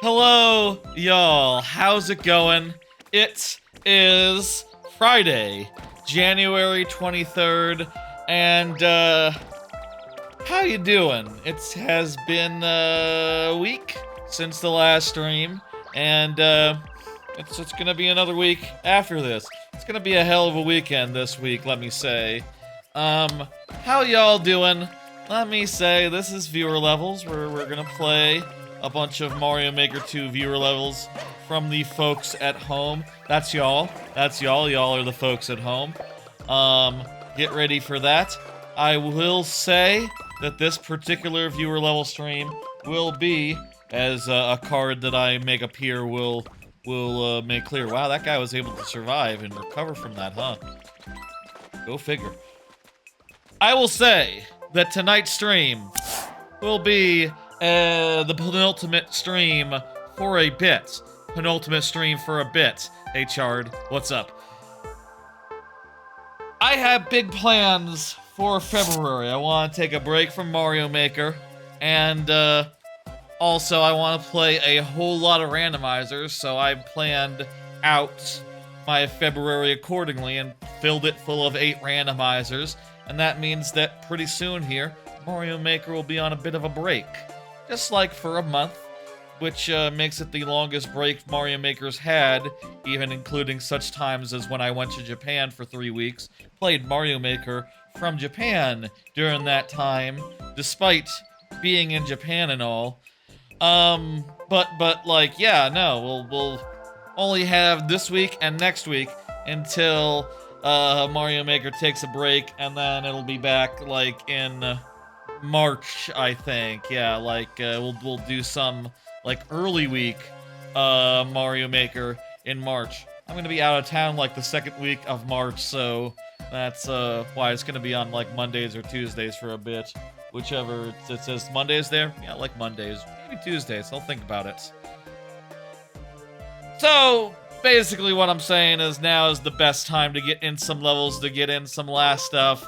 Hello, y'all. How's it going? It is Friday, January 23rd, and, how you doing? It has been a week since the last stream, and, it's gonna be another week after this. It's gonna be a hell of a weekend this week, let me say. How y'all doing? Let me say, this is viewer levels, where we're gonna play a bunch of Mario Maker 2 viewer levels from the folks at home. That's y'all. That's y'all. Y'all are the folks at home. Get ready for that. I will say that this particular viewer level stream will be, as a card that I make appear will make clear. Wow, that guy was able to survive and recover from that, huh? Go figure. I will say that tonight's stream will be the penultimate stream for a bit. Penultimate stream for a bit. Hey, Chard, what's up? I have big plans for February. I want to take a break from Mario Maker, and also I want to play a whole lot of randomizers, so I've planned out my February accordingly and filled it full of 8 randomizers, and that means that pretty soon here, Mario Maker will be on a bit of a break. Just like for a month, which makes it the longest break Mario Maker's had, even including such times as when I went to Japan for 3 weeks, played Mario Maker from Japan during that time, despite being in Japan and all. But like, yeah, no, we'll only have this week and next week until Mario Maker takes a break, and then it'll be back like in March, I think. Yeah, like we'll do some like early week Mario Maker in March. I'm gonna be out of town like the second week of March, so that's why it's gonna be on like Mondays or Tuesdays for a bit. Whichever it says Mondays there. Yeah, like Mondays, maybe Tuesdays. I'll think about it. So basically, what I'm saying is now is the best time to get in some levels, to get in some last stuff,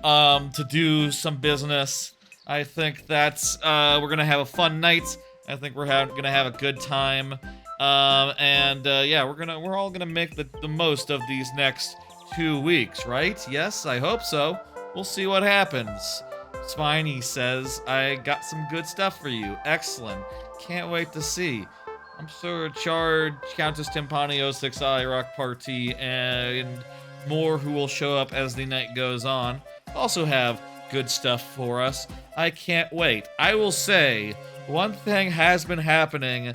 to do some business. I think that's, we're gonna have a fun night. I think we're gonna have a good time. Yeah, we're all gonna make the most of these next 2 weeks, right? Yes, I hope so. We'll see what happens. Spiny says, I got some good stuff for you. Excellent. Can't wait to see. I'm sure Chard, Countess Timpani, 06I, Rock Party, and more who will show up as the night goes on also have good stuff for us. I can't wait. I will say, one thing has been happening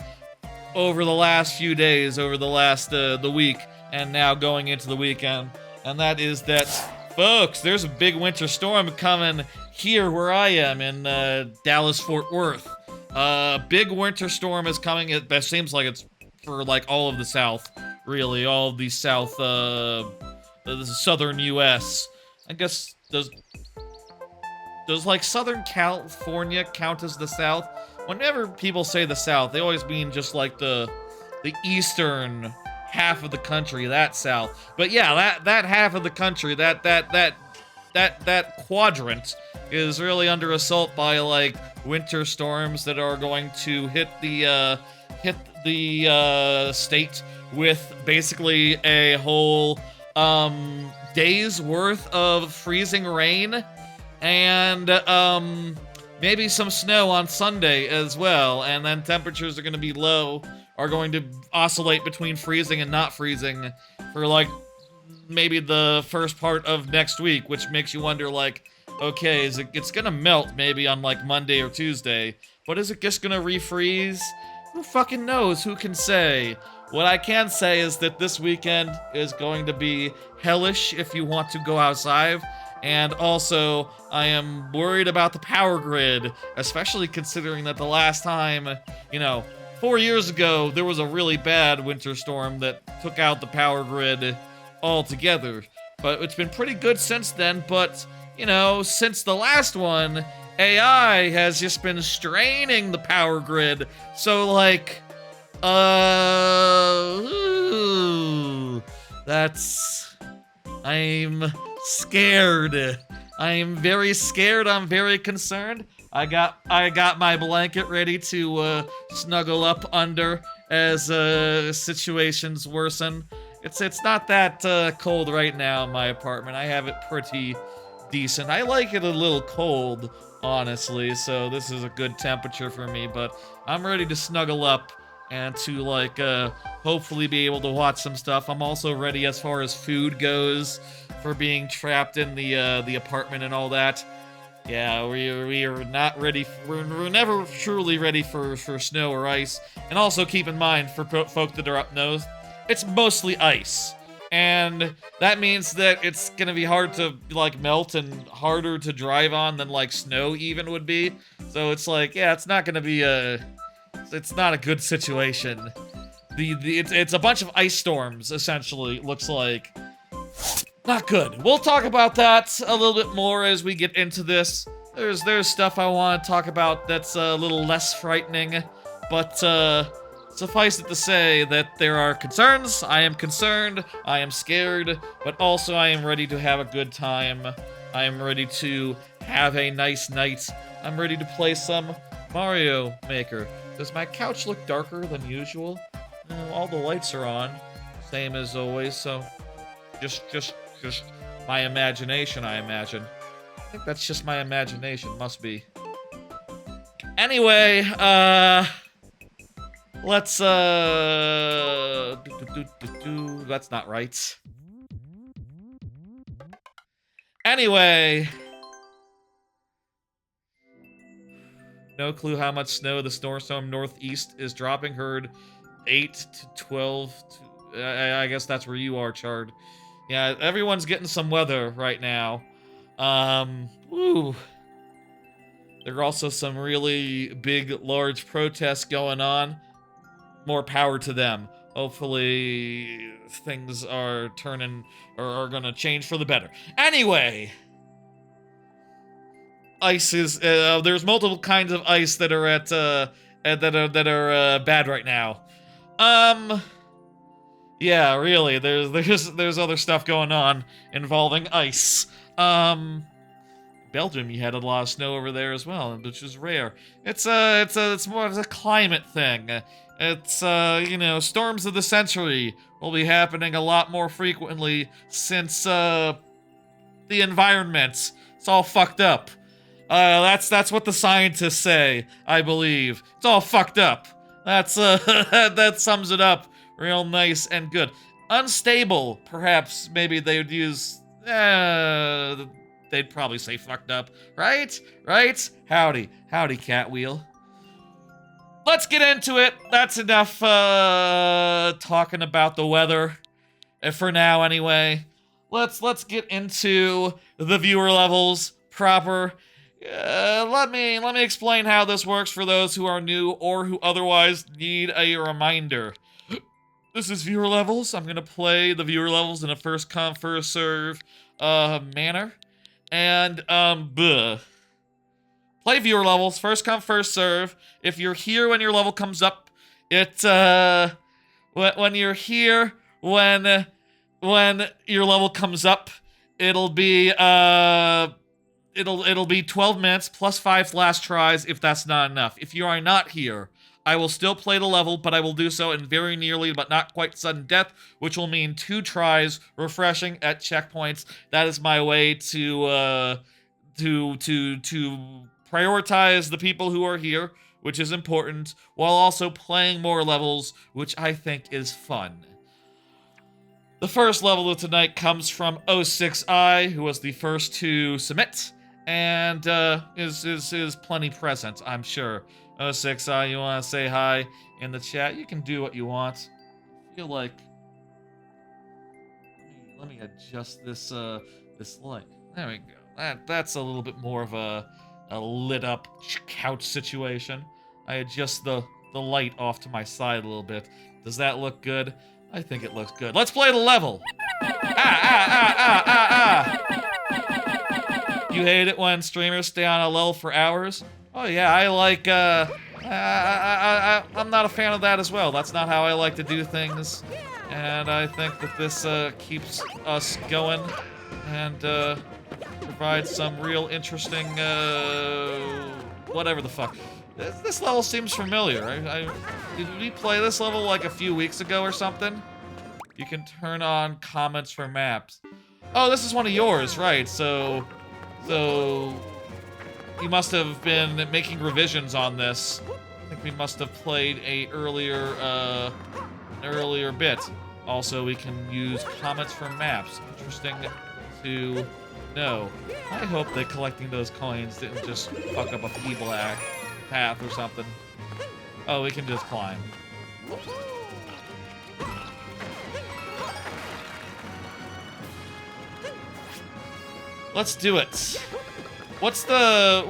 over the last few days, over the last, the week, and now going into the weekend, and that is that, folks, there's a big winter storm coming here where I am in, Dallas-Fort Worth. Big winter storm is coming. It seems like it's for, like, all of the South, really, all of the South, the southern U.S. I guess, does like Southern California count as the South? Whenever people say the South, they always mean just like the eastern half of the country, that South. But yeah, that half of the country, that quadrant is really under assault by like winter storms that are going to hit the state with basically a whole day's worth of freezing rain. And, maybe some snow on Sunday as well, and then temperatures are gonna be low, are going to oscillate between freezing and not freezing for, like, maybe the first part of next week, which makes you wonder, like, okay, it's gonna melt maybe on, like, Monday or Tuesday, but is it just gonna refreeze? Who fucking knows? Who can say? What I can say is that this weekend is going to be hellish if you want to go outside. And also, I am worried about the power grid, especially considering that the last time, 4 years ago, there was a really bad winter storm that took out the power grid altogether. But it's been pretty good since then, but, since the last one, AI has just been straining the power grid. So, like, I'm scared. I am very scared. I'm very concerned. I got my blanket ready to snuggle up under as situations worsen. It's not that cold right now in my apartment. I have it pretty decent. I like it a little cold, honestly, so this is a good temperature for me, but I'm ready to snuggle up and to like hopefully be able to watch some stuff. I'm also ready as far as food goes for being trapped in the apartment and all that. Yeah, we are not ready. We're never truly ready for snow or ice. And also keep in mind, for folk that are up north, it's mostly ice. And that means that it's gonna be hard to like melt and harder to drive on than like snow even would be. So it's like, yeah, it's not gonna be it's not a good situation. It's a bunch of ice storms, essentially, looks like. Not good. We'll talk about that a little bit more as we get into this. There's stuff I want to talk about that's a little less frightening, but suffice it to say that there are concerns. I am concerned, I am scared, but also I am ready to have a good time. I am ready to have a nice night. I'm ready to play some Mario Maker. Does my couch look darker than usual? All the lights are on, same as always, so just my imagination, I imagine. I think that's just my imagination, must be. Anyway, let's, that's not right. Anyway. No clue how much snow the snowstorm northeast is dropping. Heard 8 to 12. I guess that's where you are, Chard. Yeah, everyone's getting some weather right now. Woo. There are also some really big, large protests going on. More power to them. Hopefully, things are turning, or are gonna change for the better. Anyway! Ice is, there's multiple kinds of ice that are that are bad right now. Yeah, really, there's other stuff going on involving ice. Belgium, you had a lot of snow over there as well, which is rare. It's more of a climate thing. It's, you know, storms of the century will be happening a lot more frequently since, the environment. It's all fucked up. That's what the scientists say, I believe. It's all fucked up. That's, that sums it up real nice and good. Unstable, perhaps, maybe they would use, they'd probably say fucked up, right? Right? Howdy, Catwheel. Let's get into it. That's enough, talking about the weather, for now anyway. Let's get into the viewer levels proper. Let me explain how this works for those who are new or who otherwise need a reminder. This is viewer levels. I'm gonna play the viewer levels in a first come, first serve manner. And, play viewer levels, first come, first serve. If you're here when your level comes up, it, when you're here, when your level comes up, it'll be, it'll be 12 minutes plus 5 last tries if that's not enough. If you are not here, I will still play the level, but I will do so in very nearly but not quite sudden death, which will mean 2 tries, refreshing at checkpoints. That is my way to prioritize the people who are here, which is important, while also playing more levels, which I think is fun. The first level of tonight comes from 06I, who was the first to submit, and is plenty present, I'm sure. 06I, you want to say hi in the chat? You can do what you want. I feel like... Let me adjust this this light. There we go. That's a little bit more of a lit up couch situation. I adjust the light off to my side a little bit. Does that look good? I think it looks good. Let's play the level! You hate it when streamers stay on a level for hours? Oh yeah, I like, I'm not a fan of that as well. That's not how I like to do things. And I think that this, keeps us going and, provides some real interesting, whatever the fuck. This level seems familiar. Did we play this level like a few weeks ago or something? You can turn on comments for maps. Oh, this is one of yours, right? So you must have been making revisions on this. I think we must have played a earlier bit. Also, we can use comments for maps. Interesting to know. I hope that collecting those coins didn't just fuck up a feeble path or something. Oh, we can just climb. Let's do it. What's the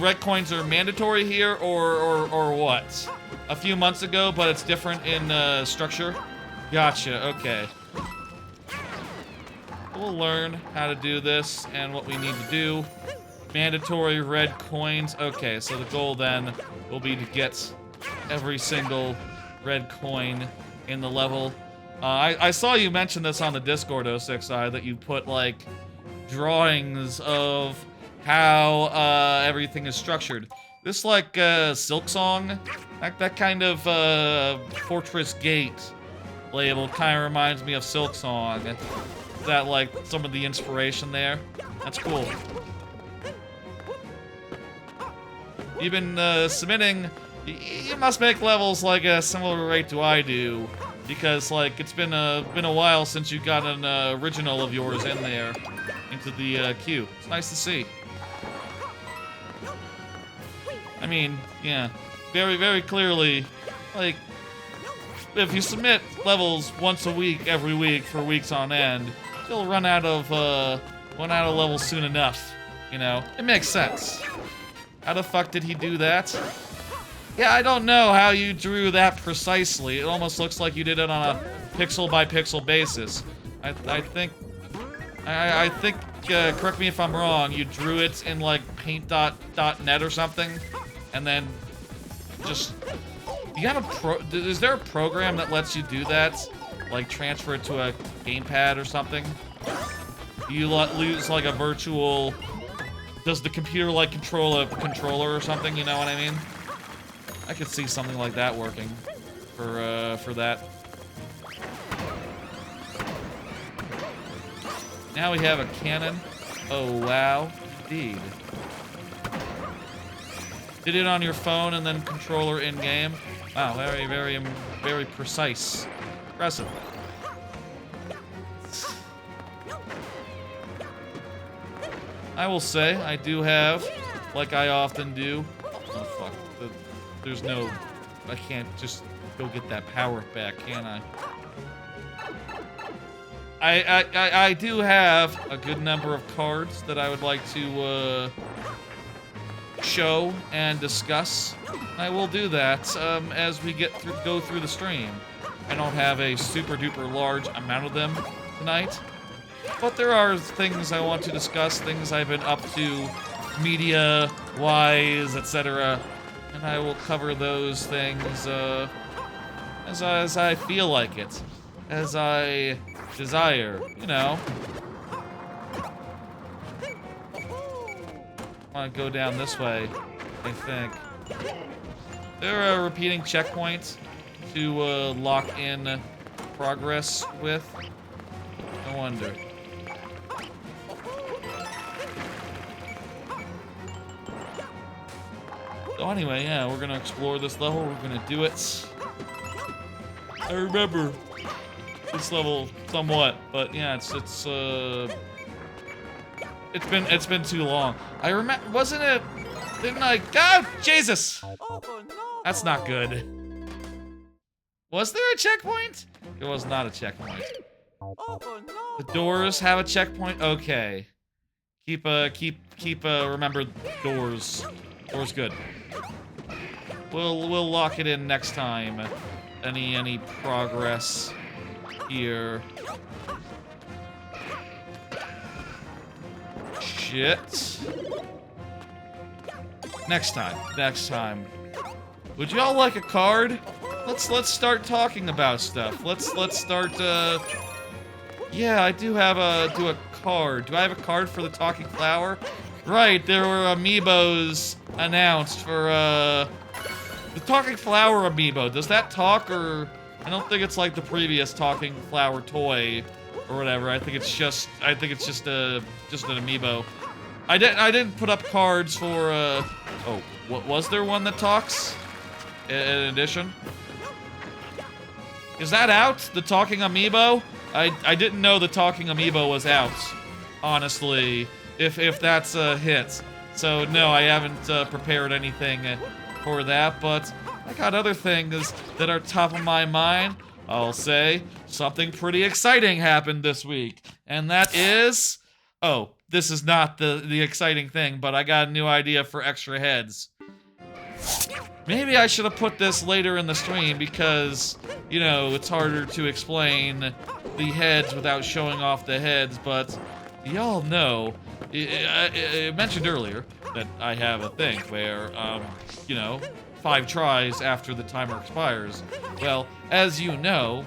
red coins are mandatory here or what? A few months ago, but it's different in structure. Gotcha. Okay. We'll learn how to do this and what we need to do. Mandatory red coins. Okay, so the goal then will be to get every single red coin in the level. I saw you mention this on the Discord, 06i, that you put, like, drawings of how everything is structured. This, like, Silk Song, that kind of Fortress Gate label kind of reminds me of Silk Song. That, like, some of the inspiration there. That's cool. You've been submitting. You must make levels like a similar rate to I do, because like it's been a while since you got an original of yours in there into the queue. It's nice to see. I mean, yeah, very clearly, like if you submit levels once a week, every week for weeks on end, you'll run out of levels soon enough. You know, it makes sense. How the fuck did he do that? Yeah, I don't know how you drew that precisely. It almost looks like you did it on a pixel-by-pixel basis. I think, correct me if I'm wrong, you drew it in, like, paint.net or something, and then just... You have is there a program that lets you do that? Like, transfer it to a gamepad or something? Do you use, like, a virtual... Does the computer, like, control a controller or something, you know what I mean? I could see something like that working for that. Now we have a cannon. Oh, wow. Indeed. Did it on your phone and then controller in-game? Wow, very precise. Impressive. I will say, I do have, like I often do... Oh, fuck. There's no... I can't just go get that power back, can I? I do have a good number of cards that I would like to show and discuss. I will do that as we go through the stream. I don't have a super duper large amount of them tonight, but there are things I want to discuss, things I've been up to media-wise, etc. And I will cover those things as I feel like it, as I desire, you know. I want to go down this way, I think. There are repeating checkpoints to lock in progress with. No wonder. So anyway, yeah, we're gonna explore this level. We're gonna do it. I remember this level somewhat, but yeah, it's been too long. I remember, wasn't it? Didn't I? God, Jesus! That's not good. Was there a checkpoint? It was not a checkpoint. The doors have a checkpoint. Okay. Remember doors. Doors good. We'll lock it in next time. Any progress here. Shit. Next time. Would y'all like a card? Let's start talking about stuff. Let's start. Yeah, I do have a card. Do I have a card for the talking flower? Right, there were amiibos announced for, the Talking Flower amiibo. Does that talk, or... I don't think it's like the previous Talking Flower toy, or whatever. I think it's just an amiibo. I didn't put up cards for, oh, what, was there one that talks? In addition? Is that out? The Talking Amiibo? I didn't know the Talking Amiibo was out, honestly, if that's a hit. So, no, I haven't prepared anything for that, but I got other things that are top of my mind. I'll say something pretty exciting happened this week, and that is... Oh, this is not the exciting thing, but I got a new idea for extra heads. Maybe I should have put this later in the stream because, you know, it's harder to explain the heads without showing off the heads, but y'all know, I mentioned earlier that I have a thing where, you know, 5 tries after the timer expires. Well, as you know,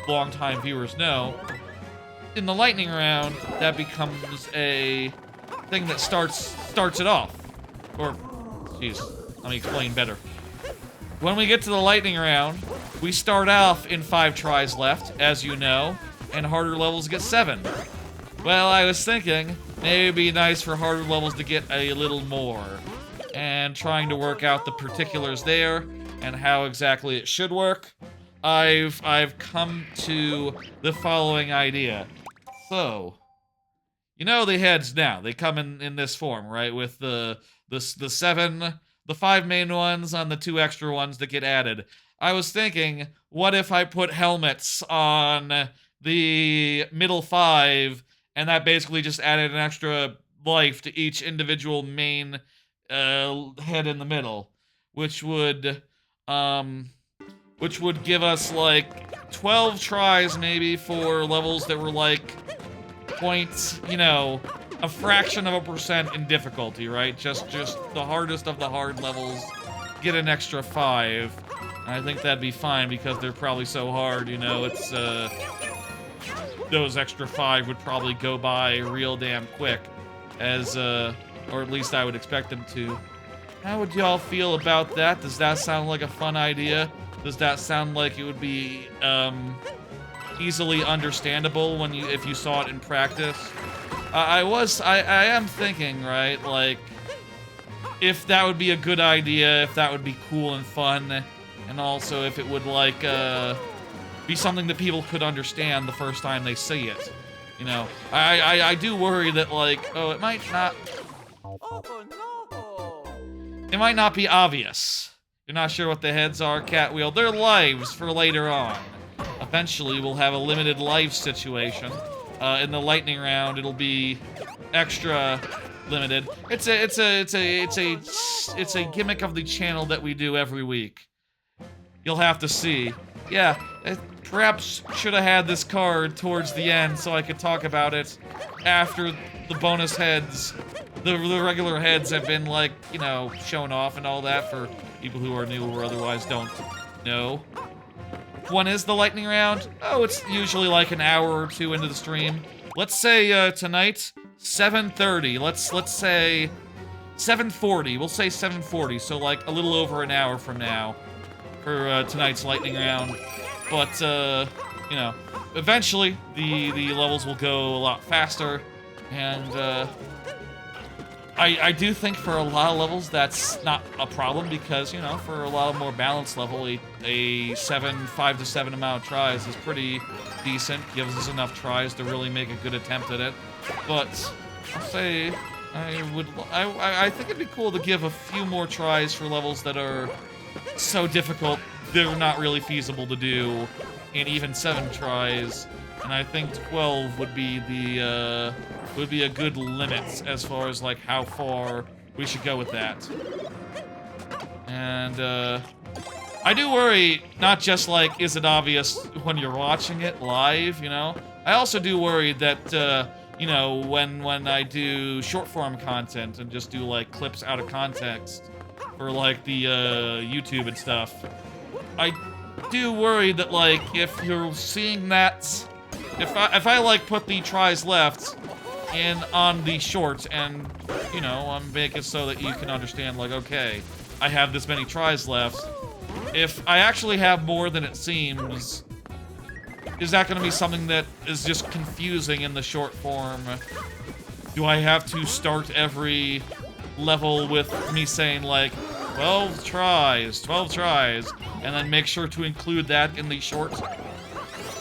longtime viewers know, in the lightning round, that becomes a thing that starts it off. Or, jeez, let me explain better. When we get to the lightning round, we start off in 5 tries left, as you know, and harder levels get 7. Well, I was thinking, maybe it'd be nice for harder levels to get a little more, and trying to work out the particulars there, and how exactly it should work. I've come to the following idea. So, you know the heads now, they come in this form, right? With the 5 main ones on the 2 extra ones that get added. I was thinking, what if I put helmets on the middle 5, and that basically just added an extra life to each individual main head in the middle, which would give us like 12 tries maybe for levels that were like points, you know, a fraction of a percent in difficulty, right? Just the hardest of the hard levels get an extra 5. And I think that'd be fine because they're probably so hard, you know, it's those extra 5 would probably go by real damn quick, as or at least I would expect them to. How would y'all feel about that? Does that sound like a fun idea? Does that sound like it would be easily understandable when if you saw it in practice? I am thinking, right, like, if that would be a good idea, if that would be cool and fun, and also if it would, like, be something that people could understand the first time they see it. You know, I do worry that, like, oh, it might not be obvious. You're not sure what the heads are, Catwheel. They're lives for later on. Eventually, we'll have a limited life situation. In the lightning round, it'll be extra limited. It's a gimmick of the channel that we do every week. You'll have to see. Yeah, perhaps should have had this card towards the end so I could talk about it after the bonus heads. The regular heads have been, like, you know, shown off and all that for people who are new or otherwise don't know. When is the lightning round? Oh, it's usually like an hour or 2 into the stream. Let's say tonight, 7:30. Let's say 7:40. We'll say 7:40, so like a little over an hour from now for tonight's lightning round. But you know, eventually the levels will go a lot faster, and I do think for a lot of levels that's not a problem because, you know, for a lot of more balanced level, a 5 to 7 amount of tries is pretty decent, gives us enough tries to really make a good attempt at it. But I'll say I think it'd be cool to give a few more tries for levels that are so difficult they're not really feasible to do in even 7 tries. And I think 12 would be a good limit as far as like how far we should go with that. And I do worry, not just like, is it obvious when you're watching it live, you know? I also do worry that, you know, when I do short form content and just do like clips out of context for like the YouTube and stuff, I do worry that like if you're seeing that, if I like put the tries left on the shorts, and, you know, make it so that you can understand, like, okay, I have this many tries left. If I actually have more than it seems, is that going to be something that is just confusing in the short form? Do I have to start every level with me saying, like, 12 tries, and then make sure to include that in the short?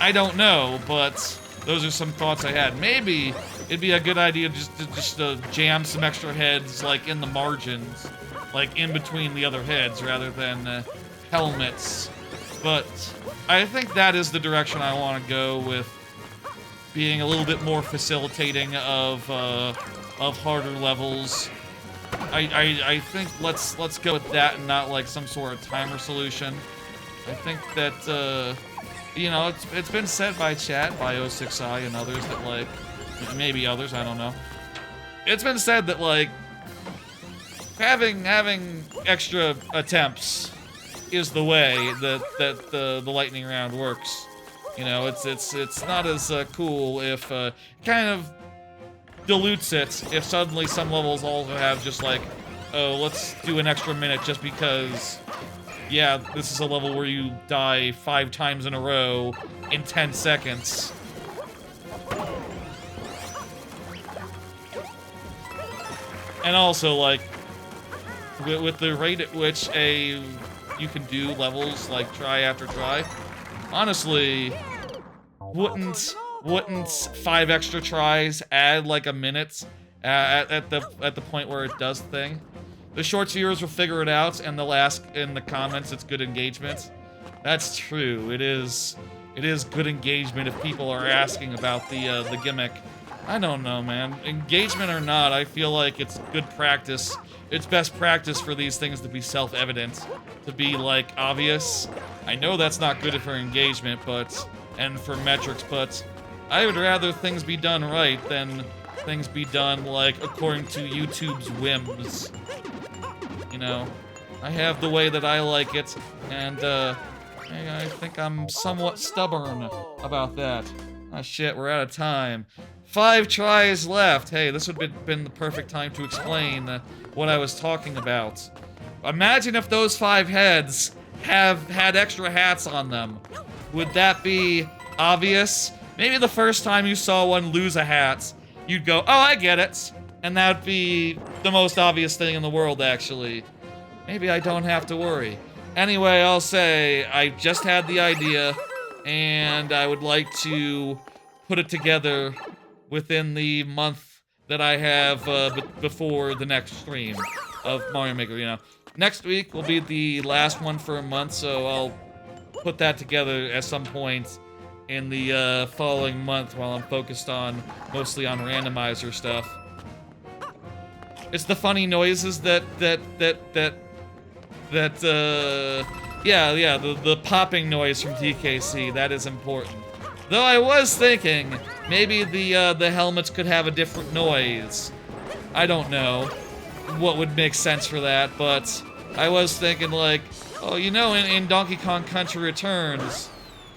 I don't know, but those are some thoughts I had. Maybe it'd be a good idea just to jam some extra heads, like, in the margins, like, in between the other heads, rather than helmets. But I think that is the direction I want to go, with being a little bit more facilitating of harder levels. I think let's go with that and not like some sort of timer solution. I think that you know, it's been said by chat, by 06i and others, that like, maybe others, I don't know. It's been said that like having extra attempts is the way that the lightning round works. You know, it's not as cool if kind of dilutes it if suddenly some levels also have just like, oh, let's do an extra minute just because, yeah, this is a level where you die 5 times in a row in 10 seconds. And also, like, with the rate at which you can do levels, like, try after try, honestly, wouldn't 5 extra tries add, like, a minute at the point where it does the thing? The shorts viewers will figure it out, and they'll ask in the comments it's good engagement. That's true. It is good engagement if people are asking about the gimmick. I don't know, man. Engagement or not, I feel like it's good practice. It's best practice for these things to be self-evident, to be, like, obvious. I know that's not good for engagement, and for metrics, but I would rather things be done right than things be done, like, according to YouTube's whims. You know, I have the way that I like it, and, I think I'm somewhat stubborn about that. Ah, shit, we're out of time. 5 tries left. Hey, this would have been the perfect time to explain what I was talking about. Imagine if those 5 heads had extra hats on them. Would that be obvious? Maybe the first time you saw one lose a hat, you'd go, oh, I get it. And that'd be the most obvious thing in the world, actually. Maybe I don't have to worry. Anyway, I'll say I just had the idea, and I would like to put it together within the month that I have before the next stream of Mario Maker, you know. Next week will be the last one for a month, so I'll put that together at some point in the following month while I'm focused on, mostly on randomizer stuff. It's the funny noises the popping noise from DKC, that is important. Though I was thinking, maybe the helmets could have a different noise. I don't know what would make sense for that, but I was thinking, like, oh, you know, in Donkey Kong Country Returns,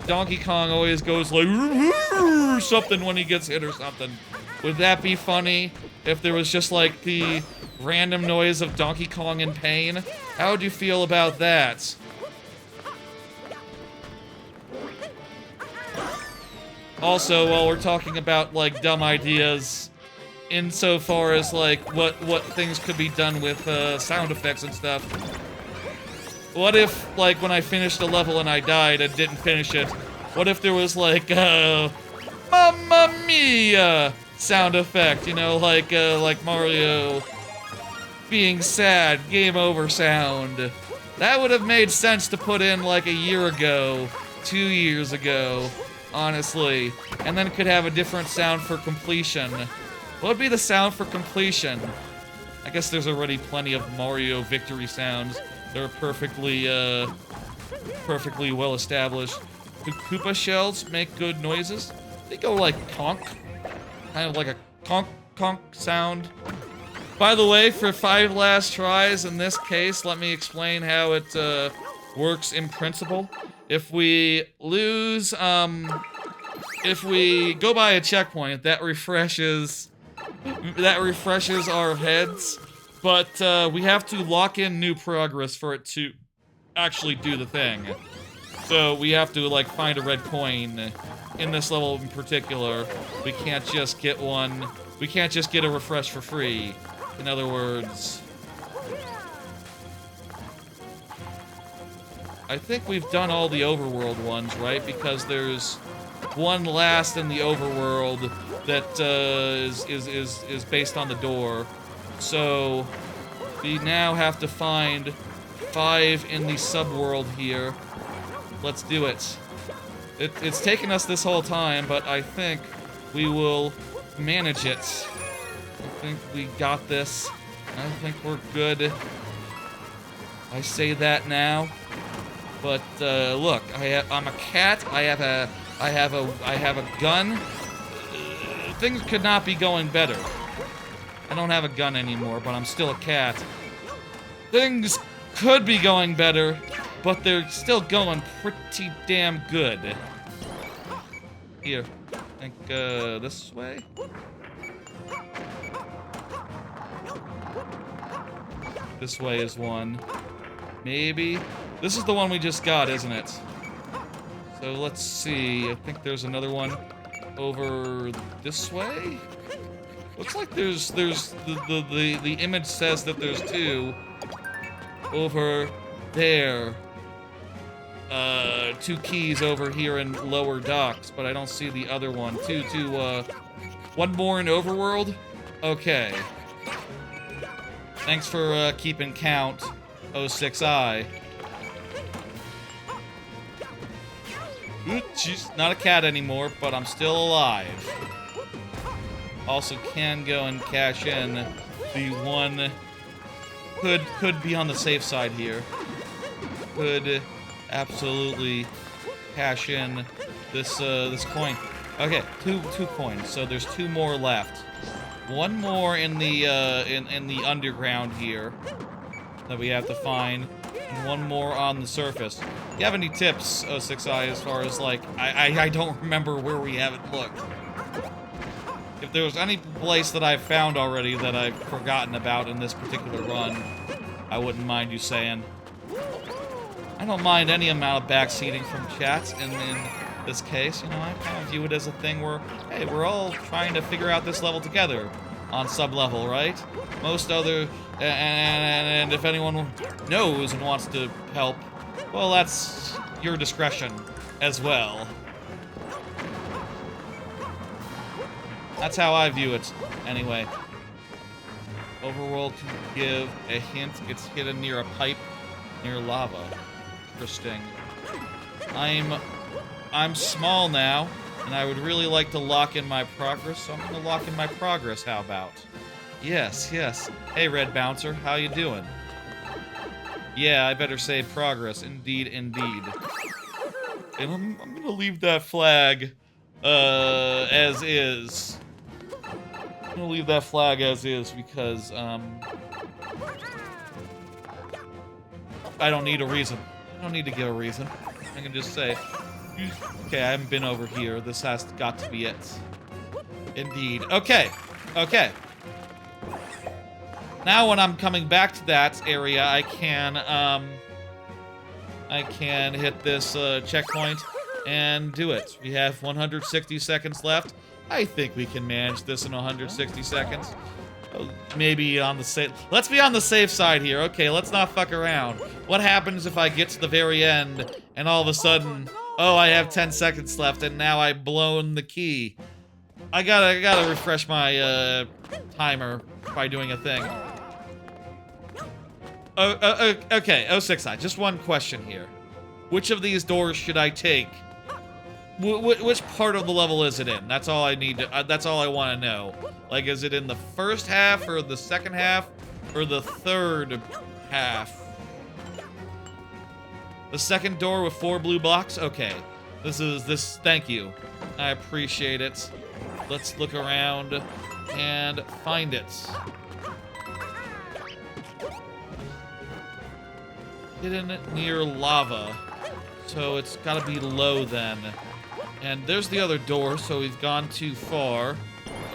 Donkey Kong always goes like something when he gets hit or something. Would that be funny if there was just like the random noise of Donkey Kong in pain? How would you feel about that? Also, while we're talking about, like, dumb ideas, insofar as, like, what things could be done with sound effects and stuff, what if, like, when I finished a level and I died and didn't finish it, what if there was, like, Mamma Mia sound effect, you know, like Mario being sad, game over sound. That would have made sense to put in, like, a year ago, 2 years ago, honestly, and then it could have a different sound for completion. What would be the sound for completion? I guess there's already plenty of Mario victory sounds that are perfectly well established. Do Koopa shells make good noises? They go like conk, kind of like a conk conk sound. By the way, for 5 last tries in this case, let me explain how it works in principle. If we lose, if we go by a checkpoint, that refreshes that refreshes our heads, but we have to lock in new progress for it to actually do the thing. So we have to, like, find a red coin in this level in particular. We can't just get one. We can't just get a refresh for free. In other words, I think we've done all the overworld ones, right? Because there's one last in the overworld that is based on the door. So we now have to find 5 in the subworld here. Let's do it. It's taken us this whole time, but I think we will manage it. I think we got this. I think we're good. I say that now. But look, I'm a cat. I have a gun. Things could not be going better. I don't have a gun anymore, but I'm still a cat. Things could be going better, but they're still going pretty damn good. Here, I think this way? This way is one. Maybe? This is the one we just got, isn't it? So let's see. I think there's another one over this way? Looks like there's the image says that there's 2 over there. 2 keys over here in lower docks, but I don't see the other one. One more in overworld? Okay. Thanks for keeping count, 06I. She's not a cat anymore, but I'm still alive. Also can go and cash in the one. Could be on the safe side here. Could absolutely cash in this this coin. Okay, two coins. So there's 2 more left. One more in the underground here that we have to find, and one more on the surface. Do you have any tips, 06I, as far as, like, I don't remember where we haven't looked. If there was any place that I've found already that I've forgotten about in this particular run, I wouldn't mind you saying. I don't mind any amount of backseating from chat in this case. You know, I kind of view it as a thing where, hey, we're all trying to figure out this level together on sub-level, right? Most other... And if anyone knows and wants to help, well, that's your discretion as well. That's how I view it, anyway. Overworld can give a hint. It's hidden near a pipe, near lava. Interesting. I'm small now, and I would really like to lock in my progress, so I'm gonna lock in my progress, how about? Yes, yes. Hey, Red Bouncer, how you doing? Yeah, I better say progress. Indeed, indeed. And I'm gonna leave that flag, as is. I'm gonna leave that flag as is because, I don't need a reason. I don't need to give a reason. I can just say, okay, I haven't been over here. This has got to be it. Indeed. Okay. Okay. Now when I'm coming back to that area, I can hit this checkpoint and do it. We have 160 seconds left. I think we can manage this in 160 seconds. Maybe on the safe... Let's be on the safe side here. Okay, let's not fuck around. What happens if I get to the very end and all of a sudden... Oh, I have 10 seconds left and now I've blown the key. I gotta refresh my timer by doing a thing. Okay, 06I, just one question here. Which of these doors should I take? Which part of the level is it in? That's all I need to, that's all I want to know. Like, is it in the first half, or the second half, or the third half? The second door with 4 blue blocks? Okay. Thank you. I appreciate it. Let's look around and find it. Hidden near lava. So it's gotta be low then. And there's the other door, so we've gone too far.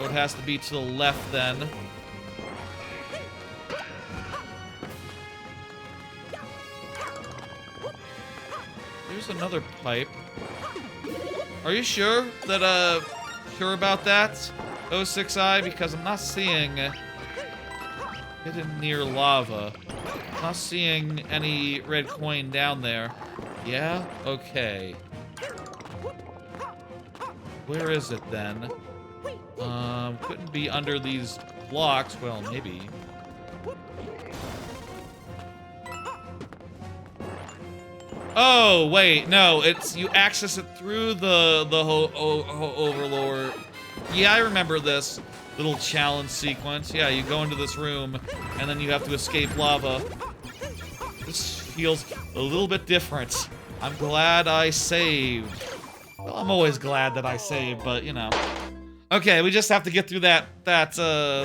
Oh, it has to be to the left then. There's another pipe. Are you sure that, sure about that, 06I? Because I'm not seeing hidden near lava. I'm not seeing any red coin down there. Yeah? Okay. Where is it then? Couldn't be under these blocks. Well, maybe. Oh, wait, no, it's, you access it through the overlord. Yeah, I remember this little challenge sequence. Yeah, you go into this room, and then you have to escape lava. This feels a little bit different. I'm glad I saved. Well, I'm always glad that I saved, but, you know. Okay, we just have to get through that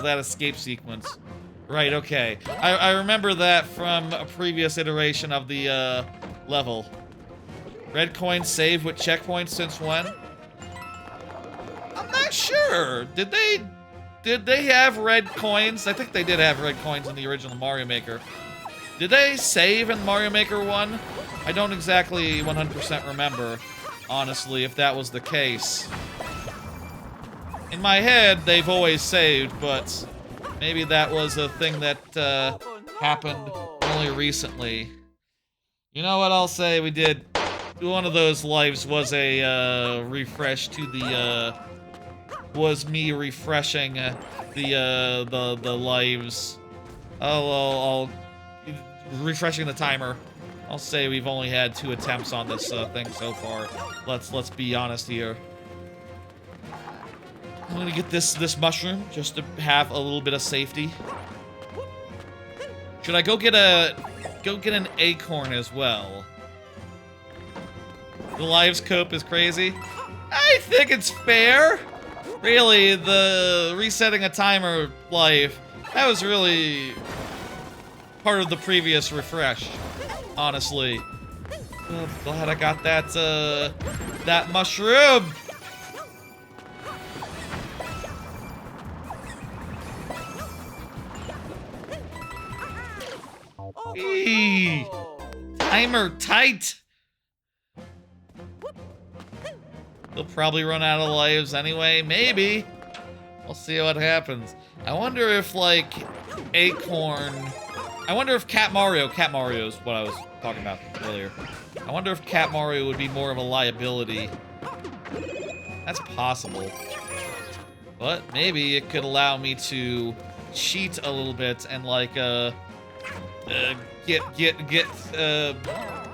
escape sequence. Right, okay. I remember that from a previous iteration of the, level. Red coins save with checkpoints since when? I'm not sure. Did they have red coins? I think they did have red coins in the original Mario Maker. Did they save in Mario Maker 1? I don't exactly 100% remember, honestly, if that was the case. In my head, they've always saved, but maybe that was a thing that happened only recently. You know what I'll say? We did. One of those lives was a refresh to the was me refreshing the lives. I'll refreshing the timer. I'll say we've only had 2 attempts on this thing so far. Let's be honest here. I'm gonna get this mushroom just to have a little bit of safety. Should I go get an acorn as well? The lives cope is crazy. I think it's fair. Really, the resetting a timer life, that was really part of the previous refresh, honestly. Oh, glad I got that mushroom. Eee, timer tight. They'll probably run out of lives anyway. Maybe. We'll see what happens. I wonder if, like, Acorn... I wonder if Cat Mario is what I was talking about earlier. I wonder if Cat Mario would be more of a liability. That's possible. But maybe it could allow me to cheat a little bit and, like, get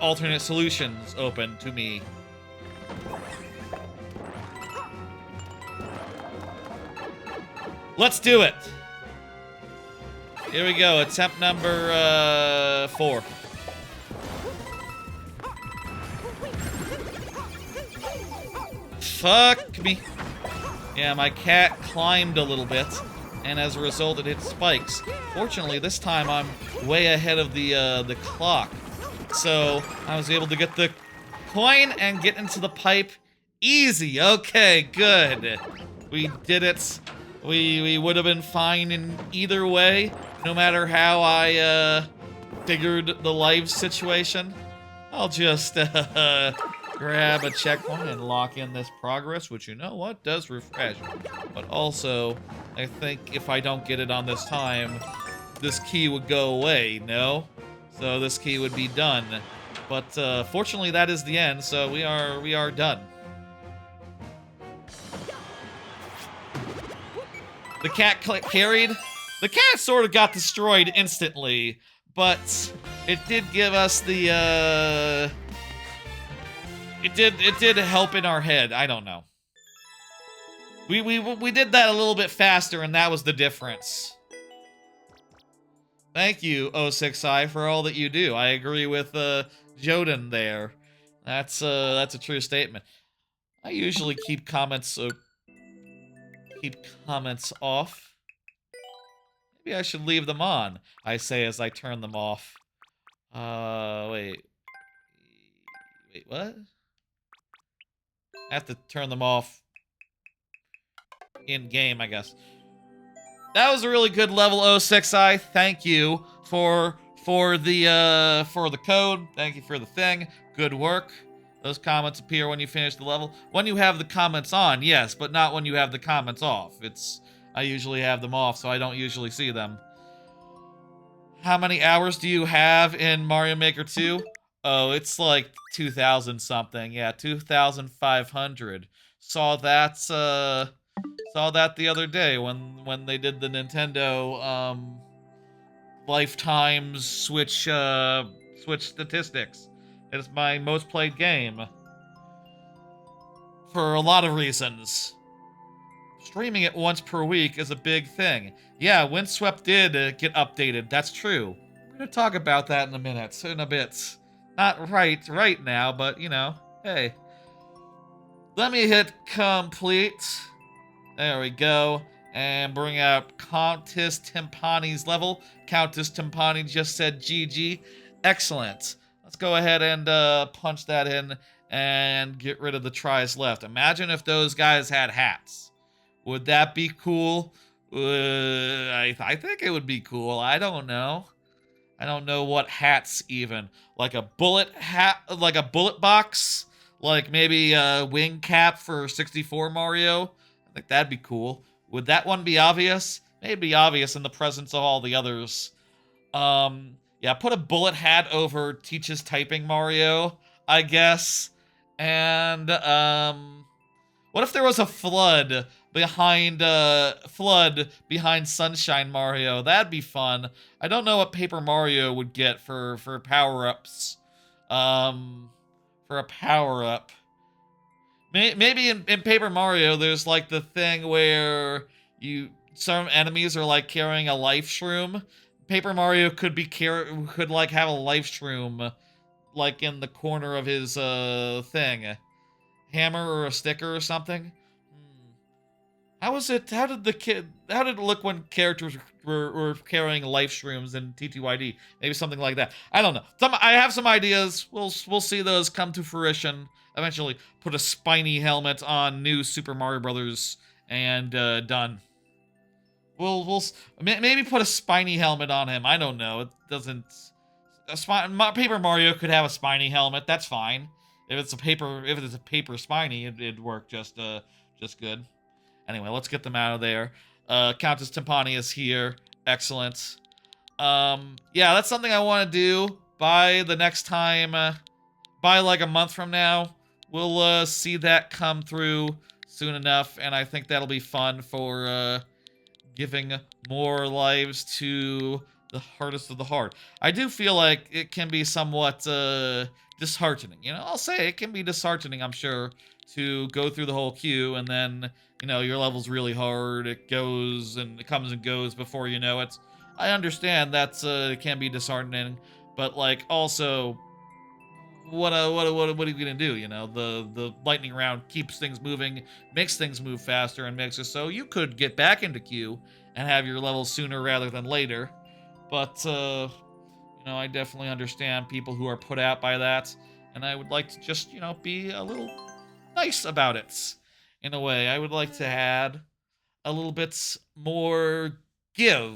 alternate solutions open to me. Let's do it. Here we go. Attempt number 4. Fuck me. Yeah, my cat climbed a little bit, and as a result, it hit spikes. Fortunately, this time I'm way ahead of the clock, so I was able to get the coin and get into the pipe easy. Okay, good. We did it. We would have been fine in either way, no matter how I figured the life situation. I'll just grab a checkpoint and lock in this progress, which, you know what, does refresh. But also, I think if I don't get it on this time, this key would go away, no? So this key would be done. But fortunately, that is the end, so we are done. The cat carried. The cat sort of got destroyed instantly, but it did give us the, It did help in our head. I don't know. We did that a little bit faster, and that was the difference. Thank you, 06I, for all that you do. I agree with Joden there. That's a true statement. I usually keep comments off. Maybe I should leave them on, I say as I turn them off. Wait, what? I have to turn them off. in-game, I guess. That was a really good level, 06i. Thank you for the code. Thank you for the thing. Good work. Those comments appear when you finish the level. When you have the comments on, yes, but not when you have the comments off. I usually have them off, so I don't usually see them. How many hours do you have in Mario Maker 2? Oh, it's like 2,000 something. Yeah, 2,500. Saw that the other day when they did the Nintendo lifetime Switch statistics. It is my most played game for a lot of reasons. Streaming it once per week is a big thing. Yeah, Windswept did get updated. That's true. We're gonna talk about that in a bit. Not right now, but you know, hey. Let me hit complete. There we go. And bring out Countess Timpani's level. Countess Timpani just said GG. Excellent. Let's go ahead and punch that in and get rid of the tries left. Imagine if those guys had hats. Would that be cool? I think it would be cool. I don't know. I don't know what hats even. Like a bullet hat, like a bullet box, like maybe a wing cap for 64 Mario. I think that'd be cool. Would that one be obvious? Maybe obvious in the presence of all the others. Yeah, put a bullet hat over Teach's typing Mario, I guess. And what if there was a flood behind Sunshine Mario? That'd be fun. I don't know what Paper Mario would get for power-ups. For a power-up. Maybe in Paper Mario, there's like the thing where some enemies are like carrying a life shroom. Paper Mario could like have a life shroom like in the corner of his thing. Hammer or a sticker or something. How did it look when characters were carrying life shrooms in TTYD? Maybe something like that. I don't know. I have some ideas. We'll see those come to fruition eventually. Put a spiny helmet on new Super Mario Brothers and done. We'll maybe put a spiny helmet on him. I don't know. It doesn't. Paper Mario could have a spiny helmet. That's fine. If it's a paper spiny, it'd work just good. Anyway, let's get them out of there. Countess Timpani is here. Excellent. Yeah, that's something I want to do by the next time. By like a month from now, we'll see that come through soon enough, and I think that'll be fun for giving more lives to the hardest of the hard. I do feel like it can be somewhat disheartening. You know, I'll say it can be disheartening, I'm sure, to go through the whole queue and then, you know, your level's really hard. It comes and goes before you know it. I understand that's it can be disheartening, but like also, what are you gonna do? You know, the lightning round keeps things moving, makes things move faster, and makes it so you could get back into queue and have your levels sooner rather than later. But you know, I definitely understand people who are put out by that, and I would like to just, you know, be a little nice about it. In a way, I would like to add a little bit more give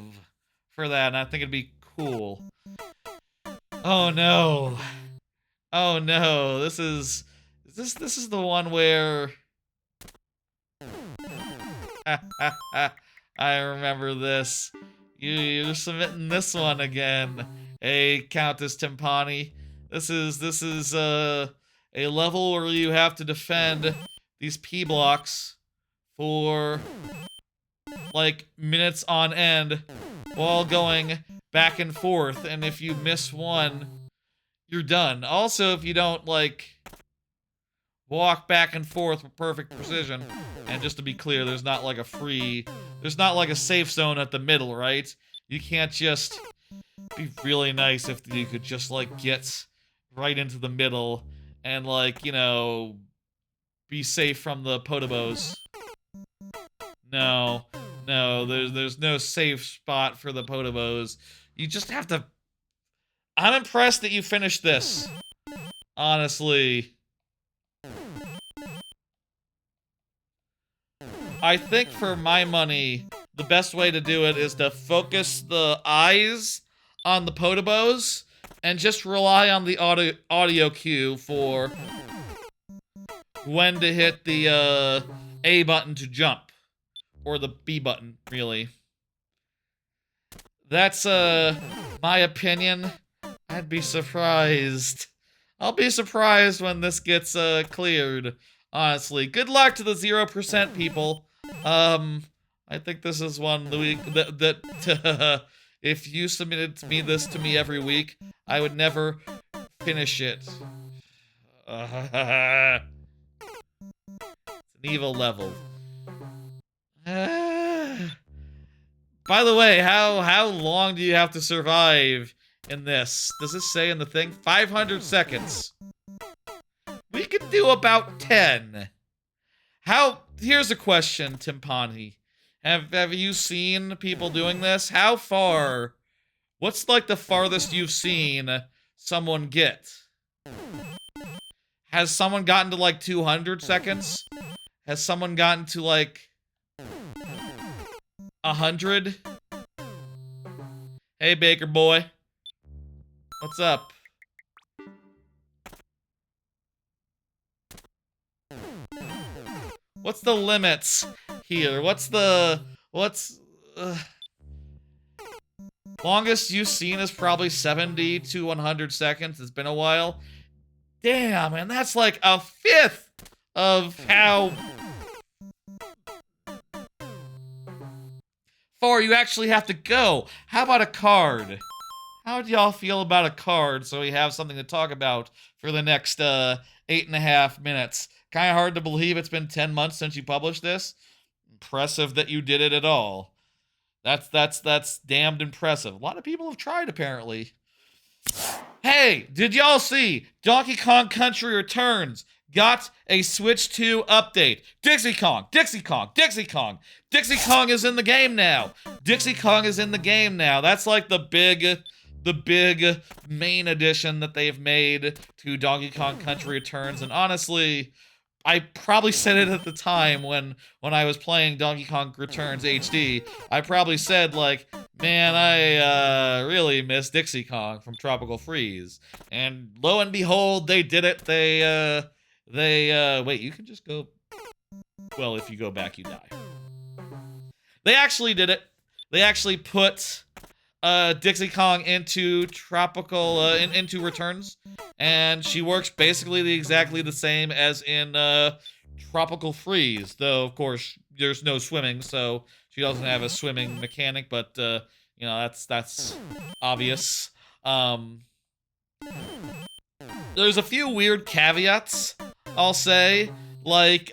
for that, and I think it'd be cool. Oh no. Oh no, this is the one where I remember this. You're submitting this one again. Hey, Countess Timpani. This is a level where you have to defend these P blocks for like minutes on end while going back and forth, and if you miss one, you're done. Also, if you don't, like, walk back and forth with perfect precision, and just to be clear, there's not like a safe zone at the middle, right? You can't just be really nice if you could just, like, get right into the middle and, like, you know, be safe from the potobos. No, there's no safe spot for the potobos. You just have to... I'm impressed that you finished this. Honestly. I think for my money, the best way to do it is to focus the eyes on the Potobos and just rely on the audio cue for when to hit the A button to jump. Or the B button, really. That's my opinion. I'd be surprised. I'll be surprised when this gets cleared, honestly. Good luck to the 0% people. I think this is one that if you submitted this to me every week, I would never finish it. It's an evil level. By the way, how long do you have to survive in this? Does it say in the thing? 500 seconds. We could do about 10. Here's a question, Timpani. Have you seen people doing this? How far? What's like the farthest you've seen someone get? Has someone gotten to like 200 seconds? Has someone gotten to like 100? Hey, Baker boy. What's up? What's the limits here? Longest you've seen is probably 70 to 100 seconds. It's been a while. Damn, and that's like a fifth of how far you actually have to go. How about a card? How do y'all feel about a card so we have something to talk about for the next 8.5 minutes? Kind of hard to believe it's been 10 months since you published this. Impressive that you did it at all. That's damned impressive. A lot of people have tried, apparently. Hey, did y'all see Donkey Kong Country Returns got a Switch 2 update? Dixie Kong, Dixie Kong, Dixie Kong. Dixie Kong is in the game now. Dixie Kong is in the game now. That's like the big main addition that they've made to Donkey Kong Country Returns. And honestly, I probably said it at the time when I was playing Donkey Kong Returns HD. I probably said, like, man, I really miss Dixie Kong from Tropical Freeze. And lo and behold, they did it. They wait, you can just go, well, if you go back, you die. They actually did it. They actually put Dixie Kong into into Returns, and she works basically exactly the same as in Tropical Freeze, though of course there's no swimming, so she doesn't have a swimming mechanic, but you know, that's obvious. There's a few weird caveats, I'll say, like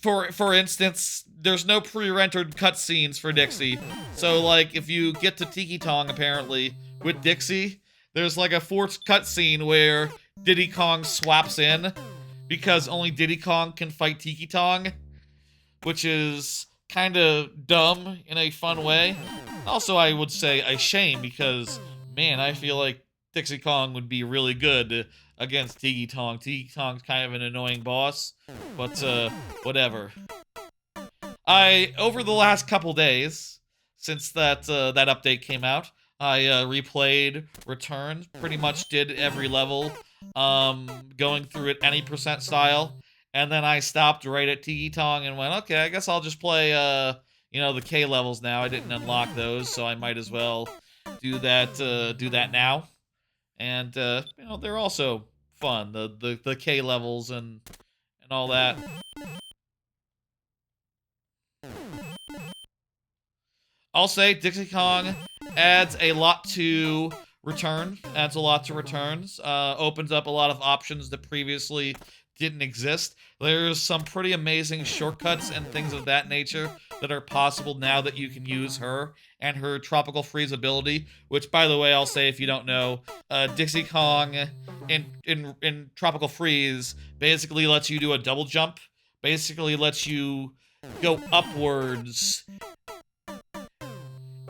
for instance, there's no pre-rendered cutscenes for Dixie. So, like, if you get to Tiki Tong, apparently, with Dixie, there's, like, a forced cutscene where Diddy Kong swaps in, because only Diddy Kong can fight Tiki Tong, which is kind of dumb in a fun way. Also, I would say a shame, because, man, I feel like Dixie Kong would be really good against Tiki Tong. Tiki Tong's kind of an annoying boss, but, whatever. Over the last couple days, since that update came out, I replayed Returns, pretty much did every level, going through it any percent style, and then I stopped right at Tiki Tong and went, okay, I guess I'll just play, you know, the K levels now. I didn't unlock those, so I might as well do that now. And, you know, they're also fun, the K levels and all that. I'll say Dixie Kong adds a lot to Returns, opens up a lot of options that previously didn't exist. There's some pretty amazing shortcuts and things of that nature that are possible now that you can use her and her Tropical Freeze ability, which, by the way, I'll say if you don't know, Dixie Kong in Tropical Freeze basically lets you do a double jump, basically lets you go upwards.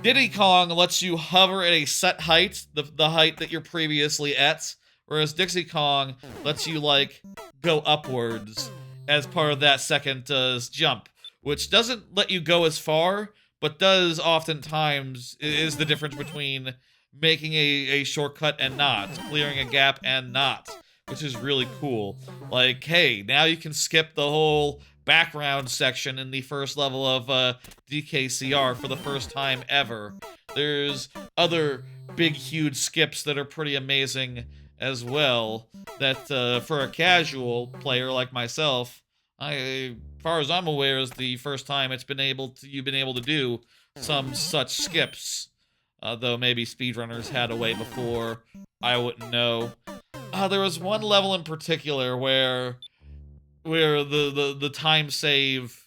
Diddy Kong lets you hover at a set height, the height that you're previously at, whereas Dixie Kong lets you, like, go upwards. as part of that second jump, which doesn't let you go as far, but does oftentimes is the difference between making a shortcut and not, clearing a gap and not, which is really cool. Like, hey, now you can skip the whole background section in the first level of DKCR for the first time ever. There's other big, huge skips that are pretty amazing as well, that for a casual player like myself, as far as I'm aware, is the first time you've been able to do some such skips. Though maybe speedrunners had a way before, I wouldn't know. There was one level in particular where the time save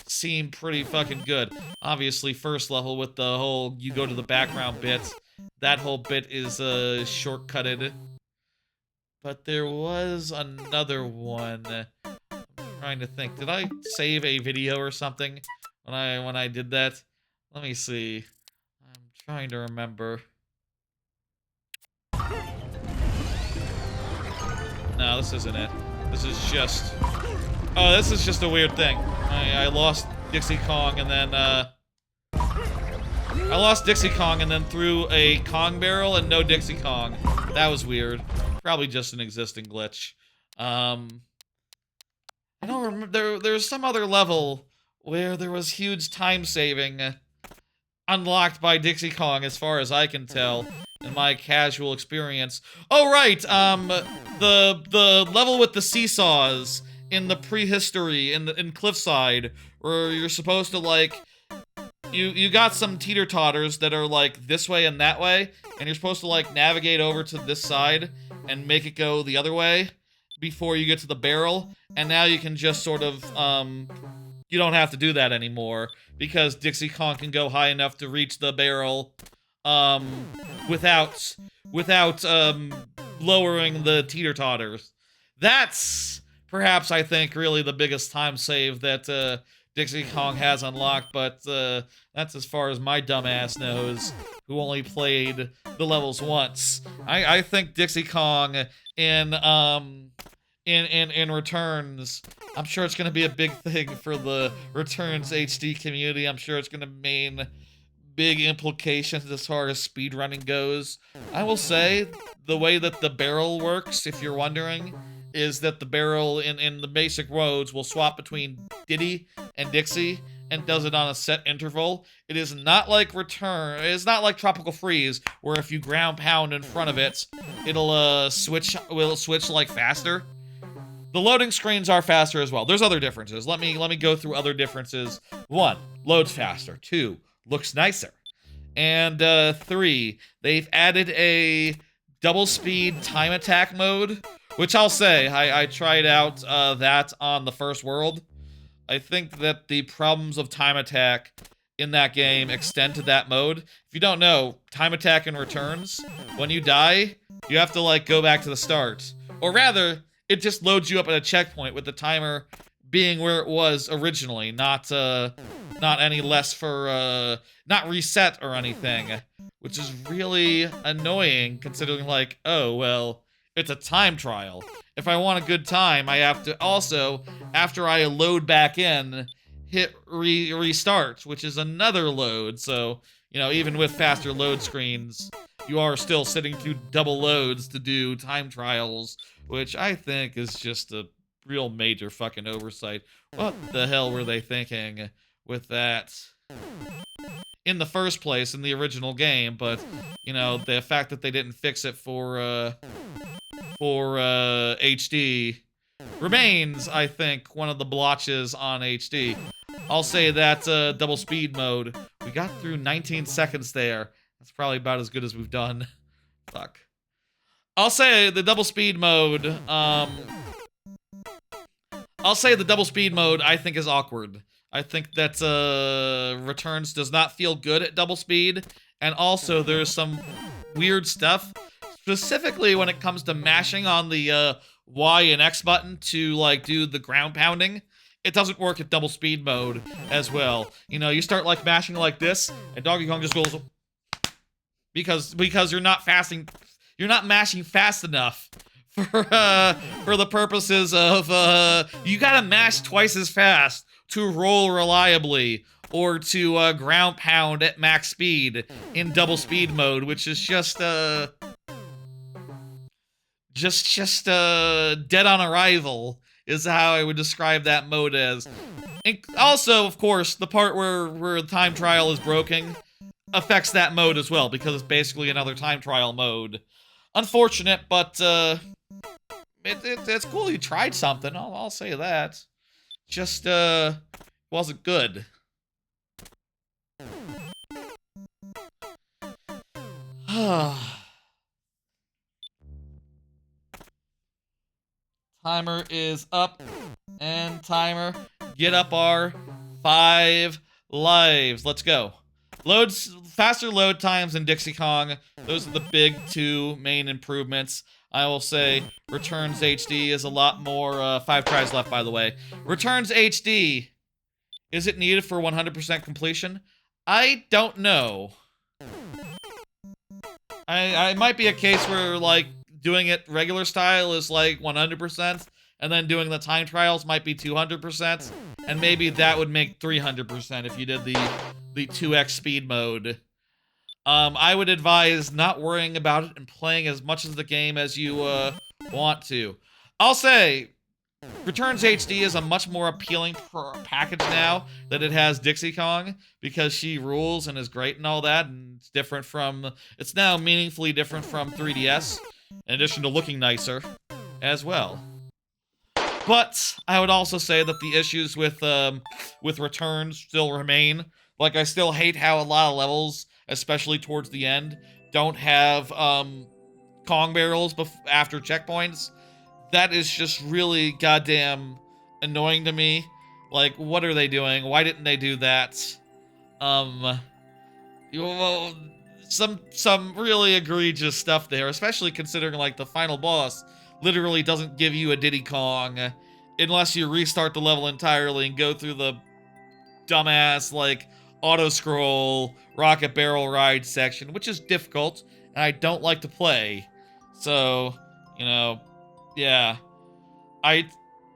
seemed pretty fucking good. Obviously, first level with the whole you go to the background bit, that whole bit is shortcutted. But there was another one. I'm trying to think. Did I save a video or something when I did that? Let me see. I'm trying to remember. No, this isn't it. This is just... Oh, this is just a weird thing. I lost Dixie Kong and then, I lost Dixie Kong and then threw a Kong barrel and no Dixie Kong. That was weird. Probably just an existing glitch. I don't remember. There's some other level where there was huge time saving unlocked by Dixie Kong, as far as I can tell, in my casual experience. Oh, right! The level with the seesaws in the prehistory, in Cliffside, where you're supposed to, like... You got some teeter-totters that are, like, this way and that way, and you're supposed to, like, navigate over to this side and make it go the other way before you get to the barrel, and now you can just sort of, you don't have to do that anymore, because Dixie Kong can go high enough to reach the barrel, without lowering the teeter-totters. That's, perhaps, I think, really the biggest time save that, Dixie Kong has unlocked, but that's as far as my dumbass knows, who only played the levels once. I think Dixie Kong in Returns, I'm sure it's gonna be a big thing for the Returns HD community. I'm sure it's gonna mean big implications as far as speedrunning goes. I will say, the way that the barrel works, if you're wondering, is that the barrel in the basic roads will swap between Diddy and Dixie and does it on a set interval. It is not like it's not like Tropical Freeze, where if you ground pound in front of it, it'll switch like faster. The loading screens are faster as well. There's other differences. Let me go through other differences. 1, loads faster. 2, looks nicer. And 3, they've added a double speed time attack mode, which I'll say, I tried out that on the first world. I think that the problems of time attack in that game extend to that mode. If you don't know, time attack in Returns, when you die, you have to, like, go back to the start. Or rather, it just loads you up at a checkpoint with the timer being where it was originally, not any less for, not reset or anything. Which is really annoying, considering, like, oh, well, it's a time trial. If I want a good time, I have to also, after I load back in, hit restart, which is another load. So, you know, even with faster load screens, you are still sitting through double loads to do time trials, which I think is just a real major fucking oversight. What the hell were they thinking with that in the first place in the original game? But, you know, the fact that they didn't fix it for HD remains, I think, one of the blotches on HD. I'll say that double speed mode, we got through 19 seconds there. That's probably about as good as we've done. Fuck. I'll say the double speed mode, I think is awkward. I think that Returns does not feel good at double speed, and also there's some weird stuff, specifically when it comes to mashing on the Y and X button to, like, do the ground pounding. It doesn't work at double speed mode as well. You know, you start, like, mashing like this, and Donkey Kong just goes, because you're not mashing fast enough for the purposes of you gotta mash twice as fast to roll reliably or to ground pound at max speed in double speed mode, which is just dead on arrival is how I would describe that mode as. And also, of course, the part where the time trial is broken affects that mode as well, because it's basically another time trial mode. Unfortunate, but it's cool you tried something, I'll say that. Just wasn't good. Timer is up, and timer, get up our 5 lives. Let's go. Faster load times in Dixie Kong. Those are the big 2 main improvements. I will say Returns HD is a lot more, 5 tries left, by the way. Returns HD, is it needed for 100% completion? I don't know. I might be a case where, like, doing it regular style is, like, 100%, and then doing the time trials might be 200%, and maybe that would make 300% if you did the 2x speed mode. I would advise not worrying about it and playing as much of the game as you want to. I'll say, Returns HD is a much more appealing package now that it has Dixie Kong, because she rules and is great and all that, and it's now meaningfully different from 3DS, in addition to looking nicer as well. But I would also say that the issues with Returns still remain. Like, I still hate how a lot of levels, especially towards the end, don't have Kong barrels after checkpoints. That is just really goddamn annoying to me. Like, what are they doing? Why didn't they do that? Some really egregious stuff there, especially considering, like, the final boss literally doesn't give you a Diddy Kong unless you restart the level entirely and go through the dumbass, like, auto-scroll rocket barrel ride section, which is difficult, and I don't like to play. So, you know, yeah. I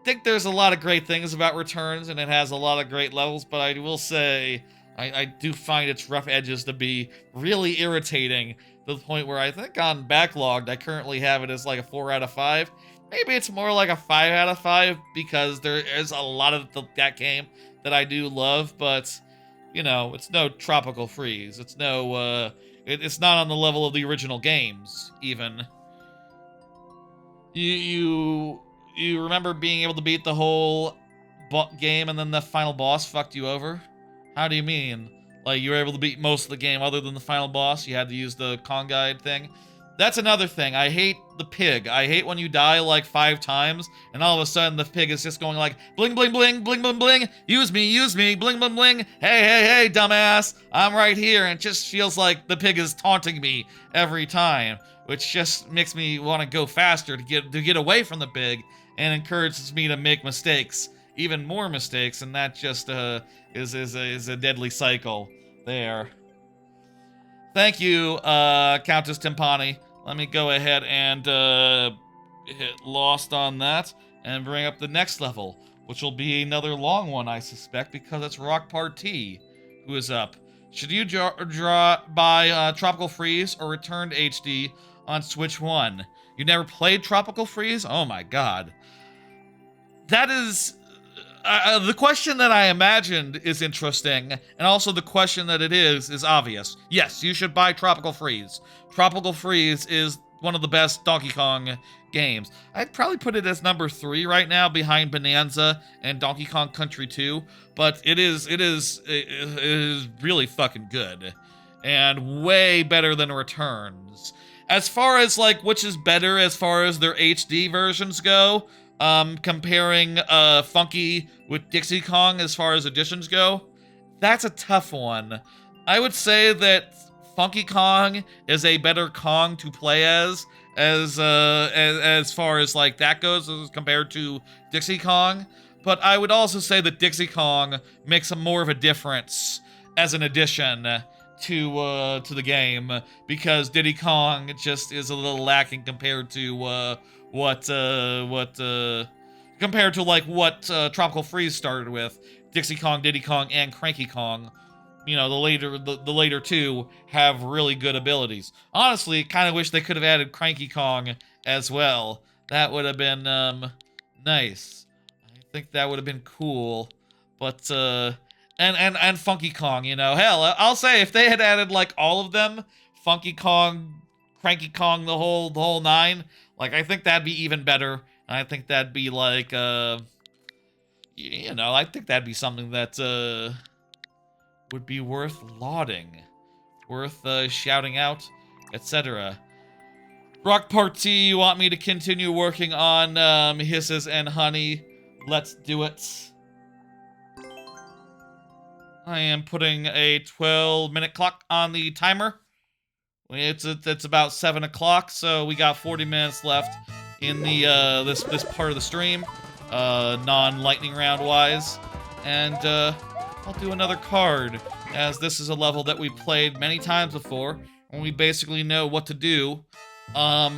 think there's a lot of great things about Returns, and it has a lot of great levels, but I will say I do find its rough edges to be really irritating, to the point where I think on Backlogged, I currently have it as like a 4 out of 5. Maybe it's more like a 5 out of 5, because there is a lot of that game that I do love, but, you know, it's no Tropical Freeze. It's no, it's not on the level of the original games, even. You remember being able to beat the whole game and then the final boss fucked you over? How do you mean? Like, you were able to beat most of the game other than the final boss? You had to use the Kong guide thing? That's another thing. I hate the pig. I hate when you die like 5 times, and all of a sudden the pig is just going like, bling, bling, bling, bling, bling, bling, use me, bling, bling, bling, hey, hey, hey, dumbass, I'm right here, and it just feels like the pig is taunting me every time, which just makes me want to go faster to get away from the pig, and encourages me to make mistakes, even more mistakes, and that just is a deadly cycle there. Thank you, Countess Timpani. Let me go ahead and hit lost on that and bring up the next level, which will be another long one, I suspect, because it's Rock Party who is up. Should you buy Tropical Freeze or Returned HD on Switch 1? You never played Tropical Freeze? Oh my god. That is... the question that I imagined is interesting, and also the question that it is obvious. Yes, you should buy Tropical Freeze. Tropical Freeze is one of the best Donkey Kong games. I'd probably put it as number 3 right now, behind Bonanza and Donkey Kong Country 2, but it is really fucking good, and way better than Returns. As far as, like, which is better as far as their HD versions go, comparing Funky with Dixie Kong as far as editions go, that's a tough one. I would say that Funky Kong is a better Kong to play as far as like that goes as compared to Dixie Kong, but I would also say that Dixie Kong makes more of a difference as an addition to the game, because Diddy Kong just is a little lacking compared to compared to like what Tropical Freeze started with. Dixie Kong, Diddy Kong, and Cranky Kong. You know, the later two have really good abilities. Honestly, kind of wish they could have added Cranky Kong as well. That would have been nice. I think that would have been cool. But and Funky Kong, you know. Hell, I'll say if they had added like all of them, Funky Kong, Cranky Kong, the whole nine, like I think that'd be even better. And I think that'd be like you know, I think that'd be something that would be worth lauding, worth shouting out, etc. Rock Party, you want me to continue working on Hisses and Honey? Let's do it. I am putting a 12-minute clock on the timer. It's about 7 o'clock, so we got 40 minutes left in the this part of the stream, non-lightning round wise, and I'll do another card, as this is a level that we played many times before, and we basically know what to do. So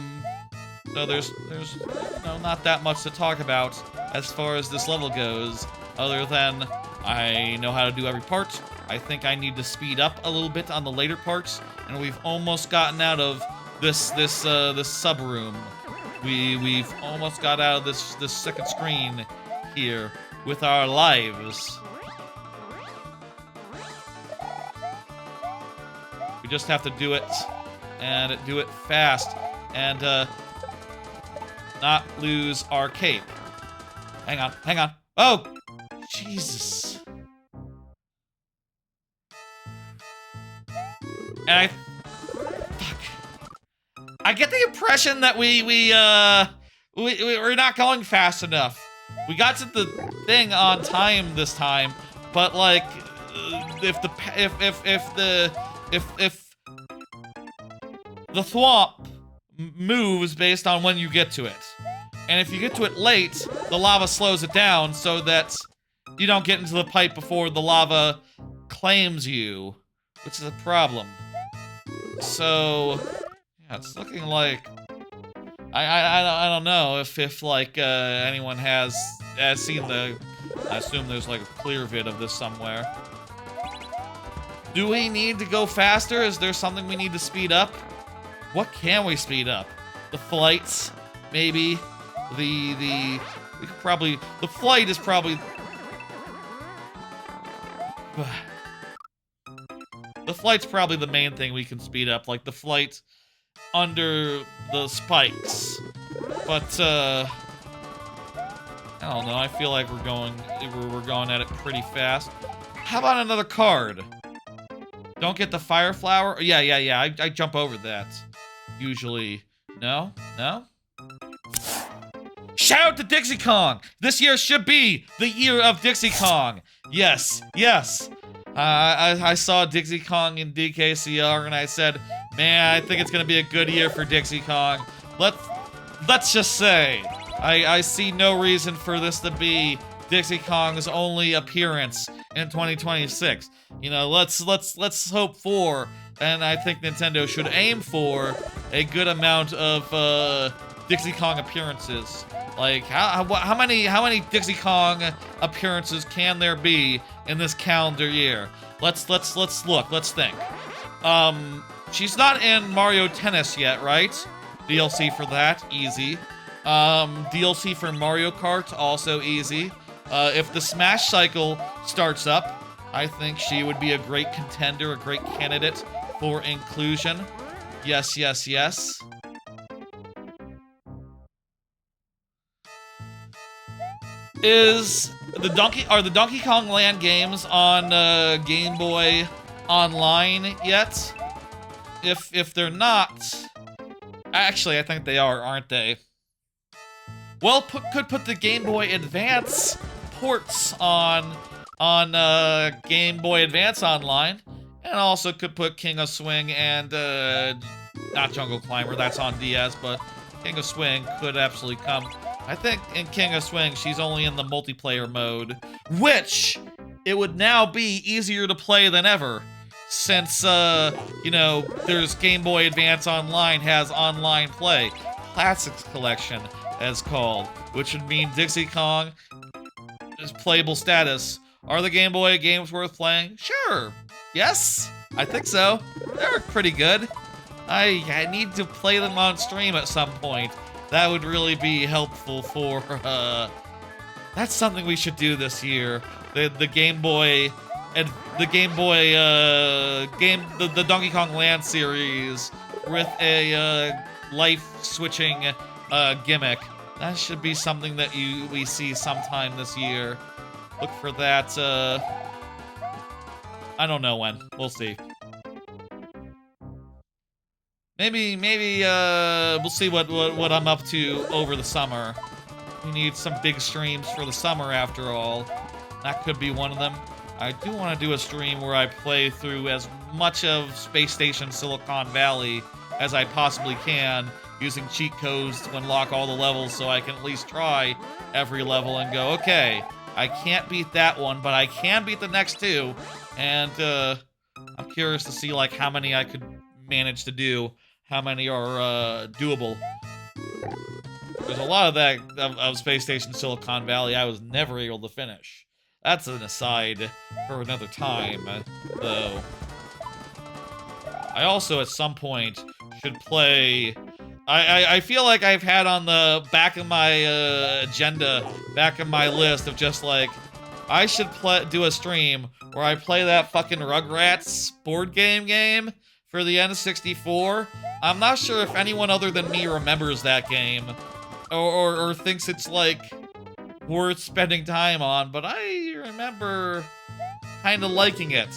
there's you know, not that much to talk about as far as this level goes, other than I know how to do every part. I think I need to speed up a little bit on the later parts, and we've almost gotten out of this sub room. We've almost got out of this second screen here with our lives. We just have to do it, and do it fast, and not lose our cape. Hang on. Oh, Jesus. And I get the impression that we're not going fast enough. We got to the thing on time this time, but like, if the thwomp moves based on when you get to it, and if you get to it late, the lava slows it down so that you don't get into the pipe before the lava claims you, which is a problem. So yeah, it's looking like I don't know if like anyone has seen the. I assume there's like a clear vid of this somewhere. Do we need to go faster? Is there something we need to speed up? What can we speed up? The flights, maybe. We could probably. The flight is probably. The flight's probably the main thing we can speed up, like the flight under the spikes. But I don't know. I feel like we're going at it pretty fast. How about another card? Don't get the fire flower. Yeah. I jump over that usually. No. Shout out to Dixie Kong. This year should be the year of Dixie Kong. Yes. I saw Dixie Kong in DKCR and I said, man, I think it's gonna be a good year for Dixie Kong. Let's just say, I see no reason for this to be Dixie Kong's only appearance in 2026. You know, let's hope for, and I think Nintendo should aim for, a good amount of Dixie Kong appearances. Like, how many Dixie Kong appearances can there be in this calendar year? Let's look. Let's think. She's not in Mario Tennis yet, right? DLC for that, easy. DLC for Mario Kart, also easy. If the Smash cycle starts up, I think she would be a great contender, a great candidate for inclusion. Yes. Are the Donkey Kong Land games on Game Boy Online yet? If they're not, actually I think they are, aren't they? Well, could put the Game Boy Advance ports on Game Boy Advance Online, and also could put King of Swing and not Jungle Climber, that's on DS, but King of Swing could absolutely come. I think in King of Swing, she's only in the multiplayer mode, which it would now be easier to play than ever, since, you know, there's Game Boy Advance Online has online play, Classics Collection, as called, which would mean Dixie Kong is playable status. Are the Game Boy games worth playing? Sure. Yes, I think so. They're pretty good. I need to play them on stream at some point. That would really be helpful for, that's something we should do this year. The Game Boy, and the Game Boy, the Donkey Kong Land series with a, life-switching, gimmick. That should be something that we see sometime this year. Look for that, I don't know when. We'll see. Maybe, we'll see what I'm up to over the summer. We need some big streams for the summer after all. That could be one of them. I do want to do a stream where I play through as much of Space Station Silicon Valley as I possibly can, using cheat codes to unlock all the levels so I can at least try every level and go, okay, I can't beat that one, but I can beat the next two. And, I'm curious to see, like, how many I could manage to do. How many are, doable. There's a lot of that, of Space Station Silicon Valley I was never able to finish. That's an aside for another time, though. I also, at some point, should play... I feel like I've had on the back of my, agenda, back of my list of just, like, I should do a stream where I play that fucking Rugrats board game for the N64. I'm not sure if anyone other than me remembers that game, or thinks it's, like, worth spending time on, but I remember kind of liking it.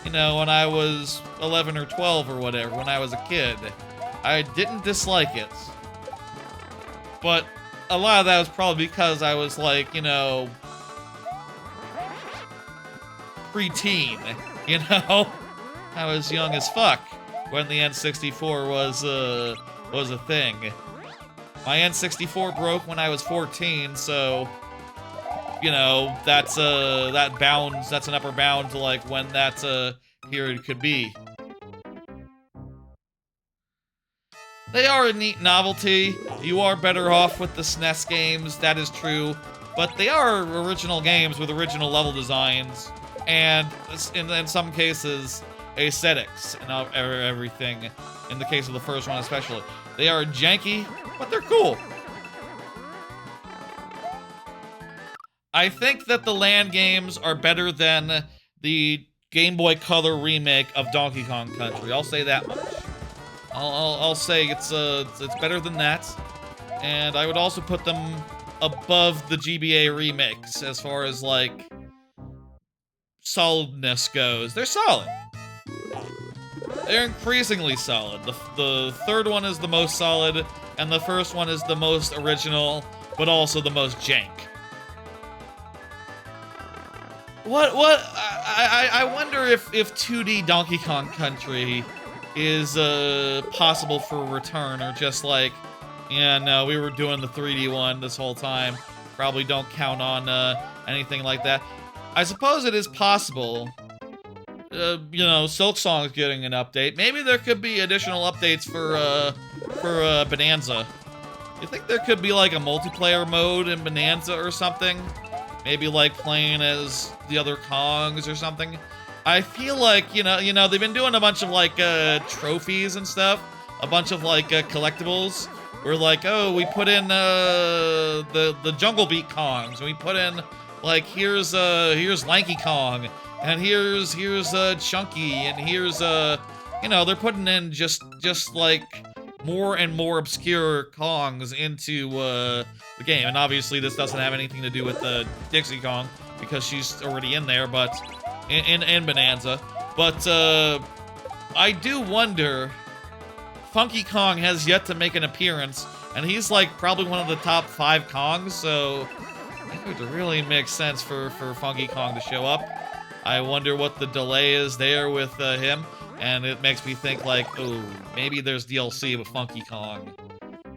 You know, when I was 11 or 12 or whatever, when I was a kid. I didn't dislike it. But a lot of that was probably because I was, like, you know, preteen, you know? I was young as fuck when the N64 was a thing. My N64 broke when I was 14, so, you know, that's an upper bound to, like, when that period could be. They are a neat novelty. You are better off with the SNES games, that is true. But they are original games with original level designs, and in some cases, aesthetics and everything. In the case of the first one especially. They are janky, but they're cool. I think that the land games are better than the Game Boy Color remake of Donkey Kong Country. I'll say that much. I'll say it's better than that, and I would also put them above the GBA remakes as far as, like, solidness goes. They're solid. They're increasingly solid. The third one is the most solid, and the first one is the most original, but also the most jank. I wonder if 2D Donkey Kong Country is possible for a return, or just like, yeah, no, we were doing the 3D one this whole time. Probably don't count on anything like that. I suppose it is possible. You know, Silk Song's getting an update. Maybe there could be additional updates for Bonanza. You think there could be like a multiplayer mode in Bonanza or something? Maybe like playing as the other Kongs or something? I feel like, you know, they've been doing a bunch of, like, trophies and stuff. A bunch of, like, collectibles. Where, like, oh, we put in, the Jungle Beat Kongs. And we put in, like, here's Lanky Kong. And here's Chunky. And here's, you know, they're putting in just, like, more and more obscure Kongs into, the game. And obviously this doesn't have anything to do with, Dixie Kong. Because she's already in there, but... In Bonanza. But, I do wonder... Funky Kong has yet to make an appearance, and he's, like, probably one of the top 5 Kongs, so... it would really make sense for Funky Kong to show up. I wonder what the delay is there with, him, and it makes me think, like, oh, maybe there's DLC with Funky Kong.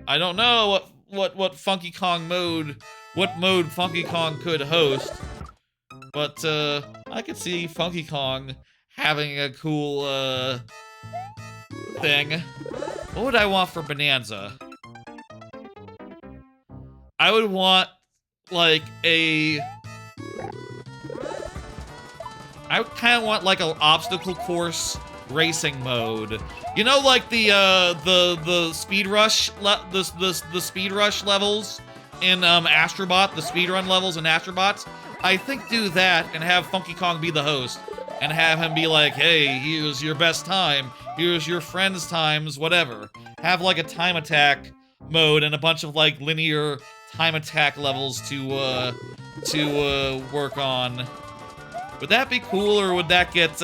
I don't know what Funky Kong mode... what mode Funky Kong could host. But, I could see Funky Kong having a cool, thing. What would I want for Bonanza? I would want like I would kind of want like an obstacle course racing mode. You know, like the speed rush the speed rush levels in Astrobot, the speedrun levels in Astrobots. I think do that and have Funky Kong be the host and have him be like, hey, here's your best time, here's your friend's times, whatever. Have like a time attack mode and a bunch of like linear time attack levels to work on. Would that be cool, or would that get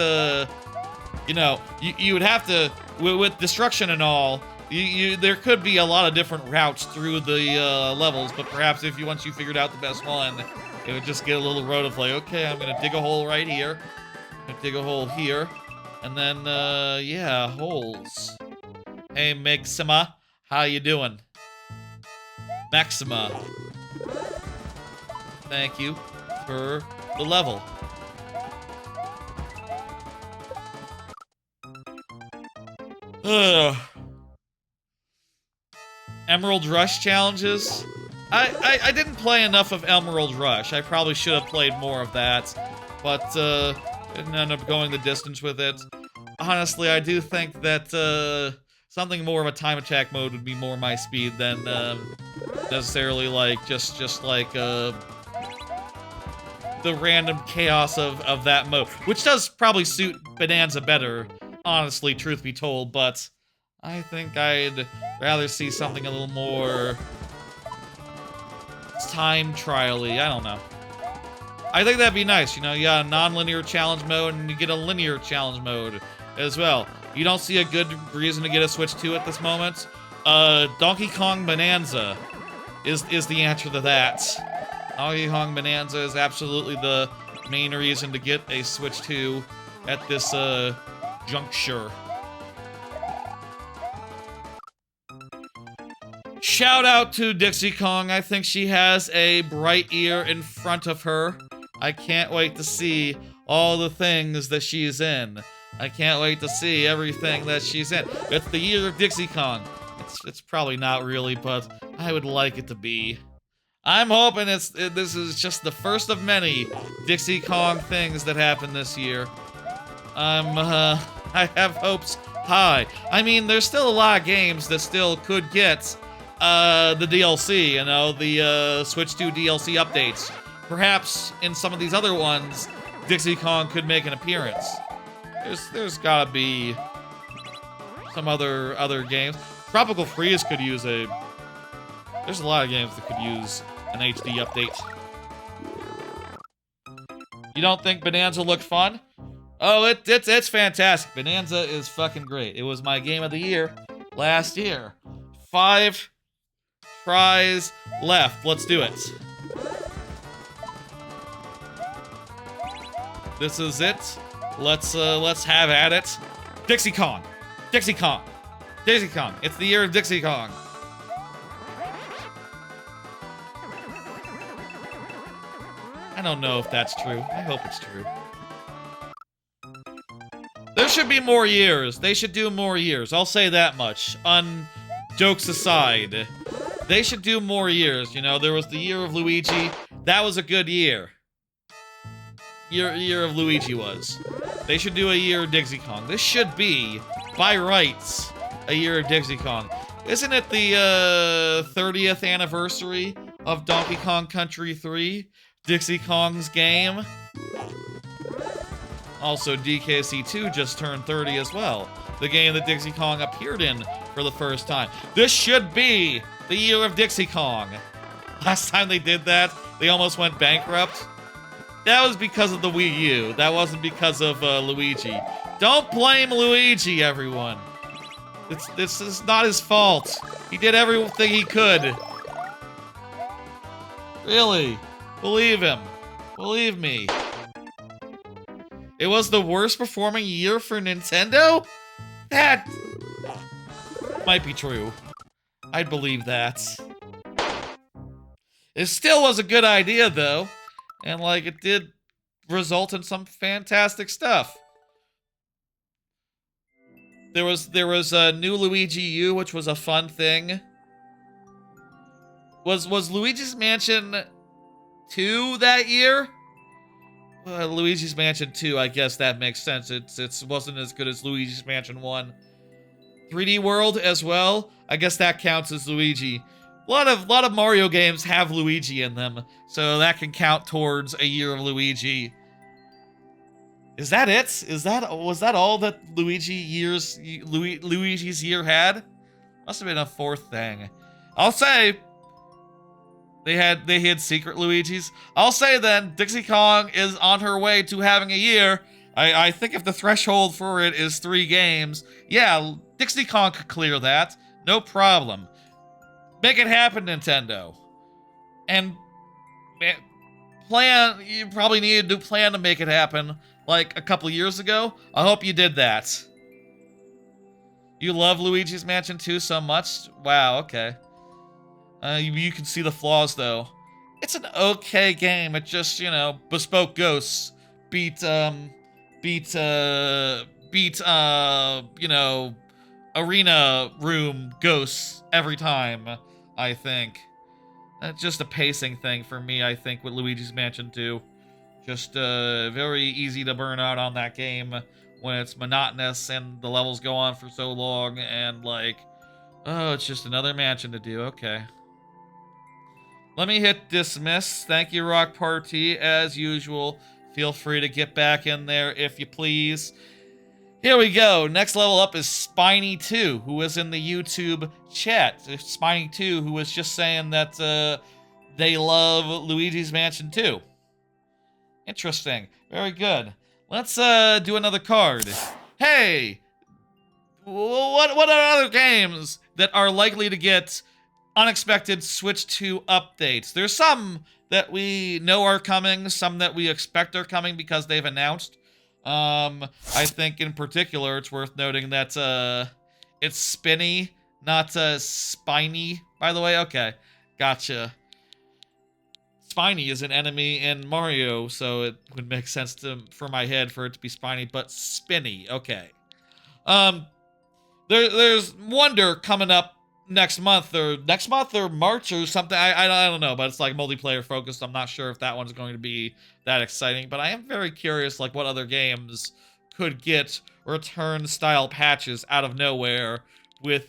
you know, you would have to with destruction and all. There could be a lot of different routes through the levels, but perhaps if once you figured out the best one, it would just get a little road of like, okay, I'm gonna dig a hole right here, I'm gonna dig a hole here, and then yeah, holes. Hey Maxima, how you doing? Maxima, thank you for the level. Ugh. Emerald Rush challenges. I didn't play enough of Emerald Rush. I probably should have played more of that, but didn't end up going the distance with it. Honestly, I do think that something more of a time attack mode would be more my speed than necessarily like just like the random chaos of that mode, which does probably suit Bonanza better, honestly, truth be told, but I think I'd rather see something a little more time trial-y. I don't know. I think that'd be nice, you know, you got a non-linear challenge mode and you get a linear challenge mode as well. You don't see a good reason to get a Switch 2 at this moment? Donkey Kong Bonanza is the answer to that. Donkey Kong Bonanza is absolutely the main reason to get a Switch 2 at this juncture. Shout out to Dixie Kong. I think she has a bright year in front of her. I can't wait to see all the things that she's in. I can't wait to see everything that she's in. It's the year of Dixie Kong. It's probably not really, but I would like it to be. I'm hoping this is just the first of many Dixie Kong things that happen this year. I have hopes high. I mean, there's still a lot of games that still could get the DLC, you know, the Switch 2 DLC updates. Perhaps in some of these other ones, Dixie Kong could make an appearance. There's gotta be some other games. Tropical Freeze could use there's a lot of games that could use an HD update. You don't think Bonanza looked fun? Oh, it's fantastic. Bonanza is fucking great. It was my game of the year last year. 5 tries left. Let's do it. This is it. Let's have at it. Dixie Kong. Dixie Kong. Dixie Kong. It's the year of Dixie Kong. I don't know if that's true. I hope it's true. There should be more years. They should do more years. I'll say that much. Jokes aside. They should do more years. You know, there was the year of Luigi. That was a good year. Year of Luigi was. They should do a year of Dixie Kong. This should be, by rights, a year of Dixie Kong. Isn't it the 30th anniversary of Donkey Kong Country 3? Dixie Kong's game? Also, DKC2 just turned 30 as well. The game that Dixie Kong appeared in for the first time. This should be the year of Dixie Kong. Last time they did that, they almost went bankrupt. That was because of the Wii U. That wasn't because of Luigi. Don't blame Luigi, everyone. This is not his fault. He did everything he could. Really. Believe him. Believe me. It was the worst performing year for Nintendo? That might be true. I'd believe that. It still was a good idea, though. And, like, it did result in some fantastic stuff. There was a new Luigi U, which was a fun thing. Was Luigi's Mansion 2 that year? Luigi's Mansion 2, I guess that makes sense. It wasn't as good as Luigi's Mansion 1. 3D World as well. I guess that counts as Luigi. A lot of Mario games have Luigi in them, so that can count towards a year of Luigi. Is that it? Was that all that Luigi's year had? Must have been a fourth thing. I'll say they had secret Luigis. I'll say then Dixie Kong is on her way to having a year. I think if the threshold for it is 3 games, yeah, Dixie Kong could clear that. No problem. Make it happen, Nintendo. And you probably needed to plan to make it happen like a couple years ago. I hope you did that. You love Luigi's Mansion 2 so much? Wow, okay. You can see the flaws though. It's an okay game. It just, bespoke ghosts beat arena room ghosts every time, I think. That's just a pacing thing for me, I think, with Luigi's Mansion 2. Just very easy to burn out on that game when it's monotonous and the levels go on for so long and oh, it's just another mansion to do. Okay. Let me hit dismiss. Thank you, Rock Party, as usual. Feel free to get back in there if you please. Here we go. Next level up is Spiny2, who was in the YouTube chat. Spiny2, who was just saying that they love Luigi's Mansion 2. Interesting. Very good. Let's do another card. Hey! What are other games that are likely to get unexpected Switch 2 updates? There's some that we know are coming, some that we expect are coming because they've announced. I think in particular it's worth noting that it's Spinny, not Spiny, by the way. Okay, gotcha. Spiny is an enemy in Mario, so it would make sense for my head for it to be Spiny, but Spinny, okay. There's Wonder coming up next month or March or something. I don't know, but it's like multiplayer focused. I'm not sure if that one's going to be that exciting, but I am very curious like what other games could get return style patches out of nowhere with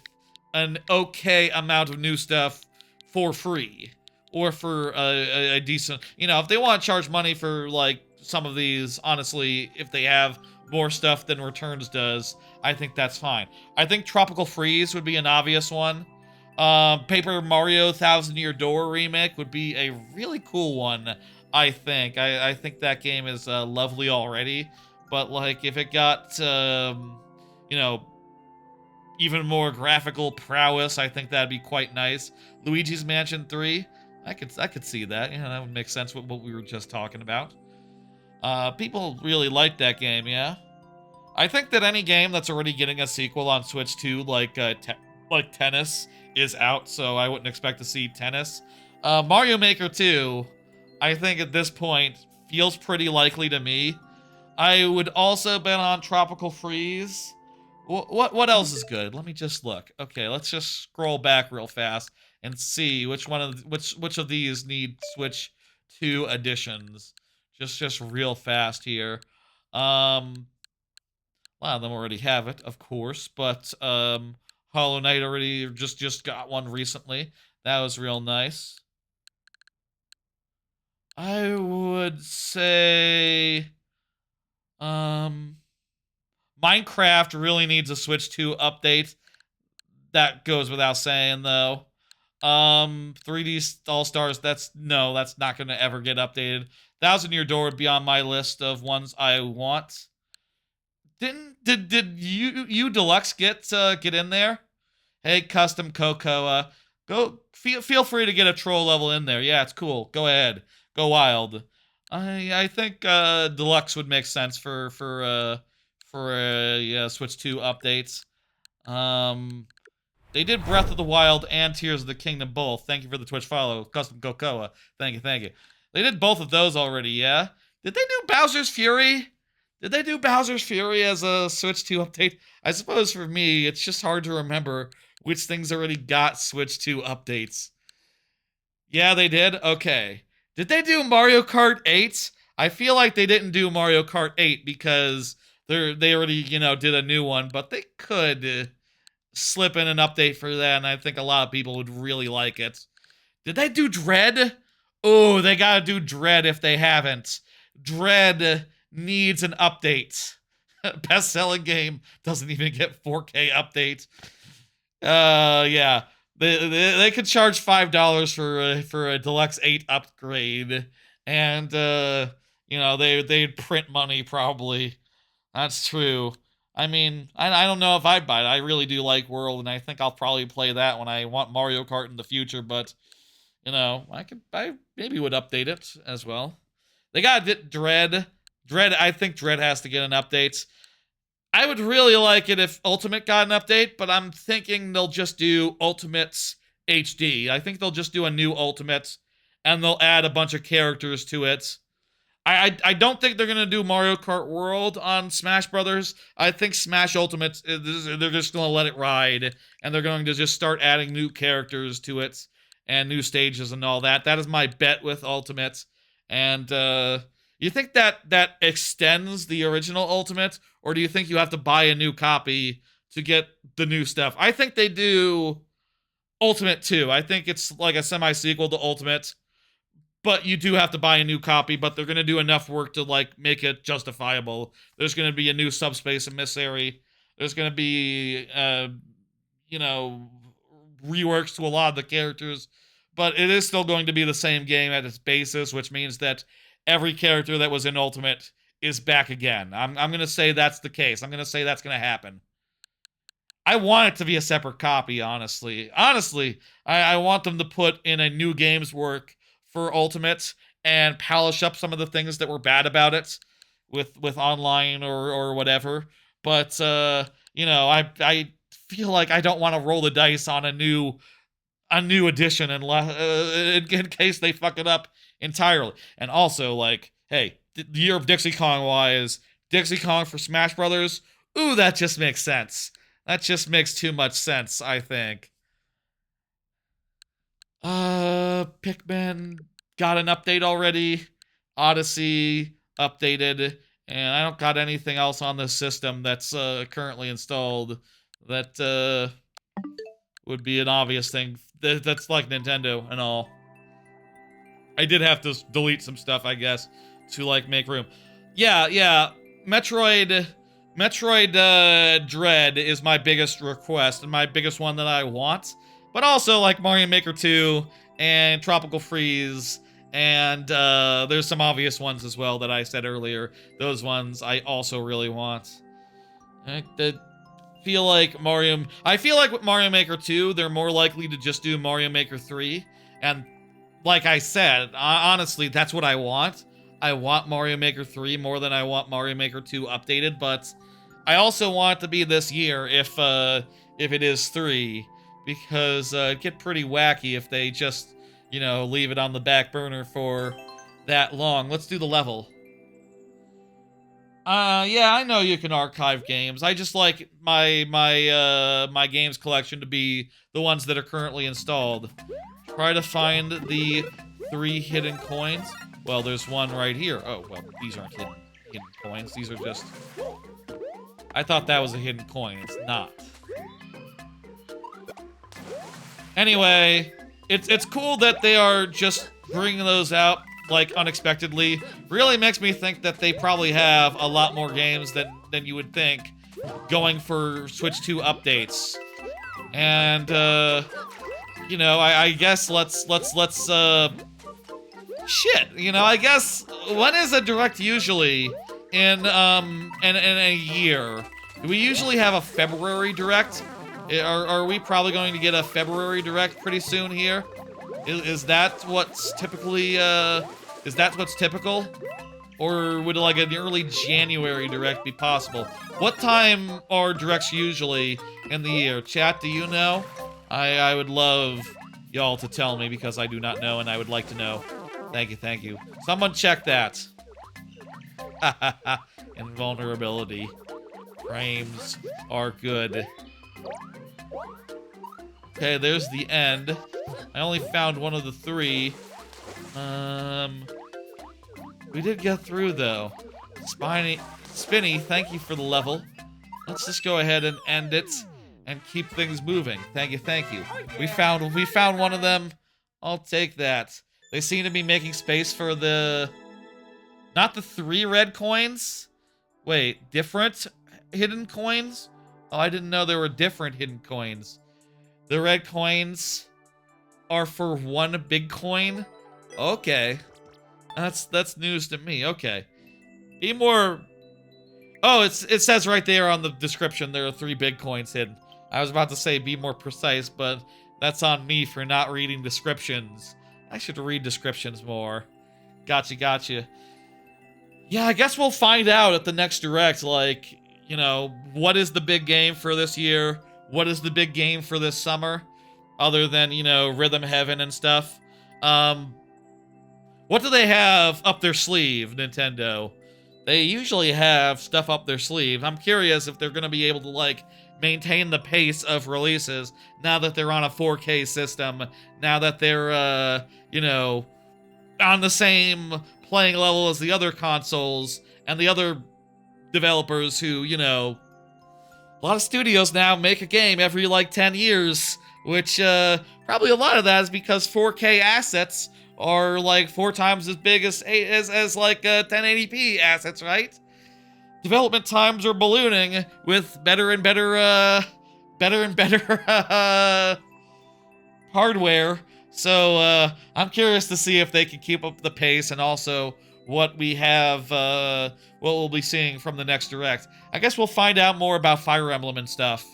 an okay amount of new stuff for free or for a decent, if they want to charge money for like some of these, honestly, if they have more stuff than Returns does, I think that's fine. I think Tropical Freeze would be an obvious one. Paper Mario 1000 Year Door remake would be a really cool one, I think. I think that game is lovely already, but like if it got even more graphical prowess, I think that'd be quite nice. Luigi's Mansion 3, I could see that. Yeah, that would make sense with what we were just talking about. People really like that game, yeah. I think that any game that's already getting a sequel on Switch 2, like Tennis, is out, so I wouldn't expect to see Tennis. Mario Maker 2, I think at this point, feels pretty likely to me. I would also bet on Tropical Freeze. What else is good? Let me just look. Okay, let's just scroll back real fast and see which of these need Switch 2 additions. Just real fast here. A lot of them already have it, of course, but Hollow Knight already just got one recently. That was real nice. I would say Minecraft really needs a Switch 2 update. That goes without saying, though. 3D All-Stars, that's not going to ever get updated. 1000 Year Door would be on my list of ones I want. Did you Deluxe get in there? Hey, Custom Cocoa, go feel free to get a troll level in there. Yeah, it's cool. Go ahead, go wild. I think Deluxe would make sense for Switch 2 updates. They did Breath of the Wild and Tears of the Kingdom both. Thank you for the Twitch follow, Custom Cocoa. Thank you. They did both of those already, yeah? Did they do Bowser's Fury? Did they do Bowser's Fury as a Switch 2 update? I suppose for me, it's just hard to remember which things already got Switch 2 updates. Yeah, they did? Okay. Did they do Mario Kart 8? I feel like they didn't do Mario Kart 8 because they already, did a new one, but they could slip in an update for that, and I think a lot of people would really like it. Did they do Dread? Oh, they gotta do Dread if they haven't. Dread needs an update. Best-selling game doesn't even get 4K update. Yeah. They could charge $5 for a Deluxe 8 upgrade, and they'd print money probably. That's true. I mean, I don't know if I'd buy it. I really do like World, and I think I'll probably play that when I want Mario Kart in the future. But I maybe would update it as well. They got Dread. I think Dread has to get an update. I would really like it if Ultimate got an update, but I'm thinking they'll just do Ultimates HD. I think they'll just do a new Ultimate, and they'll add a bunch of characters to it. I don't think they're going to do Mario Kart World on Smash Brothers. I think Smash Ultimate, they're just going to let it ride, and they're going to just start adding new characters to it, and new stages and all that. That is my bet with Ultimate. And, you think that extends the original Ultimate, or do you think you have to buy a new copy to get the new stuff? I think they do Ultimate too. I think it's like a semi-sequel to Ultimate, but you do have to buy a new copy, but they're going to do enough work to, like, make it justifiable. There's going to be a new subspace emissary. There's going to be, reworks to a lot of the characters, but it is still going to be the same game at its basis, which means that every character that was in Ultimate is back again. I'm going to say that's the case. I'm going to say that's going to happen. I want it to be a separate copy, honestly. I want them to put in a new game's work for Ultimate and polish up some of the things that were bad about it with online or whatever. But, I feel like I don't want to roll the dice on a new edition in case they fuck it up entirely. And also, like, hey, the year of Dixie Kong wise, Dixie Kong for Smash Brothers, ooh, that just makes sense. That just makes too much sense, I think. Pikmin got an update already. Odyssey updated, and I don't got anything else on this system that's currently installed that would be an obvious thing. That's like Nintendo and all. I did have to delete some stuff, I guess, to, like, make room. Yeah. Metroid Dread is my biggest request and my biggest one that I want. But also, like, Mario Maker 2 and Tropical Freeze, and there's some obvious ones as well that I said earlier. Those ones I also really want. I feel like with Mario Maker 2, they're more likely to just do Mario Maker 3, and like I said, honestly, that's what I want. I want Mario Maker 3 more than I want Mario Maker 2 updated, but I also want it to be this year if it is 3, because it'd get pretty wacky if they just, leave it on the back burner for that long. Let's do the level. Yeah, I know you can archive games. I just like my games collection to be the ones that are currently installed. Try to find the 3 hidden coins. Well, there's one right here. Oh, well, these aren't hidden coins. These are just... I thought that was a hidden coin. It's not. Anyway, it's cool that they are just bringing those out, like, unexpectedly. Really makes me think that they probably have a lot more games than you would think going for Switch 2 updates. And, I guess let's shit, I guess, when is a Direct usually? In a year? Do we usually have a February Direct? Are we probably going to get a February Direct pretty soon here? Is that what's typically, is that what's typical? Or would, like, an early January Direct be possible? What time are Directs usually in the year? Chat, do you know? I would love y'all to tell me, because I do not know, and I would like to know. Thank you. Someone check that. Invulnerability. Frames are good. Okay, there's the end. I only found one of the 3. We did get through, though. Spinny, thank you for the level. Let's just go ahead and end it and keep things moving. Thank you, thank you. We found one of them. I'll take that. They seem to be making space for the... Not the 3 red coins? Wait, different hidden coins? Oh, I didn't know there were different hidden coins. The red coins are for 1 big coin? Okay. That's news to me. Okay. Be more... Oh, it says right there on the description there are 3 big coins hidden. I was about to say be more precise, but that's on me for not reading descriptions. I should read descriptions more. Gotcha. Yeah, I guess we'll find out at the next Direct, like, you know, what is the big game for this year? What is the big game for this summer? Other than, you know, Rhythm Heaven and stuff. What do they have up their sleeve, Nintendo? They usually have stuff up their sleeve. I'm curious if they're going to be able to, like, maintain the pace of releases now that they're on a 4K system, now that they're, you know, on the same playing level as the other consoles and the other developers who, you know, a lot of studios now make a game every, like, 10 years, which, probably a lot of that is because 4K assets are like 4 times as big as like 1080p assets, right? Development times are ballooning with better and better hardware. So I'm curious to see if they can keep up the pace and also what we have, what we'll be seeing from the next Direct. I guess we'll find out more about Fire Emblem and stuff.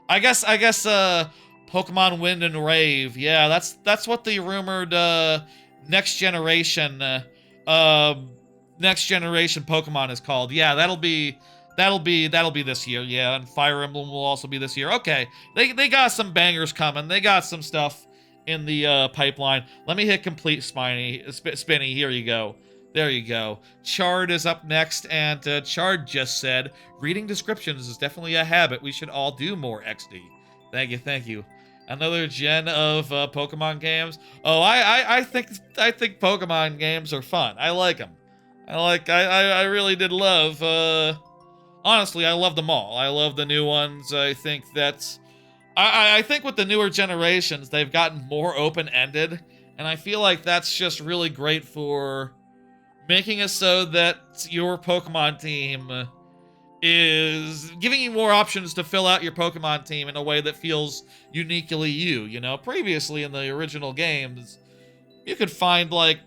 I guess Pokemon Wind and Rave. Yeah, that's what the rumored next generation Pokemon is called. Yeah, that'll be this year. Yeah, and Fire Emblem will also be this year. Okay, they got some bangers coming. They got some stuff in the pipeline. Let me hit complete Spinny. Here you go. There you go. Chard is up next, and Chard just said, reading descriptions is definitely a habit. We should all do more, XD. Thank you. Another gen of Pokemon games. Oh, I think Pokemon games are fun. I like them. I really did love, honestly, I love them all. I love the new ones. I think that's, I think with the newer generations, they've gotten more open-ended, and I feel like that's just really great for making it so that your Pokemon team is giving you more options to fill out your Pokemon team in a way that feels uniquely you. You know, previously in the original games, you could find, like,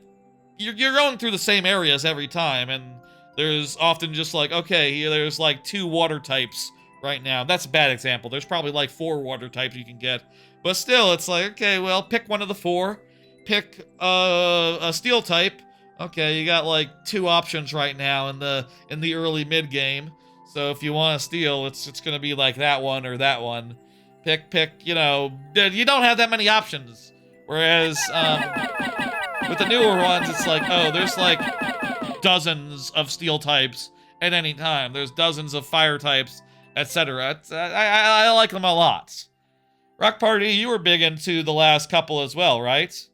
you're going through the same areas every time, and there's often just like, okay, there's like 2 water types right now. That's a bad example. There's probably like 4 water types you can get. But still, it's like, okay, well, pick one of the 4. Pick a steel type. Okay, you got like 2 options right now in the early mid game. So if you want to steal, it's gonna be like that one or that one. Pick, you know, you don't have that many options. Whereas, with the newer ones, it's like, oh, there's like dozens of steel types at any time. There's dozens of fire types, etc. I like them a lot. Rock Party, you were big into the last couple as well, right?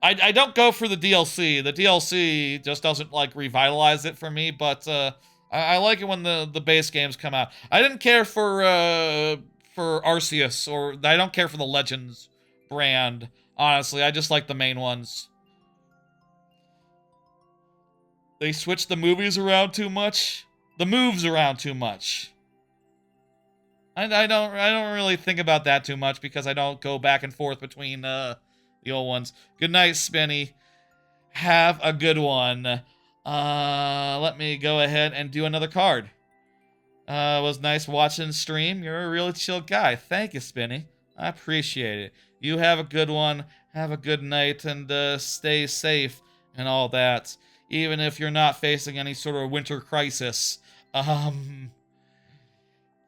I don't go for the DLC. The DLC just doesn't, like, revitalize it for me, but I like it when the base games come out. I didn't care for Arceus, or I don't care for the Legends brand, honestly. I just like the main ones. They switch the movies around too much? The moves around too much. I don't really think about that too much because I don't go back and forth between the old ones. Good night, Spinny. Have a good one. Let me go ahead and do another card. It was nice watching stream. You're a really chill guy. Thank you, Spinny. I appreciate it. You have a good one. Have a good night and stay safe and all that. Even if you're not facing any sort of winter crisis.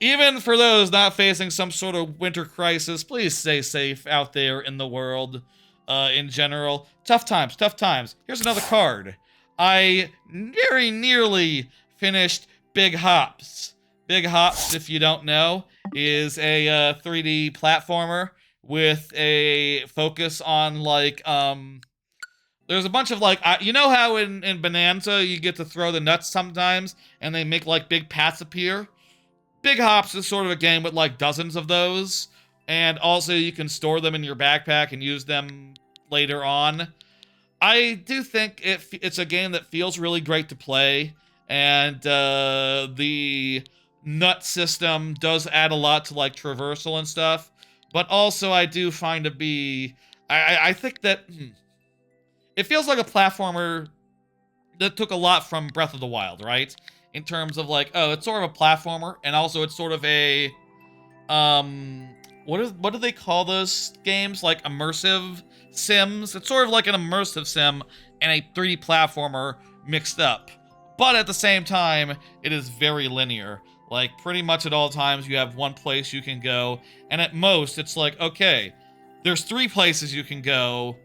Even for those not facing some sort of winter crisis, please stay safe out there in the world, in general. Tough times, tough times. Here's another card. I very nearly finished Big Hops. Big Hops, if you don't know, is a 3D platformer with a focus on like there's a bunch of like you know how in Bonanza you get to throw the nuts sometimes and they make like big paths appear. Big Hops is sort of a game with like dozens of those, and also you can store them in your backpack and use them later on. I do think it's a game that feels really great to play, and the nut system does add a lot to like traversal and stuff, but also I do find to be, I think that it feels like a platformer that took a lot from Breath of the Wild, right? In terms of like, oh, it's sort of a platformer, and also it's sort of a, what do they call those games? Like immersive sims? It's sort of like an immersive sim and a 3D platformer mixed up. But at the same time, it is very linear. Like, pretty much at all times, you have one place you can go, and at most, it's like, okay, there's 3 places you can go,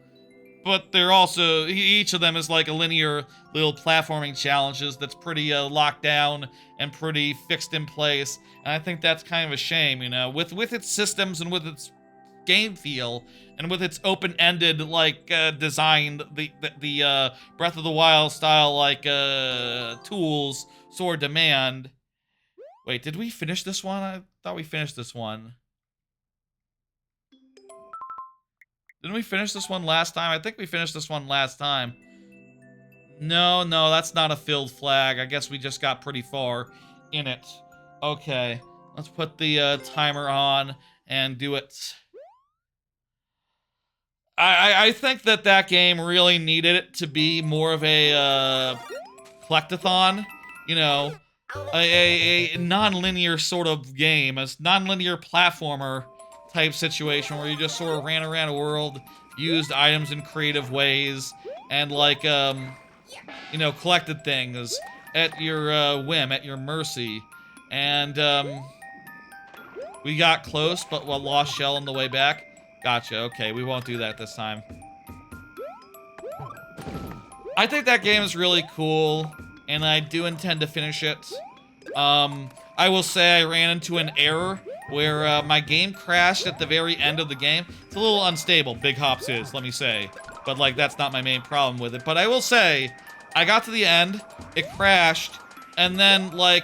but they're also, each of them is like a linear little platforming challenges that's pretty locked down and pretty fixed in place. And I think that's kind of a shame, you know, with its systems and with its game feel and with its open-ended like design, the Breath of the Wild style like tools sort of demand. Wait, did we finish this one? I thought we finished this one. Didn't we finish this one last time? I think we finished this one last time. No, that's not a filled flag. I guess we just got pretty far in it. Okay, let's put the timer on and do it. I think that game really needed it to be more of a collectathon. You know, a non-linear sort of game, a non-linear platformer type situation where you just sort of ran around a world, used items in creative ways, and like, you know, collected things at your whim, at your mercy. And we got close, but lost shell on the way back. Gotcha, okay, we won't do that this time. I think that game is really cool, and I do intend to finish it. I will say I ran into an error where my game crashed at the very end of the game. It's a little unstable, Big Hops is, let me say. But, like, that's not my main problem with it. But I will say, I got to the end, it crashed, and then, like,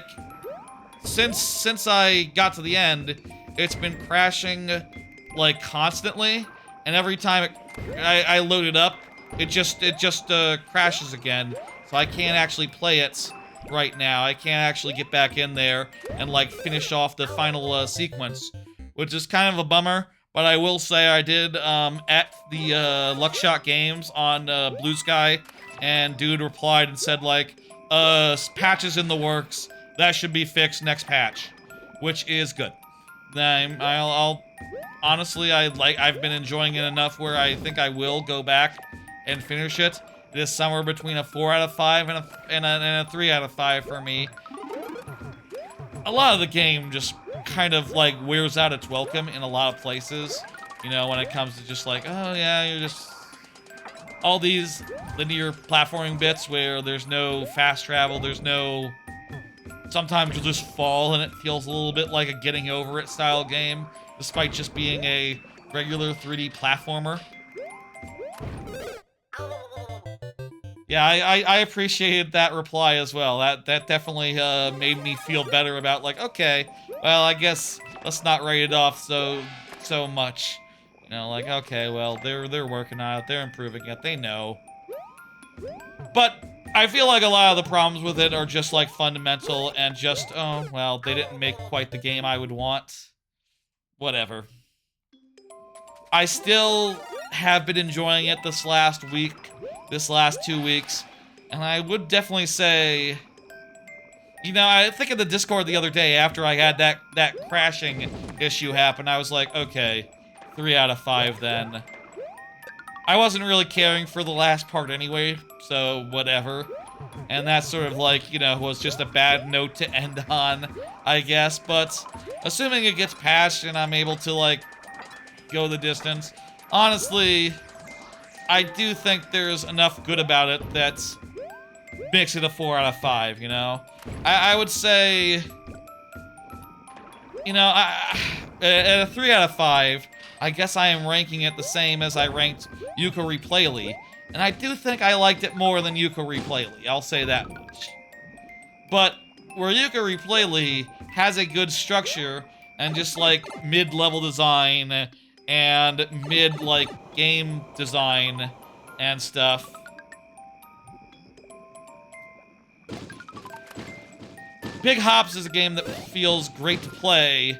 since I got to the end, it's been crashing, like, constantly. And every time I load it up, it just crashes again. So I can't actually play it right now. I can't actually get back in there and like finish off the final sequence, which is kind of a bummer. But I will say I did at the Luckshot Games on Blue Sky, and dude replied and said like, patches in the works, that should be fixed next patch, which is good. I'll honestly, I've been enjoying it enough where I think I will go back and finish it. It is somewhere between a 4 out of 5 and a 3 out of 5 for me. A lot of the game just kind of like wears out its welcome in a lot of places. You know, when it comes to just like, oh yeah, you're just all these linear platforming bits where there's no fast travel, there's no, sometimes you'll just fall and it feels a little bit like a getting over it style game, despite just being a regular 3D platformer. Yeah, I appreciated that reply as well. That definitely made me feel better about like, okay, well, I guess let's not write it off so much. You know, like, okay, well, they're working on it, they're improving it, they know. But I feel like a lot of the problems with it are just like fundamental and just, oh, well, they didn't make quite the game I would want. Whatever. I still have been enjoying it this last week. This last 2 weeks, and I would definitely say, you know, I think in the Discord the other day after I had that crashing issue happen, I was like, okay, 3 out of 5 then. I wasn't really caring for the last part anyway, so whatever. And that sort of like, you know, was just a bad note to end on, I guess, but assuming it gets patched and I'm able to like go the distance, honestly, I do think there's enough good about it that makes it a 4 out of 5, you know? I would say, you know, at a 3 out of 5, I guess I am ranking it the same as I ranked Yooka-Replayly. And I do think I liked it more than Yooka-Replayly, I'll say that much. But where Yooka-Replayly has a good structure and just like mid-level design and mid like game design and stuff, Big Hops is a game that feels great to play,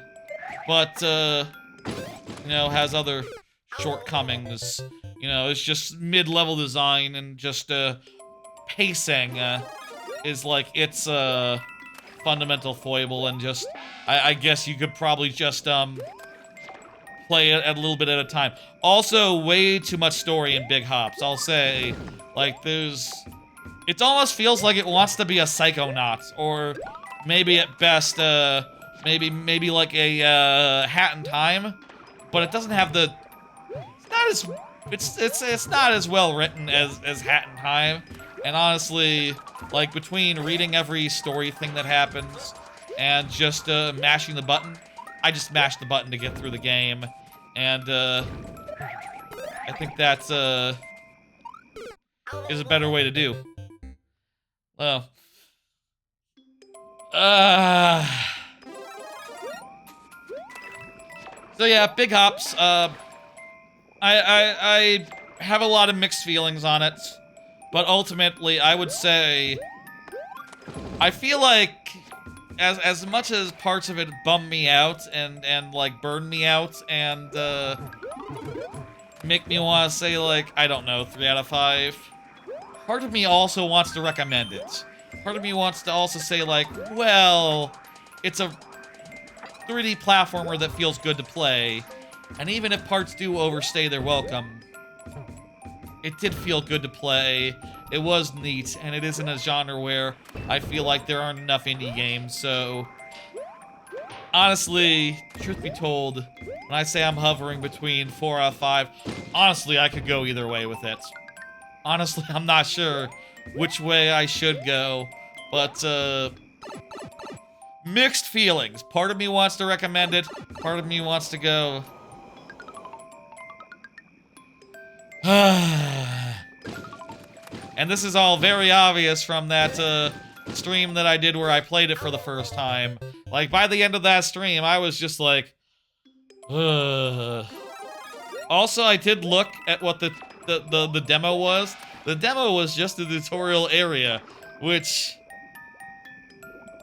but you know, has other shortcomings. You know, it's just mid-level design and just pacing is like its fundamental foible, and just I guess you could probably just play it a little bit at a time. Also, way too much story in Big Hops. I'll say, like, it almost feels like it wants to be a Psychonauts, or maybe at best, maybe like a Hat in Time, but it doesn't have the. It's not as well written as Hat in Time, and honestly, like between reading every story thing that happens and just mashing the button, I just mashed the button to get through the game, and I think that's is a better way to do. Well, so yeah, Big Hops. I have a lot of mixed feelings on it, but ultimately I would say I feel like as much as parts of it bum me out and like burn me out and make me want to say, like, I don't know, 3 out of 5, part of me also wants to recommend it. Part of me wants to also say, like, well, it's a 3D platformer that feels good to play, and even if parts do overstay their welcome, it did feel good to play, it was neat, and it isn't a genre where I feel like there aren't enough indie games, so honestly, truth be told, when I say I'm hovering between 4 out of 5, honestly, I could go either way with it. Honestly, I'm not sure which way I should go, but mixed feelings. Part of me wants to recommend it, part of me wants to go. And this is all very obvious from that stream that I did where I played it for the first time. Like, by the end of that stream, I was just like, ugh. Also, I did look at what the demo was. The demo was just a tutorial area, which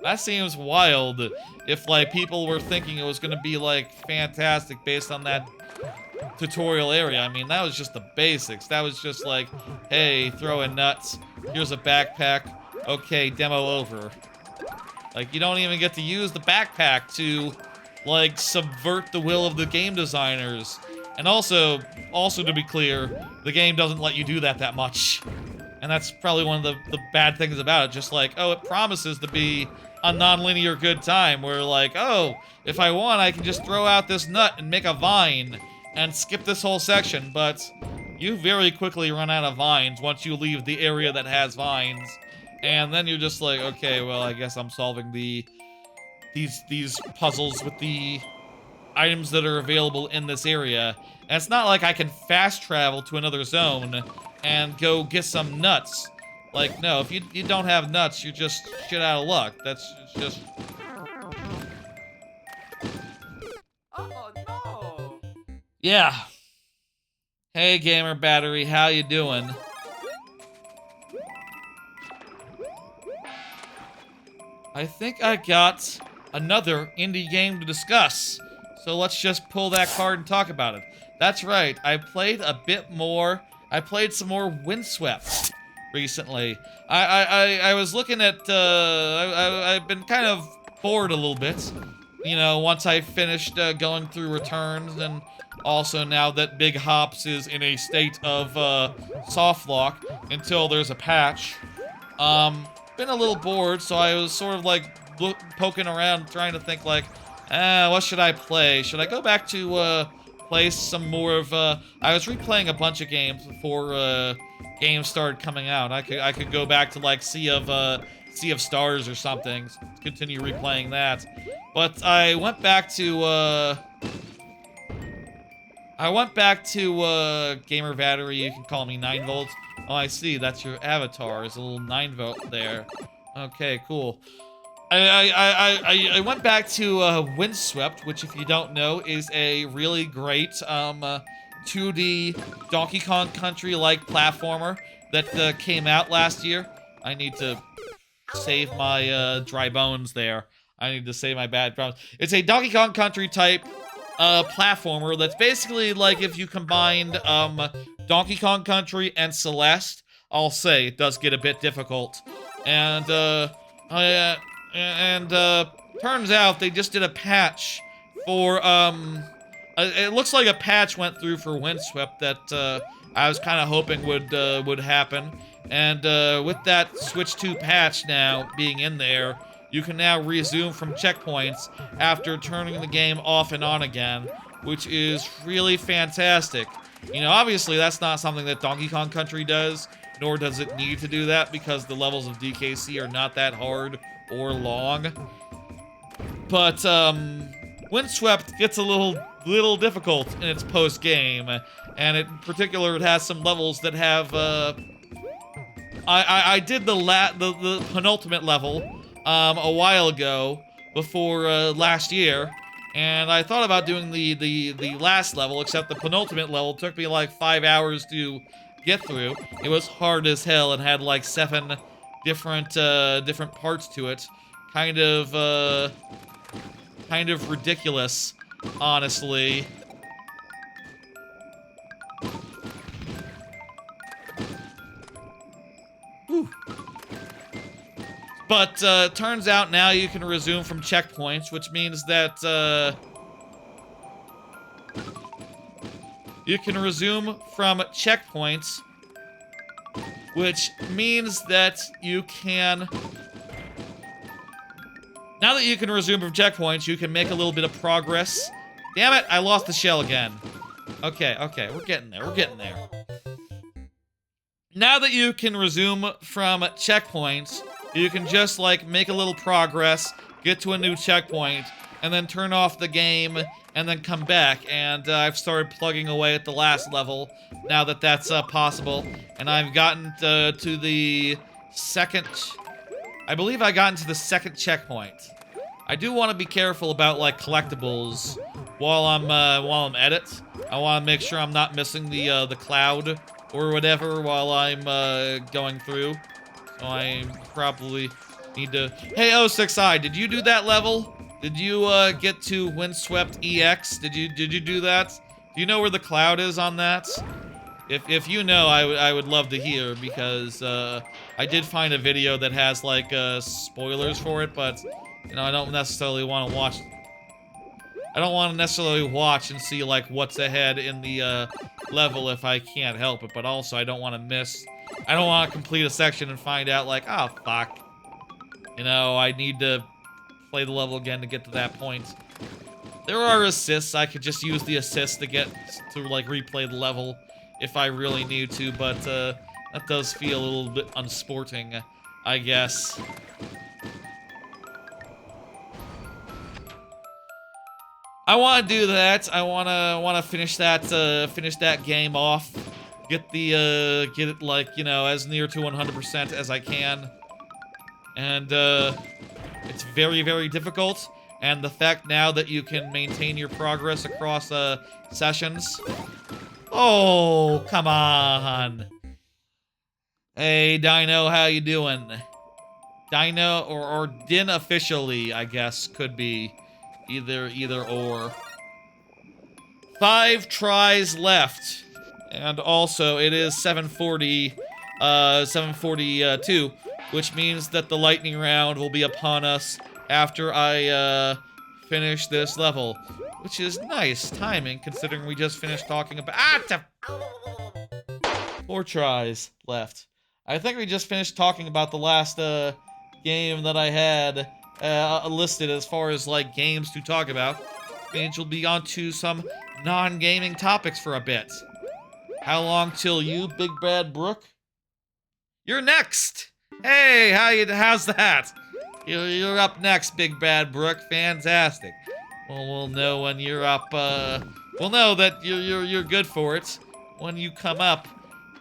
that seems wild. If like people were thinking it was gonna be like fantastic based on that tutorial area. I mean, that was just the basics. That was just like, hey, throw in nuts. Here's a backpack. Okay, demo over. Like, you don't even get to use the backpack to like subvert the will of the game designers. And also to be clear, the game doesn't let you do that much. And that's probably one of the bad things about it. Just like, oh, it promises to be a non-linear good time where like, oh, if I want, I can just throw out this nut and make a vine and skip this whole section, but you very quickly run out of vines once you leave the area that has vines. And then you're just like, okay, well, I guess I'm solving these puzzles with the items that are available in this area. And it's not like I can fast travel to another zone and go get some nuts. Like, no, if you don't have nuts, you're just shit out of luck. That's just... Oh, no! Yeah. Hey, Gamer Battery, how you doing? I think I got another indie game to discuss. So let's just pull that card and talk about it. That's right, I played a bit more. I played some more Windswept recently. I was looking at, I've been kind of bored a little bit. You know, once I finished going through returns, and also now that Big Hops is in a state of soft lock until there's a patch. Been a little bored, so I was sort of like poking around trying to think like, what should I play? Should I go back to play some more of I was replaying a bunch of games before games started coming out. I could go back to like Sea of Stars or something, continue replaying that. But I went back to I went back to gamer battery. You can call me 9 volts. Oh, I see. That's your avatar. There's a little 9 volt there. Okay, cool. I went back to Windswept, which, if you don't know, is a really great 2D Donkey Kong Country-like platformer that came out last year. I need to save my dry bones there. I need to save my bad bones. It's a Donkey Kong Country type platformer that's basically like if you combined Donkey Kong Country and Celeste. I'll say it does get a bit difficult, and turns out they just did a patch for it looks like a patch went through for Windswept that I was kind of hoping would happen, and with that Switch 2 patch now being in there, you can now resume from checkpoints after turning the game off and on again, which is really fantastic. You know, obviously that's not something that Donkey Kong Country does, nor does it need to do that because the levels of DKC are not that hard or long. But Windswept gets a little difficult in its post-game, and in particular it has some levels that have I did the penultimate level a while ago before last year, and I thought about doing the last level, except the penultimate level took me like 5 hours to get through. It was hard as hell and had like 7 different parts to it. Kind of ridiculous, honestly. Whew. But turns out now you can resume from checkpoints, which means that you can resume from checkpoints, which means that you can... Now that you can resume from checkpoints, you can make a little bit of progress. Damn it, I lost the shell again. Okay, we're getting there. Now that you can resume from checkpoints, you can just, like, make a little progress, get to a new checkpoint, and then turn off the game, and then come back. And I've started plugging away at the last level, now that that's possible. And I've gotten to the second... I believe I got into the second checkpoint. I do want to be careful about, like, collectibles while I'm at it. I want to make sure I'm not missing the cloud or whatever while I'm going through. So I probably need to... Hey, 06i, did you do that level? Did you get to Windswept EX? Did you do that? Do you know where the cloud is on that? If you know, I would love to hear, because I did find a video that has like spoilers for it, but you know, I don't necessarily want to watch. I don't want to necessarily watch and see like what's ahead in the level if I can't help it, but also I don't want to miss. I don't want to complete a section and find out like, oh fuck, you know, I need to play the level again to get to that point. There are assists. I could just use the assist to get to like replay the level if I really need to, but that does feel a little bit unsporting, I guess. I want to do that. I want to finish that game off. Get it like, you know, as near to 100% as I can. And it's very, very difficult. And the fact now that you can maintain your progress across sessions. Oh, come on. Hey, Dino, how you doing? Dino or Din officially, I guess, could be either or. 5 tries left. And also, it is 7:42, which means that the lightning round will be upon us after I finish this level. Which is nice timing, considering we just finished talking about... 4 tries left. I think we just finished talking about the last game that I had listed as far as, like, games to talk about. Means we'll be on to some non-gaming topics for a bit. How long till you, Big Bad Brook? You're next! Hey, how's that? You're up next, Big Bad Brook. Fantastic. Well, we'll know when you're up will know that you're good for it when you come up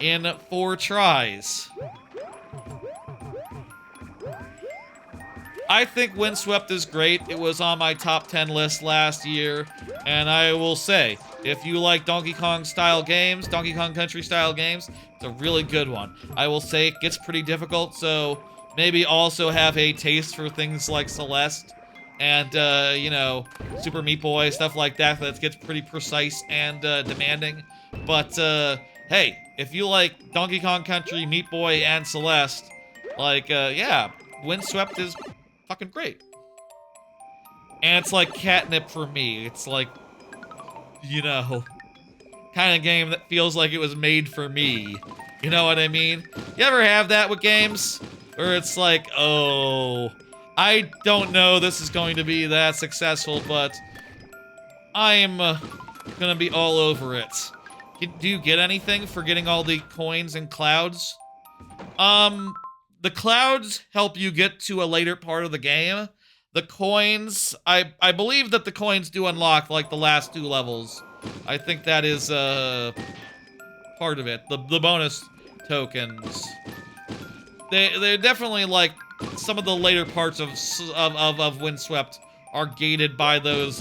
in 4 tries. I think Windswept is great. It was on my top 10 list last year, and I will say, if you like Donkey Kong style games, Donkey Kong Country style games, it's a really good one. I will say it gets pretty difficult, so maybe also have a taste for things like Celeste and, you know, Super Meat Boy, stuff like that gets pretty precise and demanding. But, hey, if you like Donkey Kong Country, Meat Boy, and Celeste, like, yeah, Windswept is fucking great. And it's like catnip for me. It's like, you know, kind of game that feels like it was made for me. You know what I mean? You ever have that with games? Where it's like, oh, I don't know this is going to be that successful, but I'm gonna be all over it. Do you get anything for getting all the coins and clouds? The clouds help you get to a later part of the game. The coins, I believe that the coins do unlock, like, the last 2 levels. I think that is, part of it. The bonus tokens. They're definitely, like, some of the later parts of Windswept are gated by those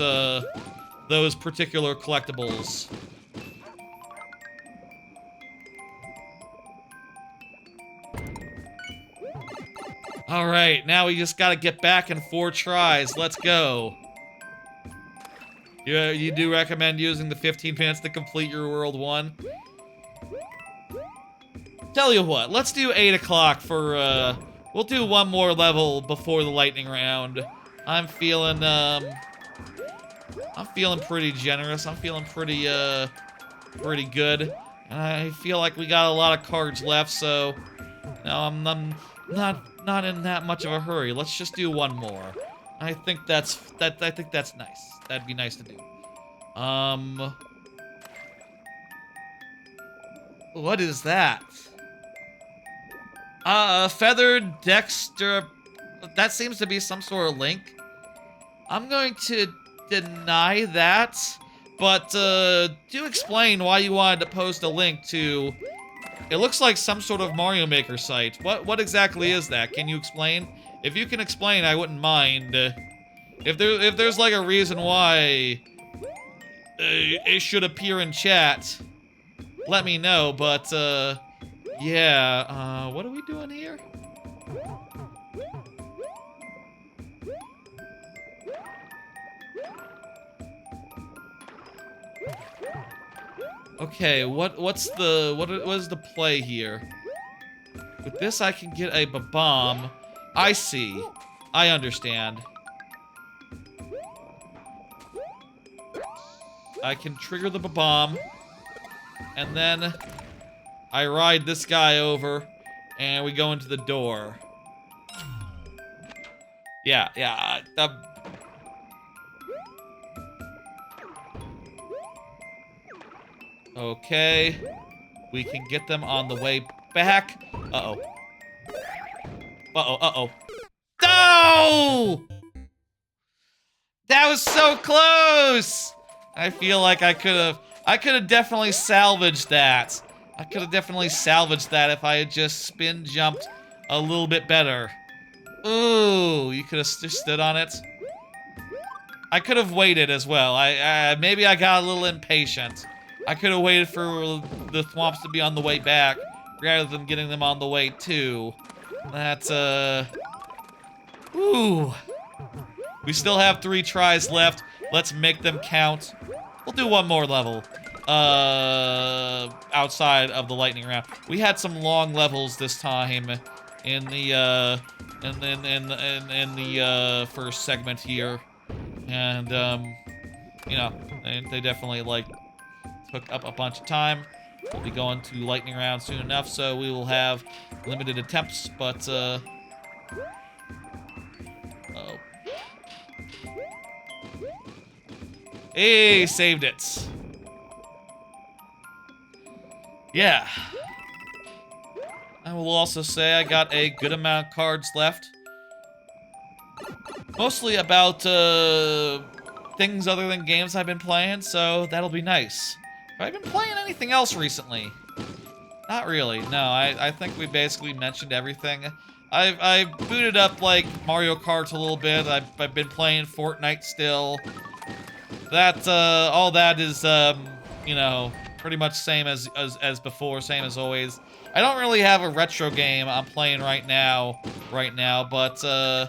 particular collectibles. Alright, now we just gotta get back in 4 tries. Let's go. You do recommend using the 15 minutes to complete your World 1? Tell you what, let's do 8 o'clock for, we'll do 1 more level before the lightning round. I'm feeling pretty generous. I'm feeling pretty good. And I feel like we got a lot of cards left, so no, I'm not in that much of a hurry. Let's just do 1 more. I think that's nice. That'd be nice to do. What is that? Feathered Dexter. That seems to be some sort of link. I'm going to deny that, but do explain why you wanted to post a link to. It looks like some sort of Mario Maker site. What exactly is that? Can you explain? If you can explain, I wouldn't mind. If there's like a reason why it should appear in chat, let me know. But yeah. What are we doing here? Okay, what is the play here? With this, I can get a bomb. I see. I understand. I can trigger the bomb, and then I ride this guy over, and we go into the door. Yeah. Okay. We can get them on the way back. Uh-oh. Uh-oh. No! That was so close! I feel like I could have definitely salvaged that. I could have definitely salvaged that if I had just spin jumped a little bit better. Ooh, you could have just stood on it. I could have waited as well. Maybe I got a little impatient. I could have waited for the thwomps to be on the way back, rather than getting them on the way too. That's, ooh. We still have 3 tries left. Let's make them count. We'll do 1 more level. Outside of the lightning round. We had some long levels this time in the, in the first segment here. And, you know, they definitely, like, took up a bunch of time. We'll be going to lightning round soon enough, so we will have limited attempts, but, oh. Hey, saved it. Yeah. I will also say I got a good amount of cards left. Mostly about, things other than games I've been playing, so that'll be nice. Have I been playing anything else recently? Not really. No, I think we basically mentioned everything. I've booted up like Mario Kart a little bit. I've been playing Fortnite still. That all that is you know, pretty much same as before, same as always. I don't really have a retro game I'm playing right now, but I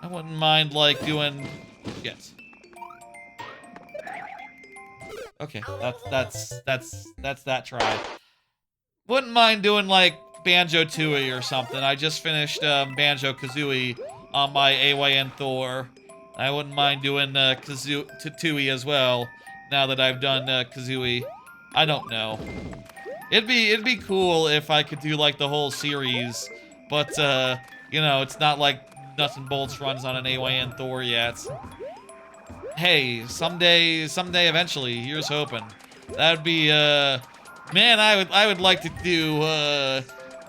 wouldn't mind like doing yes. Okay, that's that tried. Wouldn't mind doing like Banjo-Tooie or something. I just finished Banjo-Kazooie on my AYN Thor. I wouldn't mind doing Tooie as well. Now that I've done Kazooie, I don't know. It'd be cool if I could do like the whole series, but you know, it's not like Nuts and Bolts runs on an AYN Thor yet. Hey, someday, eventually. Here's hoping. That'd be man, I would like to do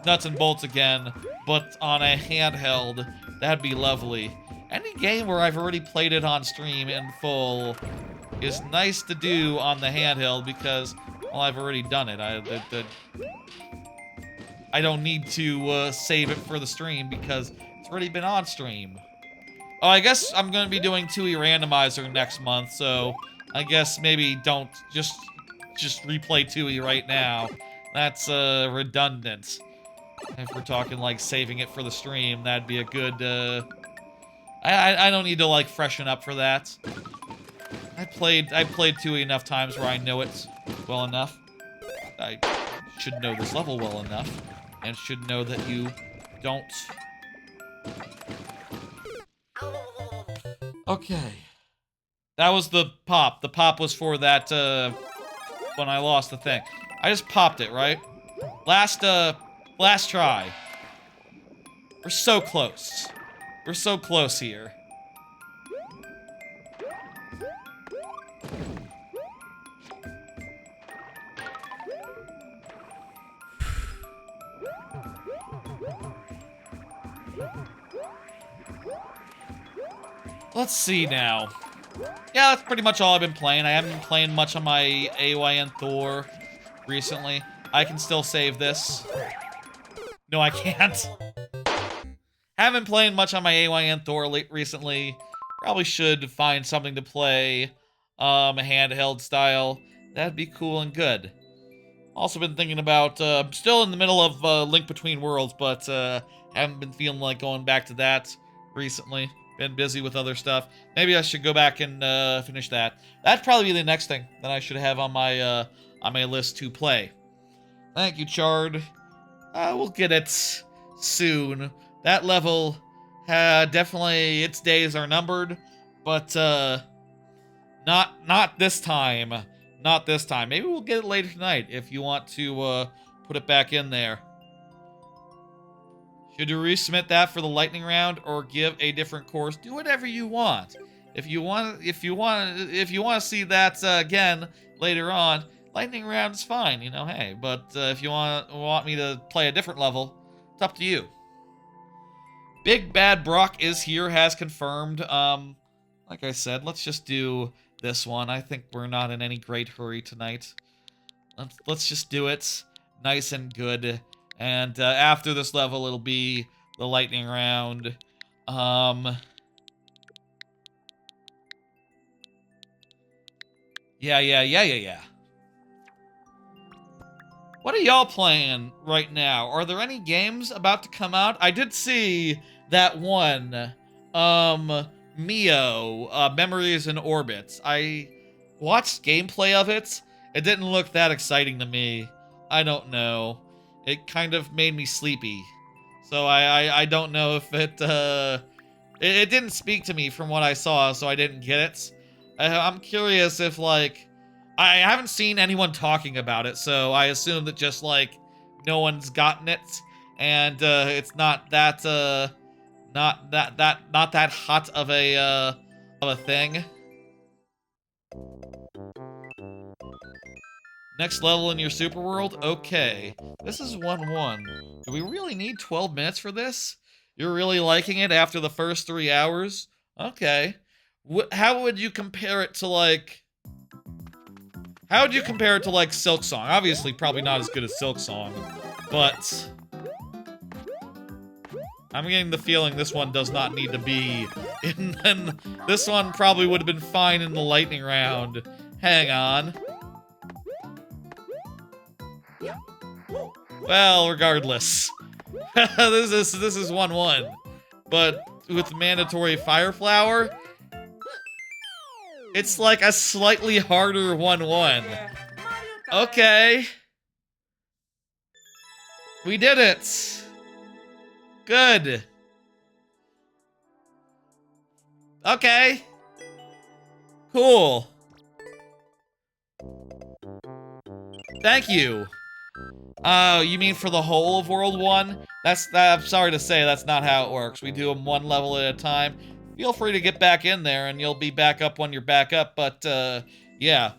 Nuts and Bolts again, but on a handheld. That'd be lovely. Any game where I've already played it on stream in full is nice to do on the handheld because, well, I've already done it. I don't need to save it for the stream because it's already been on stream. Oh, I guess I'm going to be doing Tooie Randomizer next month, so I guess maybe don't just replay Tooie right now. That's redundant. If we're talking like saving it for the stream, that'd be a good I don't need to like freshen up for that. I played Tooie enough times where I know it well enough. I should know this level well enough and should know that you don't. Okay. That was the pop. The pop was for that, when I lost the thing. I just popped it, right? Last try. We're so close. We're so close here. Let's see now. Yeah, that's pretty much all I've been playing. I haven't been playing much on my AYN Thor recently. I can still save this. No, I can't. Haven't played much on my AYN Thor recently. Probably should find something to play handheld style. That'd be cool and good. Also been thinking about, still in the middle of Link Between Worlds, but haven't been feeling like going back to that recently. Been busy with other stuff. Maybe I should go back and finish that. That'd probably be the next thing that I should have on my list to play. Thank you, Chard. We'll get it soon. That level, definitely its days are numbered, but not this time. Not this time. Maybe we'll get it later tonight if you want to put it back in there. Should you resubmit that for the lightning round or give a different course? Do whatever you want. If you want to see that again later on, lightning round is fine. You know, hey. But if you want me to play a different level, it's up to you. Big Bad Brock is here, has confirmed. Like I said, let's just do this one. I think we're not in any great hurry tonight. Let's just do it nice and good. And after this level, it'll be the lightning round. Yeah. What are y'all playing right now? Are there any games about to come out? I did see that one, Mio, Memories in Orbit. I watched gameplay of it. It didn't look that exciting to me. I don't know. It kind of made me sleepy. So I don't know if it didn't speak to me from what I saw, so I didn't get it. I'm curious if, like, I haven't seen anyone talking about it, so I assume that just, like, no one's gotten it, and it's not that hot of a thing. Next level in your super world? Okay. This is 1-1. Do we really need 12 minutes for this? You're really liking it after the first 3 hours? Okay. How would you compare it to like? How would you compare it to like Silk Song? Obviously, probably not as good as Silk Song, but I'm getting the feeling this one does not need to be in. This one probably would have been fine in the lightning round. Hang on. Well, regardless, this is 1-1, but with mandatory Fire Flower, it's like a slightly harder 1-1. Okay, we did it. Good. Okay. Cool. Thank you. Oh, you mean for the whole of World 1? I'm sorry to say, that's not how it works. We do them one level at a time. Feel free to get back in there, and you'll be back up when you're back up, but, yeah.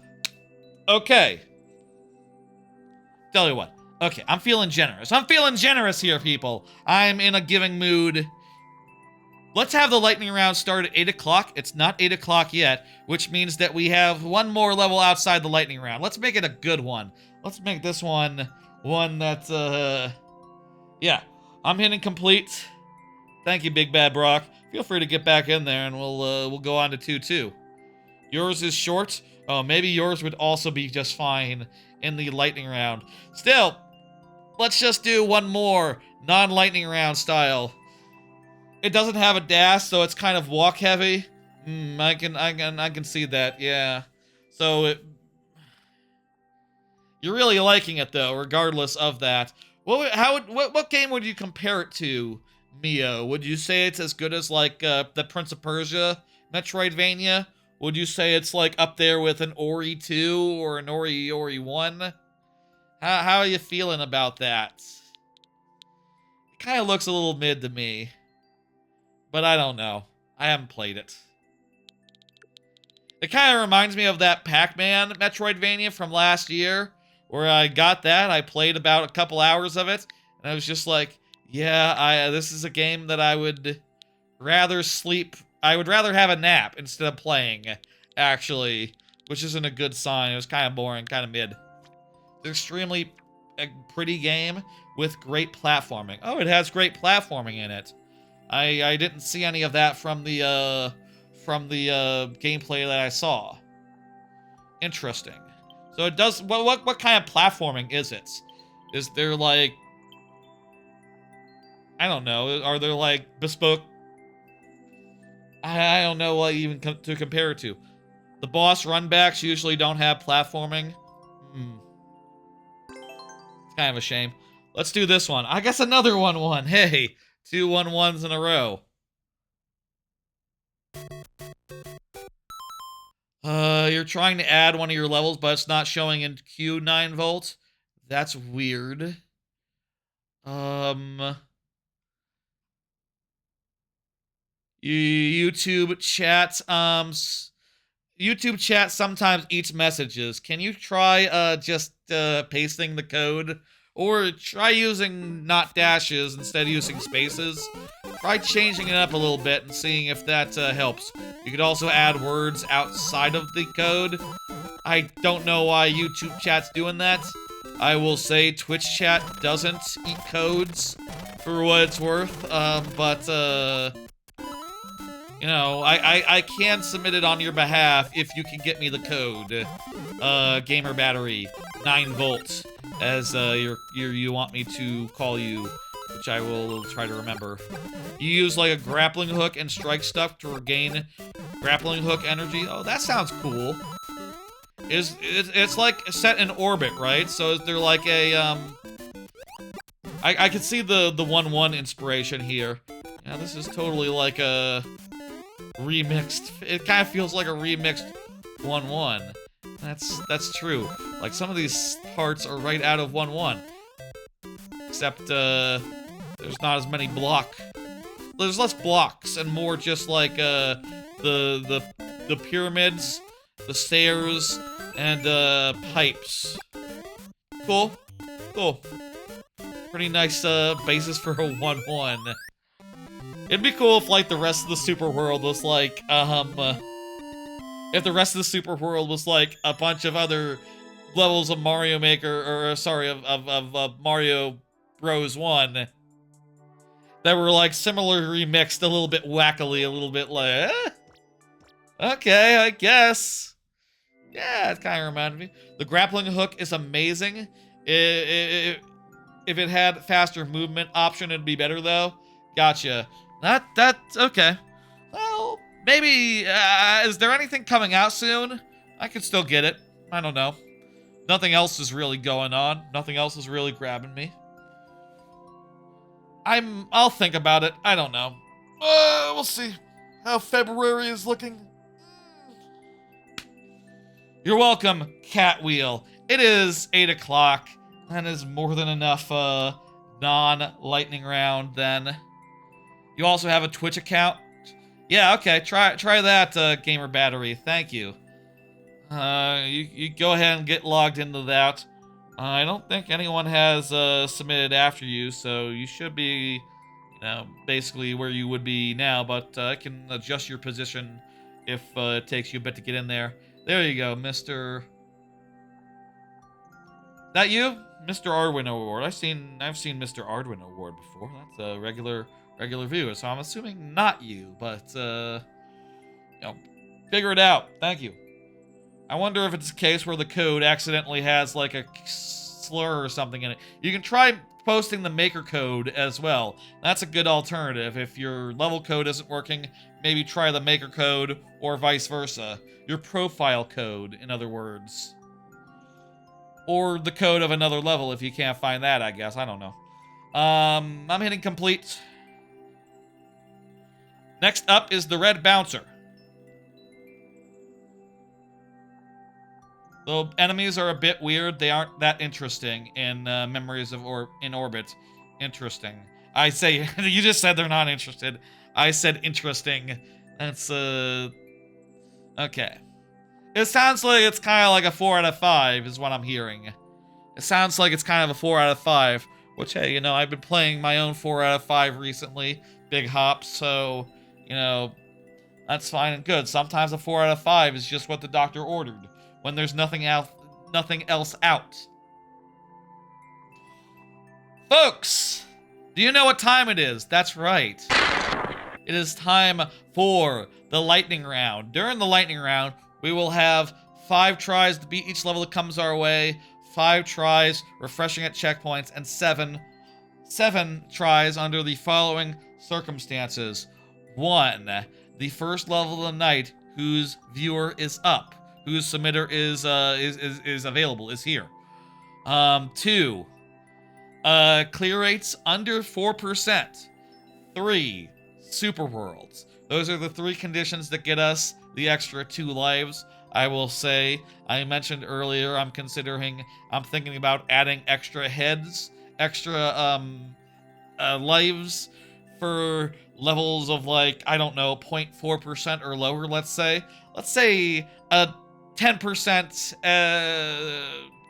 Okay. Tell you what. Okay, I'm feeling generous. I'm feeling generous here, people. I'm in a giving mood. Let's have the lightning round start at 8 o'clock. It's not 8 o'clock yet, which means that we have one more level outside the lightning round. Let's make it a good one. Let's make this one that's, yeah. I'm hitting complete. Thank you, Big Bad Brock. Feel free to get back in there, and we'll go on to 2-2. Yours is short. Oh, maybe yours would also be just fine in the lightning round. Still, let's just do one more non-lightning round style. It doesn't have a dash, so it's kind of walk heavy. I can see that. Yeah. So you're really liking it though, regardless of that. What game would you compare it to, Mio? Would you say it's as good as like the Prince of Persia Metroidvania? Would you say it's like up there with an Ori 2 or an Ori 1? How are you feeling about that? It kind of looks a little mid to me. But I don't know. I haven't played it. It kind of reminds me of that Pac-Man Metroidvania from last year, where I got that. I played about a couple hours of it, and I was just like, yeah, this is a game that I would rather sleep. I would rather have a nap instead of playing, actually, which isn't a good sign. It was kind of boring, kind of mid. It's an extremely pretty game with great platforming. Oh, it has great platforming in it. I didn't see any of that from the gameplay that I saw. Interesting. So it does. What kind of platforming is it? Is there like, I don't know. Are there like bespoke? I don't know what even to compare it to. The boss runbacks usually don't have platforming. It's kind of a shame. Let's do this one. I guess another 1-1. Hey. 2 1-1s in a row. You're trying to add one of your levels, but it's not showing in queue 9 volts. That's weird. YouTube chat, YouTube chat sometimes eats messages. Can you try, just, pasting the code? Or try using not dashes instead of using spaces. Try changing it up a little bit and seeing if that helps. You could also add words outside of the code. I don't know why YouTube chat's doing that. I will say Twitch chat doesn't eat codes for what it's worth. You know, I can submit it on your behalf if you can get me the code. Gamer battery, 9 volts. As you want me to call you, which I will try to remember. You use like a grappling hook and strike stuff to regain grappling hook energy. Oh, that sounds cool. It's like set in orbit, right? So is there like a I can see the 1-1 inspiration here. Yeah, this is totally like a remixed. It kind of feels like a remixed 1-1. That's true. Like, some of these parts are right out of 1-1. Except, there's not as many there's less blocks and more just like, the pyramids, the stairs, and, pipes. Cool. Cool. Pretty nice, basis for a 1-1. It'd be cool if, like, the rest of the super world was like, If the rest of the super world was like a bunch of other levels of Mario Maker, or sorry, of Mario Bros. 1 that were like similarly remixed, a little bit wackily, a little bit like, okay, I guess. Yeah, it kind of reminded me. The grappling hook is amazing. If it had faster movement option, it'd be better though. Gotcha. That's okay. Well, maybe, is there anything coming out soon? I could still get it. I don't know. Nothing else is really going on. Nothing else is really grabbing me. I'll think about it. I don't know. We'll see how February is looking. You're welcome, Catwheel. It is 8 o'clock. That is more than enough non-lightning round then. You also have a Twitch account? Yeah, okay. Try that, Gamer Battery. Thank you. You go ahead and get logged into that. I don't think anyone has submitted after you, so you should be, basically where you would be now, but I can adjust your position if it takes you a bit to get in there. There you go, Mr. That you? Mr. Arduino Award. I've seen Mr. Arduino Award before. That's a regular viewer, so I'm assuming not you, but figure it out. Thank you. I wonder if it's a case where the code accidentally has like a slur or something in it. You can try posting the maker code as well. That's a good alternative. If your level code isn't working, maybe try the maker code or vice versa. Your profile code, in other words. Or the code of another level if you can't find that, I guess. I don't know. I'm hitting complete. Next up is the red bouncer. Though enemies are a bit weird, they aren't that interesting in Memories of in Orbit. Interesting. I say, you just said they're not interested. I said interesting. That's, okay. It sounds like it's kind of like a 4 out of 5 is what I'm hearing. It sounds like it's kind of a 4 out of 5, which, hey, I've been playing my own 4 out of 5 recently. Big hops, so, that's fine and good. Sometimes a 4 out of 5 is just what the doctor ordered when there's nothing else out. Folks, do you know what time it is? That's right. It is time for the lightning round. During the lightning round, we will have 5 tries to beat each level that comes our way, 5 tries refreshing at checkpoints, and 7 tries under the following circumstances. 1, the first level of the night whose viewer is up, whose submitter is available, is here. 2, clear rates under 4%. 3, super worlds. Those are the 3 conditions that get us the extra 2 lives. I will say, I mentioned earlier, I'm thinking about adding extra heads, extra lives for levels of like, I don't know, 0.4% or lower, let's say. Let's say 10%,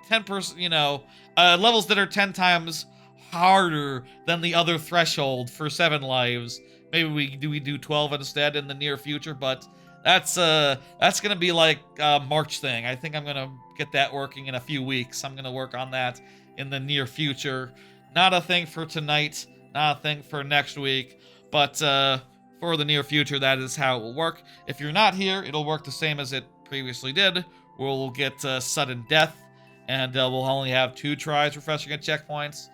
10%, levels that are 10 times harder than the other threshold for 7 lives. Maybe we do 12 instead in the near future, but that's gonna be like a March thing. I think I'm gonna get that working in a few weeks. I'm gonna work on that in the near future. Not a thing for tonight, not a thing for next week, but for the near future, that is how it will work. If you're not here, it'll work the same as it previously did. We'll get sudden death, and we'll only have 2 tries refreshing at checkpoints.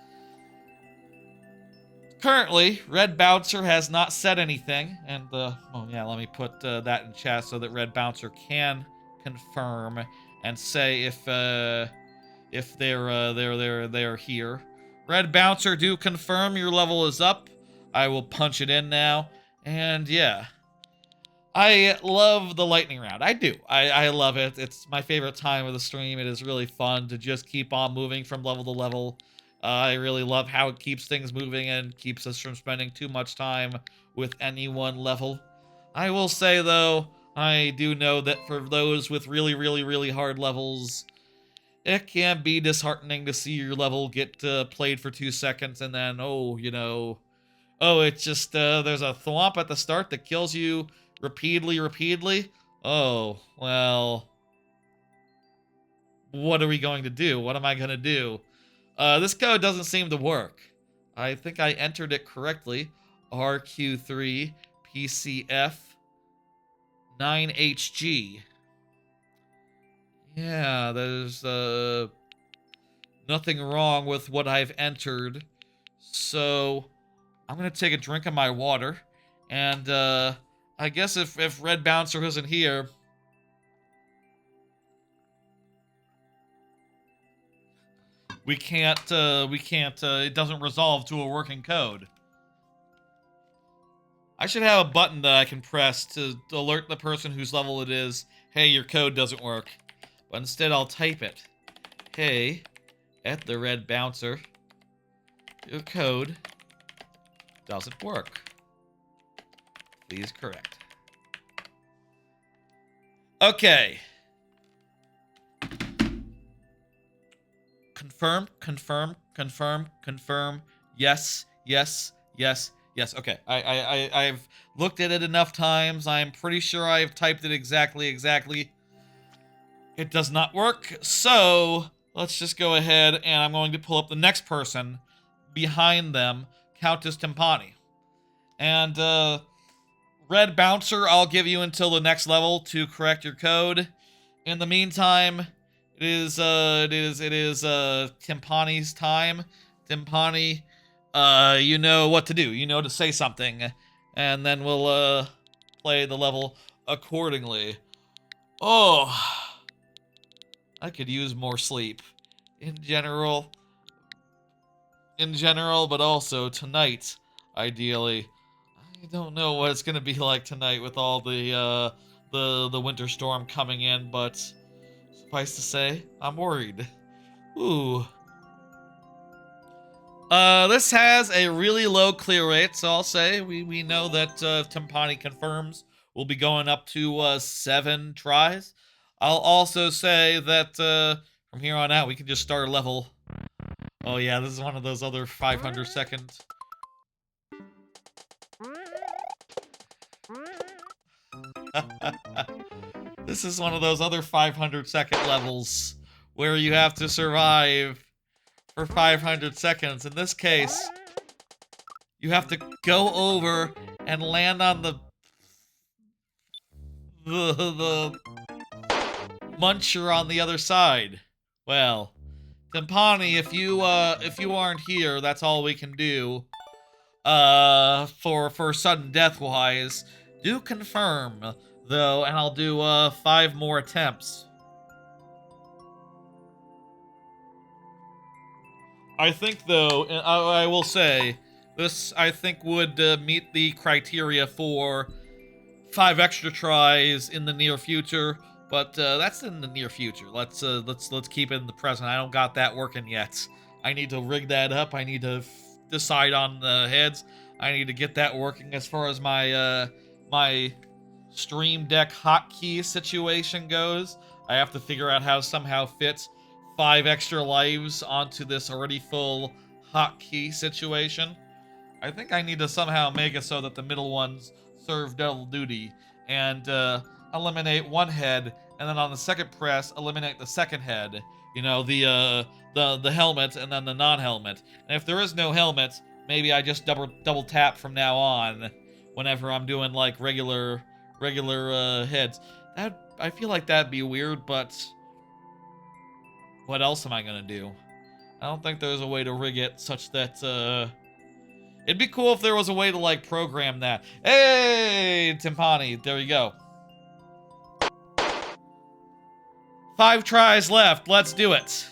Currently, Red Bouncer has not said anything, and let me put that in chat so that Red Bouncer can confirm and say if they're here. Red Bouncer, do confirm your level is up. I will punch it in now, and yeah, I love the lightning round. I do. I love it. It's my favorite time of the stream. It is really fun to just keep on moving from level to level. I really love how it keeps things moving and keeps us from spending too much time with any one level. I will say, though, I do know that for those with really, really, really hard levels, it can be disheartening to see your level get played for 2 seconds and then, it's just, there's a thwomp at the start that kills you repeatedly. Oh, well... What are we going to do? What am I going to do? This code doesn't seem to work. I think I entered it correctly. RQ3 PCF 9HG. Yeah, there's nothing wrong with what I've entered. So I'm gonna take a drink of my water, and I guess if Red Bouncer isn't here, we can't. It doesn't resolve to a working code. I should have a button that I can press to alert the person whose level it is, hey, your code doesn't work. But instead I'll type it. Hey, at the Red Bouncer, your code doesn't work. Please correct. Okay. Confirm, confirm, confirm, confirm. Yes, yes, yes, yes. Okay, I've looked at it enough times. I'm pretty sure I've typed it exactly. It does not work, so let's just go ahead and I'm going to pull up the next person behind them, Countess Timpani. And, Red Bouncer, I'll give you until the next level to correct your code. In the meantime, it is Timpani's time. Timpani, you know what to do. You know to say something. And then we'll, play the level accordingly. Oh, I could use more sleep. In general, but also tonight, ideally. I don't know what it's gonna be like tonight with all the winter storm coming in, but suffice to say, I'm worried. Ooh. This has a really low clear rate, so I'll say we know that Timpani confirms we'll be going up to 7 tries. I'll also say that from here on out we can just start a level. Oh yeah, this is one of those other 500 seconds. This is one of those other 500-second levels where you have to survive for 500 seconds. In this case, you have to go over and land on the muncher on the other side. Well, Timpani, if you aren't here, that's all we can do. For sudden death wise, do confirm though, and I'll do 5 more attempts. I think though, I will say, this I think would meet the criteria for 5 extra tries in the near future, but that's in the near future. Let's keep it in the present. I don't got that working yet. I need to rig that up. I need to decide on the heads. I need to get that working as far as my my Stream Deck hotkey situation goes. I have to figure out how to somehow fit 5 extra lives onto this already full hotkey situation. I think I need to somehow make it so that the middle ones serve double duty and eliminate one head, and then on the second press eliminate the second head. You know, the helmet and then the non-helmet. And if there is no helmet, maybe I just double tap from now on whenever I'm doing like regular heads. That, I feel like that'd be weird, but what else am I gonna do? I don't think there's a way to rig it such that it'd be cool if there was a way to like program that. Hey, Timpani, there you go. 5 tries left. Let's do it.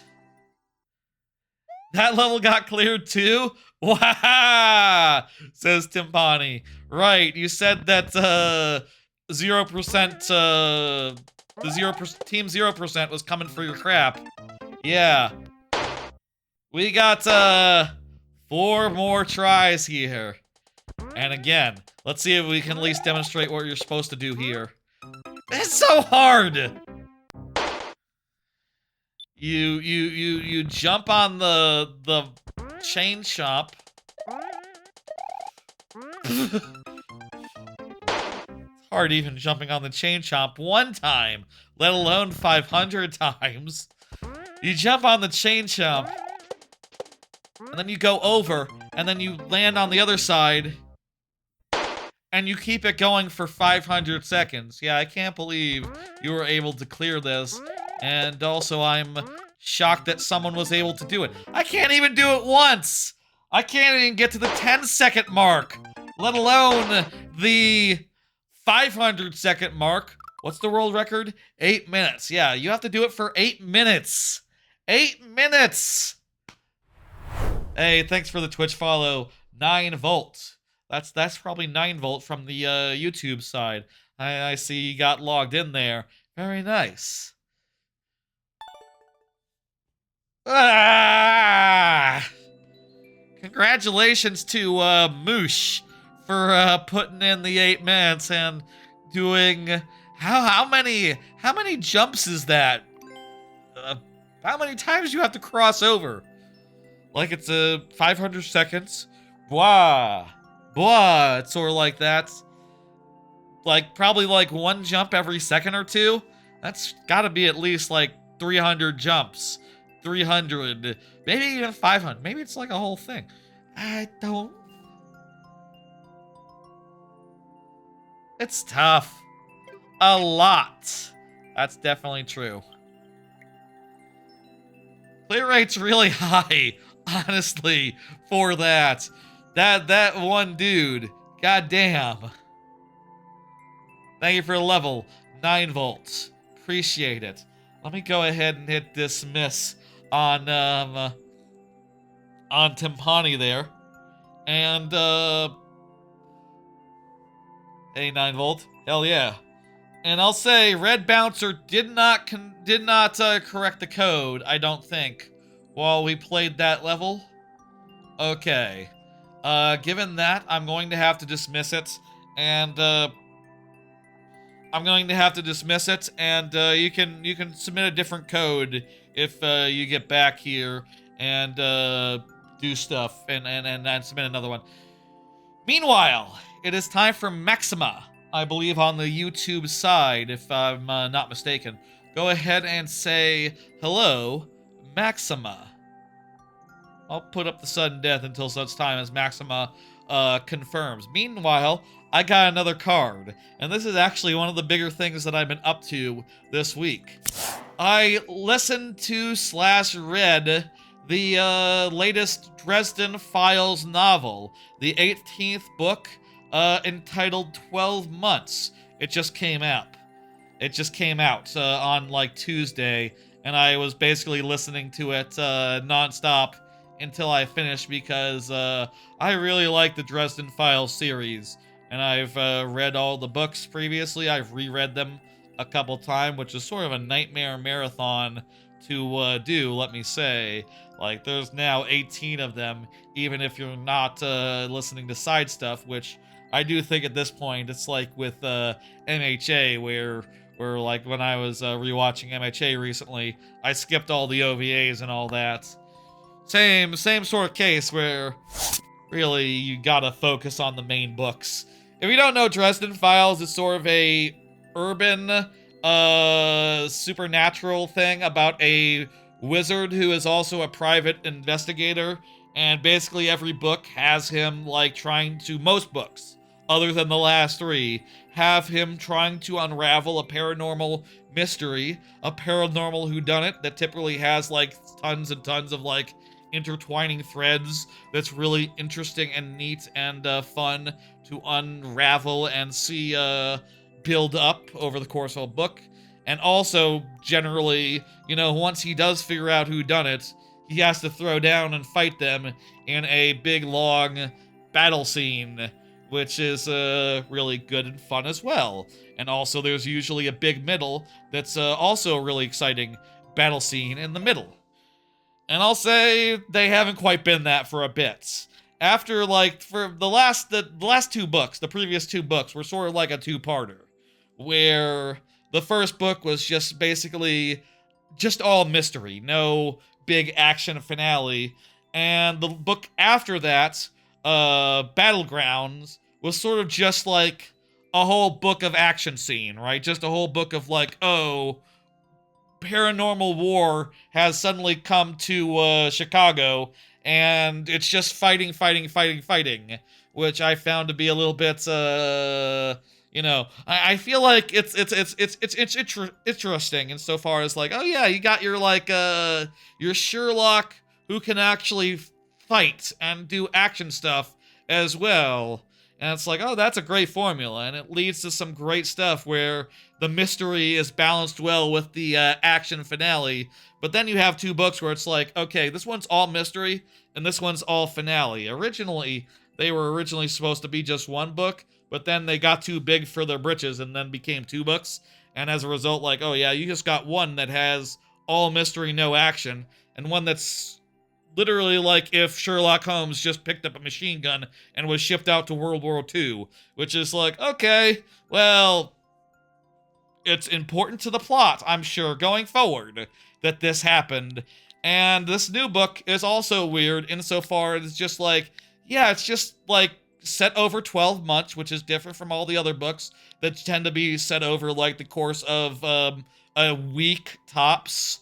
That level got cleared too? Wow! Says Timpani. Right, you said that 0%, the 0%, Team 0% was coming for your crap. Yeah. We got 4 more tries here. And again, let's see if we can at least demonstrate what you're supposed to do here. It's so hard! You jump on the chain shop. It's hard even jumping on the chain chomp one time, let alone 500 times. You jump on the chain chomp, and then you go over, and then you land on the other side, and you keep it going for 500 seconds. Yeah, I can't believe you were able to clear this, and also I'm shocked that someone was able to do it. I can't even do it once! I can't even get to the 10-second mark, let alone the 500-second mark. What's the world record? 8 minutes. Yeah, you have to do it for 8 minutes. 8 minutes! Hey, thanks for the Twitch follow. 9 volt. That's probably 9 volt from the YouTube side. I see you got logged in there. Very nice. Ah! Congratulations to Moosh for putting in the 8 minutes and doing how many jumps is that? How many times do you have to cross over? Like it's 500 seconds. Blah. Blah. It's sort of like that. Like probably like one jump every second or two. That's gotta be at least like 300 jumps. 300, maybe even 500. Maybe it's like a whole thing. I don't. It's tough. A lot. That's definitely true. Clear rate's really high, honestly, for that. That one dude. Goddamn. Thank you for the level. 9 volts. Appreciate it. Let me go ahead and hit dismiss on Timpani there. And hey, 9 volt. Hell yeah. And I'll say Red Bouncer did not correct the code, I don't think, while we played that level. Okay. Given that, I'm going to have to dismiss it, and you can submit a different code if you get back here and do stuff and submit another one. Meanwhile, it is time for Maxima, I believe on the YouTube side, if I'm not mistaken. Go ahead and say, hello, Maxima. I'll put up the sudden death until such time as Maxima confirms. Meanwhile, I got another card, and this is actually one of the bigger things that I've been up to this week. I listened to / read the latest Dresden Files novel, the 18th book, entitled 12 Months. It just came out. It just came out on like Tuesday, and I was basically listening to it nonstop until I finished because I really like the Dresden Files series, and I've read all the books previously. I've reread them a couple times, which is sort of a nightmare marathon to do, let me say. Like, there's now 18 of them, even if you're not listening to side stuff, which I do think at this point it's like with MHA, where like when I was rewatching MHA recently, I skipped all the OVAs and all that. Same sort of case where really you gotta focus on the main books. If you don't know, Dresden Files is sort of a urban supernatural thing about a wizard who is also a private investigator, and basically every book has him like trying to, most books other than the last 3 have him trying to unravel a paranormal mystery, a paranormal whodunit that typically has like tons and tons of like intertwining threads that's really interesting and neat and fun to unravel and see build up over the course of a book. And also, generally, you know, once he does figure out who done it, he has to throw down and fight them in a big, long battle scene, which is really good and fun as well. And also, there's usually a big middle that's also a really exciting battle scene in the middle. And I'll say they haven't quite been that for a bit. After, like, for the last 2 books, the previous 2 books were sort of like a 2-parter, where the first book was just basically just all mystery, no big action finale. And the book after that, Battlegrounds, was sort of just like a whole book of action scene, right? Just a whole book of like, oh, paranormal war has suddenly come to Chicago, and it's just fighting, which I found to be a little bit, you know, I feel like it's interesting insofar as like, oh yeah, you got your like your Sherlock who can actually fight and do action stuff as well. And it's like, oh, that's a great formula, and it leads to some great stuff where the mystery is balanced well with the action finale. But then you have two books where it's like, okay, this one's all mystery, and this one's all finale. They were originally supposed to be just one book, but then they got too big for their britches and then became two books. And as a result, like, oh yeah, you just got one that has all mystery, no action, and one that's literally like if Sherlock Holmes just picked up a machine gun and was shipped out to World War II, which is like, okay, well, it's important to the plot, I'm sure, going forward that this happened. And this new book is also weird insofar as just like, yeah, it's just like set over 12 months, which is different from all the other books that tend to be set over like the course of a week tops.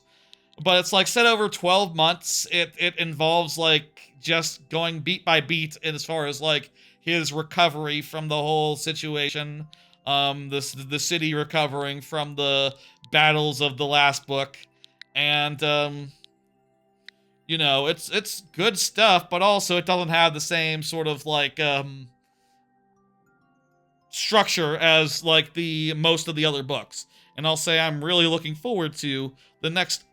But it's like set over 12 months. It involves like just going beat by beat as far as like his recovery from the whole situation. The city recovering from the battles of the last book. And you know, it's good stuff, but also it doesn't have the same sort of like structure as like the most of the other books. And I'll say I'm really looking forward to the next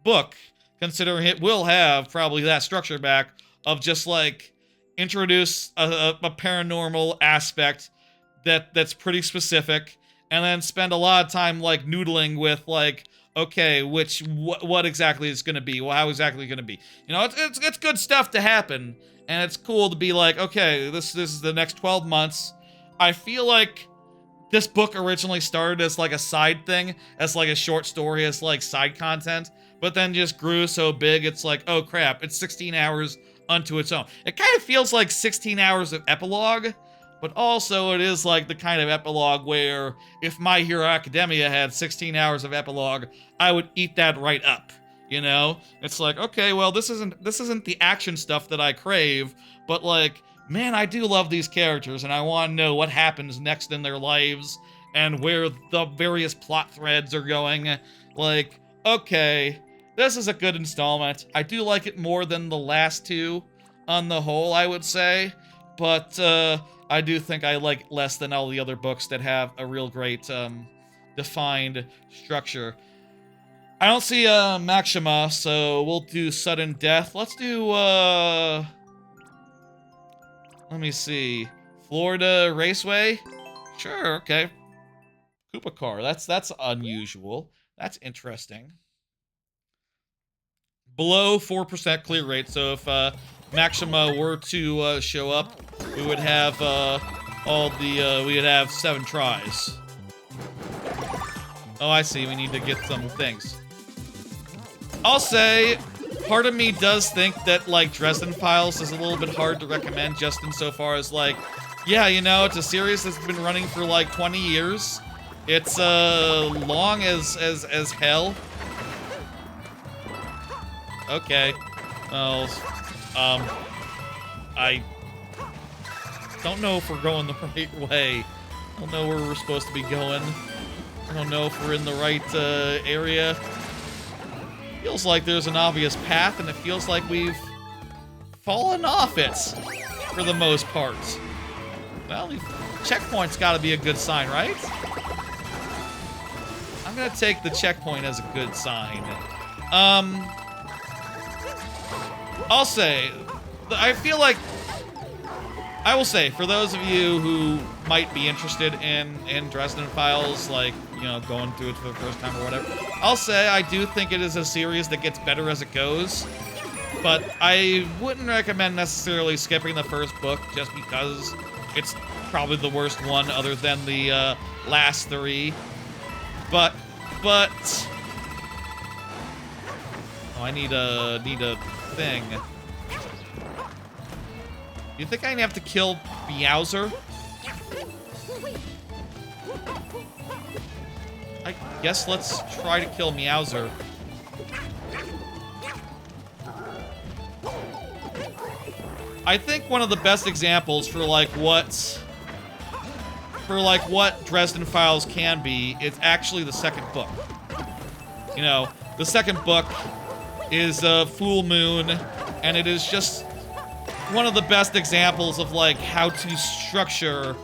book, considering it will have probably that structure back of just like introduce a paranormal aspect that's pretty specific, and then spend a lot of time like noodling with like, okay, what exactly is going to be? Well, how exactly going to be? You know, it's good stuff to happen, and it's cool to be like, okay, this is the next 12 months. I feel like this book originally started as like a side thing, as like a short story, as like side content, but then just grew so big, it's like, oh crap, it's 16 hours unto its own. It kind of feels like 16 hours of epilogue, but also it is like the kind of epilogue where if My Hero Academia had 16 hours of epilogue, I would eat that right up, you know? It's like, okay, well, this isn't the action stuff that I crave, but like, man, I do love these characters, and I want to know what happens next in their lives, and where the various plot threads are going. Like, okay, this is a good installment. I do like it more than the last two, on the whole, I would say, but I do think I like it less than all the other books that have a real great defined structure. I don't see Maxima, so we'll do Sudden Death. Let's do, let me see. Florida Raceway? Sure, okay. Koopa car. That's unusual. That's interesting. Below 4% clear rate, so if Maxima were to show up, we would have we would have 7 tries. Oh, I see. We need to get some things. I'll say, part of me does think that, like, Dresden Files is a little bit hard to recommend just insofar as, like, yeah, you know, it's a series that's been running for, like, 20 years. It's, long as hell. Okay. Well, I don't know if we're going the right way. I don't know where we're supposed to be going. I don't know if we're in the right, area. Feels like there's an obvious path, and it feels like we've fallen off it for the most part. Well, checkpoint's gotta be a good sign, right? I'm gonna take the checkpoint as a good sign. I'll say, I feel like, I will say, for those of you who might be interested in Dresden Files, like, you know, going through it for the first time or whatever, I'll say I do think it is a series that gets better as it goes, but I wouldn't recommend necessarily skipping the first book just because it's probably the worst one other than the last 3. But oh, I need a thing. You think I have to kill Meowser? guess let's try to kill Meowser. I think one of the best examples for like what Dresden Files can be is actually the second book. You know, the second book is Full Moon, and it is just one of the best examples of like how to structure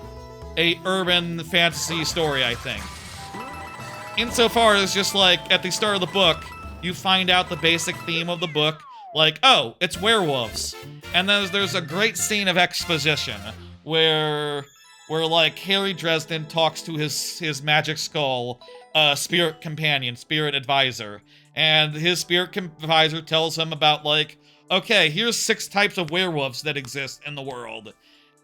a urban fantasy story, I think. Insofar as just like at the start of the book, you find out the basic theme of the book, like, oh, it's werewolves. And then there's a great scene of exposition where like Harry Dresden talks to his magic skull, spirit companion, spirit advisor. And his spirit advisor tells him about like, okay, here's 6 types of werewolves that exist in the world.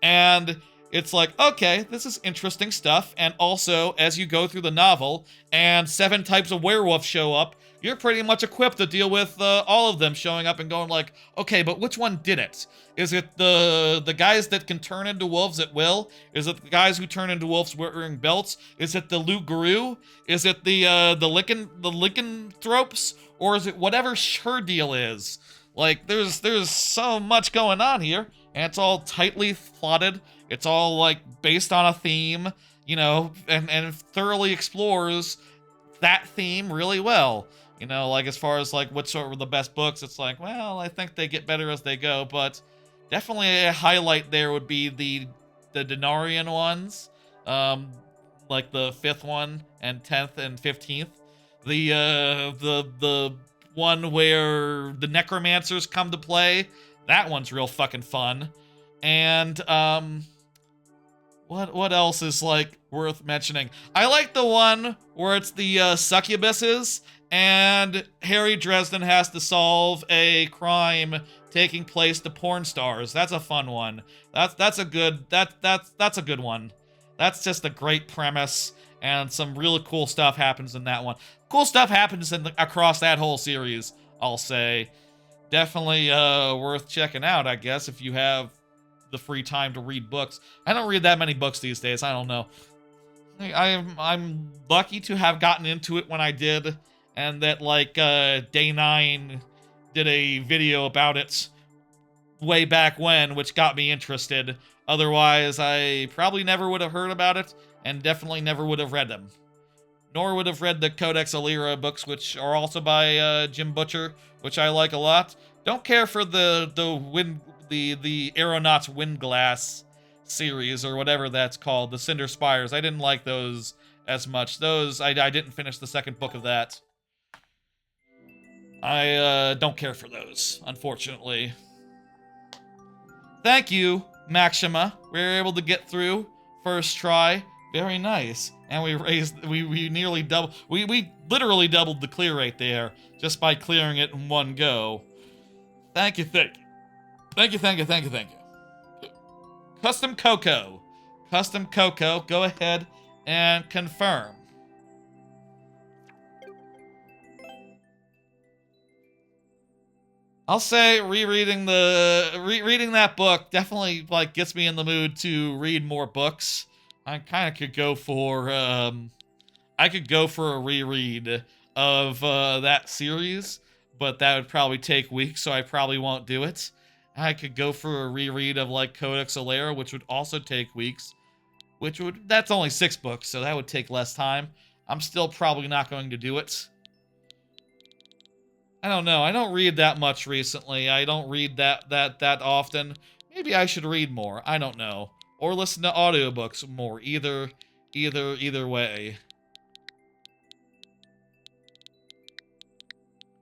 And it's like, okay, this is interesting stuff. And also, as you go through the novel and 7 types of werewolves show up, you're pretty much equipped to deal with all of them showing up and going like, okay, but which one did it? Is it the guys that can turn into wolves at will? Is it the guys who turn into wolves wearing belts? Is it the loup-garou? Is it the lycanthropes? Or is it whatever her deal is? Like, there's so much going on here, and it's all tightly plotted. It's all like based on a theme, you know, and thoroughly explores that theme really well. You know, like as far as like what sort of the best books, it's like, well, I think they get better as they go, but definitely a highlight there would be the Denarian ones, like the 5th one and 10th and 15th. The one where the necromancers come to play, that one's real fucking fun. And what else is like worth mentioning? I like the one where it's the succubuses and Harry Dresden has to solve a crime taking place to porn stars. That's a fun one. That's a good one. That's just a great premise, and some really cool stuff happens in that one. Cool stuff happens across that whole series, I'll say. Definitely worth checking out, I guess, if you have the free time to read books. I don't read that many books these days. I don't know. I'm lucky to have gotten into it when I did, and that like Day 9 did a video about it way back when, which got me interested. Otherwise, I probably never would have heard about it, and definitely never would have read them. Nor would have read the Codex Alera books, which are also by Jim Butcher, which I like a lot. Don't care for the Aeronauts Windglass series, or whatever that's called, the Cinder Spires. I didn't like those as much. Those, I didn't finish the second book of that. I don't care for those, unfortunately. Thank you, Maxima. We were able to get through first try. Very nice. And we nearly doubled, we literally doubled the clear rate there, just by clearing it in one go. Thank you. Custom Coco, go ahead and confirm. I'll say rereading that book definitely like gets me in the mood to read more books. I kind of could go for a reread of that series, but that would probably take weeks, so I probably won't do it. I could go for a reread of like Codex Alera, which would also take weeks, that's only 6 books, so that would take less time. I'm still probably not going to do it. I don't know. I don't read that much recently. I don't read that often. Maybe I should read more. I don't know. Or listen to audiobooks more. Either way.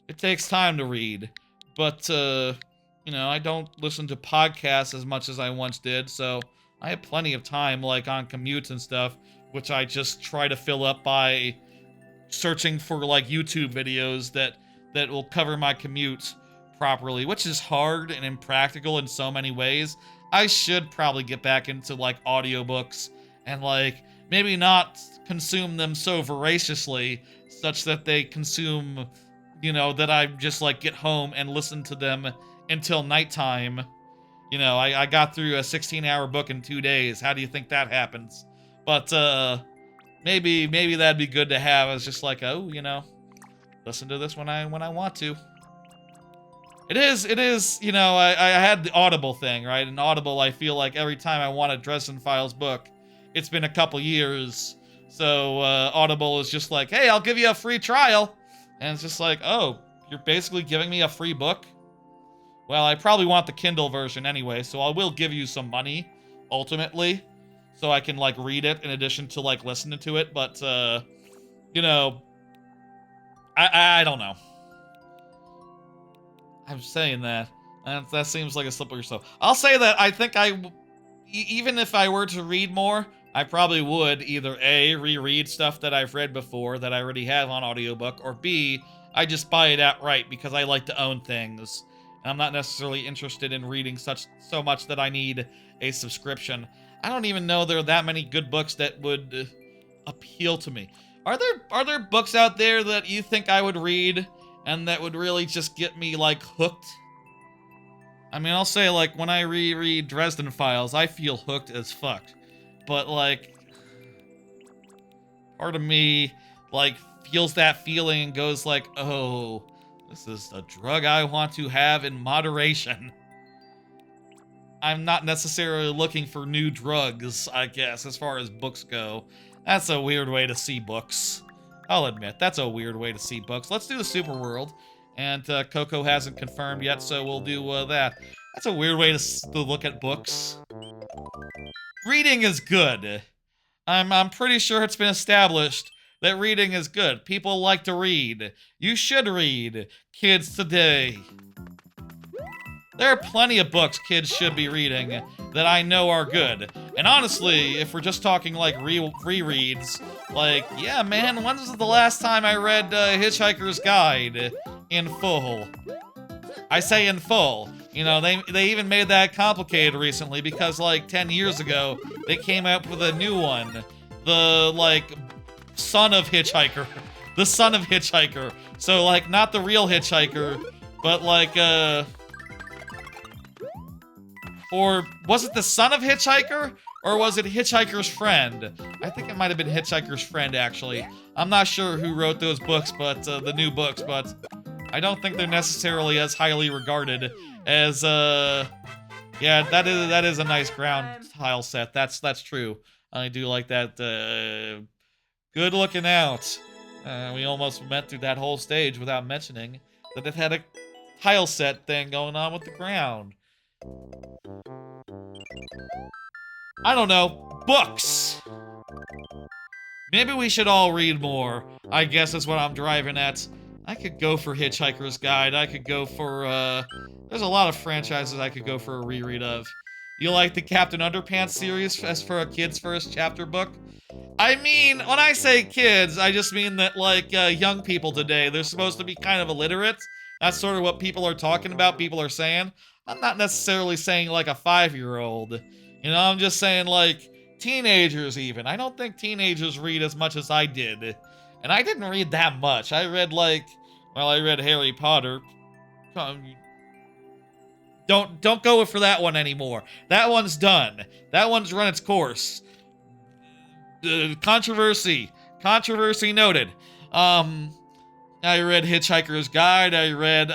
It takes time to read, but you know, I don't listen to podcasts as much as I once did, so I have plenty of time, like on commutes and stuff, which I just try to fill up by searching for like YouTube videos that will cover my commute properly, which is hard and impractical in so many ways. I should probably get back into like audiobooks and like maybe not consume them so voraciously such that they consume, you know, that I just like get home and listen to them until nighttime. You know, I got through a 16-hour book in 2 days. How do you think that happens? But maybe that'd be good to have as just like, oh, listen to this when I want to. It is, I had the Audible thing, right? And Audible, I feel like every time I want a Dresden Files book, it's been a couple years. So Audible is just like, hey, I'll give you a free trial. And it's just like, oh, you're basically giving me a free book? Well, I probably want the Kindle version anyway, so I will give you some money, ultimately, so I can, like, read it in addition to, like, listening to it. But, I don't know. I'm saying that. That seems like a slippery slope. I'll say that I think even if I were to read more, I probably would either A, reread stuff that I've read before that I already have on audiobook, or B, I just buy it outright because I like to own things. And I'm not necessarily interested in reading so much that I need a subscription. I don't even know there are that many good books that would appeal to me. Are there books out there that you think I would read and that would really just get me, like, hooked? I mean, I'll say, like, when I reread Dresden Files, I feel hooked as fuck. But, like, part of me, like, feels that feeling and goes like, oh, this is a drug I want to have in moderation. I'm not necessarily looking for new drugs, I guess, as far as books go. That's a weird way to see books. I'll admit, that's a weird way to see books. Let's do the Super World. And Coco hasn't confirmed yet, so we'll do that. That's a weird way to look at books. Reading is good. I'm pretty sure it's been established that reading is good. People like to read. You should read. Kids today. There are plenty of books kids should be reading that I know are good. And honestly, if we're just talking like rereads, like, yeah, man, when was the last time I read Hitchhiker's Guide in full? I say in full. They even made that complicated recently because, like, 10 years ago, they came out with a new one. The, like, son of Hitchhiker. The son of Hitchhiker. So, like, not the real Hitchhiker, but, like, or was it the son of Hitchhiker? Or was it Hitchhiker's Friend? I think it might have been Hitchhiker's Friend, actually. I'm not sure who wrote those books, but, the new books, but I don't think they're necessarily as highly regarded as, yeah, that is a nice ground tile set. That's true. I do like that, good looking out. We almost went through that whole stage without mentioning that it had a tile set thing going on with the ground. I don't know. Books! Maybe we should all read more, I guess is what I'm driving at. I could go for Hitchhiker's Guide. I could go for, there's a lot of franchises I could go for a reread of. You like the Captain Underpants series as for a kid's first chapter book? I mean, when I say kids, I just mean that, like, young people today, they're supposed to be kind of illiterate. That's sort of what people are talking about, people are saying. I'm not necessarily saying, like, a 5-year-old. I'm just saying, like, teenagers even. I don't think teenagers read as much as I did. And I didn't read that much. I read, like, well, I read Harry Potter. Don't go for that one anymore. That one's done. That one's run its course. Controversy noted. I read Hitchhiker's Guide. I read,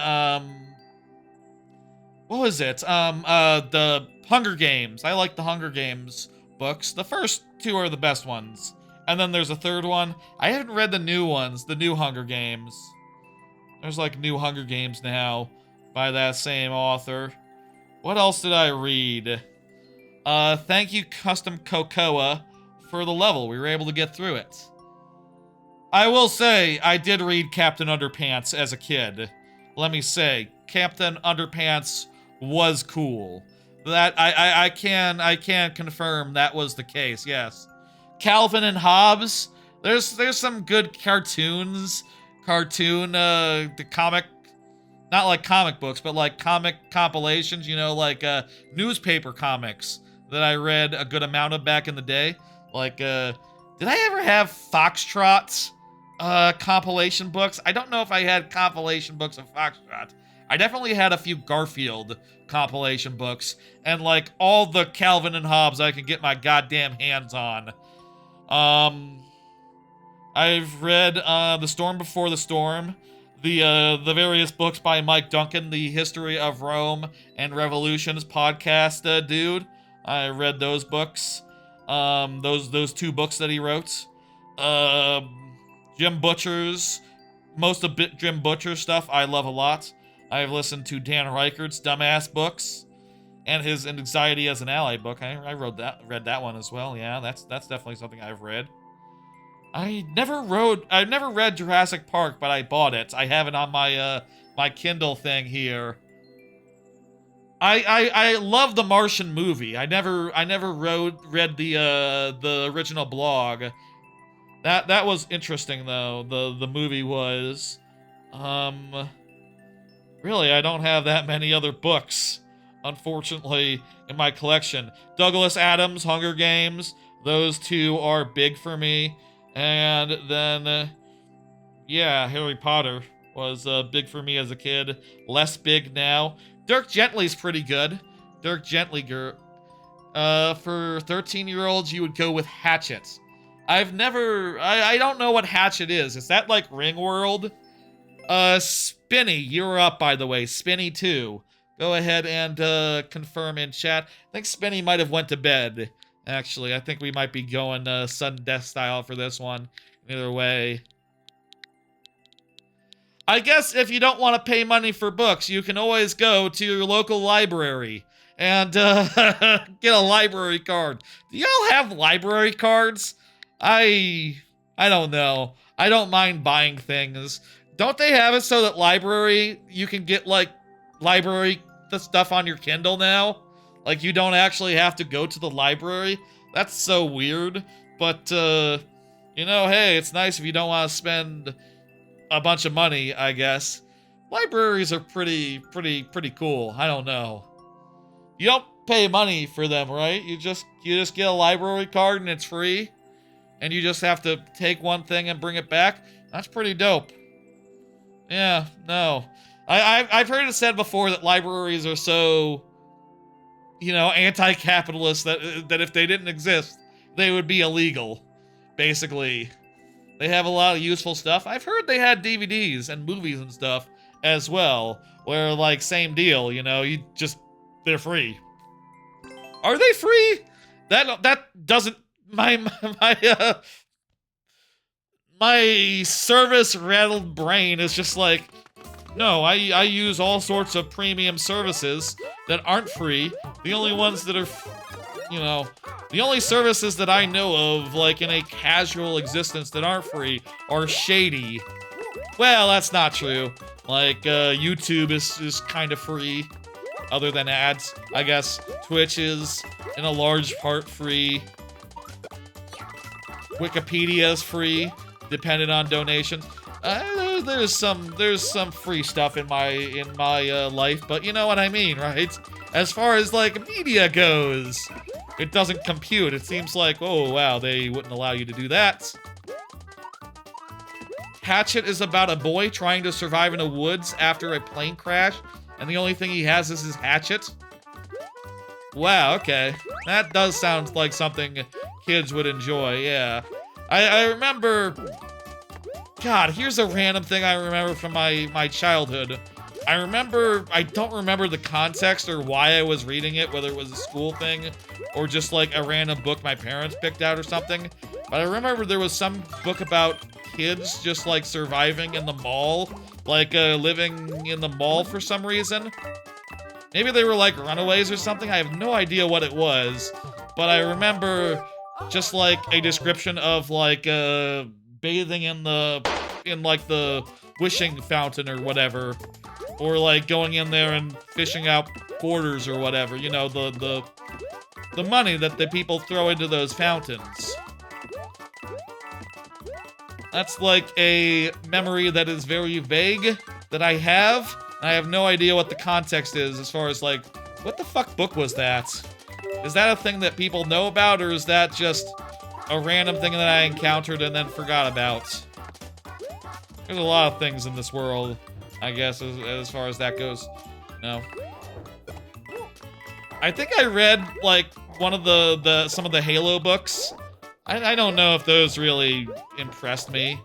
what was it? The Hunger Games. I like the Hunger Games books. The first 2 are the best ones. And then there's a third one. I haven't read the new ones, the new Hunger Games. There's like new Hunger Games now by that same author. What else did I read? Thank you, Custom Cocoa, for the level. We were able to get through it. I will say, I did read Captain Underpants as a kid. Let me say, Captain Underpants was cool. That I can confirm that was the case, yes. Calvin and Hobbes, there's some good cartoons. The comic, not like comic books, but like comic compilations, like newspaper comics that I read a good amount of back in the day. Like, did I ever have Foxtrot compilation books? I don't know if I had compilation books of Foxtrot. I definitely had a few Garfield compilation books, and like all the Calvin and Hobbes I could get my goddamn hands on. I've read The Storm Before the Storm, the various books by Mike Duncan, the History of Rome and Revolutions podcast dude. I read those books. Those 2 books that he wrote. Jim Butcher's, most of Jim Butcher's stuff I love a lot. I've listened to Dan Reichert's Dumbass books and his Anxiety as an Ally book. I read that one as well. Yeah, that's definitely something I've read. I've never read Jurassic Park, but I bought it. I have it on my my Kindle thing here. I love the Martian movie. I never read the original blog. That was interesting though. The movie was. Really, I don't have that many other books, unfortunately, in my collection. Douglas Adams, Hunger Games. Those 2 are big for me. And then, yeah, Harry Potter was big for me as a kid. Less big now. Dirk Gently's pretty good. Dirk Gently, for 13-year-olds, you would go with Hatchet. I don't know what Hatchet is. Is that like Ringworld? Spinny, you're up, by the way. Spinny 2. Go ahead and confirm in chat. I think Spinny might have went to bed, actually. I think we might be going sudden death style for this one. Either way. I guess if you don't want to pay money for books, you can always go to your local library and get a library card. Do y'all have library cards? I don't know. I don't mind buying things. Don't they have it so that you can get, like, library stuff on your Kindle now? Like, you don't actually have to go to the library? That's so weird. But, you know, hey, it's nice if you don't want to spend a bunch of money, I guess. Libraries are pretty cool. I don't know. You don't pay money for them, right? You just get a library card and it's free. And you just have to take one thing and bring it back. That's pretty dope. Yeah, no. I've heard it said before that libraries are so, you know, anti-capitalist that if they didn't exist, they would be illegal, basically. They have a lot of useful stuff. I've heard they had DVDs and movies and stuff as well, where, like, same deal, you know, they're free. Are they free? That doesn't, my service-rattled brain is just like, no, I use all sorts of premium services that aren't free. The only ones that are, you know, the only services that I know of, like, in a casual existence that aren't free are shady. Well, that's not true. Like, YouTube is kind of free, other than ads, I guess. Twitch is, in a large part, free. Wikipedia is free, dependent on donations. There's some free stuff in my life, but you know what I mean, right? As far as, like, media goes, it doesn't compute. It seems like, oh wow, they wouldn't allow you to do that. Hatchet is about a boy trying to survive in the woods after a plane crash, and the only thing he has is his hatchet. Wow, okay. That does sound like something kids would enjoy, yeah. I remember... God, here's a random thing I remember from my childhood. I don't remember the context or why I was reading it, whether it was a school thing or just like a random book my parents picked out or something. But I remember there was some book about kids just like surviving in the mall, like living in the mall for some reason. Maybe they were like runaways or something. I have no idea what it was, but I remember just like a description of like bathing in like the wishing fountain or whatever, or like going in there and fishing out quarters or whatever, you know, the money that the people throw into those fountains. That's like a memory that is very vague that I have. I have no idea what the context is as far as like, what the fuck book was that? Is that a thing that people know about, or is that just a random thing that I encountered and then forgot about? There's a lot of things in this world, I guess, as far as that goes. No. I think I read, like, one of some of the Halo books. I don't know if those really impressed me.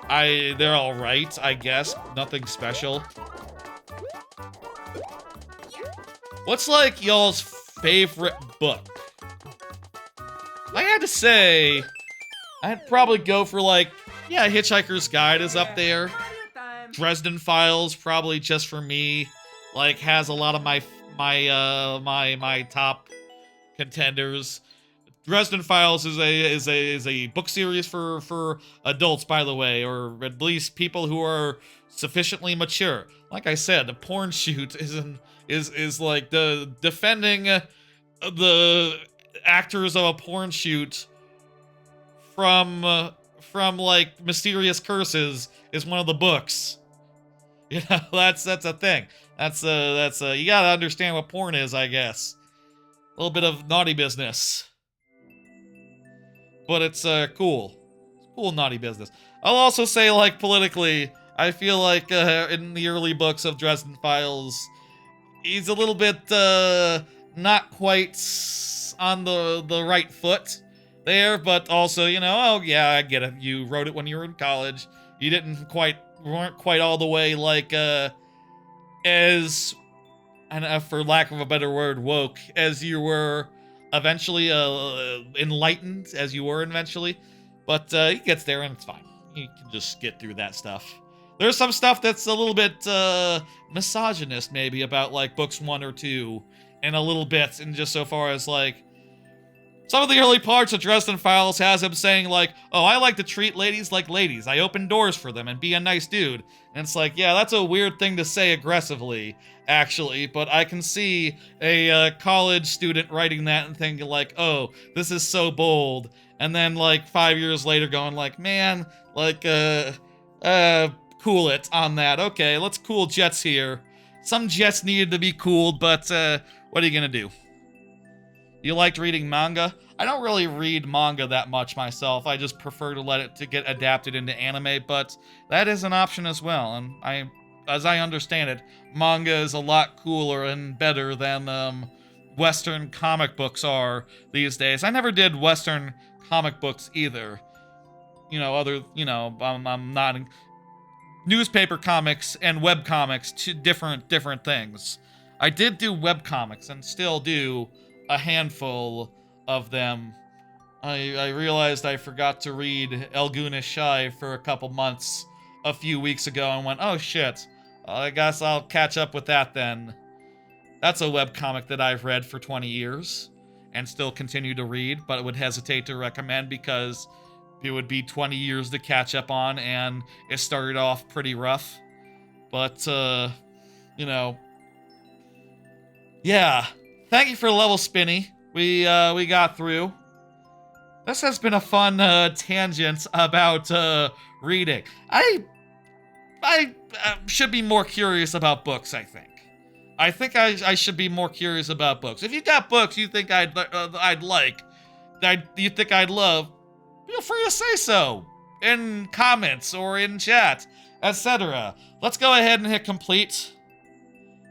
They're all right, I guess. Nothing special. What's like y'all's favorite book? I had to say, I'd probably go for like, yeah, Hitchhiker's Guide is up there. Dresden Files, probably just for me, like has a lot of my top contenders. Dresden Files is a book series for adults, by the way, or at least people who are sufficiently mature. Like I said, the porn shoot is like the defending the actors of a porn shoot from like mysterious curses is one of the books. You know, that's a thing. That's you gotta understand what porn is, I guess. A little bit of naughty business. But it's cool. It's cool naughty business. I'll also say, like, politically, I feel like in the early books of Dresden Files, he's a little bit not quite on the right foot there, but also, you know, oh yeah, I get it. You wrote it when you were in college. You weren't quite all the way like as, and for lack of a better word, woke as you were eventually, enlightened as you were eventually. But he gets there and it's fine. You can just get through that stuff. There's some stuff that's a little bit misogynist, maybe, about like books 1 or 2, and a little bit, and just so far as like some of the early parts of Dresden Files has him saying like, oh, I like to treat ladies like ladies. I open doors for them and be a nice dude. And it's like, yeah, that's a weird thing to say aggressively, actually. But I can see a college student writing that and thinking like, oh, this is so bold. And then like 5 years later going like, man, like, cool it on that. Okay, let's cool jets here. Some jets needed to be cooled, but what are you gonna do? You liked reading manga? I don't really read manga that much myself. I just prefer to let it to get adapted into anime, but that is an option as well. And as I understand it, manga is a lot cooler and better than Western comic books are these days. I never did Western comic books either. You know, I'm not newspaper comics and web comics, two different things. I did do web comics and still do a handful of them. I realized I forgot to read El Guna Shy for a couple months a few weeks ago and went, oh shit, I guess I'll catch up with that then. That's a webcomic that I've read for 20 years and still continue to read, but would hesitate to recommend because it would be 20 years to catch up on, and it started off pretty rough. But, you know, yeah. Thank you for level Spinny. We got through. This has been a fun tangent about reading. I should be more curious about books, I think. I think I should be more curious about books. If you got books you think I'd like, you think I'd love, feel free to say so in comments or in chat, etc. Let's go ahead and hit complete.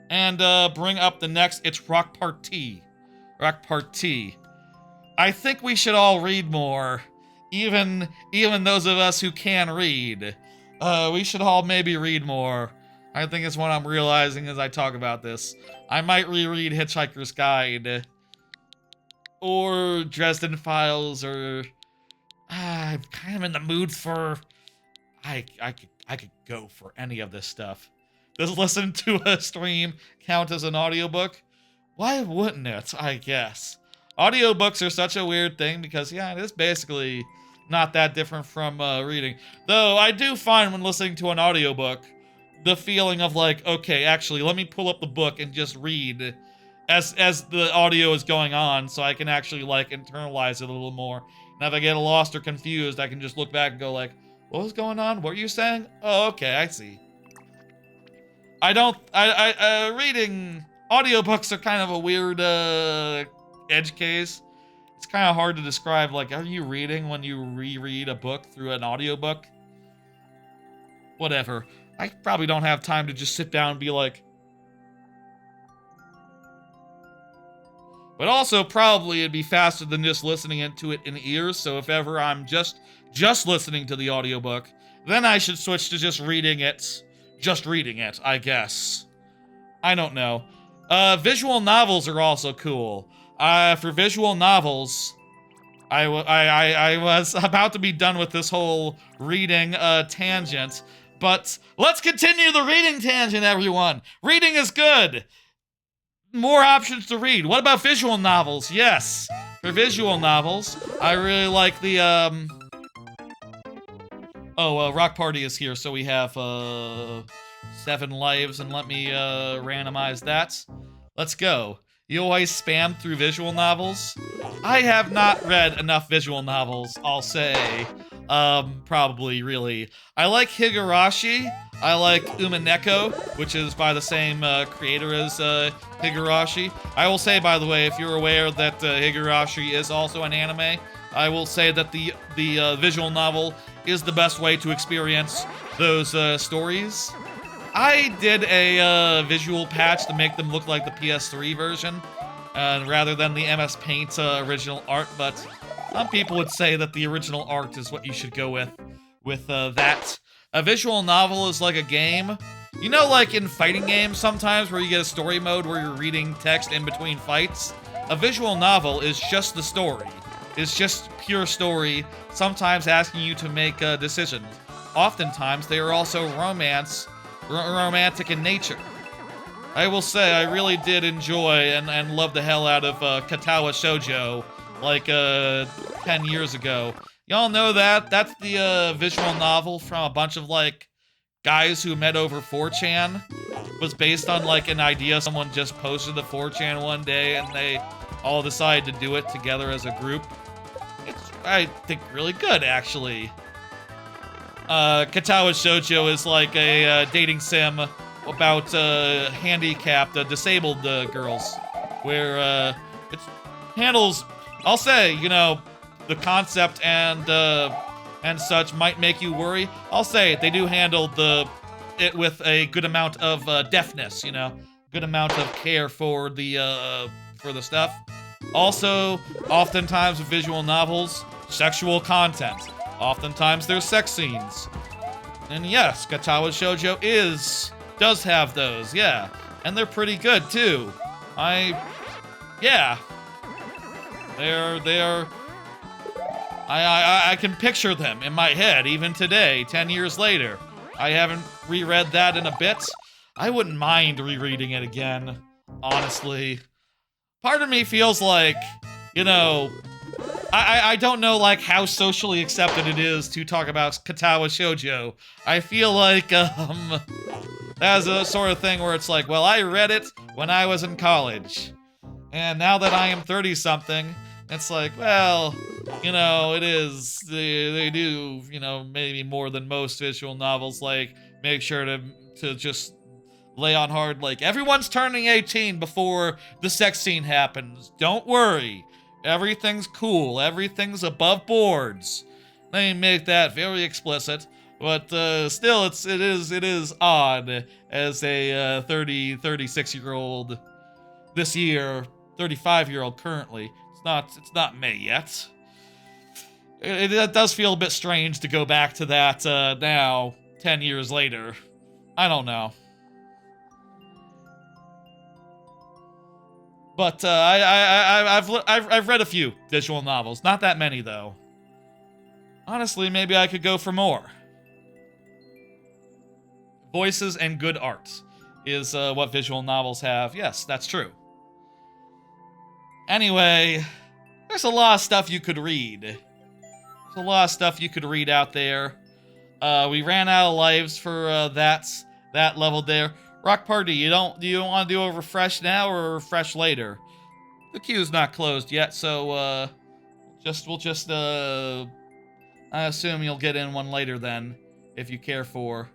And bring up the next. It's Rock Part T. Rock Part T. I think we should all read more, even those of us who can read. We should all maybe read more. I think it's what I'm realizing as I talk about this. I might reread Hitchhiker's Guide or Dresden Files, or I'm kind of in the mood for. I could go for any of this stuff. Does listen to a stream count as an audiobook? Why wouldn't it, I guess? Audiobooks are such a weird thing because, yeah, it is basically not that different from reading. Though I do find when listening to an audiobook, the feeling of like, okay, actually, let me pull up the book and just read as the audio is going on so I can actually, like, internalize it a little more. And if I get lost or confused, I can just look back and go like, what was going on? What were you saying? Oh, okay, I see. Reading audiobooks are kind of a weird edge case. It's kind of hard to describe, like, are you reading when you reread a book through an audiobook? Whatever. I probably don't have time to just sit down and be like, But also, probably it'd be faster than just listening to it in ears, so if ever I'm just listening to the audiobook, then I should switch to just reading it. Just reading it, I guess. I don't know. Visual novels are also cool. For visual novels, I was about to be done with this whole reading tangent, but let's continue the reading tangent, everyone. Reading is good. More options to read. What about visual novels? Yes. For visual novels, I really like the, Rock Party is here, so we have, 7 lives, and let me, randomize that. Let's go. You always spam through visual novels? I have not read enough visual novels, I'll say. Probably, really. I like Higurashi. I like Umineko, which is by the same creator as Higurashi. I will say, by the way, if you're aware that Higurashi is also an anime, I will say that the visual novel is the best way to experience those stories. I did a visual patch to make them look like the PS3 version, rather than the MS Paint original art, but some people would say that the original art is what you should go with that. A visual novel is like a game. You know, like in fighting games sometimes where you get a story mode where you're reading text in between fights? A visual novel is just the story. It's just pure story, sometimes asking you to make decisions. Oftentimes, they are also romantic in nature. I will say, I really did enjoy and love the hell out of Katawa Shoujo, like 10 years ago. Y'all know that? That's the visual novel from a bunch of, like, guys who met over 4chan. It was based on, like, an idea someone just posted to 4chan one day, and they all decided to do it together as a group. It's, I think, really good, actually. Katawa Shoujo is like a dating sim about handicapped, disabled girls, where it handles, I'll say, you know, the concept and such might make you worry. I'll say they do handle it with a good amount of deftness, you know, good amount of care for the stuff. Also, oftentimes with visual novels, sexual content. Oftentimes there's sex scenes. And yes, Katawa Shoujo does have those, yeah. And they're pretty good too. Yeah. I can picture them in my head even today, 10 years later. I haven't reread that in a bit. I wouldn't mind rereading it again, honestly. Part of me feels like, you know, I don't know, like, how socially accepted it is to talk about Katawa Shoujo. I feel like, that's a sort of thing where it's like, well, I read it when I was in college. And now that I am 30-something, it's like, well, you know, it is, they do, you know, maybe more than most visual novels, like, make sure to just lay on hard, like, everyone's turning 18 before the sex scene happens. Don't worry. Everything's cool. Everything's above boards. They make that very explicit, but still, it is odd as a 36-year-old this year, 35-year-old currently. It's not May yet. It does feel a bit strange to go back to that now, 10 years later. I don't know. But I've read a few visual novels, not that many though. Honestly, maybe I could go for more. Voices and good art is what visual novels have. Yes, that's true. Anyway, there's a lot of stuff you could read. There's a lot of stuff you could read out there. We ran out of lives for that level there. Rock Party, do you want to do a refresh now or a refresh later? The queue's not closed yet, so we'll just I assume you'll get in one later then, if you care for.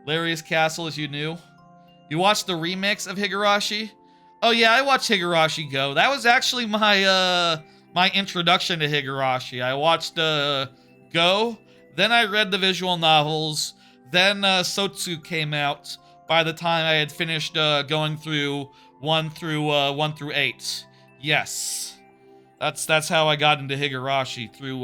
Larry's Castle, as you knew. You watched the remix of Higurashi? Oh yeah, I watched Higurashi Go. That was actually my my introduction to Higurashi. I watched Go, then I read the visual novels, then Sotsu came out. By the time I had finished going through 1 through 8 Yes. That's how I got into Higurashi, through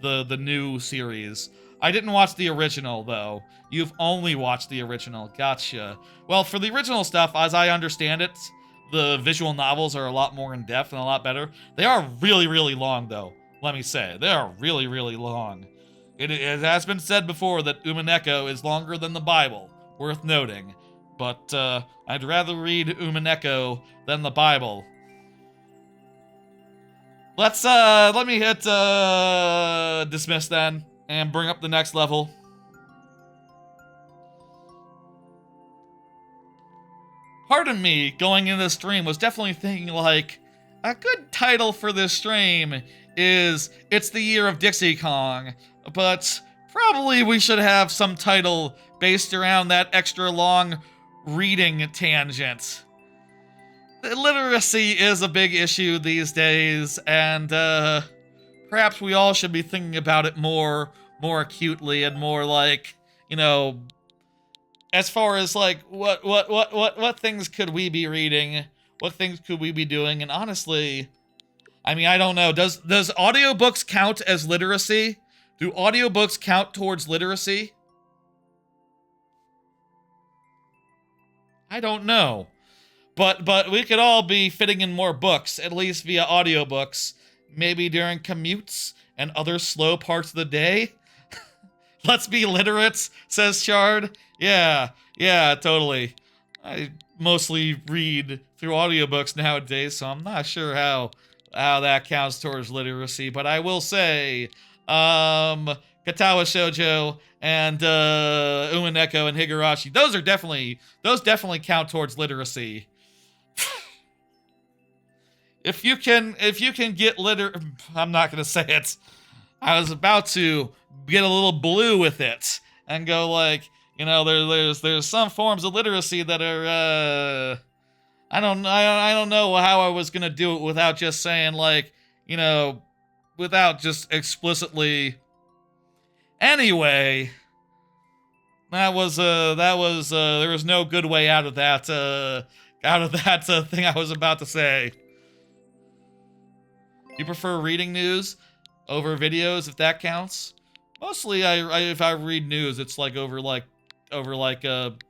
the new series. I didn't watch the original though. You've only watched the original. Gotcha. Well, for the original stuff, as I understand it, the visual novels are a lot more in depth and a lot better. They are really, really long though. Let me say, they are really, really long. It has been said before that Umineko is longer than the Bible. Worth noting. But I'd rather read Umineko than the Bible. Let me hit dismiss then and bring up the next level. Pardon me, going into the stream was definitely thinking like, a good title for this stream is It's the Year of Dixie Kong, but probably we should have some title based around that extra long reading tangent. Literacy is a big issue these days, and perhaps we all should be thinking about it more acutely and more like, you know, as far as like what things could we be reading, what things could we be doing, and honestly, I mean, I don't know. Does audiobooks count as literacy? Do audiobooks count towards literacy? I don't know. But we could all be fitting in more books, at least via audiobooks, maybe during commutes and other slow parts of the day. Let's be literate, says Shard. Yeah, totally. I mostly read through audiobooks nowadays, so I'm not sure how that counts towards literacy, but I will say, Katawa Shoujo and Umineko and Higurashi, those definitely count towards literacy. If you can get I'm not gonna say it. I was about to get a little blue with it and go like, you know, there's some forms of literacy that are I don't know how I was gonna do it without just saying like, you know, without just explicitly. Anyway, there was no good way out of that thing I was about to say. You prefer reading news over videos, if that counts? Mostly, if I read news, it's like over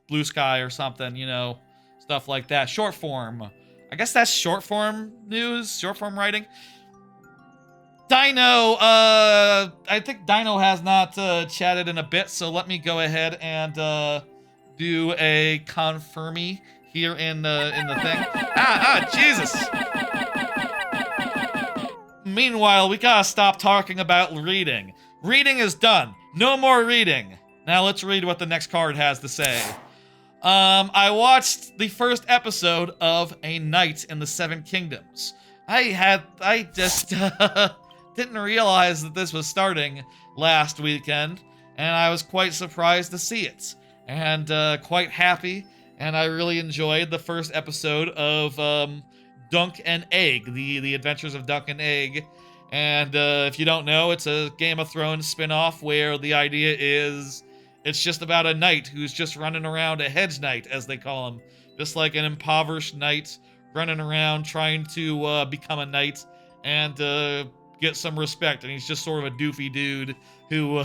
Blue Sky or something, you know, stuff like that. Short form. I guess that's short form news, short form writing. Dino, I think Dino has not chatted in a bit, so let me go ahead and do a confirmie here in the thing. Jesus. Meanwhile, we gotta stop talking about reading. Reading is done. No more reading. Now let's read what the next card has to say. I watched the first episode of A Night in the Seven Kingdoms. I just didn't realize that this was starting last weekend, and I was quite surprised to see it, and quite happy, and I really enjoyed the first episode of Dunk and Egg, the Adventures of Dunk and Egg. And if you don't know, it's a Game of Thrones spin-off where the idea is it's just about a knight who's just running around, a hedge knight, as they call him. Just like an impoverished knight running around trying to become a knight and get some respect. And he's just sort of a doofy dude who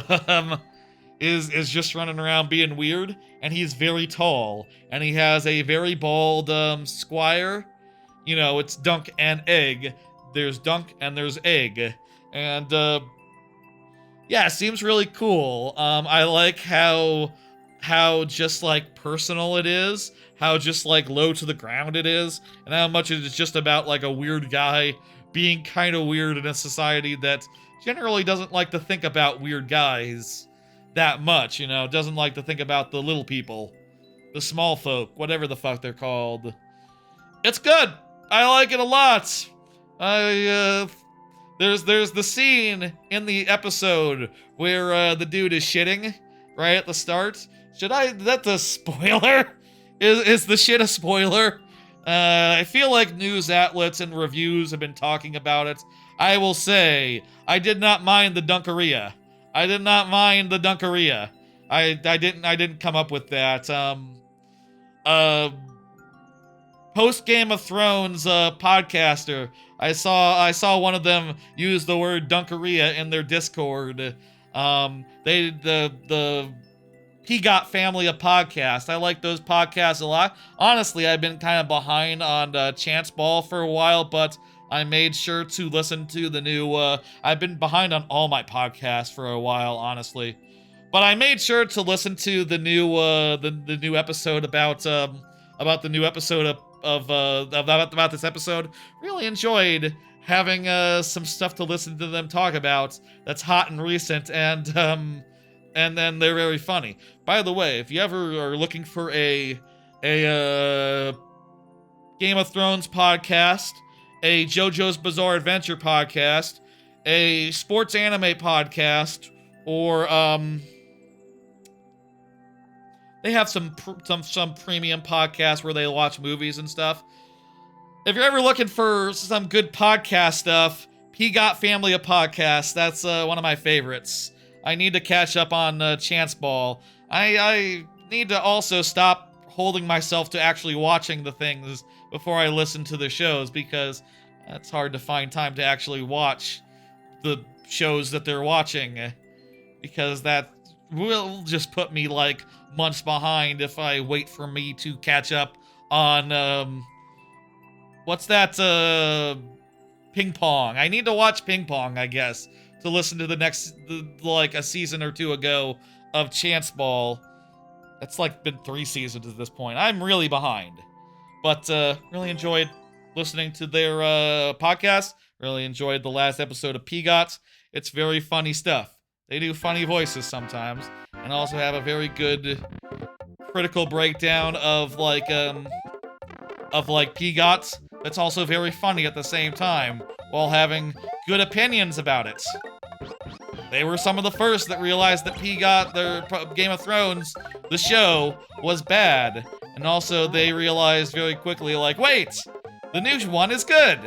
is just running around being weird. And he's very tall. And he has a very bald squire. You know, it's Dunk and Egg. There's Dunk and there's Egg. And, yeah, it seems really cool. I like how just, like, personal it is. How just, like, low to the ground it is. And how much it is just about, like, a weird guy being kind of weird in a society that generally doesn't like to think about weird guys that much, you know? Doesn't like to think about the little people. The small folk. Whatever the fuck they're called. It's good! I like it a lot. There's the scene in the episode where the dude is shitting right at the start. That's a spoiler? Is the shit a spoiler? I feel like news outlets and reviews have been talking about it. I will say, I did not mind the Dunkeria. I didn't come up with that. post Game of Thrones podcaster. I saw one of them use the word Dunkeria in their Discord. The PGOT Family of Podcasts. I like those podcasts a lot. Honestly, I've been kind of behind on Chance Ball for a while, but I made sure to listen to the new, I've been behind on all my podcasts for a while, honestly. But I made sure to listen to the new, the new episode about the new episode about this episode. Really enjoyed having, some stuff to listen to them talk about that's hot and recent, and then they're very funny. By the way, if you ever are looking for a Game of Thrones podcast, a JoJo's Bizarre Adventure podcast, a sports anime podcast, or they have some premium podcasts where they watch movies and stuff. If you're ever looking for some good podcast stuff, PGOT Family of Podcasts, that's one of my favorites. I need to catch up on Chance Ball. I need to also stop holding myself to actually watching the things before I listen to the shows, because it's hard to find time to actually watch the shows that they're watching, because that will just put me like months behind if I wait for me to catch up on what's that Ping Pong. I need to watch Ping Pong, I guess, to listen to the next like a season or two ago of Chance Ball. It's like been 3 seasons at this point. I'm really behind. But really enjoyed listening to their podcast. Really enjoyed the last episode of PGOT. It's very funny stuff. They do funny voices sometimes, and also have a very good critical breakdown of like PGOT that's also very funny at the same time, while having good opinions about it. They were some of the first that realized that PGOT, their Game of Thrones, the show, was bad. And also they realized very quickly, like, wait, the new one is good,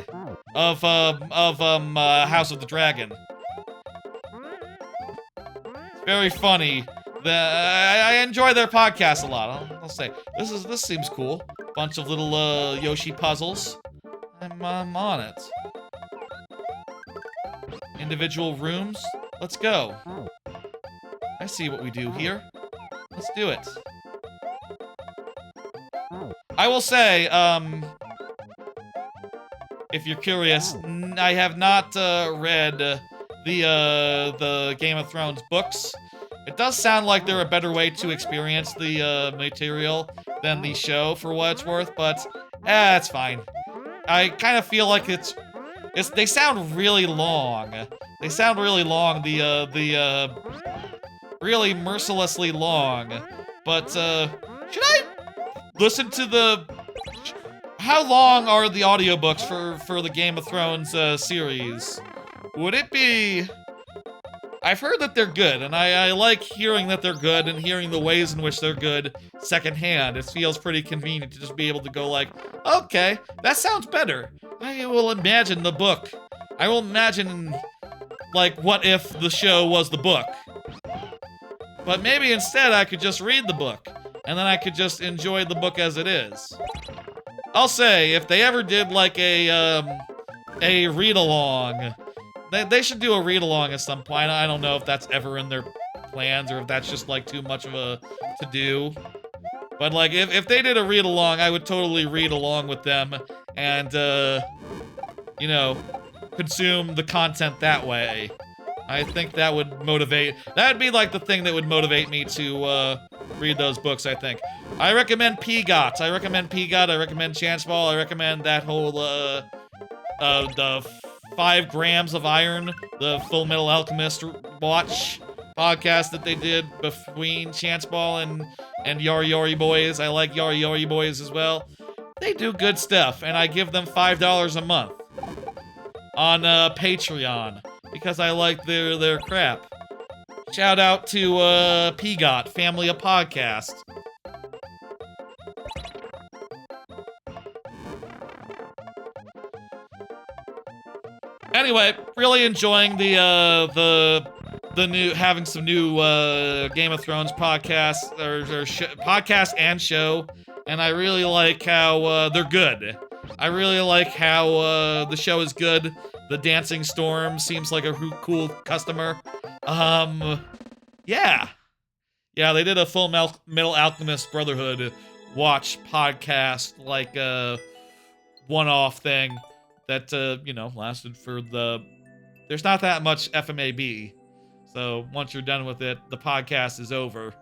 of House of the Dragon. Very funny. I enjoy their podcast a lot. I'll say this seems cool. Bunch of little Yoshi puzzles. I'm on it. Individual rooms. Let's go. I see what we do here. Let's do it. I will say, if you're curious, I have not read the Game of Thrones books. It does sound like they're a better way to experience the material than the show, for what it's worth, but it's fine. I kind of feel like they sound really long. They sound really long, really mercilessly long. But, should I listen to how long are the audiobooks for the Game of Thrones series? Would it be... I've heard that they're good, and I like hearing that they're good and hearing the ways in which they're good secondhand. It feels pretty convenient to just be able to go like, okay, that sounds better. I will imagine the book. I will imagine, like, what if the show was the book? But maybe instead I could just read the book, and then I could just enjoy the book as it is. I'll say, if they ever did, like, a read-along, they should do a read-along at some point. I don't know if that's ever in their plans, or if that's just, like, too much of a to-do. But, like, if they did a read-along, I would totally read along with them, and, you know, consume the content that way. I think that would motivate... That'd be, like, the thing that would motivate me to, read those books, I think. I recommend PGOT. I recommend PGOT. I recommend Chance Ball. I recommend that whole, the 5 grams of iron, the Full Metal Alchemist watch podcast that they did between Chance Ball and Yori Yori Boys. I like Yori Yori Boys as well. They do good stuff, and I give them $5 a month on Patreon because I like their crap. Shout out to PGOT Family of Podcasts. Anyway, really enjoying the new, having some new Game of Thrones podcasts or podcast and show. and I really like how they're good. I really like how the show is good. The Dancing Storm seems like a cool customer. Yeah. Yeah, they did a Full Metal Alchemist Brotherhood watch podcast, like a one-off thing that, lasted for there's not that much FMAB. So once you're done with it, the podcast is over.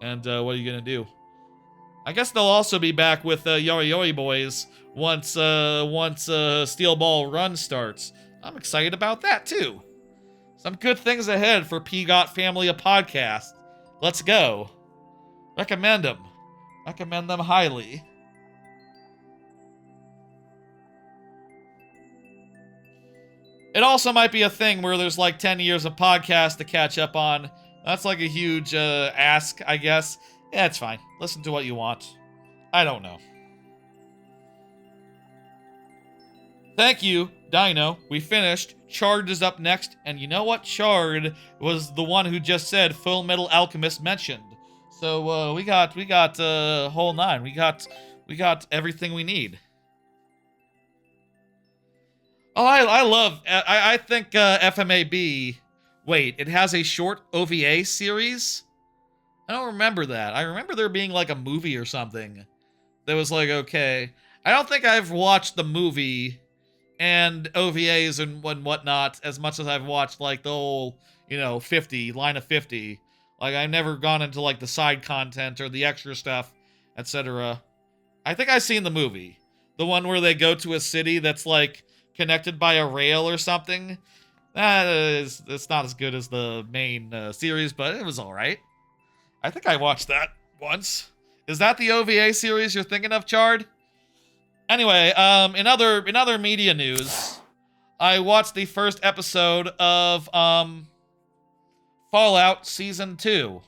And what are you gonna do? I guess they'll also be back with Yori Yori Boys once Steel Ball Run starts. I'm excited about that too. Some good things ahead for PGOT Family of Podcasts. Let's go. Recommend them. Recommend them highly. It also might be a thing where there's like 10 years of podcasts to catch up on. That's like a huge ask, I guess. Yeah, it's fine. Listen to what you want. I don't know. Thank you, Dino. We finished. Chard is up next, and you know what? Chard was the one who just said Full Metal Alchemist mentioned. So we got whole nine. We got everything we need. Oh, I think FMAB. Wait, it has a short OVA series? I don't remember that. I remember there being like a movie or something that was like, okay. I don't think I've watched the movie and OVAs and whatnot as much as I've watched like the whole, 50, line of 50. Like, I've never gone into like the side content or the extra stuff, etc. I think I've seen the movie. The one where they go to a city that's like connected by a rail or something. It's not as good as the main series, but it was alright. I think I watched that once. Is that the OVA series you're thinking of, Chard? Anyway, in other media news, I watched the first episode of Fallout Season 2.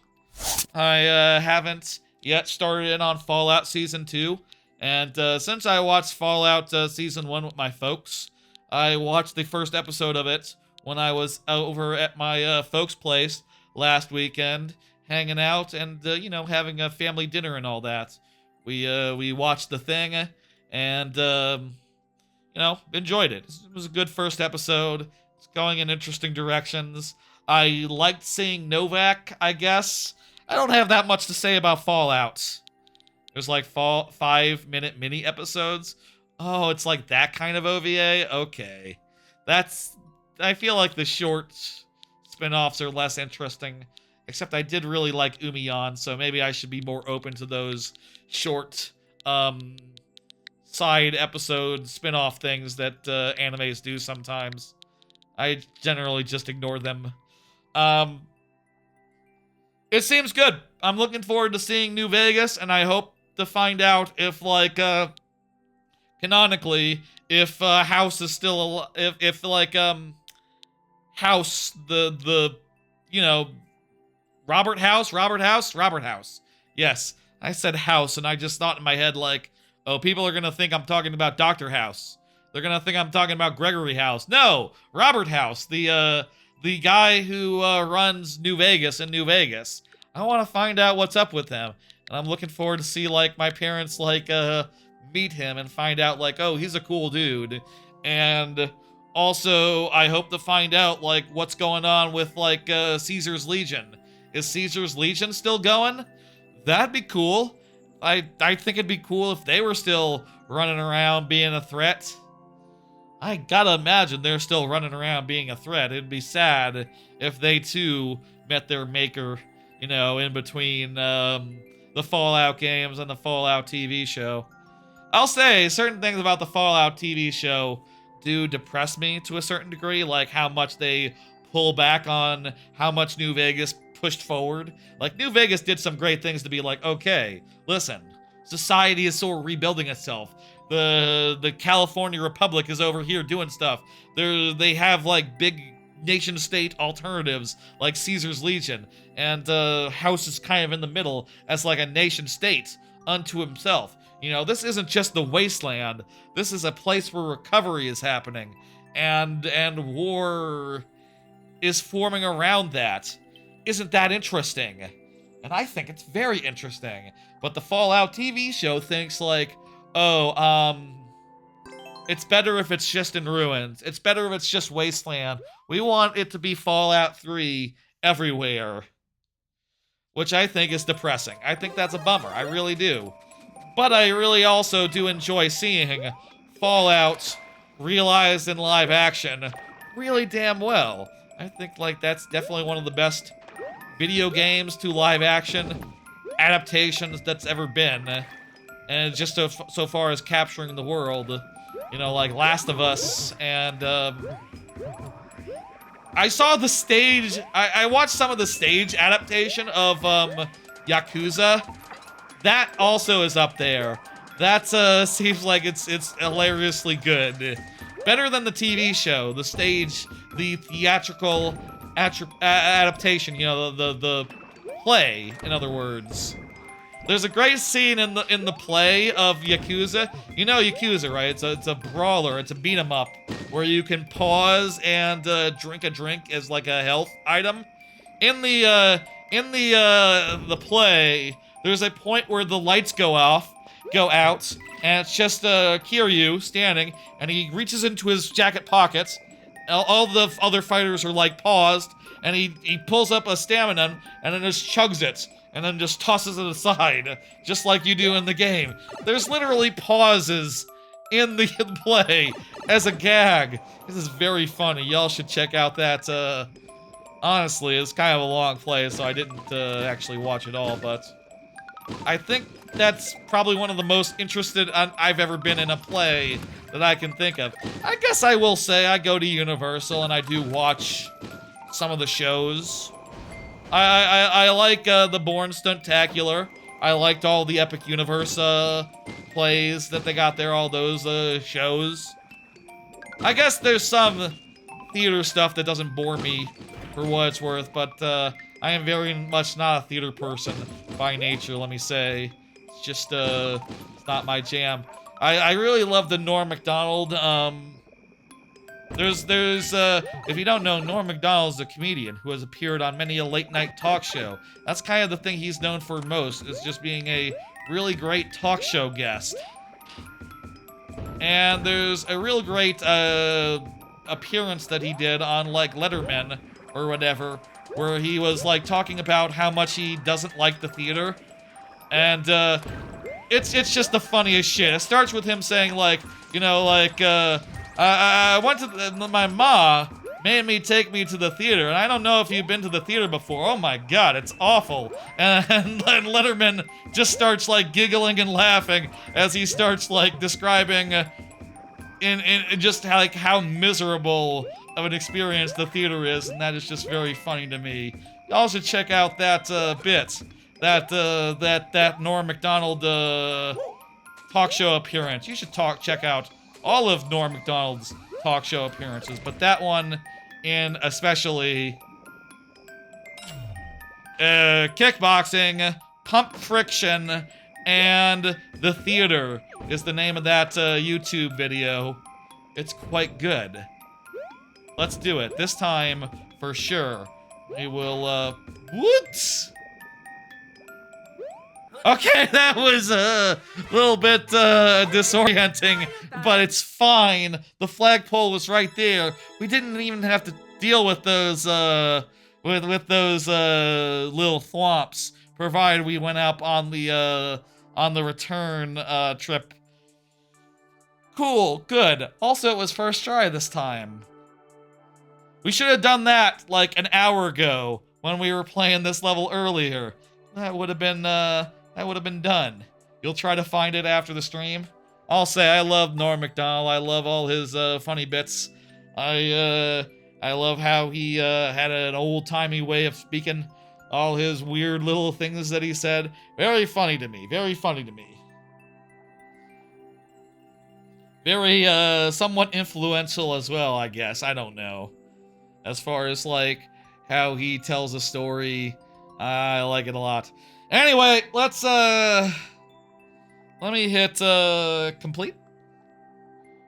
I haven't yet started in on Fallout Season 2, and since I watched Fallout Season 1 with my folks, I watched the first episode of it when I was over at my folks' place last weekend, hanging out and, having a family dinner and all that. We watched the thing and, enjoyed it. It was a good first episode. It's going in interesting directions. I liked seeing Novak, I guess. I don't have that much to say about Fallout. There's like 5-minute mini episodes. Oh, it's like that kind of OVA? Okay. I feel like the short spin-offs are less interesting. Except I did really like Umiyan, so maybe I should be more open to those short, side episode spin-off things that animes do sometimes. I generally just ignore them. It seems good. I'm looking forward to seeing New Vegas, and I hope to find out if, like, canonically, if House is still if House, Robert House. Yes, I said House, and I just thought in my head, like, oh, people are gonna think I'm talking about Dr. House. They're gonna think I'm talking about Gregory House. No, Robert House, the guy who runs New Vegas in New Vegas. I want to find out what's up with him, and I'm looking forward to see, like, my parents, like, meet him and find out, like, oh, he's a cool dude. And also, I hope to find out, like, what's going on with, like, Caesar's Legion. Is Caesar's Legion still going? That'd be cool. I think it'd be cool if they were still running around being a threat. I gotta imagine they're still running around being a threat. It'd be sad if they too met their maker, in between the Fallout games and the Fallout TV show. I'll say certain things about the Fallout TV show do depress me to a certain degree, like how much they pull back on how much New Vegas pushed forward. Like, New Vegas did some great things to be like, okay, listen, society is sort of rebuilding itself. The California Republic is over here doing stuff. They have, like, big nation-state alternatives, like Caesar's Legion, and House is kind of in the middle as, like, a nation-state unto himself. This isn't just the wasteland. This is a place where recovery is happening, and war is forming around that. Isn't that interesting? and I think it's very interesting. But the Fallout TV show thinks like, oh, it's better if it's just in ruins. It's better if it's just wasteland. We want it to be Fallout 3 everywhere. Which I think is depressing. I think that's a bummer. I really do. But I really also do enjoy seeing Fallout realized in live action really damn well. I think like that's definitely one of the best video games to live action adaptations that's ever been. And just so far as capturing the world, you know, like Last of Us and I saw the stage, I watched some of the stage adaptation of Yakuza. That also is up there. That seems like it's hilariously good. Better than the TV show, the stage, the theatrical adaptation, you know, the play, in other words. There's a great scene in the play of Yakuza. You know Yakuza, right? It's a brawler, it's a beat 'em up, where you can pause and drink a drink as like a health item. In the play, there's a point where the lights go out, and it's just Kiryu standing, and he reaches into his jacket pockets. All the other fighters are like paused, and he pulls up a stamina and then just chugs it, and then just tosses it aside, just like you do in the game. There's literally pauses in the play as a gag. This is very funny. Y'all should check out that. Honestly, it's kind of a long play, so I didn't actually watch it all, but I think that's probably one of the most interested I've ever been in a play that I can think of. I guess I will say I go to Universal and I do watch some of the shows. I like the Bourne Stuntacular. I liked all the Epic Universe plays that they got there, all those shows. I guess there's some theater stuff that doesn't bore me for what it's worth, but I am very much not a theater person by nature, let me say. It's just, it's not my jam. I really love the Norm Macdonald, if you don't know, Norm Macdonald's a comedian who has appeared on many a late-night talk show. That's kind of the thing he's known for most, is just being a really great talk show guest. And there's a real great, appearance that he did on, like, Letterman, or whatever, where he was, like, talking about how much he doesn't like the theater. And, it's just the funniest shit. It starts with him saying, like, you know, like, I went to my ma made me take me to the theater, and I don't know if you've been to the theater before. Oh my god, it's awful. And Letterman just starts, like, giggling and laughing as he starts, like, describing in just how miserable of an experience the theater is, and that is just very funny to me. Y'all should check out that bit, that Norm Macdonald talk show appearance. You should check out all of Norm Macdonald's talk show appearances, but that one in especially kickboxing, pump friction, and the theater is the name of that YouTube video. It's quite good. Let's do it. This time, for sure. We will, what? Okay, that was a little bit disorienting, but it's fine. The flagpole was right there. We didn't even have to deal with those with those little thwomps, provided we went up on the return trip. Cool, good. Also, it was first try this time. We should have done that like an hour ago when we were playing this level earlier. That would have been done. You'll try to find it after the stream. I'll say I love Norm Macdonald. I love all his funny bits. I love how he had an old-timey way of speaking. All his weird little things that he said. Very funny to me. Very funny to me. Very somewhat influential as well, I guess. I don't know. As far as like how he tells a story, I like it a lot. Anyway, let's let me hit complete.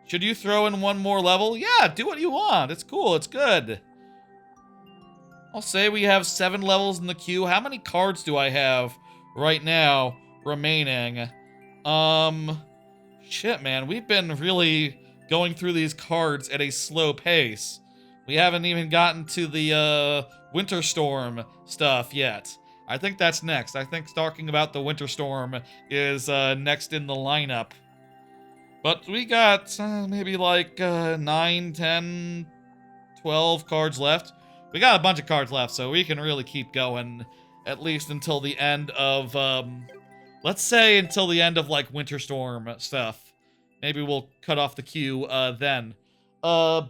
Should you throw in one more level? Yeah, do what you want. It's cool. It's good. I'll say we have 7 levels in the queue. How many cards do I have right now remaining? Shit, man. We've been really going through these cards at a slow pace. We haven't even gotten to the, Winter Storm stuff yet. I think that's next. I think talking about the Winter Storm is, next in the lineup. But we got, maybe like, 9, 10, 12 cards left. We got a bunch of cards left, so we can really keep going at least until the end of, let's say until the end of, like, Winter Storm stuff. Maybe we'll cut off the queue, then.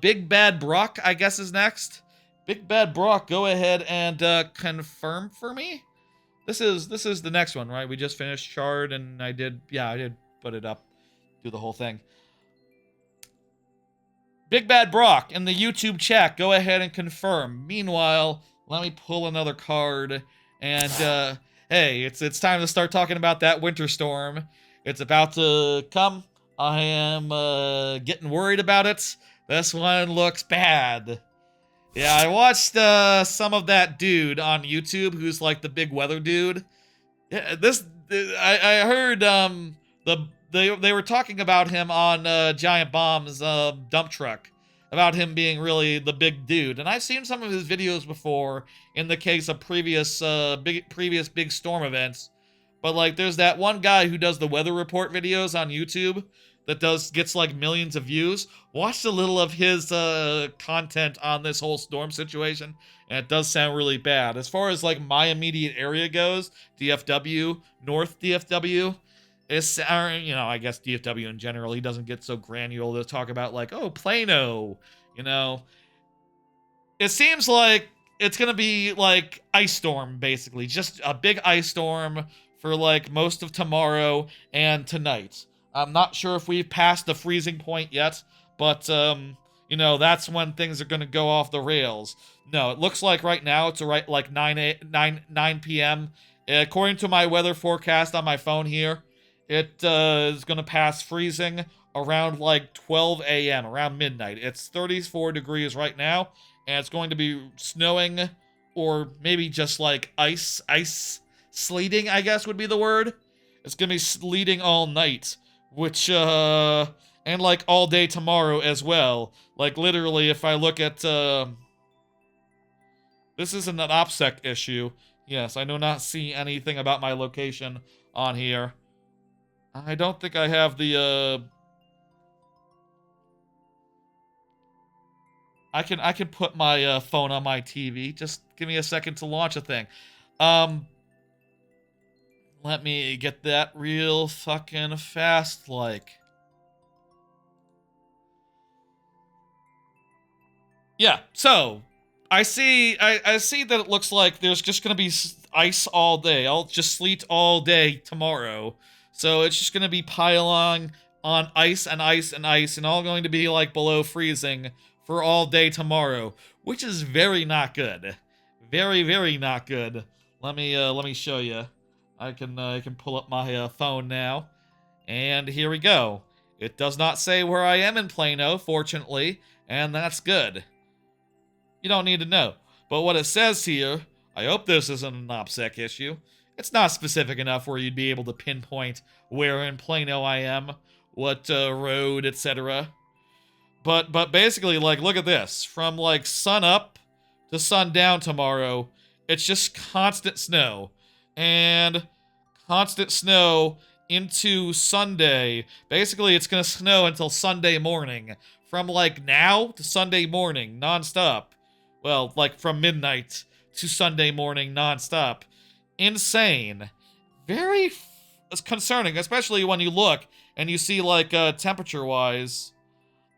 Big Bad Brock, I guess, is next. Big Bad Brock, go ahead and, confirm for me? This is the next one, right? We just finished Shard, and I did put it up, do the whole thing. Big Bad Brock in the YouTube chat, go ahead and confirm. Meanwhile, let me pull another card, and, hey, it's time to start talking about that Winter Storm. It's about to come. I am, getting worried about it. This one looks bad. Yeah, I watched, some of that dude on YouTube who's, like, the big weather dude. Yeah, I heard, they were talking about him on Giant Bomb's dump truck, about him being really the big dude, and I've seen some of his videos before in the case of previous big storm events. But like, there's that one guy who does the weather report videos on YouTube that gets like millions of views. Watched a little of his content on this whole storm situation, and it does sound really bad. As far as like my immediate area goes, DFW, North DFW. It's, I guess DFW in general, he doesn't get so granular to talk about, like, oh, Plano, It seems like it's going to be, like, ice storm, basically. Just a big ice storm for, like, most of tomorrow and tonight. I'm not sure if we've passed the freezing point yet, but, that's when things are going to go off the rails. No, it looks like right now it's right, like, 9 p.m. According to my weather forecast on my phone here, it is going to pass freezing around like 12 a.m., around midnight. It's 34 degrees right now, and it's going to be snowing, or maybe just like ice sleeting, I guess would be the word. It's going to be sleeting all night, which, and like all day tomorrow as well. Like literally, if I look at, this isn't an OPSEC issue. Yes, I do not see anything about my location on here. I don't think I have the, I can put my, phone on my TV. Just give me a second to launch a thing. Let me get that real fucking fast, like. Yeah, so, I see that it looks like there's just gonna be ice all day. I'll just sleet all day tomorrow. So it's just going to be piling on ice and ice and ice, and all going to be like below freezing for all day tomorrow, which is very not good. Very, very not good. Let me show you. I can pull up my phone now, and here we go. It does not say where I am in Plano, fortunately, and that's good. You don't need to know. But what it says here, I hope this isn't an OPSEC issue. It's not specific enough where you'd be able to pinpoint where in Plano I am, what road, etc. But basically, like, look at this. From, like, sun up to sundown tomorrow, it's just constant snow. And constant snow into Sunday. Basically, it's going to snow until Sunday morning. From, like, now to Sunday morning, nonstop. Well, like, from midnight to Sunday morning, nonstop. Insane. Very concerning, especially when you look and you see, like, temperature-wise,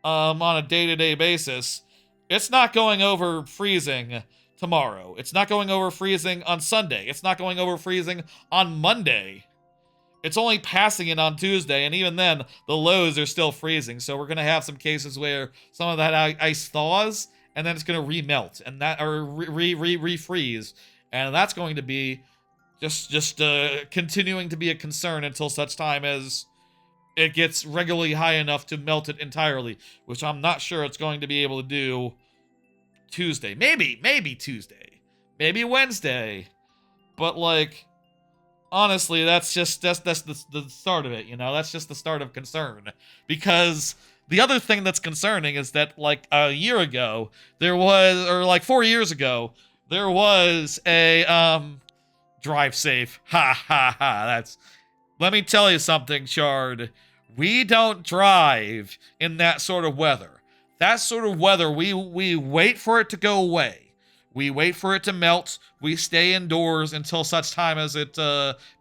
on a day-to-day basis. It's not going over freezing tomorrow. It's not going over freezing on Sunday. It's not going over freezing on Monday. It's only passing it on Tuesday, and even then, the lows are still freezing. So we're going to have some cases where some of that ice thaws, and then it's going to remelt, and that, or refreeze. And that's going to be just continuing to be a concern until such time as it gets regularly high enough to melt it entirely, which I'm not sure it's going to be able to do Tuesday. Maybe Tuesday. maybe Wednesday. But like, honestly, that's the start of it, you know? That's just the start of concern. Because the other thing that's concerning is that like a year ago, there was, or like 4 years ago, there was a, drive safe. Ha ha ha. Let me tell you something, Shard. We don't drive in that sort of weather. That sort of weather, we wait for it to go away. We wait for it to melt. We stay indoors until such time as it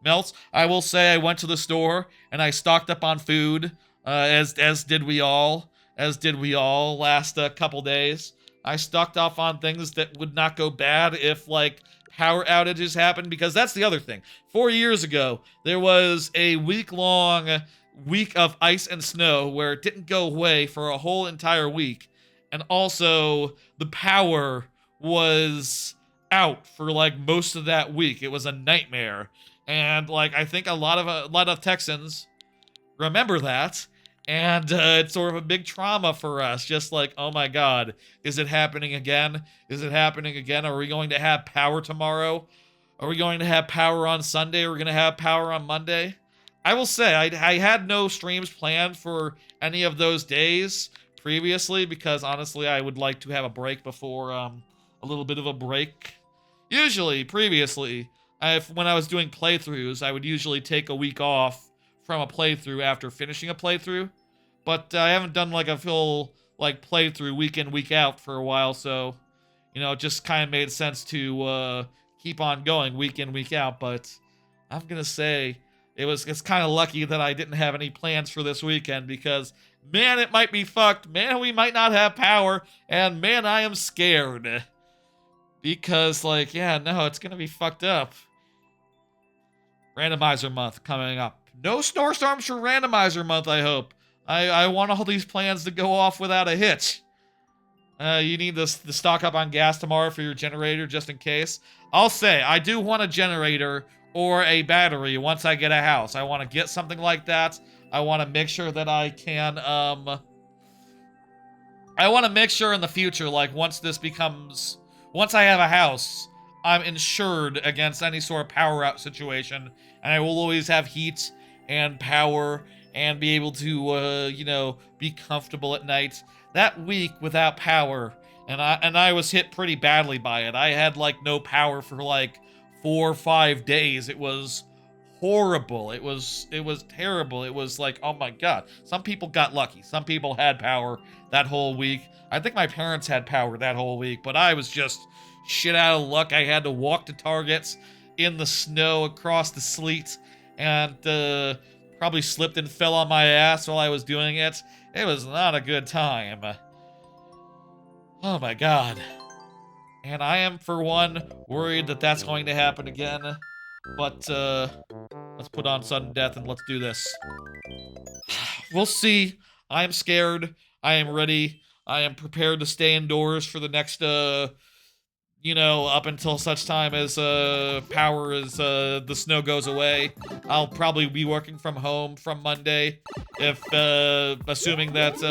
melts. I will say I went to the store and I stocked up on food, as did we all. As did we all last couple days. I stocked up on things that would not go bad if, like, power outages happened, because that's the other thing. 4 years ago, there was a week-long week of ice and snow where it didn't go away for a whole entire week. And also, the power was out for like most of that week. It was a nightmare. And like, I think a lot of Texans remember that. And it's sort of a big trauma for us. Just like, oh my God, is it happening again? Is it happening again? Are we going to have power tomorrow? Are we going to have power on Sunday? Are we going to have power on Monday? I will say, I had no streams planned for any of those days previously, because honestly, I would like to have a break before, a little bit of a break. Usually, previously, when I was doing playthroughs, I would usually take a week off from a playthrough after finishing a playthrough. But I haven't done like a full like playthrough week in, week out for a while, so, you know, it just kind of made sense to keep on going week in, week out. But I'm gonna say it's kind of lucky that I didn't have any plans for this weekend, because man, it might be fucked. Man, we might not have power, and man, I am scared. Because, like, yeah, no, it's gonna be fucked up. Randomizer month coming up. No snowstorms for randomizer month, I hope. I want all these plans to go off without a hitch. You need to stock up on gas tomorrow for your generator, just in case. I'll say, I do want a generator or a battery once I get a house. I want to get something like that. I want to make sure that I can, I want to make sure in the future, like, once I have a house, I'm insured against any sort of power out situation, and I will always have heat and power and be able to, you know, be comfortable at night. That week without power, and I was hit pretty badly by it. I had, like, no power for, like, 4 or 5 days. It was horrible. It was terrible. It was like, oh my God. Some people got lucky. Some people had power that whole week. I think my parents had power that whole week, but I was just shit out of luck. I had to walk to Targets in the snow across the sleet, and probably slipped and fell on my ass while I was doing it. It was not a good time. Oh my God. And I am, for one, worried that that's going to happen again. But, let's put on sudden death and let's do this. We'll see. I am scared. I am ready. I am prepared to stay indoors for the next, you know, up until such time as, power is, the snow goes away. I'll probably be working from home from Monday, if, assuming that,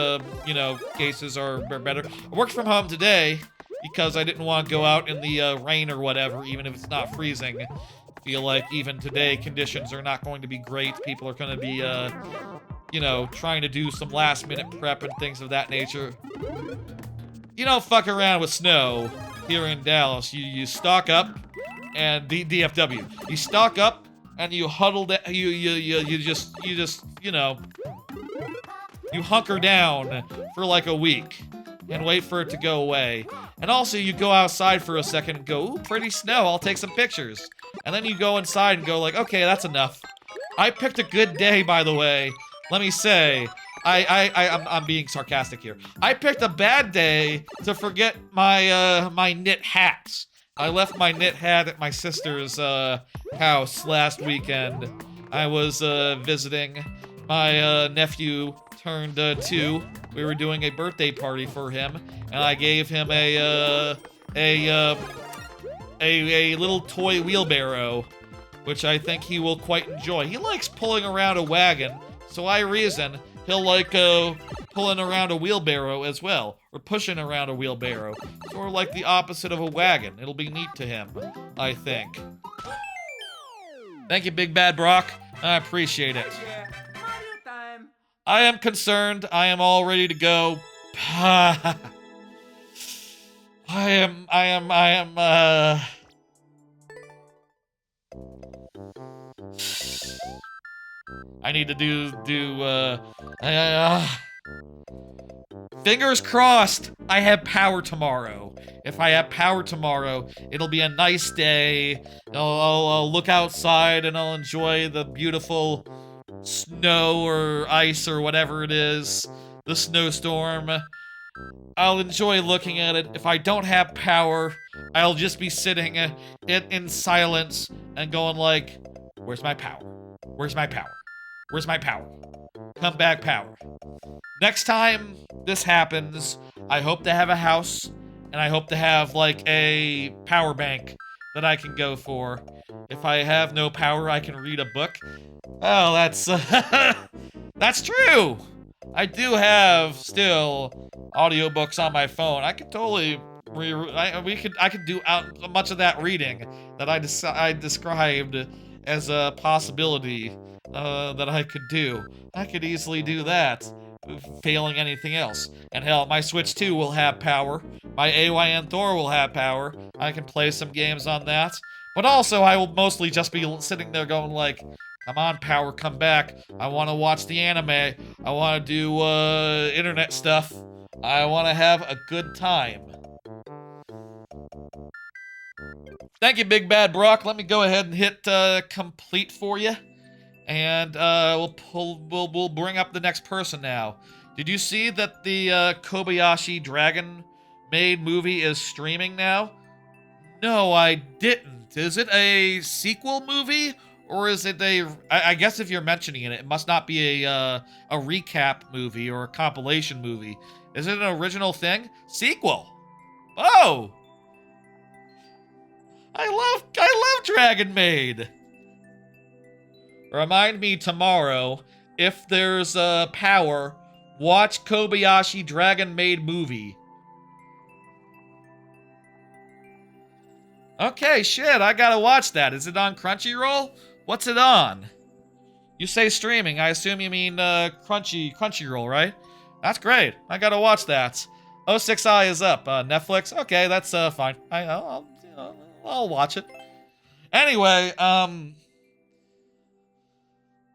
you know, cases are better. I worked from home today, because I didn't want to go out in the rain or whatever, even if it's not freezing. I feel like even today conditions are not going to be great. People are going to be, you know, trying to do some last minute prep and things of that nature. You don't fuck around with snow here in Dallas. You stock up, and DFW. You stock up and you huddle down. You just you know, you hunker down for like a week and wait for it to go away. And also, you go outside for a second and go, ooh, pretty snow, I'll take some pictures. And then you go inside and go like, okay, that's enough. I picked a good day, by the way. Let me say, I'm being sarcastic here. I picked a bad day to forget my, my knit hats. I left my knit hat at my sister's, house last weekend. I was, visiting. My, nephew turned, 2. We were doing a birthday party for him, and I gave him a little toy wheelbarrow, which I think he will quite enjoy. He likes pulling around a wagon, so I reason he'll like pulling around a wheelbarrow as well, or pushing around a wheelbarrow. Sort of like the opposite of a wagon. It'll be neat to him, I think. Thank you, Big Bad Brock. I appreciate it. Yeah, Mario time. I am concerned. I am all ready to go. I am, I need to fingers crossed I have power tomorrow. If I have power tomorrow, it'll be a nice day. I'll look outside and I'll enjoy the beautiful snow or ice or whatever it is, the snowstorm. I'll enjoy looking at it. If I don't have power, I'll just be sitting in silence and going like, where's my power? Where's my power? Where's my power? Come back, power. Next time this happens, I hope to have a house, and I hope to have, like, a power bank that I can go for. If I have no power, I can read a book. Oh, that's, that's true! I do have, still, audiobooks on my phone. I could totally, I could do much of that reading that I described as a possibility that I could do. I could easily do that, failing anything else. And hell, my Switch 2 will have power. My AYN Thor will have power. I can play some games on that. But also, I will mostly just be sitting there going like, come on, power, come back. I want to watch the anime. I want to do internet stuff. I want to have a good time. Thank you, Big Bad Brock. Let me go ahead and hit complete for you. And we'll bring up the next person now. Did you see that the Kobayashi Dragon Maid movie is streaming now? No, I didn't. Is it a sequel movie? Or is it I guess if you're mentioning it, it must not be a recap movie or a compilation movie. Is it an original thing? Sequel. Oh! I love Dragon Maid. Remind me tomorrow, if there's power, watch Kobayashi Dragon Maid movie. Okay, shit, I gotta watch that. Is it on Crunchyroll? What's it on? You say streaming, I assume you mean Crunchyroll, right? That's great. I gotta watch that. 06i is up. Netflix? Okay, that's fine. I'll watch it. Anyway,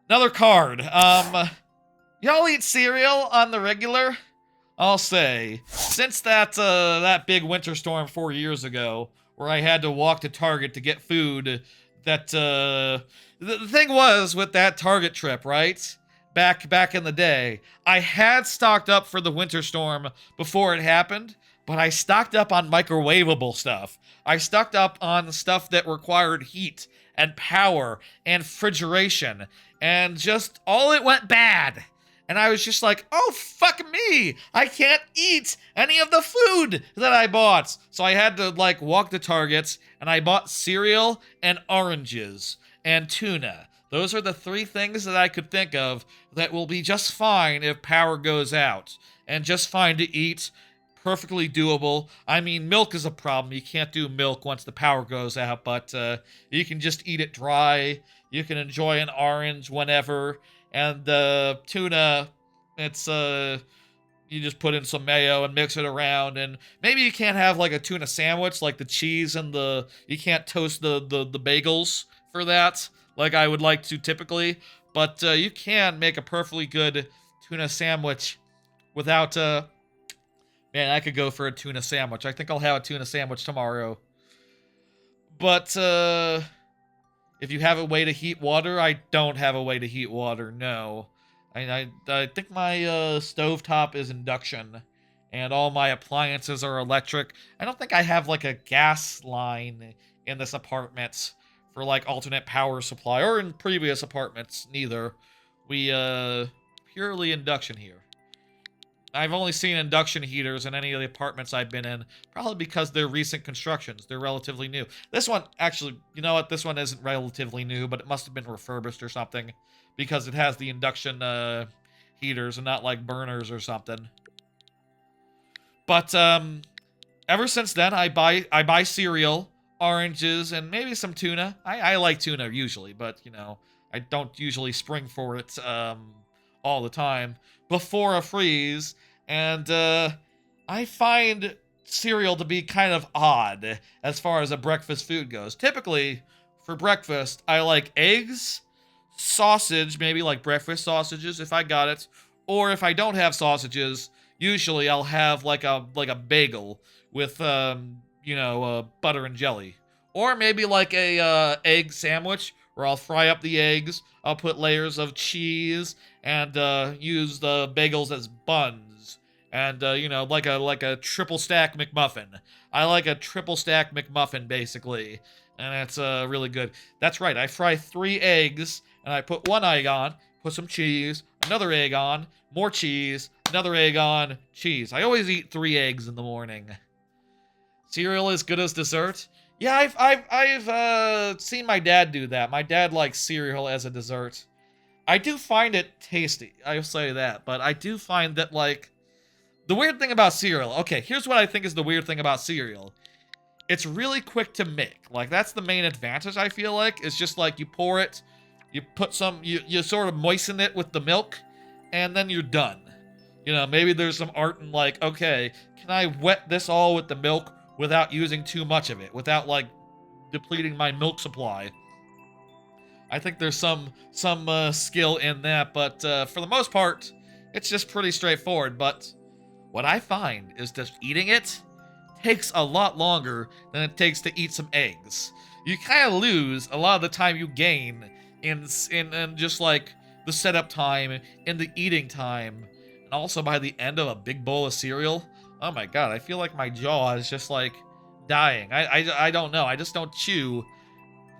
another card. Y'all eat cereal on the regular? I'll say, since that big winter storm 4 years ago, where I had to walk to Target to get food, that the thing was with that Target trip, right? Back in the day, I had stocked up for the winter storm before it happened, but I stocked up on microwavable stuff. I stocked up on stuff that required heat and power and refrigeration, and just all it went bad. And I was just like, oh, fuck me. I can't eat any of the food that I bought. So I had to, like, walk to Target, and I bought cereal and oranges and tuna. Those are the 3 things that I could think of that will be just fine if power goes out. And just fine to eat. Perfectly doable. I mean, milk is a problem. You can't do milk once the power goes out, but you can just eat it dry. You can enjoy an orange whenever. And the tuna, it's, you just put in some mayo and mix it around. And maybe you can't have, like, a tuna sandwich, like the cheese and you can't toast the bagels for that, like I would like to typically. But you can make a perfectly good tuna sandwich without, man, I could go for a tuna sandwich. I think I'll have a tuna sandwich tomorrow. But, if you have a way to heat water, I don't have a way to heat water, no. I think my stovetop is induction, and all my appliances are electric. I don't think I have, like, a gas line in this apartment for, like, alternate power supply, or in previous apartments, neither. We, purely induction here. I've only seen induction heaters in any of the apartments I've been in, probably because they're recent constructions. They're relatively new. This one, actually, you know what? This one isn't relatively new, but it must have been refurbished or something, because it has the induction heaters and not like burners or something. But ever since then, I buy cereal, oranges, and maybe some tuna. I like tuna usually, but you know, I don't usually spring for it all the time before a freeze. And I find cereal to be kind of odd as far as a breakfast food goes. Typically, for breakfast, I like eggs, sausage, maybe like breakfast sausages if I got it, or if I don't have sausages, usually I'll have like a bagel with butter and jelly, or maybe like a egg sandwich where I'll fry up the eggs, I'll put layers of cheese and use the bagels as buns. And like a triple stack McMuffin. I like a triple stack McMuffin basically, and it's really good. That's right. I fry 3 eggs and I put 1 egg on, put some cheese, another egg on, more cheese, another egg on, cheese. I always eat 3 eggs in the morning. Cereal is good as dessert. Yeah, I've seen my dad do that. My dad likes cereal as a dessert. I do find it tasty. I'll say that, but I do find that like the weird thing about cereal. Okay, here's what I think is the weird thing about cereal. It's really quick to make. Like that's the main advantage I feel like. It's just like you pour it, you put some, you sort of moisten it with the milk, and then you're done. You know, maybe there's some art in like, okay, can I wet this all with the milk without using too much of it, without like depleting my milk supply? I think there's some skill in that, but for the most part, it's just pretty straightforward. But what I find is just eating it takes a lot longer than it takes to eat some eggs. You kind of lose a lot of the time you gain in just like the setup time, in the eating time, and also by the end of a big bowl of cereal. Oh my god, I feel like my jaw is just like dying. I don't know. I just don't chew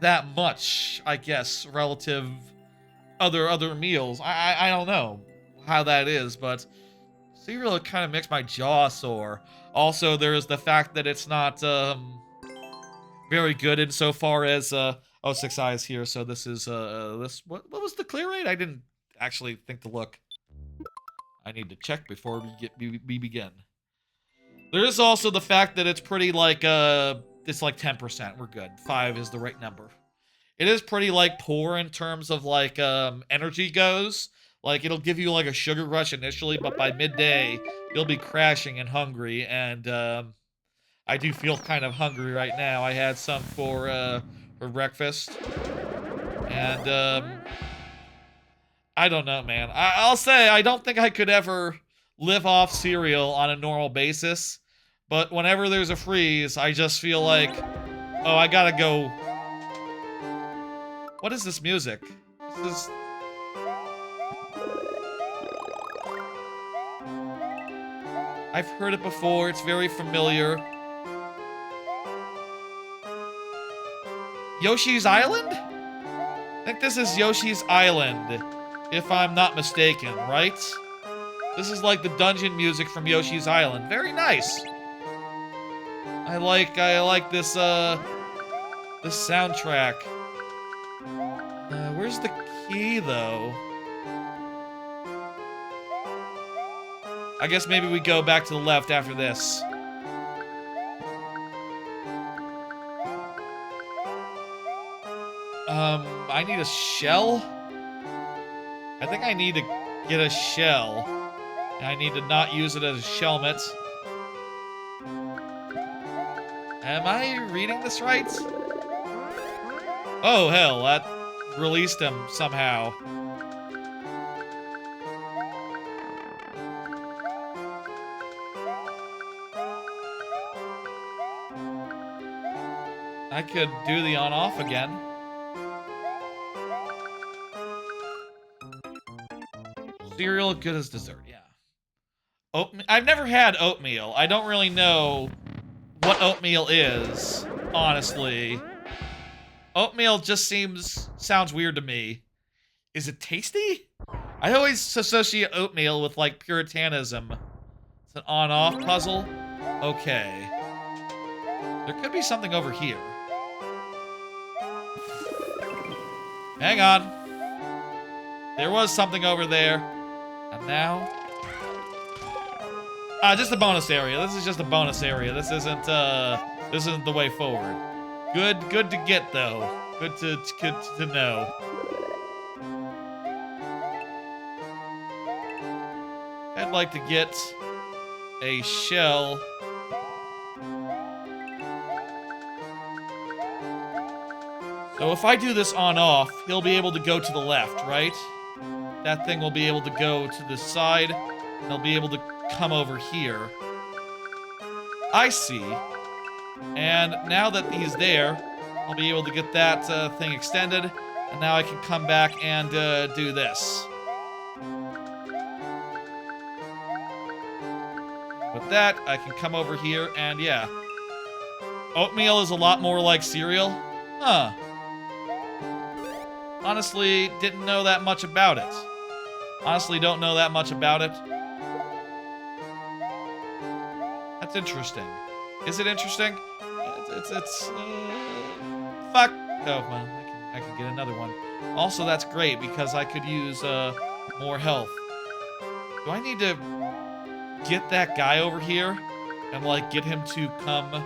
that much, I guess, relative other meals. I don't know how that is, but cereal kind of makes my jaw sore. Also, there's the fact that it's not very good insofar as 6i is here, so this is this what was the clear rate? I didn't actually think to look. I need to check before we begin. There is also the fact that it's pretty like it's like 10%. We're good. 5 is the right number. It is pretty like poor in terms of like energy goes. Like it'll give you like a sugar rush initially, but by midday you'll be crashing and hungry. And I do feel kind of hungry right now. I had some for breakfast, and I don't know, man. I'll say I don't think I could ever live off cereal on a normal basis. But whenever there's a freeze, I just feel like, oh, I gotta go. What is this music? This is... I've heard it before. It's very familiar. Yoshi's Island? I think this is Yoshi's Island, if I'm not mistaken, right? This is like the dungeon music from Yoshi's Island. Very nice. I like this this soundtrack. Where's the key though? I guess maybe we go back to the left after this. I need a shell? I think I need to get a shell. And I need to not use it as a shelmet. Am I reading this right? Oh, hell, that released him somehow. I could do the on-off again. Cereal good as dessert, yeah. Oatmeal. I've never had oatmeal. I don't really know what oatmeal is, honestly. Oatmeal just sounds weird to me. Is it tasty? I always associate oatmeal with like puritanism. It's an on-off puzzle? Okay. There could be something over here. Hang on. There was something over there. And now... just a bonus area. This is just a bonus area. This isn't the way forward. Good to get, though. Good to know. I'd like to get a shell. So if I do this on-off, he'll be able to go to the left, right? That thing will be able to go to the side, and he'll be able to come over here. I see. And now that he's there, I'll be able to get that thing extended, and now I can come back and do this. With that, I can come over here, and yeah. Oatmeal is a lot more like cereal? Huh. Honestly, didn't know that much about it. Honestly, don't know that much about it. That's interesting. Is it interesting? It's fuck. Oh, well, I can get another one. Also, that's great because I could use more health. Do I need to get that guy over here and like get him to come?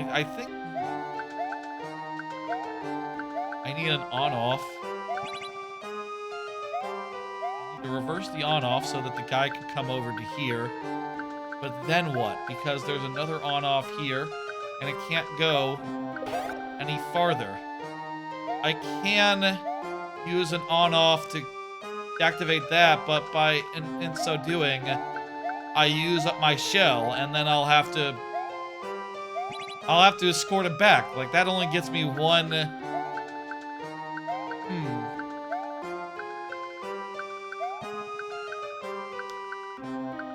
I think I need an on-off. I need to reverse the on-off so that the guy can come over to here. But then what? Because there's another on-off here, and it can't go any farther. I can use an on-off to activate that, but in so doing, I use up my shell, and then I'll have to escort it back. Like, that only gets me one...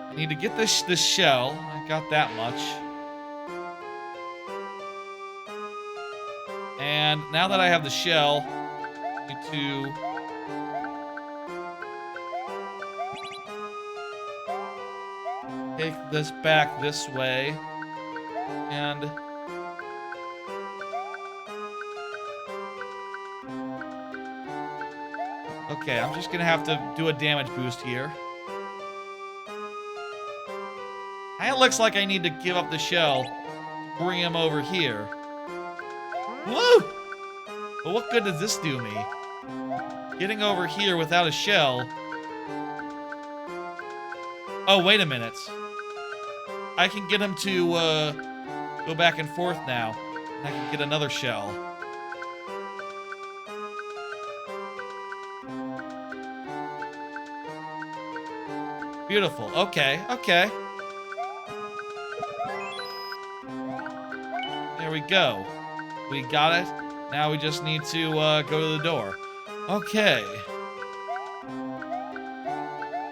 I need to get this shell. I got that much. And now that I have the shell, I need to... take this back this way. And... okay, I'm just gonna have to do a damage boost here. Kinda looks like I need to give up the shell to bring him over here. Woo! But what good does this do me? Getting over here without a shell... oh, wait a minute. I can get him to go back and forth now. And I can get another shell. Beautiful. Okay, okay. There we go. We got it. Now we just need to go to the door. Okay.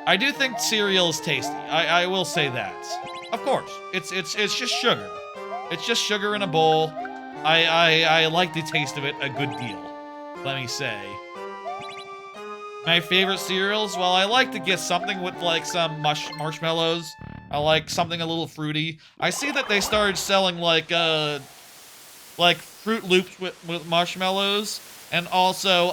I do think cereal is tasty. I will say that. Of course. It's just sugar. It's just sugar in a bowl. I like the taste of it a good deal, let me say. My favorite cereals? Well, I like to get something with like some marshmallows. I like something a little fruity. I see that they started selling like Fruit Loops with marshmallows, and also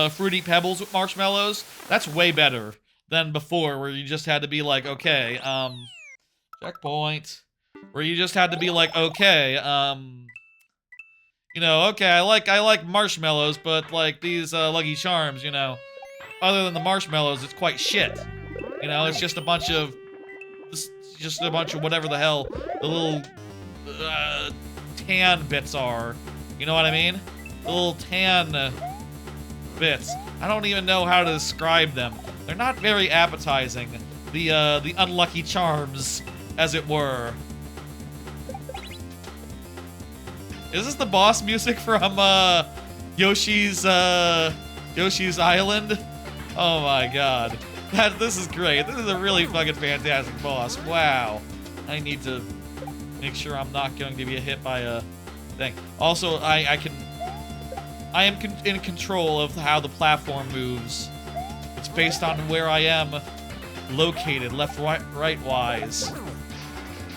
Fruity Pebbles with marshmallows. That's way better than before, where you just had to be like, okay, checkpoint. Where you just had to be like, okay, you know, okay, I like marshmallows, but like these Lucky Charms, you know, other than the marshmallows, it's quite shit. You know, it's just a bunch of whatever the hell the little tan bits are. You know what I mean? The little tan bits. I don't even know how to describe them. They're not very appetizing. The unlucky charms, as it were. Is this the boss music from Yoshi's Island? Oh my god. This is great. This is a really fucking fantastic boss. Wow. I need to make sure I'm not going to be hit by a thing. Also, I am in control of how the platform moves. It's based on where I am located, left, right wise.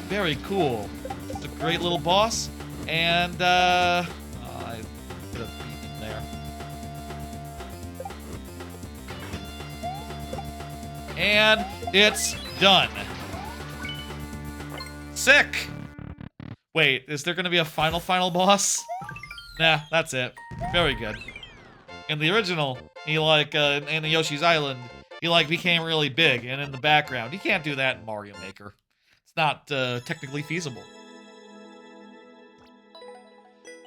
Very cool. It's a great little boss, and I could have beaten him there. And it's done. Sick. Wait, is there gonna be a final boss? Nah, that's it. Very good. In the original, he like, in the Yoshi's Island, he like became really big and in the background. You can't do that in Mario Maker. It's not, technically feasible.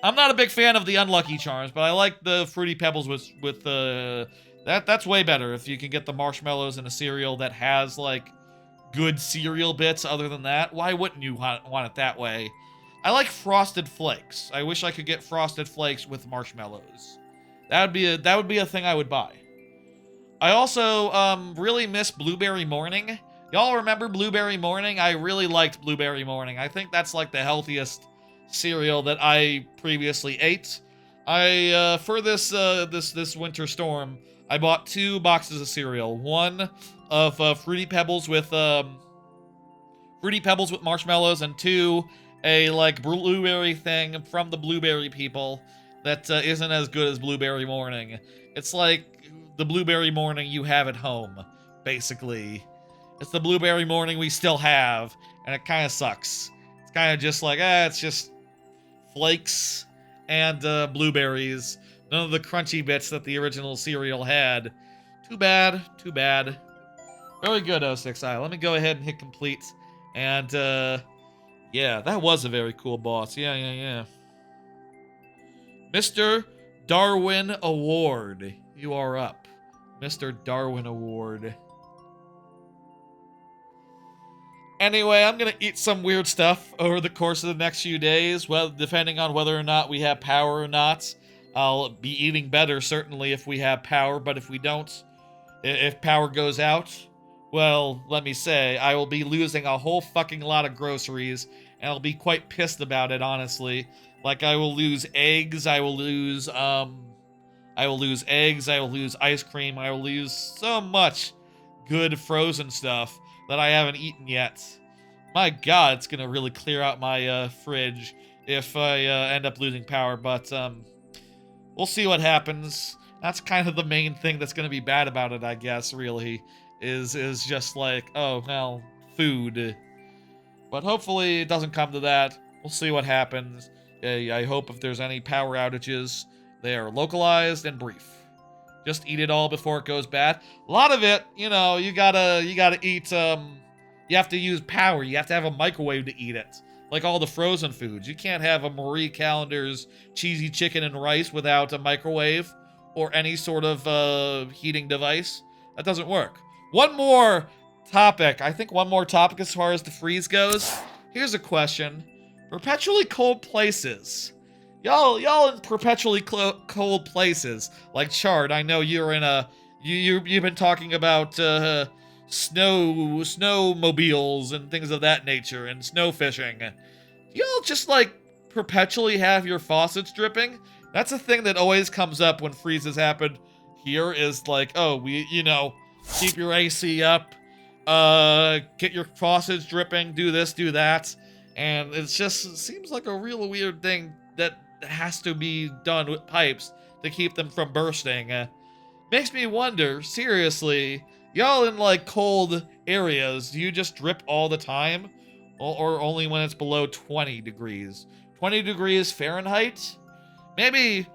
I'm not a big fan of the unlucky charms, but I like the Fruity Pebbles with that's way better if you can get the marshmallows in a cereal that has, like, good cereal bits other than that. Why wouldn't you want it that way? I like Frosted Flakes. I wish I could get Frosted Flakes with marshmallows. That would be a thing I would buy. I also really miss Blueberry Morning. Y'all remember Blueberry Morning? I really liked Blueberry Morning. I think that's like the healthiest cereal that I previously ate. I for this winter storm, I bought 2 boxes of cereal. One of Fruity Pebbles with marshmallows, and 2 a like blueberry thing from the Blueberry people that isn't as good as Blueberry Morning. It's like the Blueberry Morning you have at home, basically. It's the Blueberry Morning we still have, and it kind of sucks. It's kind of just like, it's just flakes and blueberries. None of the crunchy bits that the original cereal had. Too bad, too bad. Very good, 06i. Let me go ahead and hit complete. And, yeah, that was a very cool boss. Yeah. Mr. Darwin Award. You are up. Mr. Darwin Award. Anyway, I'm gonna eat some weird stuff over the course of the next few days. Well, depending on whether or not we have power or not. I'll be eating better, certainly, if we have power. But if we don't, if power goes out, well, let me say, I will be losing a whole fucking lot of groceries. And I'll be quite pissed about it, honestly. Like, I will lose eggs, I will lose eggs, I will lose ice cream, I will lose so much good frozen stuff that I haven't eaten yet. My God, it's gonna really clear out my fridge if I end up losing power, but we'll see what happens. That's kind of the main thing that's gonna be bad about it, I guess, really, is just like, oh, well, food. But hopefully it doesn't come to that. We'll see what happens. I hope if there's any power outages, they are localized and brief. Just eat it all before it goes bad. A lot of it, you know, you gotta eat, you have to use power. You have to have a microwave to eat it. Like all the frozen foods. You can't have a Marie Callender's cheesy chicken and rice without a microwave or any sort of heating device. That doesn't work. One more topic. I think one more topic as far as the freeze goes. Here's a question. Perpetually cold places. Y'all in perpetually cold places. Like Chard, I know you're in a... You've been talking about snowmobiles and things of that nature and snow fishing. Y'all just like perpetually have your faucets dripping? That's a thing that always comes up when freezes happen here is like, oh, keep your AC up, get your faucets dripping, do this, do that. And it seems like a real weird thing that has to be done with pipes to keep them from bursting. Makes me wonder, seriously, y'all in like cold areas, do you just drip all the time? Or only when it's below 20 degrees? 20 degrees Fahrenheit? Maybe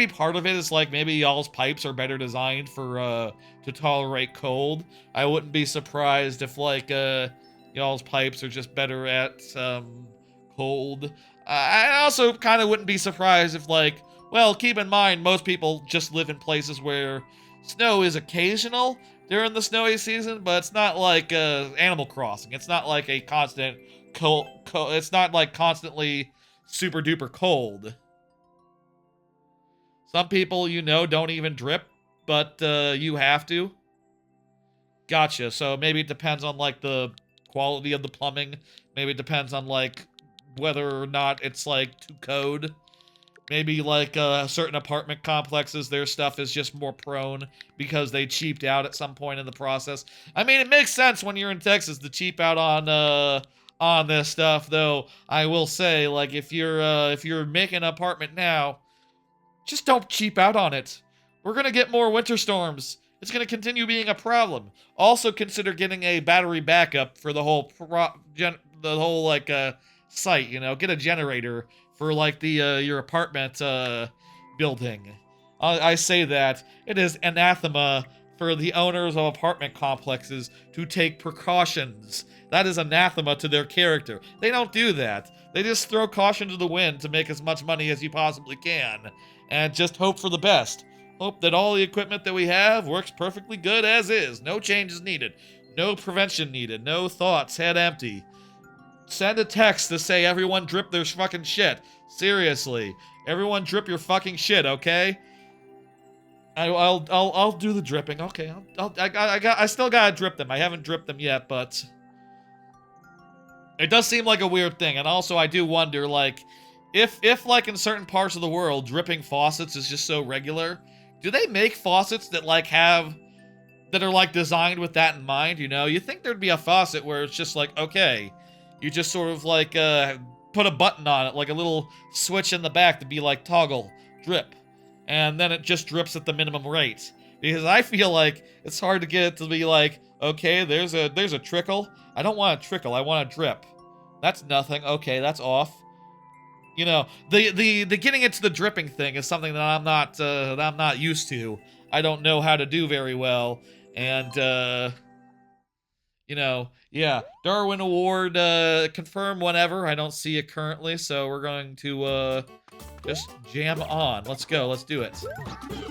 part of it is like maybe y'all's pipes are better designed for to tolerate cold. I wouldn't be surprised if like y'all's pipes are just better at cold. I also kind of wouldn't be surprised if like, well, keep in mind most people just live in places where snow is occasional during the snowy season, but it's not like Animal Crossing. It's not like a constant cold. It's not like constantly super duper cold. Some people, don't even drip, but you have to. Gotcha. So maybe it depends on like the quality of the plumbing. Maybe it depends on like whether or not it's like too code. Maybe like certain apartment complexes, their stuff is just more prone because they cheaped out at some point in the process. I mean, it makes sense when you're in Texas to cheap out on this stuff, though. I will say, like, if you're making an apartment now, just don't cheap out on it. We're gonna get more winter storms, It's going to continue being a problem. Also consider getting a battery backup for the whole site, you know, get a generator for like the your apartment building. I say that it is anathema for the owners of apartment complexes to take precautions. That is anathema to their character. They don't do that. They just throw caution to the wind to make as much money as you possibly can, and just hope for the best. Hope that all the equipment that we have works perfectly good as is. No changes needed. No prevention needed. No thoughts. Head empty. Send a text to say everyone drip their fucking shit. Seriously. Everyone drip your fucking shit, okay? I'll do the dripping. Okay. I still gotta drip them. I haven't dripped them yet, but it does seem like a weird thing. And also I do wonder, like, if like in certain parts of the world, dripping faucets is just so regular, do they make faucets that that are like designed with that in mind? You know, you think there'd be a faucet where it's just like, okay, you just sort of like put a button on it, like a little switch in the back to be like toggle, drip, and then it just drips at the minimum rate. Because I feel like it's hard to get it to be like, okay, there's a trickle. I don't want a trickle, I want a drip. That's nothing. Okay, that's off. You know, the getting into the dripping thing is something that I'm not used to. I don't know how to do very well, and you know, yeah, Darwin Award confirm whenever. I don't see it currently, so we're going to just jam on. Let's go. Let's do it.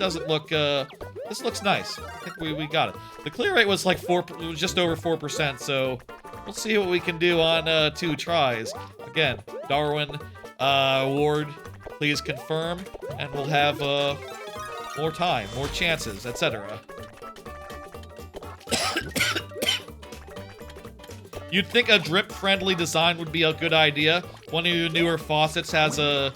Doesn't look this looks nice. I think we got it. The clear rate was like just over 4%, so we'll see what we can do on 2 tries. Again, Darwin Award, please confirm, and we'll have more time, more chances, etc. You'd think a drip-friendly design would be a good idea. One of your newer faucets is a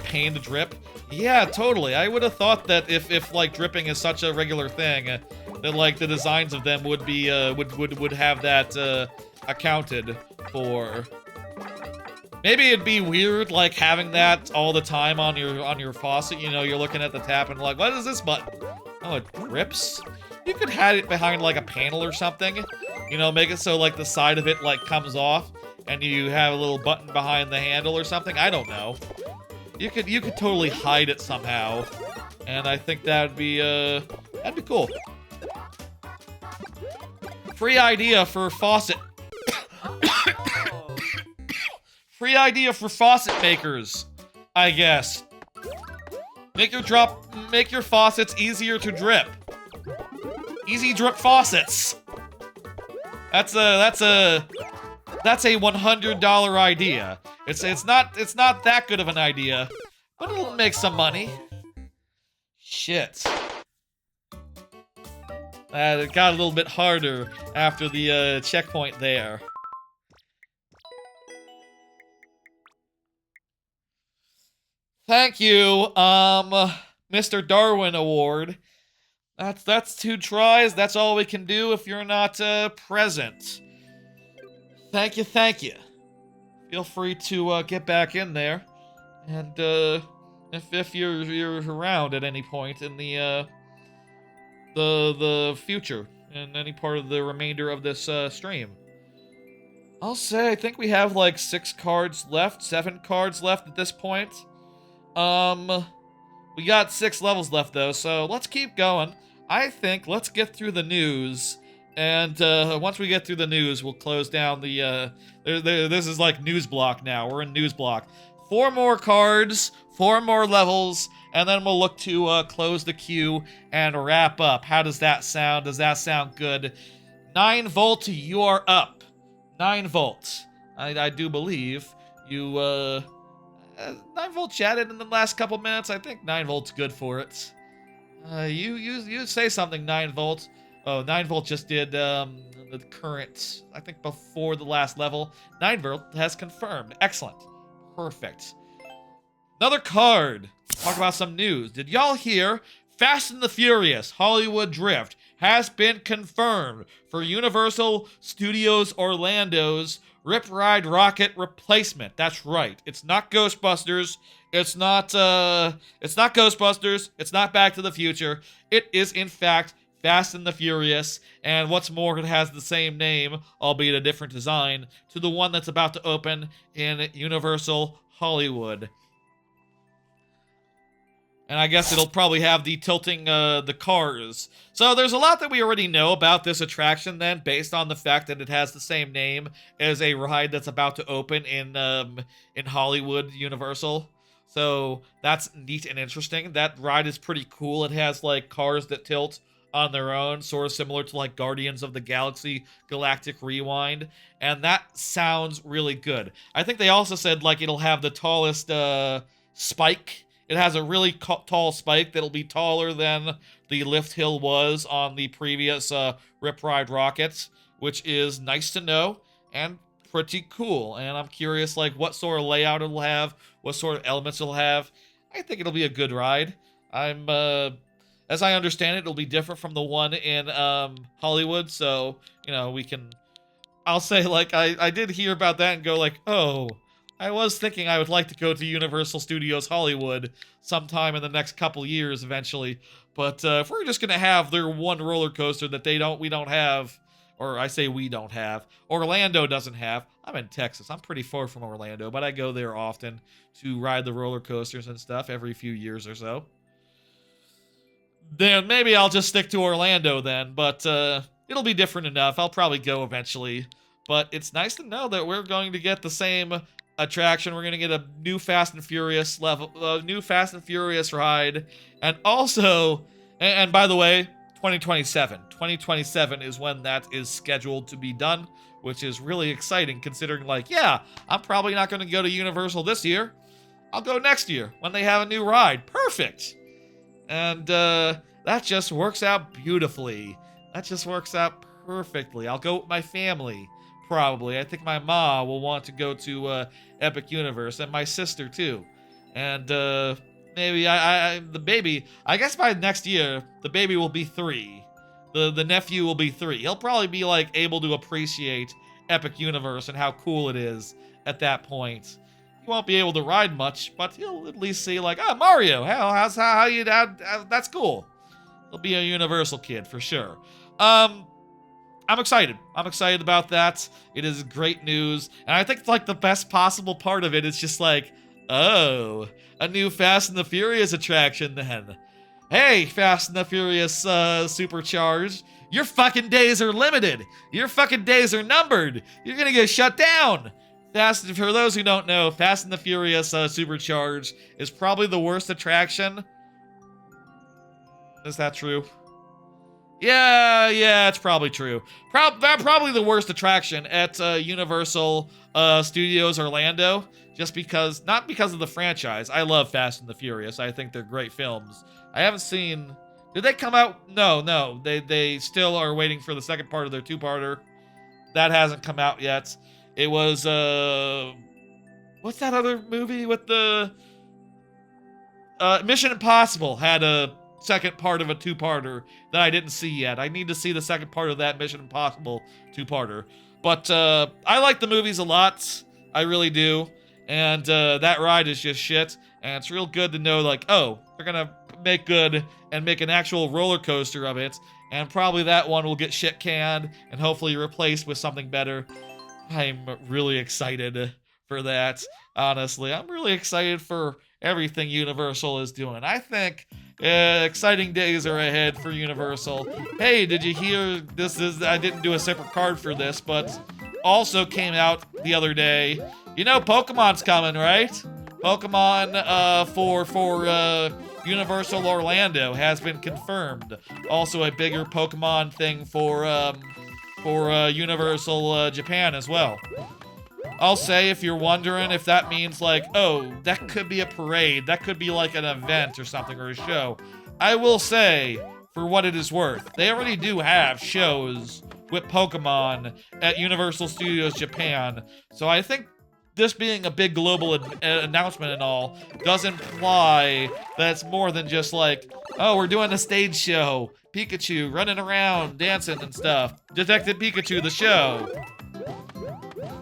pain to drip. Yeah, totally. I would have thought that if like dripping is such a regular thing, that like the designs of them would be would have that accounted for. Maybe it'd be weird, like, having that all the time on your faucet. You know, you're looking at the tap and like, what is this button? Oh, it drips? You could have it behind, like, a panel or something. You know, make it so, like, the side of it, like, comes off, and you have a little button behind the handle or something. I don't know. You could totally hide it somehow. And I think that'd be cool. Free idea for faucet. Free idea for faucet makers, I guess. Make your faucets easier to drip. Easy drip faucets. That's a $100 idea. It's not that good of an idea, but it'll make some money. Shit. It got a little bit harder after the checkpoint there. Thank you, Mr. Darwin Award. That's 2 tries. That's all we can do if you're not present. Thank you. Feel free to get back in there, and if you're around at any point in the future, in any part of the remainder of this stream. I'll say I think we have like 6 cards left, 7 cards left at this point. We got 6 levels left though, so let's keep going. I think let's get through the news, and once we get through the news, we'll close down the this is like news block now. We're in news block. 4 more cards, 4 more levels, and then we'll look to close the queue and wrap up. How does that sound? Does that sound good? 9 Volt, you are up. 9 Volt. I do believe you 9 Volt chatted in the last couple minutes. I think 9 Volt's good for it. You say something, 9 Volt. Oh, 9 Volt just did the current, I think before the last level. 9 Volt has confirmed. Excellent. Perfect. Another card. Talk about some news. Did y'all hear? Fast and the Furious Hollywood Drift has been confirmed for Universal Studios Orlando's Rip Ride Rocket replacement. That's right. It's not Ghostbusters. It's not Ghostbusters. It's not Back to the Future. It is, in fact, Fast and the Furious, and what's more, it has the same name, albeit a different design, to the one that's about to open in Universal Hollywood. And I guess it'll probably have the tilting the cars. So there's a lot that we already know about this attraction then, based on the fact that it has the same name as a ride that's about to open in Hollywood Universal. So that's neat and interesting. That ride is pretty cool. It has like cars that tilt on their own, sort of similar to like Guardians of the Galaxy Galactic Rewind. And that sounds really good. I think they also said like it'll have the tallest spike. It has a really tall spike that'll be taller than the lift hill was on the previous Rip Ride Rockets, which is nice to know and pretty cool. And I'm curious, like, what sort of layout it'll have, what sort of elements it'll have. I think it'll be a good ride. As I understand it, it'll be different from the one in Hollywood, so, you know, I'll say, like, I did hear about that and go, like, oh, I was thinking I would like to go to Universal Studios Hollywood sometime in the next couple years eventually. But if we're just going to have their one roller coaster that we don't have, or I say we don't have, Orlando doesn't have. I'm in Texas. I'm pretty far from Orlando, but I go there often to ride the roller coasters and stuff every few years or so. Then maybe I'll just stick to Orlando then, but it'll be different enough. I'll probably go eventually. But it's nice to know that we're going to get the same attraction. We're going to get a new Fast and Furious ride. And also, and by the way, 2027. 2027 is when that is scheduled to be done, which is really exciting considering, like, yeah, I'm probably not going to go to Universal this year. I'll go next year when they have a new ride. Perfect. And that just works out beautifully. That just works out perfectly. I'll go with my family. Probably. I think my mom will want to go to Epic Universe, and my sister too. And maybe the baby, I guess by next year, the baby will be 3. The nephew will be 3. He'll probably be like able to appreciate Epic Universe and how cool it is at that point. He won't be able to ride much, but he'll at least see like, oh, Mario, that's cool. He'll be a Universal kid for sure. I'm excited. I'm excited about that. It is great news. And I think like the best possible part of it is just like, oh, a new Fast and the Furious attraction then. Hey, Fast and the Furious Supercharged, your fucking days are limited. Your fucking days are numbered. You're gonna get shut down. For those who don't know, Fast and the Furious Supercharged is probably the worst attraction. Is that true? Yeah, it's probably true. Probably the worst attraction at Universal Studios Orlando, just because, not because of the franchise. I love Fast and the Furious. I think they're great films. I haven't seen, did they come out? No, they still are waiting for the second part of their 2-parter. That hasn't come out yet. It was, what's that other movie with the, Mission Impossible had a second part of a 2-parter that I didn't see yet. I need to see the second part of that Mission Impossible 2-parter. But I like the movies a lot. I really do. And that ride is just shit. And it's real good to know, like, oh, they're going to make good and make an actual roller coaster of it. And probably that one will get shit canned and hopefully replaced with something better. I'm really excited for that, honestly. I'm really excited for everything Universal is doing. I think exciting days are ahead for Universal. Hey, did you hear I didn't do a separate card for this, but also came out the other day. You know Pokemon's coming, right? Pokemon for Universal Orlando has been confirmed. Also a bigger Pokemon thing for Universal Japan as well. I'll say, if you're wondering if that means like, oh, that could be a parade, that could be like an event or something, or a show. I will say, for what it is worth, they already do have shows with Pokemon at Universal Studios Japan. So I think this being a big global announcement and all does imply that it's more than just like, oh, we're doing a stage show. Pikachu running around, dancing and stuff. Detective Pikachu, the show.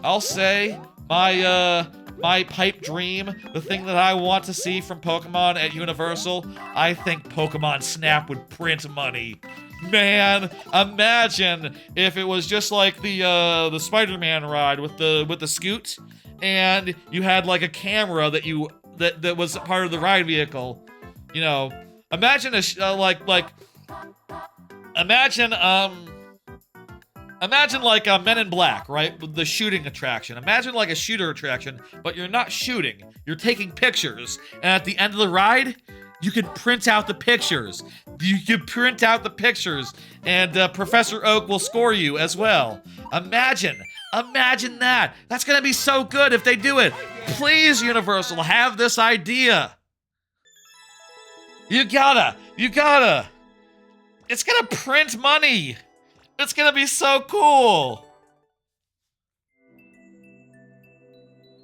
I'll say my pipe dream, the thing that I want to see from Pokemon at Universal, I think Pokemon Snap would print money. Man, imagine if it was just like the Spider-Man ride with the scoot, and you had like a camera that was part of the ride vehicle. You know, imagine imagine like Men in Black, right? With the shooting attraction. Imagine like a shooter attraction, but you're not shooting. You're taking pictures, and at the end of the ride, you can print out the pictures. You can print out the pictures, and Professor Oak will score you as well. Imagine that. That's gonna be so good if they do it. Please, Universal, have this idea. You gotta. It's gonna print money. It's gonna be so cool.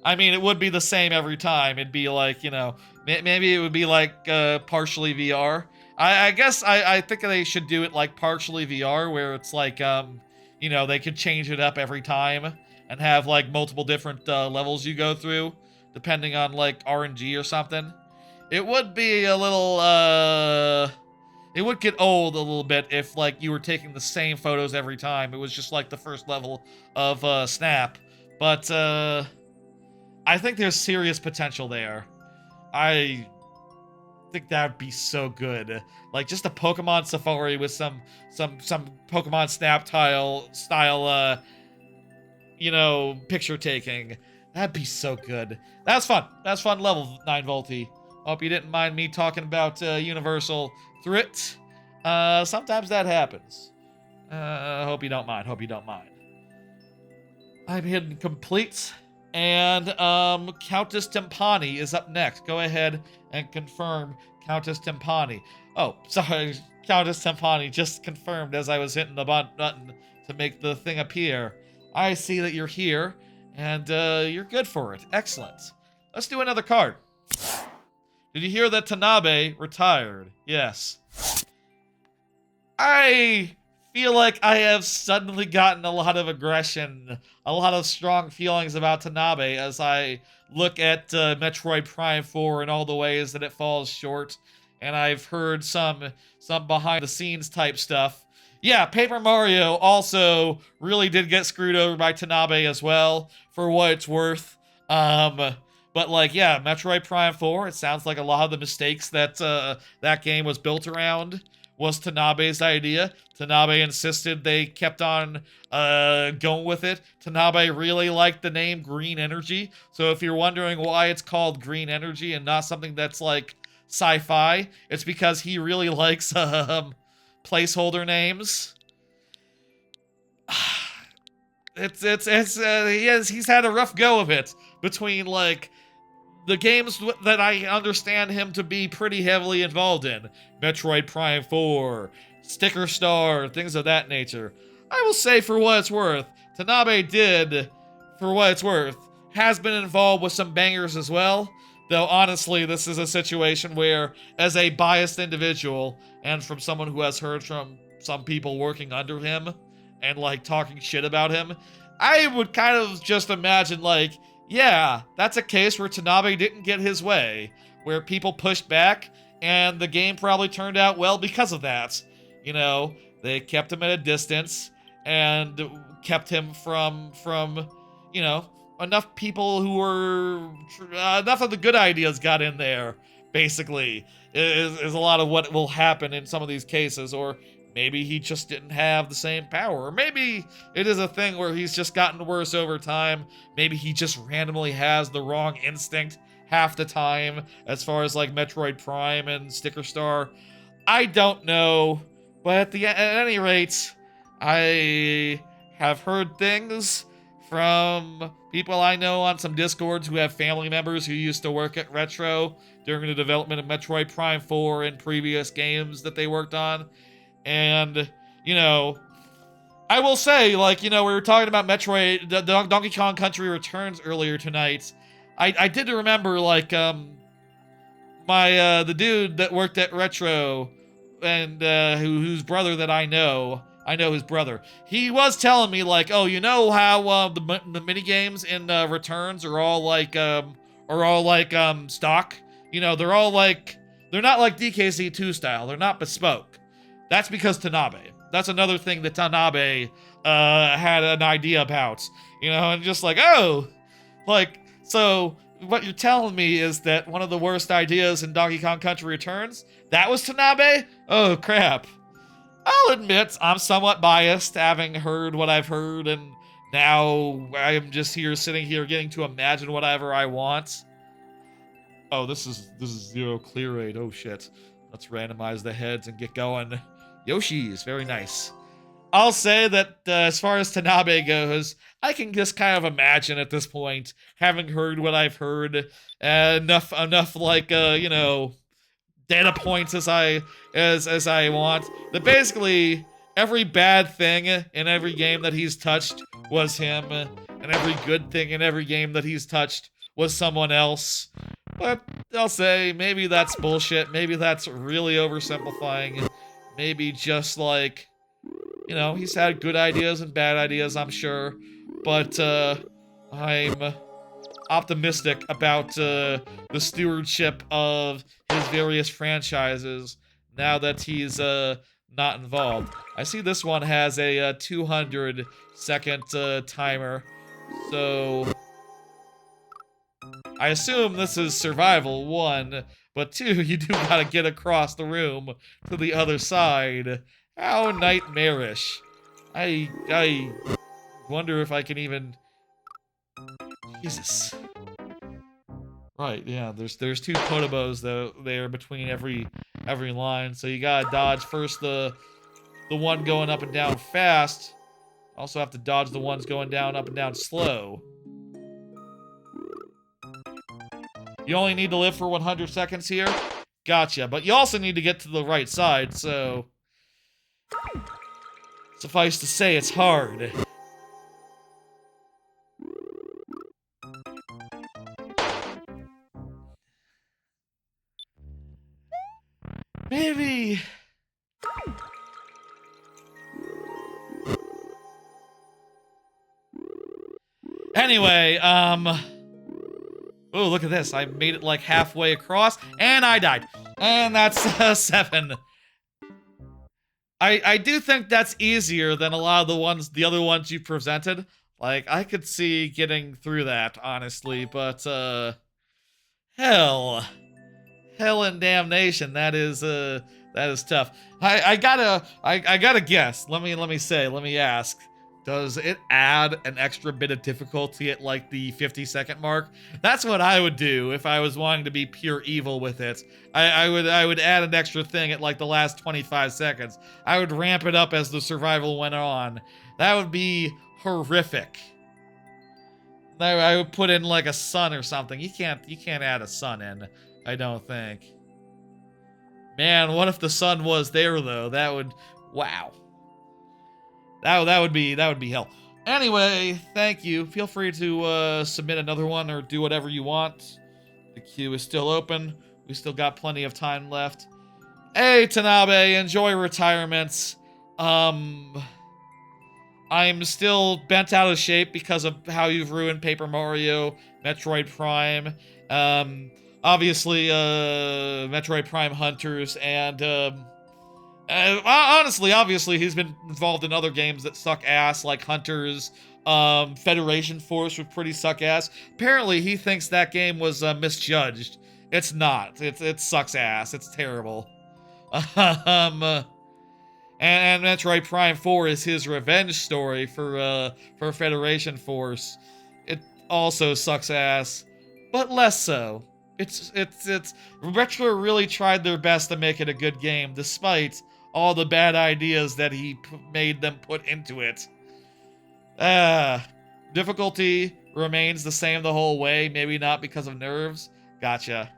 I mean, it would be the same every time. It'd be like, you know, maybe it would be like partially VR. I guess I think they should do it like partially VR, where it's like, you know, they could change it up every time and have like multiple different levels you go through, depending on like RNG or something. It would be a little, it would get old a little bit if like you were taking the same photos every time. It was just like the first level of Snap. But I think there's serious potential there. I think that would be so good. Like just a Pokemon Safari with some Pokemon Snap style you know, picture taking. That'd be so good. That's fun. That's fun level 9 Volty. Hope you didn't mind me talking about Universal through it. Sometimes that happens. Hope you don't mind. I'm hidden complete. And Countess Timpani is up next. Go ahead and confirm Countess Timpani. Oh, sorry. Countess Timpani just confirmed as I was hitting the button to make the thing appear. I see that you're here, and you're good for it. Excellent. Let's do another card. Did you hear that Tanabe retired? Yes. I feel like I have suddenly gotten a lot of aggression, a lot of strong feelings about Tanabe as I look at Metroid Prime 4 and all the ways that it falls short. And I've heard some behind-the-scenes type stuff. Yeah, Paper Mario also really did get screwed over by Tanabe as well, for what it's worth. But like, yeah, Metroid Prime 4, it sounds like a lot of the mistakes that that game was built around was Tanabe's idea. Tanabe insisted they kept on going with it. Tanabe really liked the name Green Energy. So if you're wondering why it's called Green Energy and not something that's like sci-fi, it's because he really likes placeholder names. He's had a rough go of it between like the games that I understand him to be pretty heavily involved in. Metroid Prime 4, Sticker Star, things of that nature. I will say, for what it's worth, Tanabe did, for what it's worth, has been involved with some bangers as well. Though, honestly, this is a situation where, as a biased individual, and from someone who has heard from some people working under him, and, like, talking shit about him, I would kind of just imagine, like, yeah, that's a case where Tanabe didn't get his way, where people pushed back, and the game probably turned out well because of that. You know, they kept him at a distance, and kept him from you know, enough people who were, enough of the good ideas got in there, basically, is a lot of what will happen in some of these cases. Or maybe he just didn't have the same power. Or maybe it is a thing where he's just gotten worse over time. Maybe he just randomly has the wrong instinct half the time, as far as like Metroid Prime and Sticker Star. I don't know. But at any rate, I have heard things from people I know on some Discords who have family members who used to work at Retro during the development of Metroid Prime 4 and previous games that they worked on. And, you know, I will say, like, you know, we were talking about Metroid, the Donkey Kong Country Returns earlier tonight. I did remember, like, the dude that worked at Retro and whose brother that I know his brother. He was telling me, like, oh, you know how the mini games in Returns are all like stock. You know, they're not like DKC2 style. They're not bespoke. That's because Tanabe. That's another thing that Tanabe had an idea about. You know, and just like, oh, like, so what you're telling me is that one of the worst ideas in Donkey Kong Country Returns, that was Tanabe? Oh, crap. I'll admit I'm somewhat biased, having heard what I've heard, and now I'm just sitting here getting to imagine whatever I want. Oh, this is zero clear rate. Oh shit. Let's randomize the heads and get going. Yoshi's very nice. I'll say that as far as Tanabe goes, I can just kind of imagine at this point, having heard what I've heard, enough like you know, data points as I want, that basically every bad thing in every game that he's touched was him, and every good thing in every game that he's touched was someone else. But I'll say maybe that's bullshit. Maybe that's really oversimplifying. Maybe just like, you know, he's had good ideas and bad ideas, I'm sure. But I'm optimistic about the stewardship of his various franchises now that he's not involved. I see this one has a 200-second timer, so I assume this is survival 1, but 2, you do gotta get across the room to the other side. How nightmarish. I wonder if I can even... Jesus. Right, yeah, there's 2 potobos though there between every line, so you gotta dodge first the one going up and down fast. Also have to dodge the ones going down up and down slow. You only need to live for 100 seconds here? Gotcha, but you also need to get to the right side, so... suffice to say, it's hard. Maybe... Anyway, oh, look at this. I made it like halfway across, and I died. And that's 7. I do think that's easier than a lot of the other ones you presented. Like, I could see getting through that, honestly, but, hell and damnation, that is tough. I gotta guess. Let me ask. Does it add an extra bit of difficulty at like the 50-second mark? That's what I would do if I was wanting to be pure evil with it. I would add an extra thing at like the last 25 seconds. I would ramp it up as the survival went on. That would be horrific. I would put in like a sun or something. You can't add a sun in, I don't think. Man, what if the sun was there though? That would, wow. That would be hell. Anyway, thank you. Feel free to submit another one or do whatever you want. The queue is still open. We still got plenty of time left. Hey, Tanabe, enjoy retirements. I'm still bent out of shape because of how you've ruined Paper Mario, Metroid Prime, obviously, Metroid Prime Hunters, and, honestly, obviously, he's been involved in other games that suck ass, like Hunters. Federation Force was pretty suck ass. Apparently, he thinks that game was misjudged. It's not. It sucks ass. It's terrible. And Metroid Prime 4 is his revenge story for Federation Force. It also sucks ass, but less so. It's Retro really tried their best to make it a good game, despite all the bad ideas that he made them put into it. Difficulty remains the same the whole way, maybe not because of nerves. Gotcha.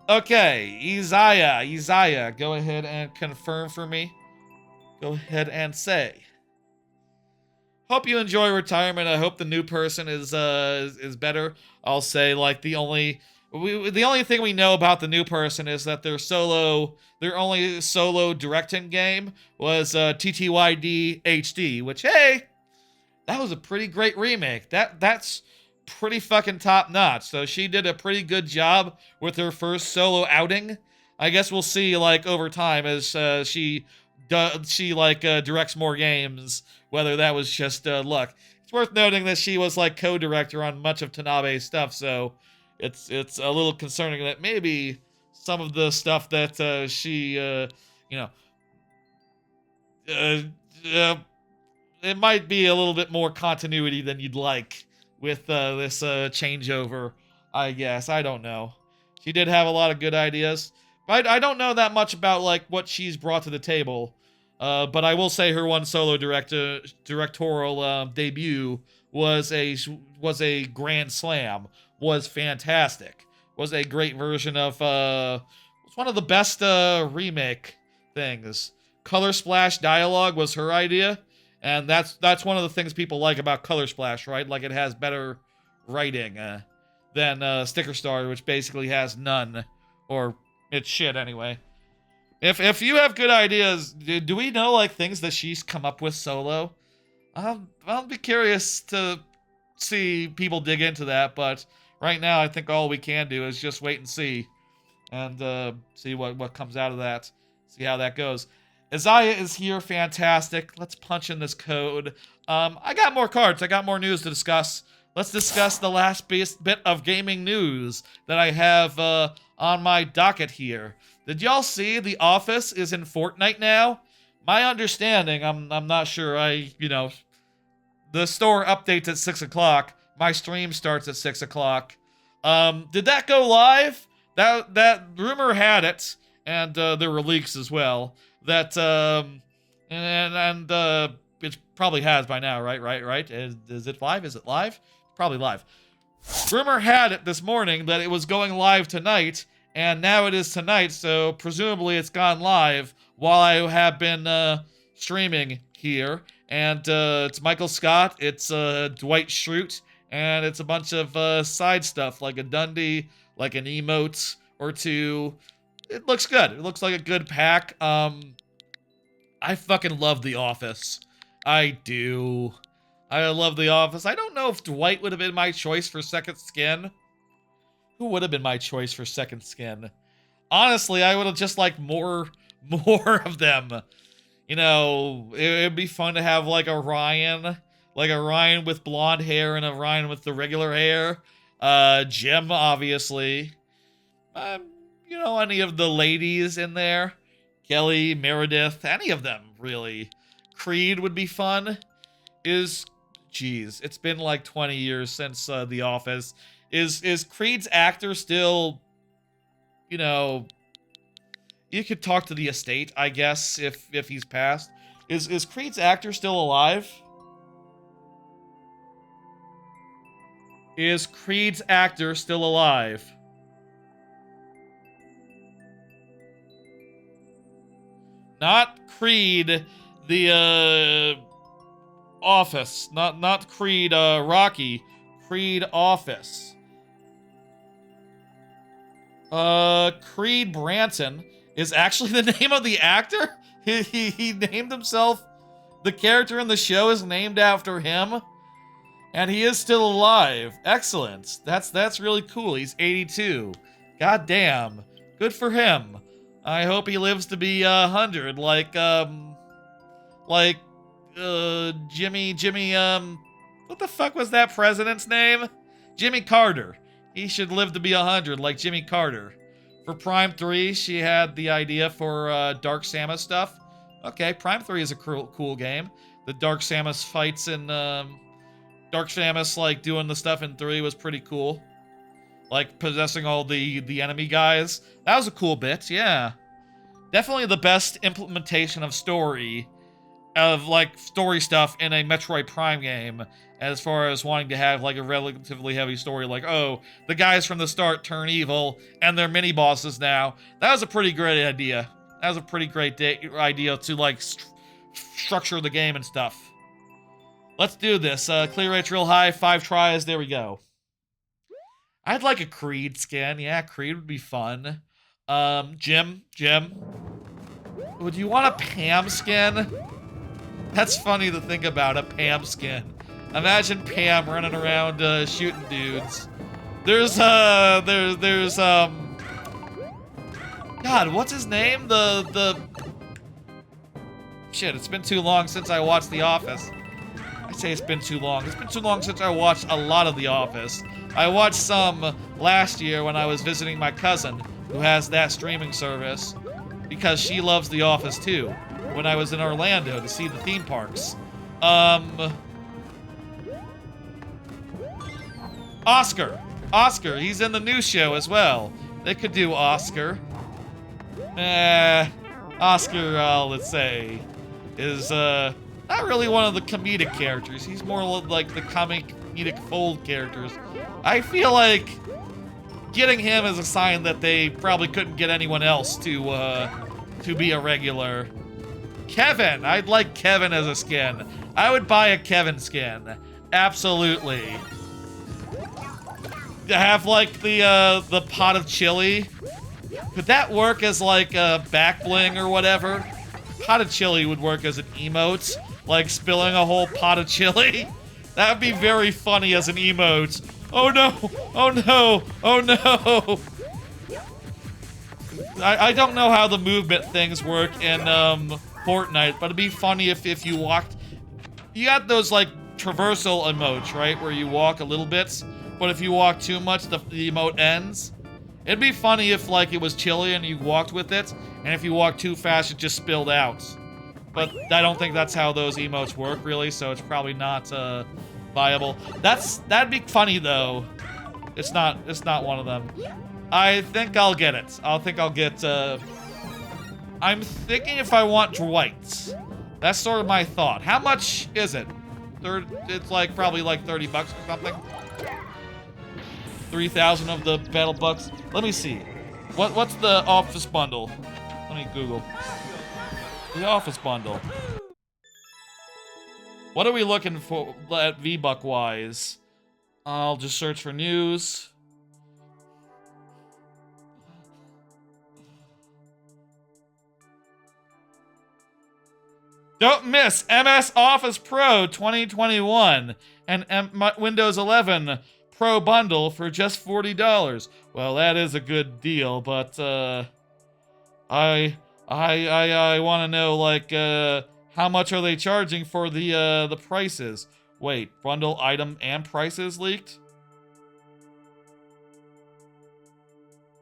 Okay, Isaiah, go ahead and confirm for me. Go ahead and say. Hope you enjoy retirement. I hope the new person is better. I'll say like the only thing we know about the new person is that their only solo directing game was TTYD HD, which, hey, that was a pretty great remake. That's pretty fucking top notch. So she did a pretty good job with her first solo outing. I guess we'll see, like, over time as she directs more games, whether that was just luck. It's worth noting that she was, like, co-director on much of Tanabe's stuff, so it's a little concerning that maybe some of the stuff that she, it might be a little bit more continuity than you'd like with this changeover, I guess. I don't know. She did have a lot of good ideas. But I don't know that much about, like, what she's brought to the table. But I will say her one solo directorial debut was a grand slam. Was fantastic. Was a great version of was one of the best remake things. Color Splash dialogue was her idea, and that's one of the things people like about Color Splash, right? Like, it has better writing than Sticker Star, which basically has none, or it's shit anyway. If you have good ideas, do we know, like, things that she's come up with solo? I'll be curious to see people dig into that, but right now I think all we can do is just wait and see, and see what comes out of that. See how that goes. Isaiah is here, fantastic. Let's punch in this code. I got more cards. I got more news to discuss. Let's discuss the last bit of gaming news that I have on my docket here. Did y'all see The Office is in Fortnite now? My understanding, I'm not sure. The store updates at 6 o'clock. My stream starts at 6 o'clock. Did that go live? That rumor had it, and there were leaks as well. That it probably has by now, right? Is it live? Is it live? Probably live. Rumor had it this morning that it was going live tonight, and now it is tonight, so presumably it's gone live while I have been streaming here. And it's Michael Scott, it's Dwight Schrute, and it's a bunch of side stuff, like a Dundee, like an emote or two. It looks good. It looks like a good pack. I fucking love The Office. I do. I love The Office. I don't know if Dwight would have been my choice for Second Skin. Who would have been my choice for Second Skin? Honestly, I would have just liked more of them. You know, it'd be fun to have like a Ryan with blonde hair and a Ryan with the regular hair. Jim, obviously. Any of the ladies in there. Kelly, Meredith, any of them, really. Creed would be fun. It's been like 20 years since The Office. Is Creed's actor still, you could talk to the estate, I guess, if he's passed. Is Creed's actor still alive? Is Creed's actor still alive? Not Creed, the Office. Not Creed Rocky. Creed Office. Creed Branson is actually the name of the actor? He named himself. The character in the show is named after him. And he is still alive. Excellent. That's really cool. He's 82. God damn. Good for him. I hope he lives to be 100, like Jimmy, what the fuck was that president's name? Jimmy Carter. He should live to be 100, like Jimmy Carter. For Prime 3, she had the idea for Dark Samus stuff. Okay, Prime 3 is a cool game. The Dark Samus fights in Dark Samus, like, doing the stuff in 3 was pretty cool. Like, possessing all the enemy guys. That was a cool bit, yeah. Definitely the best implementation of story stuff in a Metroid Prime game, as far as wanting to have, like, a relatively heavy story, like, oh, the guys from the start turn evil, and they're mini-bosses now. That was a pretty great idea. That was a pretty great idea to, like, structure the game and stuff. Let's do this. Clear rate's real high, 5 tries, there we go. I'd like a Creed skin. Yeah, Creed would be fun. Jim. Would you want a Pam skin? That's funny to think about, a Pam skin. Imagine Pam running around, shooting dudes. There's God, what's his name? Shit, it's been too long since I watched The Office. I say it's been too long. It's been too long since I watched a lot of The Office. I watched some last year when I was visiting my cousin, who has that streaming service, because she loves The Office too, when I was in Orlando to see the theme parks. Oscar, he's in the new show as well. They could do Oscar. Oscar, let's say, is not really one of the comedic characters. He's more like the comedic fold characters. I feel like getting him is a sign that they probably couldn't get anyone else to be a regular. Kevin, I'd like Kevin as a skin. I would buy a Kevin skin, absolutely. To have like the pot of chili. Could that work as like a back bling or whatever? Pot of chili would work as an emote, like spilling a whole pot of chili. That would be very funny as an emote. Oh no! Oh no! Oh no! I don't know how the movement things work in Fortnite, but it'd be funny if you walked. You got those like traversal emotes, right, where you walk a little bit, but if you walk too much, the emote ends. It'd be funny if, like, it was chilly and you walked with it, and if you walked too fast, it just spilled out. But I don't think that's how those emotes work, really, so it's probably not, viable. That'd be funny, though. It's not one of them. I think I'll get it. I'm thinking if I want Dwight. That's sort of my thought. How much is it? It's, like, probably, like, 30 bucks or something. 3,000 of the battle bucks. Let me see. What's the office bundle? Let me Google. The office bundle. What are we looking for at V-Buck wise? I'll just search for news. Don't miss MS Office Pro 2021 and Windows 11 Pro bundle for just $40. Well, that is a good deal, but I want to know, like, how much are they charging for the prices? Wait, bundle item and prices leaked?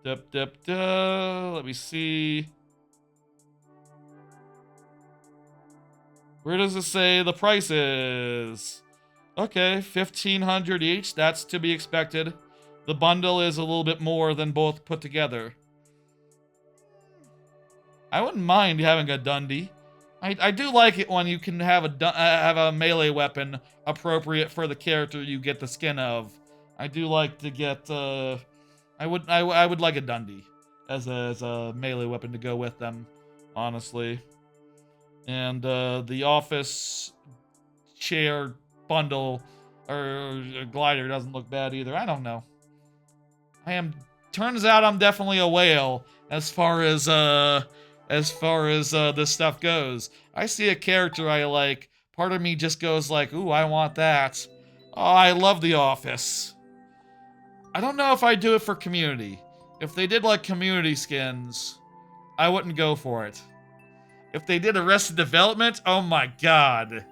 Let me see. Where does it say the prices? Okay, $1,500 each. That's to be expected. The bundle is a little bit more than both put together. I wouldn't mind having a Dundee. I do like it when you can have a melee weapon appropriate for the character you get the skin of. I do like to get. I would like a Dundee as a melee weapon to go with them, honestly. And the office chair bundle or glider doesn't look bad either. I don't know. Turns out I'm definitely a whale as far as this stuff goes. I see a character I like, part of me just goes like, ooh, I want that. Oh, I love The Office. I don't know if I'd do it for community. If they did like community skins, I wouldn't go for it. If they did Arrested Development, oh my god.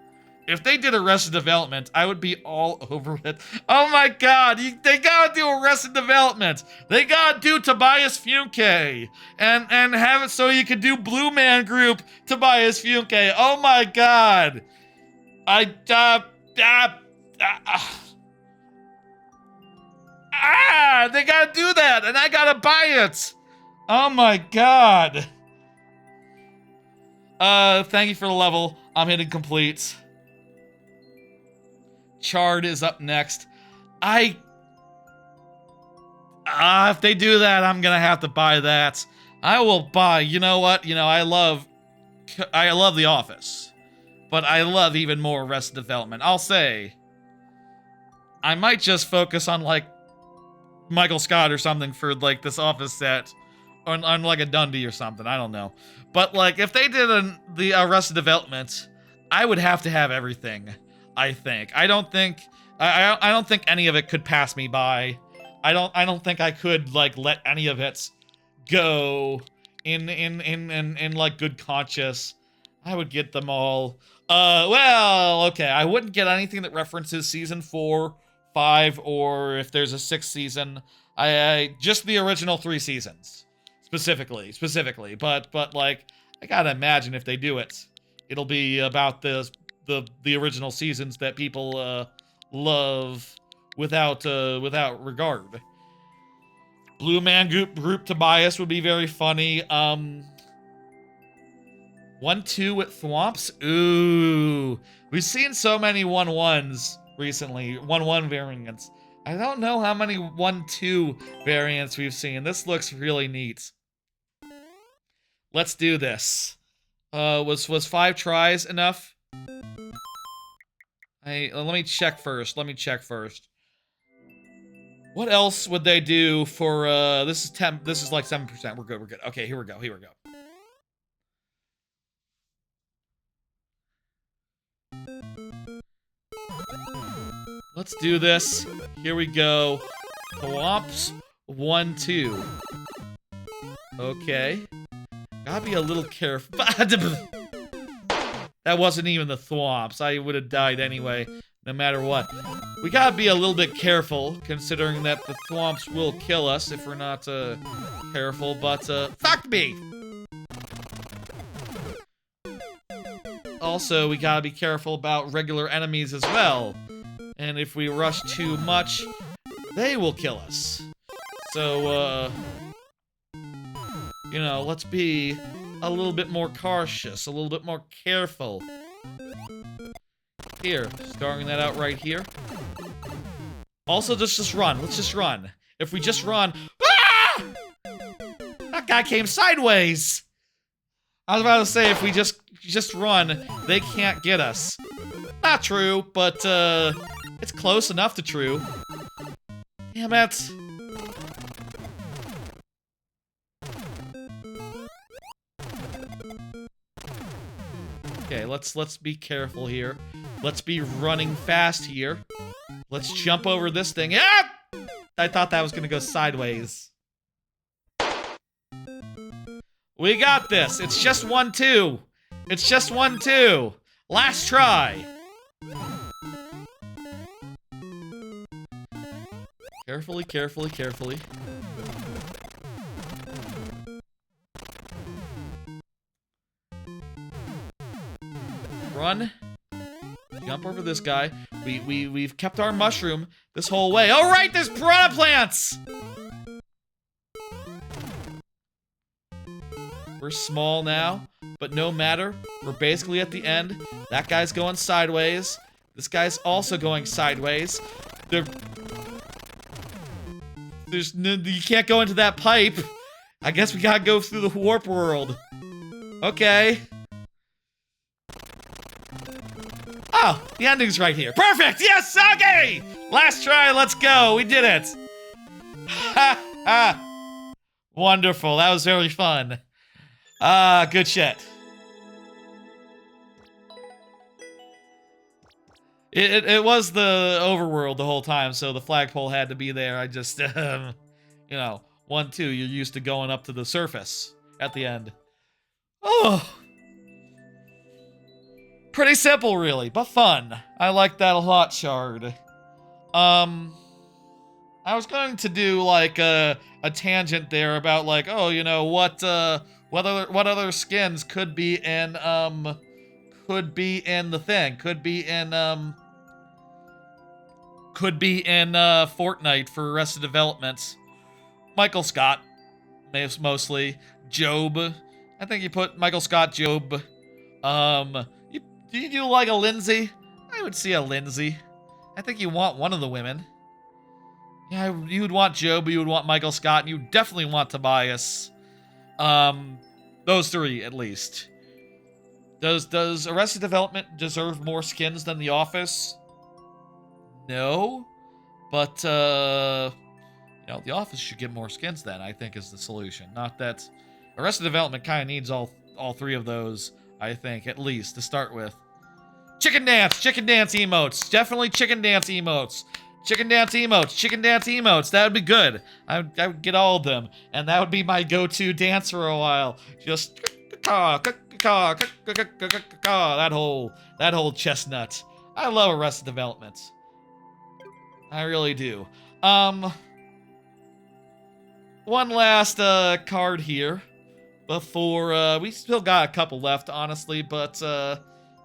If they did Arrested Development, I would be all over it. Oh my god, they gotta do Arrested Development. They gotta do Tobias Funke. And have it so you could do Blue Man Group Tobias Funke. Oh my god. They gotta do that, and I gotta buy it. Oh my god. Thank you for the level. I'm hitting complete. Chard is up next. If they do that, I'm gonna have to buy that. I will buy, you know what? You know, I love The Office, but I love even more Arrested Development. I'll say, I might just focus on, like, Michael Scott or something for, like, this Office set, on like a Dundee or something. I don't know. But, like, if they did the Arrested Development, I would have to have everything, I think. I don't think any of it could pass me by. I don't think I could, like, let any of it go in like good conscience, I would get them all. Well, okay, I wouldn't get anything that references season 4, 5, or if there's a 6th season. I just the original 3 seasons specifically. But like, I gotta imagine if they do it, it'll be about the original seasons that people love without regard. Blue Man group Tobias would be very funny. 1-2 with Thwomps? Ooh. We've seen so many 1-1s recently. 1-1 variants. I don't know how many 1-2 variants we've seen. This looks really neat. Let's do this. Was 5 tries enough? Let me check first. What else would they do for this is like 7%. We're good. Okay, here we go. Let's do this. Here we go. Thwomps 1-2. Okay. Gotta be a little careful. That wasn't even the Thwomps. I would have died anyway, no matter what. We gotta be a little bit careful, considering that the Thwomps will kill us if we're not careful, but fuck me! Also, we gotta be careful about regular enemies as well. And if we rush too much, they will kill us. So, you know, let's be a little bit more cautious, a little bit more careful. Here, starting that out right here. Also, just run. Let's just run. If we just run... Ah! That guy came sideways! I was about to say, if we just run, they can't get us. Not true, but, it's close enough to true. Damn it. Okay, let's be careful here. Let's be running fast here. Let's jump over this thing. Ah! I thought that was gonna go sideways. We got this. It's just 1-2. It's just 1-2. Last try. Carefully. Run. Jump over this guy. We've kept our mushroom this whole way. Oh right, there's piranha plants! We're small now, but no matter. We're basically at the end. That guy's going sideways. This guy's also going sideways. You can't go into that pipe. I guess we gotta go through the warp world. Okay. Oh, the ending's right here. Perfect! Yes, okay! Last try, let's go. We did it. Ha ha. Wonderful. That was very fun. Good shit. It was the overworld the whole time, so the flagpole had to be there. I just, you know, 1-2, you're used to going up to the surface at the end. Oh. Pretty simple, really, but fun. I like that a lot, Shard. I was going to do, like, a tangent there about, like, oh, you know, what other skins could be in the thing, could be in Fortnite for Arrested Development. Michael Scott, mostly. Job. I think you put Michael Scott, Job. Do you do like a Lindsay? I would see a Lindsay. I think you want one of the women. Yeah, you would want Job, you would want Michael Scott, and you definitely want Tobias. Those 3, at least. Does Arrested Development deserve more skins than The Office? No. But, you know, The Office should get more skins then, I think, is the solution. Not that... Arrested Development kind of needs all 3 of those, I think, at least, to start with. Chicken dance emotes. Definitely chicken dance emotes. Chicken dance emotes. That would be good. I would get all of them, and that would be my go-to dance for a while. Just that whole chestnut. I love Arrested Development. I really do. One last card here before we still got a couple left, honestly, but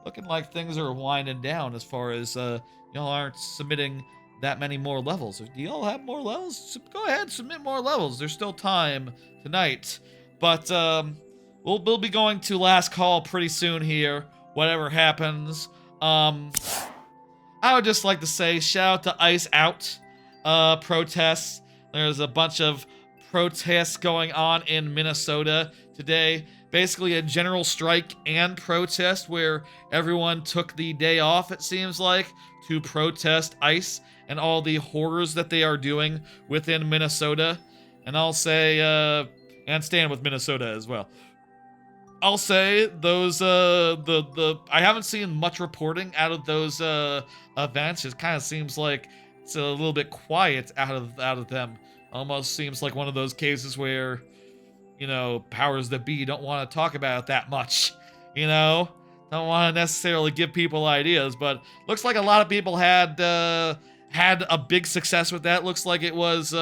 looking like things are winding down as far as y'all aren't submitting that many more levels. Do y'all have more levels? Go ahead, submit more levels. There's still time tonight, but we'll be going to last call pretty soon here. Whatever happens, I would just like to say shout out to Ice Out protests. There's a bunch of protests going on in Minnesota today. Basically a general strike and protest where everyone took the day off, it seems like, to protest ICE and all the horrors that they are doing within Minnesota. And I'll say, and stand with Minnesota as well. I'll say those, I haven't seen much reporting out of those events. It kind of seems like it's a little bit quiet out of them. Almost seems like one of those cases where, you know, powers that be don't want to talk about it that much, you know? Don't want to necessarily give people ideas, but looks like a lot of people had a big success with that. Looks like it was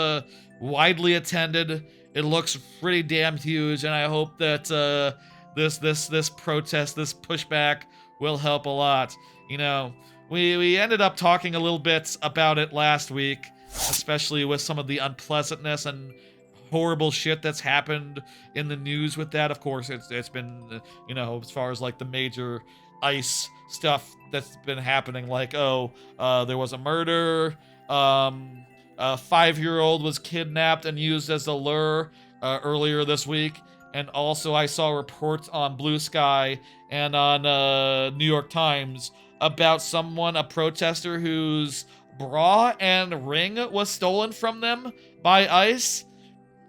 widely attended. It looks pretty damn huge, and I hope that this protest, this pushback will help a lot. You know, we ended up talking a little bit about it last week, especially with some of the unpleasantness and horrible shit that's happened in the news with that. Of course, it's been, you know, as far as like the major ICE stuff that's been happening, like, there was a murder, a 5-year-old was kidnapped and used as a lure earlier this week, and also I saw reports on Blue Sky and on New York Times about a protester whose bra and ring was stolen from them by ICE.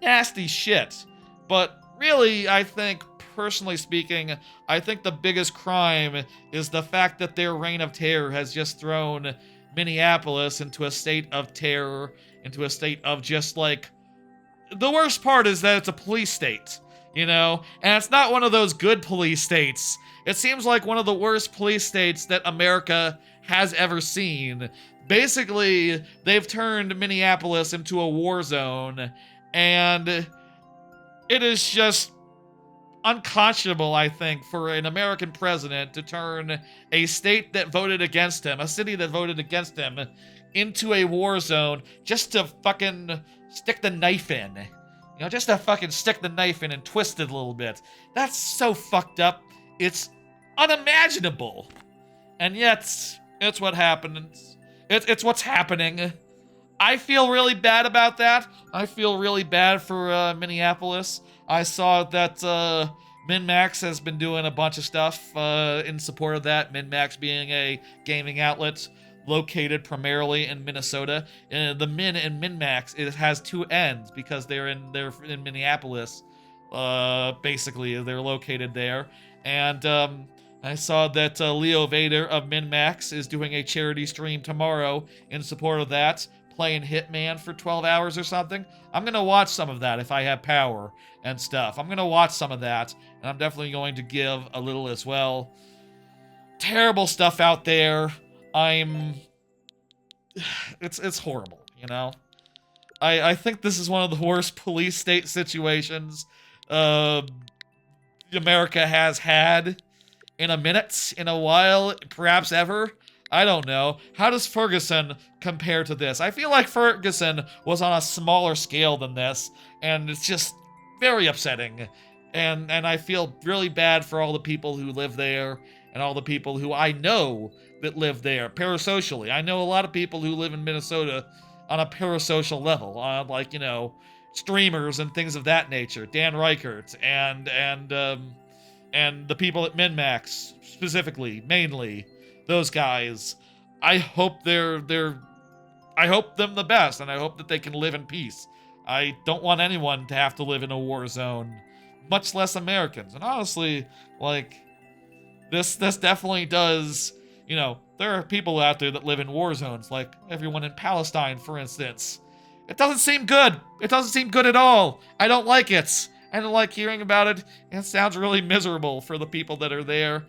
Nasty shit. But really, I think, personally speaking, I think the biggest crime is the fact that their reign of terror has just thrown Minneapolis into a state of terror, into a state of just like... The worst part is that it's a police state, you know? And it's not one of those good police states. It seems like one of the worst police states that America has ever seen. Basically, they've turned Minneapolis into a war zone, and it is just unconscionable, I think, for an American president to turn a state that voted against him, a city that voted against him, into a war zone just to fucking stick the knife in. You know, just to fucking stick the knife in and twist it a little bit. That's so fucked up. It's unimaginable. And yet, it's what happened. It's what's happening. I feel really bad about that. I feel really bad for Minneapolis. I saw that MinMax has been doing a bunch of stuff in support of that. MinMax being a gaming outlet located primarily in Minnesota. The Min and MinMax, it has two ends because they're in Minneapolis. Basically, they're located there. And I saw that Leo Vader of MinMax is doing a charity stream tomorrow in support of that, playing Hitman for 12 hours or something. I'm going to watch some of that if I have power and stuff. I'm going to watch some of that, and I'm definitely going to give a little as well. Terrible stuff out there. It's horrible, you know? I think this is one of the worst police state situations America has had in a minute, in a while, perhaps ever. I don't know. How does Ferguson compare to this? I feel like Ferguson was on a smaller scale than this, and it's just very upsetting. And I feel really bad for all the people who live there, and all the people who I know that live there, parasocially. I know a lot of people who live in Minnesota on a parasocial level, like, you know, streamers and things of that nature. Dan Reichert and the people at MinMax, specifically, mainly. Those guys, I hope I hope them the best, and I hope that they can live in peace. I don't want anyone to have to live in a war zone, much less Americans. And honestly, like, this definitely does You know, there are people out there that live in war zones, like everyone in Palestine, for instance. It doesn't seem good. It doesn't seem good at all. I don't like it. I don't like hearing about it. It sounds really miserable for the people that are there.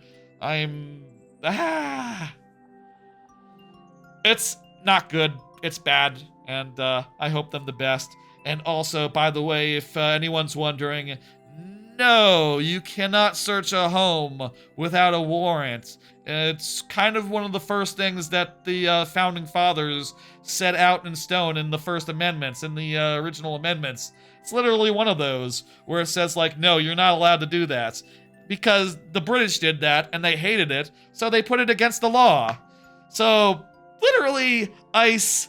It's not good. It's bad. And I hope them the best. And also, by the way, if anyone's wondering, no, you cannot search a home without a warrant. It's kind of one of the first things that the founding fathers set out in stone in the First Amendments, in the original amendments. It's literally one of those where it says, like, no, you're not allowed to do that. Because the British did that, and they hated it, so they put it against the law. So, literally, ICE,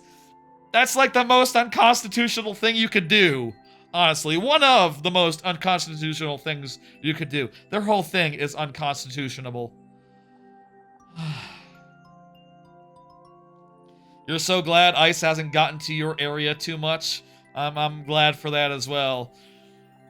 that's like the most unconstitutional thing you could do. Honestly, one of the most unconstitutional things you could do. Their whole thing is unconstitutional. You're so glad ICE hasn't gotten to your area too much. I'm glad for that as well.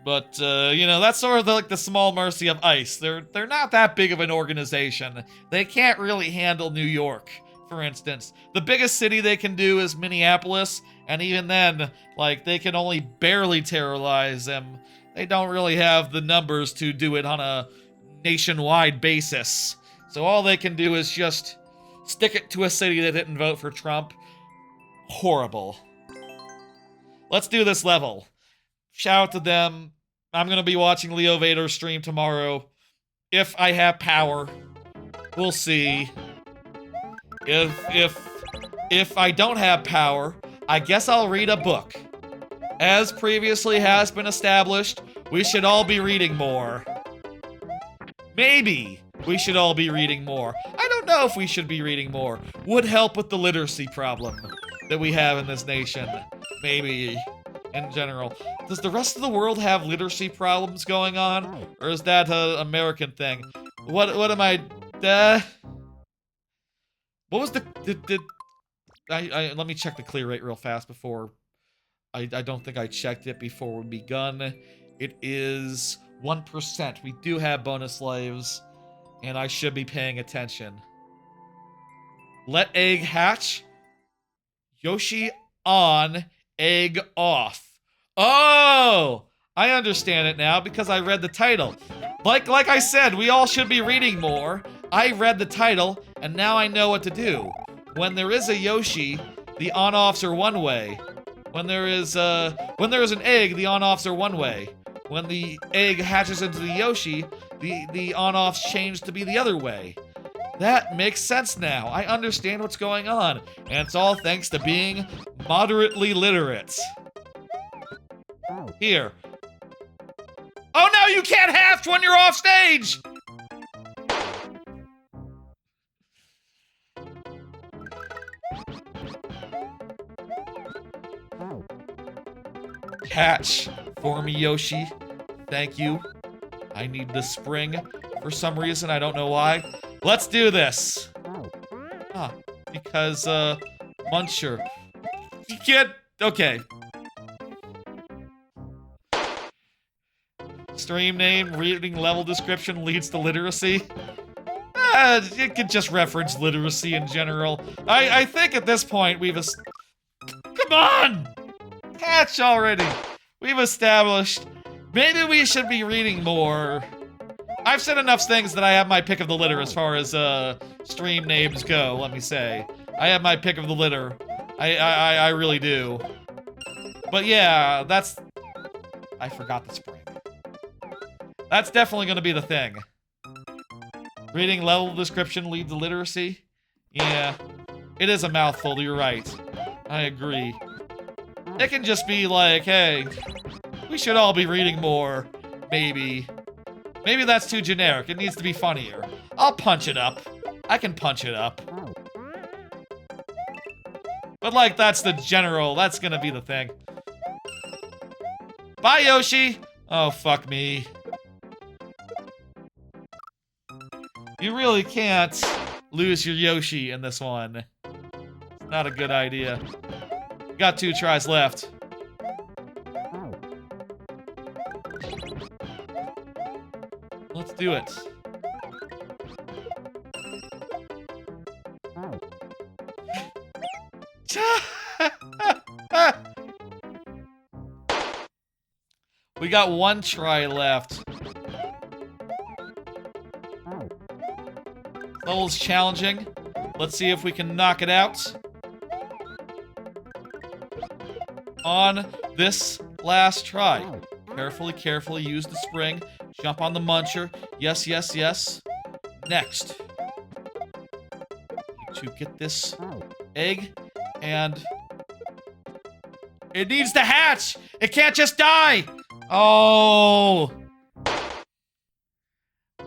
But, you know, that's sort of like the small mercy of ICE. They're not that big of an organization. They can't really handle New York, for instance. The biggest city they can do is Minneapolis, and even then, like, they can only barely terrorize them. They don't really have the numbers to do it on a nationwide basis. So all they can do is just stick it to a city that didn't vote for Trump. Horrible. Let's do this level. Shout out to them. I'm gonna be watching Leo Vader's stream tomorrow. If I have power. We'll see. If I don't have power, I guess I'll read a book. As previously has been established, we should all be reading more. Maybe we should all be reading more. I don't know if we should be reading more. Would help with the literacy problem that we have in this nation. Maybe. In general. Does the rest of the world have literacy problems going on? Or is that an American thing? What am I... what was let me check the clear rate real fast before... I don't think I checked it before we begun. It is 1%. We do have bonus slaves. And I should be paying attention. Let egg hatch. Yoshi on, egg off. Oh! I understand it now because I read the title. Like I said, we all should be reading more. I read the title, and now I know what to do. When there is a Yoshi, the on-offs are one way. When there is an egg, the on-offs are one way. When the egg hatches into the Yoshi, the on-offs change to be the other way. That makes sense now. I understand what's going on. And it's all thanks to being moderately literate. Here. Oh no, you can't hatch when you're off stage! Hatch for me, Yoshi. Thank you. I need the spring for some reason. I don't know why. Let's do this. Because, Muncher. You can't... Okay. Stream name, reading level description leads to literacy. It could just reference literacy in general. I think at this point we've... Come on! Catch already! We've established... Maybe we should be reading more. I've said enough things that I have my pick of the litter as far as, stream names go, let me say. I have my pick of the litter. I really do. But yeah, that's... I forgot the spring. That's definitely gonna be the thing. Reading level description leads to literacy? Yeah. It is a mouthful, you're right. I agree. It can just be like, hey, we should all be reading more. Maybe. Maybe that's too generic. It needs to be funnier. I'll punch it up. I can punch it up. But like, that's the general, that's gonna be the thing. Bye, Yoshi! Oh, fuck me. You really can't lose your Yoshi in this one. It's not a good idea. Got 2 tries left. Let's do it. We got one try left. Level's challenging. Let's see if we can knock it out. On this last try. Carefully, carefully use the spring. Jump on the muncher. Yes, yes, yes. Next. To get this egg, and it needs to hatch! It can't just die! Oh!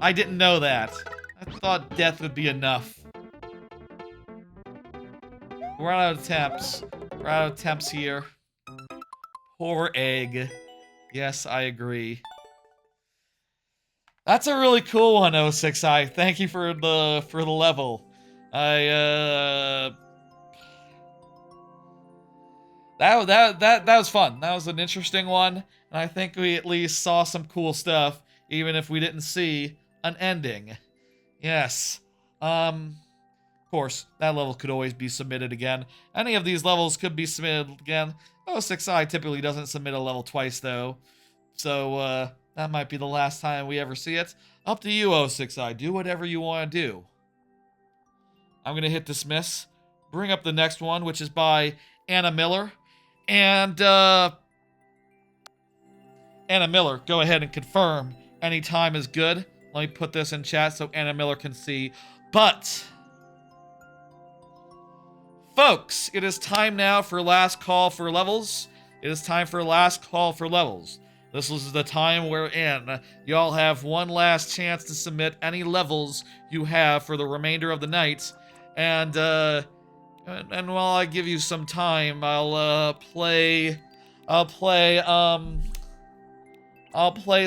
I didn't know that. I thought death would be enough. We're out of attempts. We're out of attempts here. Poor egg. Yes, I agree. That's a really cool one, 06i. Thank you for the level. That was fun. That was an interesting one, and I think we at least saw some cool stuff, even if we didn't see an ending. Yes. Of course, that level could always be submitted again. Any of these levels could be submitted again. 06i typically doesn't submit a level twice, though. So, that might be the last time we ever see it. Up to you, 06i. Do whatever you want to do. I'm going to hit dismiss. Bring up the next one, which is by Anna Miller. And, Anna Miller, go ahead and confirm any time is good. Let me put this in chat so Anna Miller can see. But, folks, it is time now for last call for levels. It is time for last call for levels. This is the time wherein y'all have one last chance to submit any levels you have for the remainder of the night. And while I give you some time, I'll play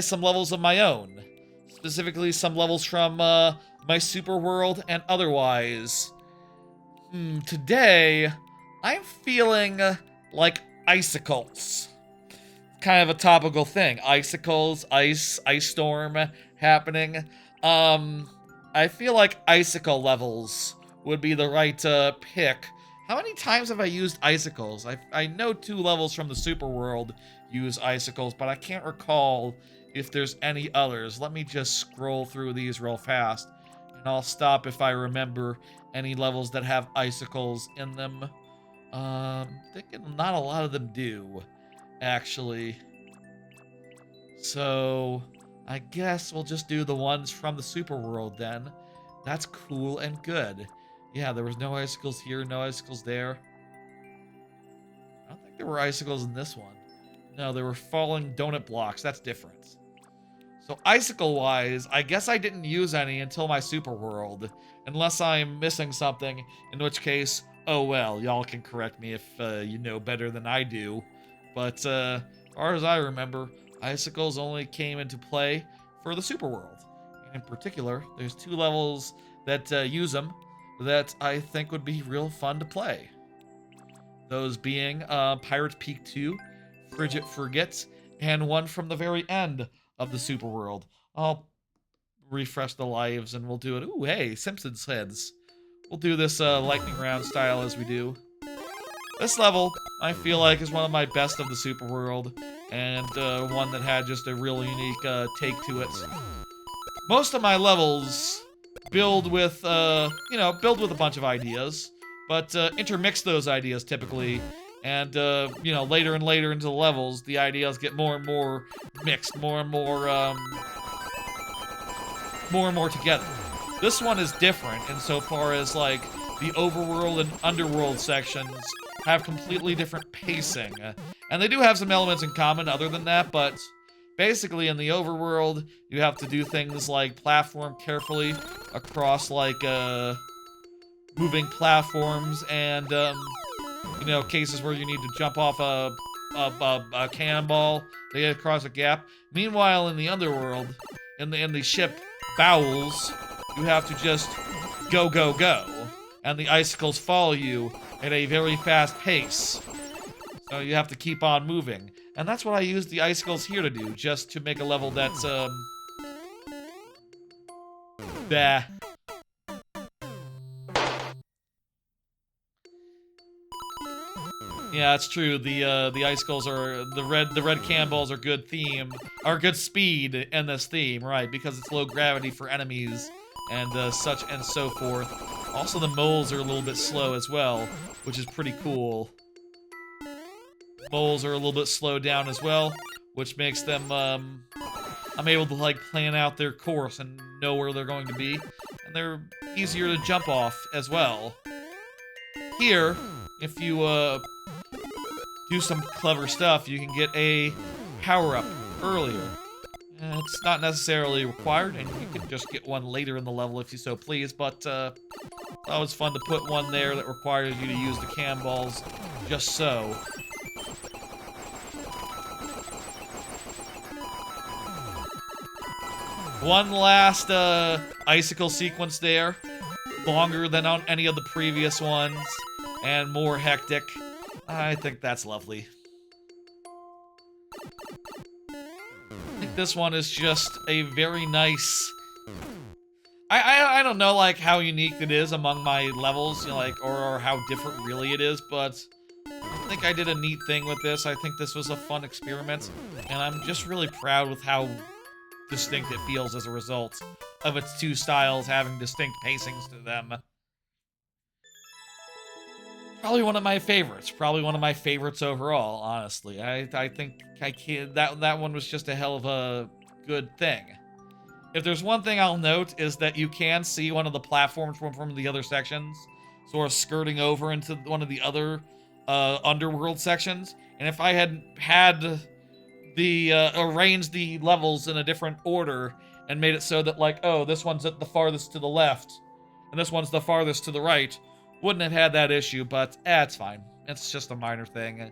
some levels of my own. Specifically, some levels from my super world and otherwise. Today, I'm feeling like icicles. Kind of a topical thing. Icicles, ice storm happening. I feel like icicle levels would be the right pick. How many times have I used icicles? I know 2 levels from the super world use icicles, but I can't recall if there's any others. Let me just scroll through these real fast, and I'll stop if I remember any levels that have icicles in them. Thinking not a lot of them do, actually. So, I guess we'll just do the ones from the super world then. That's cool and good. Yeah, there was no icicles here, no icicles there. I don't think there were icicles in this one. No, there were falling donut blocks. That's different. So icicle-wise, I guess I didn't use any until my super world. Unless I'm missing something, in which case, oh well, y'all can correct me if you know better than I do. But as far as I remember, icicles only came into play for the super world. And in particular, there's 2 levels that use them that I think would be real fun to play. Those being Pirates Peak 2, Frigid Forgets, and one from the very end of the super world. I'll refresh the lives and we'll do it. Ooh, hey, Simpsons heads. We'll do this lightning round style as we do. This level, I feel like, is one of my best of the super world, and one that had just a real unique take to it. Most of my levels build with a bunch of ideas, but intermix those ideas typically, and later and later into the levels, the ideas get more and more mixed, more and more together. This one is different insofar as like the overworld and underworld sections have completely different pacing, and they do have some elements in common other than that, but basically in the overworld you have to do things like platform carefully across like moving platforms, and cases where you need to jump off a cannonball to get across a gap. Meanwhile, in the underworld, in the ship bowels, you have to just go, and the icicles follow you at a very fast pace. So you have to keep on moving. And that's what I use the icicles here to do, just to make a level that's, bah. Yeah, it's true. The icicles are the red cannonballs are good speed in this theme, right? Because it's low gravity for enemies and such and so forth. Also, the moles are a little bit slow as well, which is pretty cool. Moles are a little bit slowed down as well, which makes them I'm able to like plan out their course and know where they're going to be, and they're easier to jump off as well. Here, if you do some clever stuff, you can get a power-up earlier. It's not necessarily required, and you can just get one later in the level if you so please, but that was fun to put one there that requires you to use the cannonballs just so. One last icicle sequence there, longer than on any of the previous ones, and more hectic. I think that's lovely. I think this one is just a very nice... I don't know, like, how unique it is among my levels, you know, like, or how different really it is, but I think I did a neat thing with this. I think this was a fun experiment, and I'm just really proud with how distinct it feels as a result of its two styles having distinct pacings to them. Probably one of my favorites. Probably one of my favorites overall, honestly. I think that one was just a hell of a good thing. If there's one thing I'll note is that you can see one of the platforms from the other sections sort of skirting over into one of the other underworld sections. And if I had arranged the levels in a different order and made it so that, like, oh, this one's at the farthest to the left and this one's the farthest to the right, wouldn't have had that issue, but it's fine. It's just a minor thing.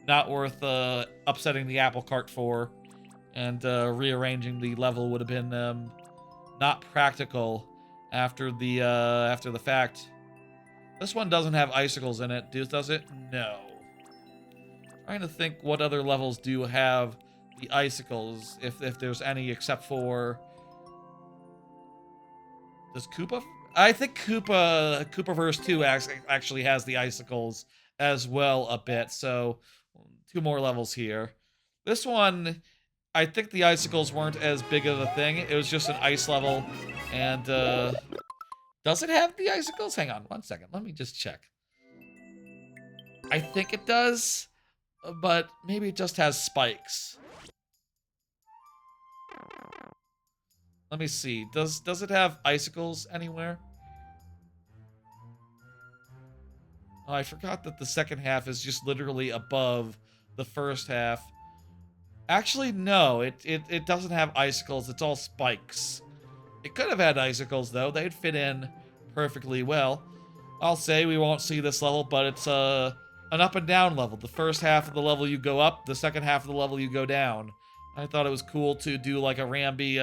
Not worth upsetting the apple cart for, and rearranging the level would have been not practical after the fact. This one doesn't have icicles in it, does it? No. Trying to think what other levels do have the icicles, if there's any, except for... Does Koopa? I think Koopaverse 2 actually has the icicles as well a bit, so 2 more levels here. This one, I think the icicles weren't as big of a thing. It was just an ice level, and does it have the icicles? Hang on 1 second, let me just check. I think it does, but maybe it just has spikes. Let me see. Does it have icicles anywhere? Oh, I forgot that the second half is just literally above the first half. Actually, no, it doesn't have icicles. It's all spikes. It could have had icicles, though. They'd fit in perfectly well. I'll say we won't see this level, but it's an up and down level. The first half of the level you go up, the second half of the level you go down. I thought it was cool to do like a Rambi,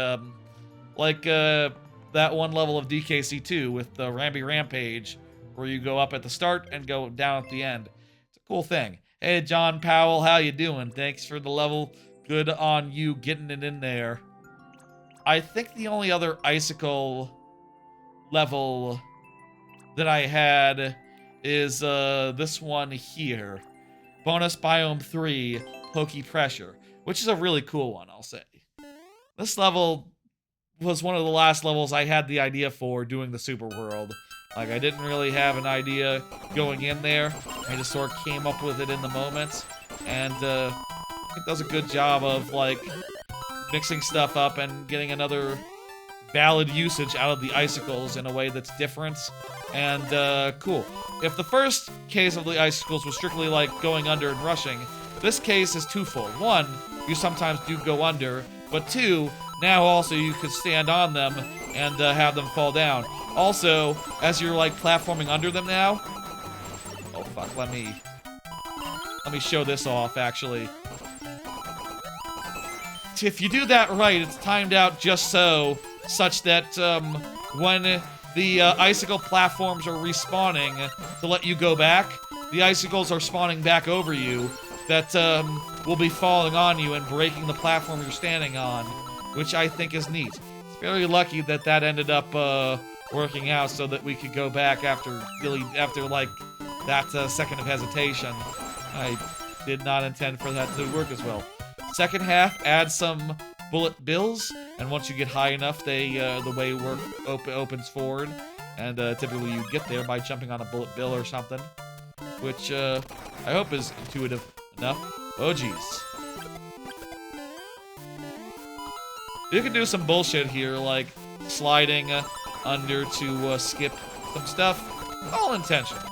like that one level of DKC2 with the Rambi Rampage, where you go up at the start and go down at the end. It's a cool thing. Hey, John Powell, how you doing? Thanks for the level. Good on you getting it in there. I think the only other icicle level that I had is this one here. Bonus Biome 3, Pokey Pressure, which is a really cool one, I'll say. This level was one of the last levels I had the idea for doing the Super World. Like, I didn't really have an idea going in there. I just sort of came up with it in the moment. And it does a good job of, like, mixing stuff up and getting another valid usage out of the icicles in a way that's different and cool. If the first case of the icicles was strictly, like, going under and rushing, this case is twofold. One, you sometimes do go under, but two, now also you could stand on them and have them fall down. Also, as you're like platforming under them now, oh fuck, let me show this off actually. If you do that right, it's timed out just so, such that when the icicle platforms are respawning to let you go back, the icicles are spawning back over you that will be falling on you and breaking the platform you're standing on, which I think is neat. It's very lucky that that ended up working out so that we could go back after like that second of hesitation. I did not intend for that to work as well. Second half, add some bullet bills, and once you get high enough, the way work opens forward, and typically you get there by jumping on a bullet bill or something, which I hope is intuitive enough. Oh jeez. You can do some bullshit here, like sliding under to skip some stuff. All intentional.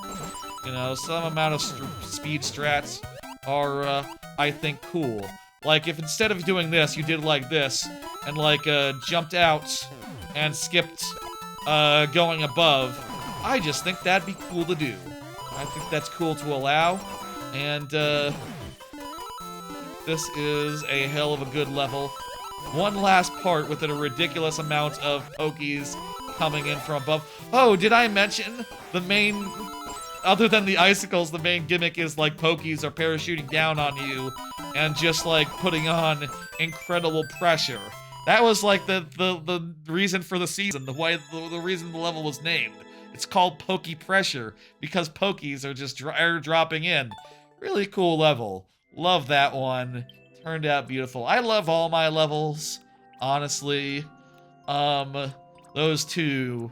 You know, some amount of speed strats are, I think, cool. Like, if instead of doing this, you did like this, and like, jumped out and skipped, going above, I just think that'd be cool to do. I think that's cool to allow, and, this is a hell of a good level. One last part with a ridiculous amount of pokies coming in from above. Oh, did I mention the main, other than the icicles, the main gimmick is like pokies are parachuting down on you and just like putting on incredible pressure. That was like the reason for the season, the reason the level was named. It's called Pokey Pressure because pokies are just dropping in. Really cool level. Love that one. Turned out beautiful. I love all my levels, honestly. Those two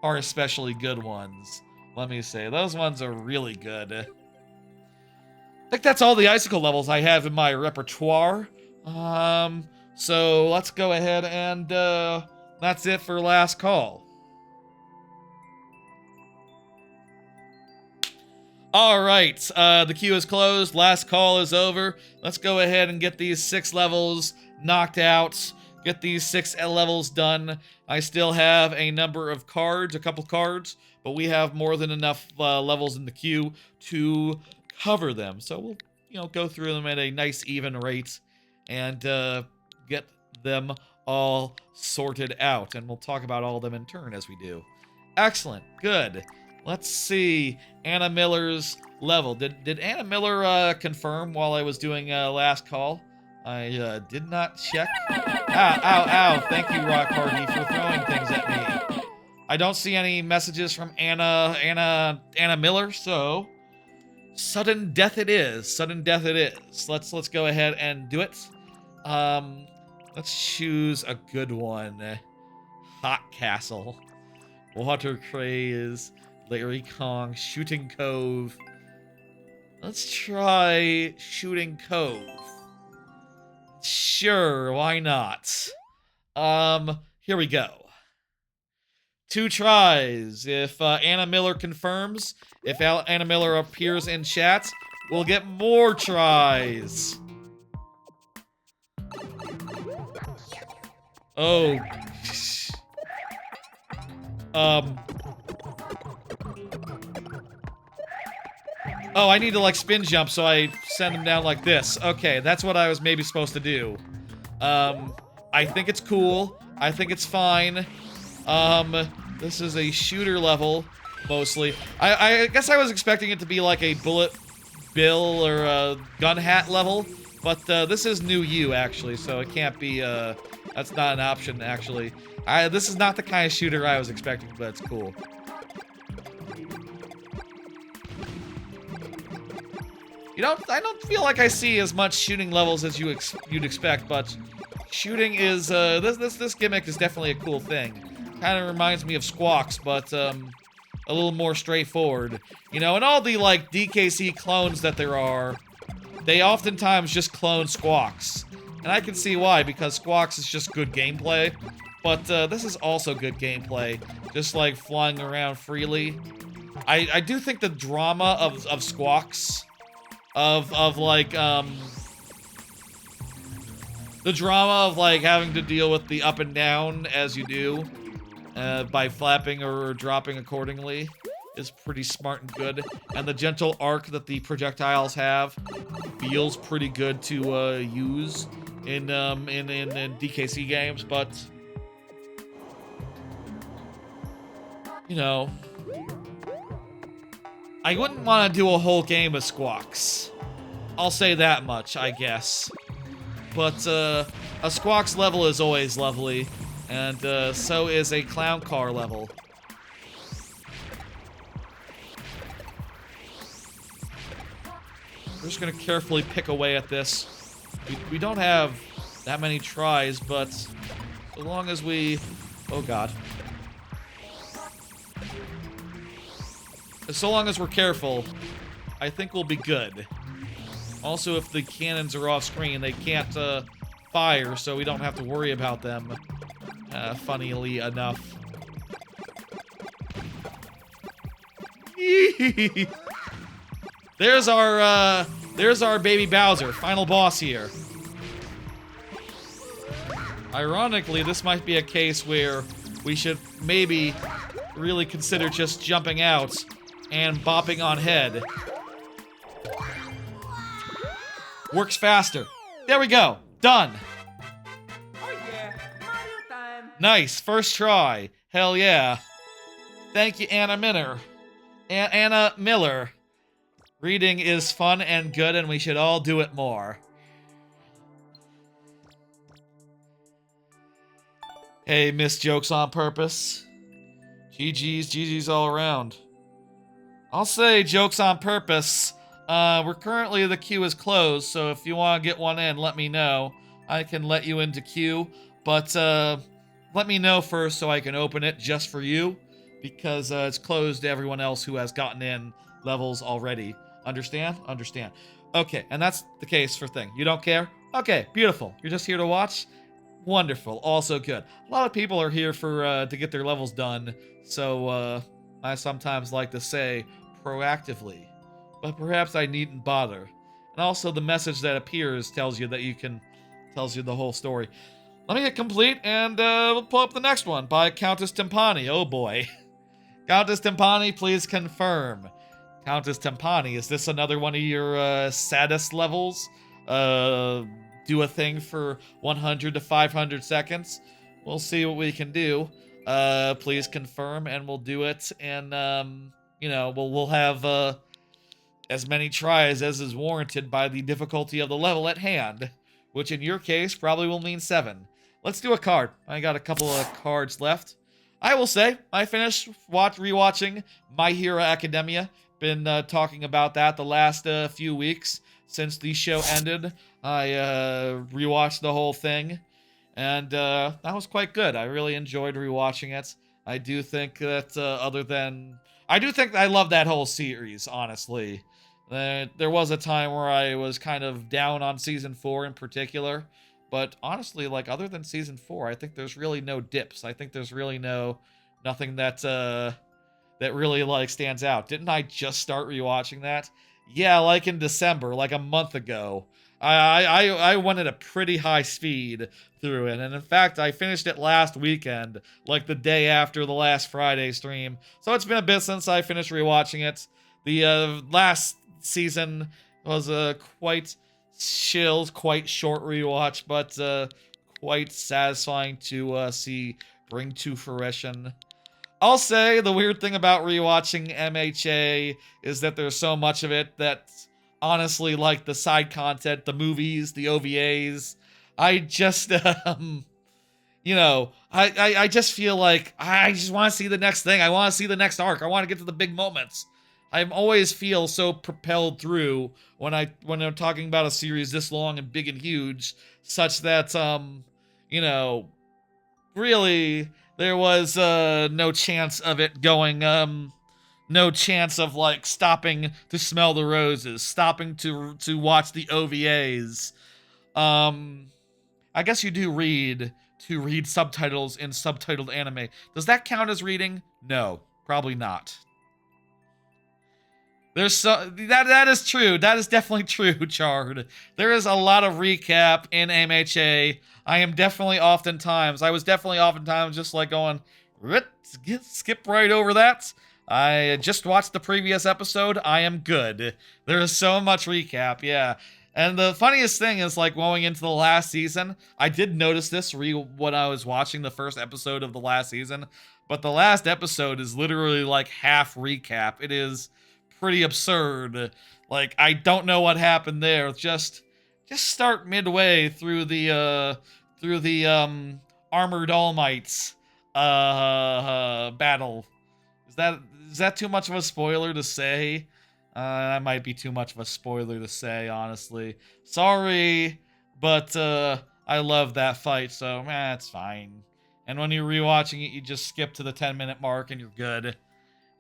are especially good ones. Let me say, those ones are really good. I think that's all the Icicle levels I have in my repertoire. So let's go ahead and, that's it for last call. Alright, the queue is closed, last call is over. Let's go ahead and get these 6 levels knocked out, get these 6 levels done. I still have a number of cards, a couple cards, but we have more than enough levels in the queue to cover them. So we'll, you know, go through them at a nice even rate and get them all sorted out. And we'll talk about all of them in turn as we do. Excellent, good. Let's see Anna Miller's level. Did Anna Miller confirm while I was doing last call? I did not check. Ow, ow, ow. Thank you, Rock Hardy, for throwing things at me. I don't see any messages from Anna Miller, so sudden death it is. Sudden death it is. Let's go ahead and do it. Let's choose a good one. Hot Castle. Water Craze. Larry Kong, Shooting Cove. Let's try Shooting Cove. Sure, why not? Here we go. 2 tries. If Anna Miller confirms, if Anna Miller appears in chat, we'll get more tries. Oh. Oh, I need to, like, spin jump, so I send him down like this. Okay, that's what I was maybe supposed to do. I think it's cool. I think it's fine. This is a shooter level, mostly. I guess I was expecting it to be like a bullet bill or a gun hat level, but this is new U, actually, so it can't be, that's not an option, actually. This is not the kind of shooter I was expecting, but it's cool. I don't feel like I see as much shooting levels as you'd expect, but shooting is, this gimmick is definitely a cool thing. Kind of reminds me of Squawks, but, a little more straightforward. You know, and all the, like, DKC clones that there are, they oftentimes just clone Squawks. And I can see why, because Squawks is just good gameplay, but, this is also good gameplay, just, like, flying around freely. I do think the drama of Squawks, of like, the drama of, like, having to deal with the up and down as you do, by flapping or dropping accordingly, is pretty smart and good. And the gentle arc that the projectiles have feels pretty good to, use in DKC games, but, you know, I wouldn't want to do a whole game of Squawks. I'll say that much, I guess. But, a Squawks level is always lovely, and, so is a Clown Car level. We're just gonna carefully pick away at this. We don't have that many tries, but so long as we... Oh, God. So long as we're careful, I think we'll be good. Also, if the cannons are off screen, they can't fire, so we don't have to worry about them, funnily enough. There's our baby Bowser, final boss here. Ironically, this might be a case where we should maybe really consider just jumping out and bopping on head. Works faster. There we go. Done. Oh yeah, Mario time. Nice. First try. Hell yeah. Thank you, Anna Miller. Anna Miller. Reading is fun and good, and we should all do it more. Hey, Miss Jokes on Purpose. GG's all around. I'll say jokes on purpose. We're currently, the queue is closed, so if you want to get one in, let me know. I can let you into queue, but let me know first so I can open it just for you, because it's closed to everyone else who has gotten in levels already. Understand? Understand. Okay, and that's the case for thing. You don't care? Okay, beautiful. You're just here to watch? Wonderful. Also good. A lot of people are here for to get their levels done, so I sometimes like to say proactively, but perhaps I needn't bother. And also the message that appears tells you that tells you the whole story. Let me hit complete, and we'll pull up the next one by Countess Timpani. Oh boy. Countess Timpani, please confirm. Countess Timpani, is this another one of your saddest levels? Do a thing for 100 to 500 seconds. We'll see what we can do. Please confirm, and we'll do it. And you know, we'll have as many tries as is warranted by the difficulty of the level at hand, which in your case probably will mean 7. Let's do a card. I got a couple of cards left. I will say I finished rewatching My Hero Academia. Been talking about that the last few weeks since the show ended. I rewatched the whole thing, and that was quite good. I really enjoyed rewatching it. I do think that I do think I love that whole series, honestly. There was a time where I was kind of down on season 4 in particular, but honestly, like, other than season 4, I think there's really no dips. I think there's really nothing that that really, like, stands out. Didn't I just start rewatching that? Yeah, like in December, like a month ago. I went at a pretty high speed through it, and in fact, I finished it last weekend, like the day after the last Friday stream. So it's been a bit since I finished rewatching it. The last season was a quite chill, quite short rewatch, but quite satisfying to see bring to fruition. I'll say the weird thing about rewatching MHA is that there's so much of it that, honestly, like the side content, the movies, the OVAs, I just, you know, I just feel like I just want to see the next thing. I want to see the next arc. I want to get to the big moments. I always feel so propelled through when I'm talking about a series this long and big and huge, such that, you know, really, there was no chance of it going, no chance of, like, stopping to smell the roses, stopping to watch the OVAs. I guess you do read subtitles in subtitled anime. Does that count as reading? No, probably not. There's that is true. That is definitely true, Chard. There is a lot of recap in MHA. I was definitely oftentimes just like going, skip right over that. I just watched the previous episode. I am good. There is so much recap, yeah. And the funniest thing is, like, going into the last season, I did notice this when I was watching the first episode of the last season, but the last episode is literally like half recap. It is pretty absurd. Like, I don't know what happened there. Just start midway through the Armored All Mights battle. Is that too much of a spoiler to say? That might be too much of a spoiler to say, honestly. Sorry, but I love that fight, so it's fine. And when you're rewatching it, you just skip to the 10-minute mark and you're good.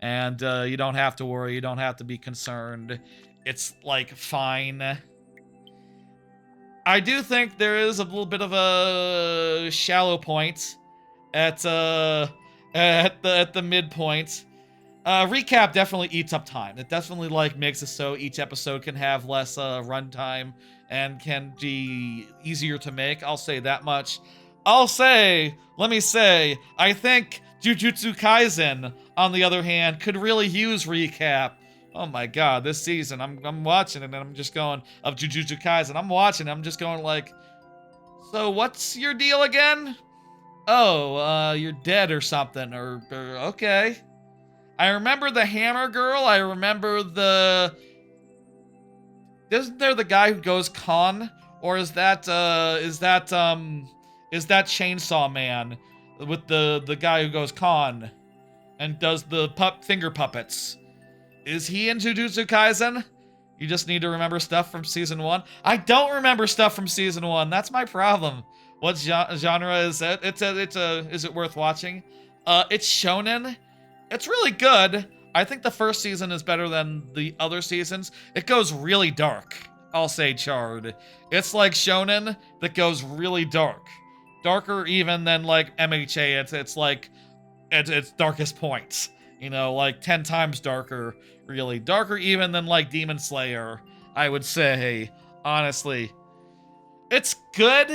And you don't have to worry, you don't have to be concerned. It's like fine. I do think there is a little bit of a shallow point at the midpoint. Recap definitely eats up time. It definitely like makes it so each episode can have less runtime and can be easier to make. I'll say that much. Let me say, I think Jujutsu Kaisen, on the other hand, could really use recap. Oh my god, this season, I'm watching it and I'm just going, of Jujutsu Kaisen, I'm watching it, I'm just going like, so what's your deal again? Oh, you're dead or something, or okay. I remember the Hammer Girl, I remember isn't there the guy who goes con? Or is that Chainsaw Man with the guy who goes con and does the finger puppets? Is he in Jujutsu Kaisen? You just need to remember stuff from season 1. I don't remember stuff from season 1. That's my problem. What genre is it? Is it worth watching? It's shonen. It's really good. I think the first season is better than the other seasons. It goes really dark. I'll say Chard. It's like shonen that goes really dark. Darker even than like MHA. It's like its darkest points. You know, like 10 times darker, really. Darker even than like Demon Slayer, I would say, honestly. It's good.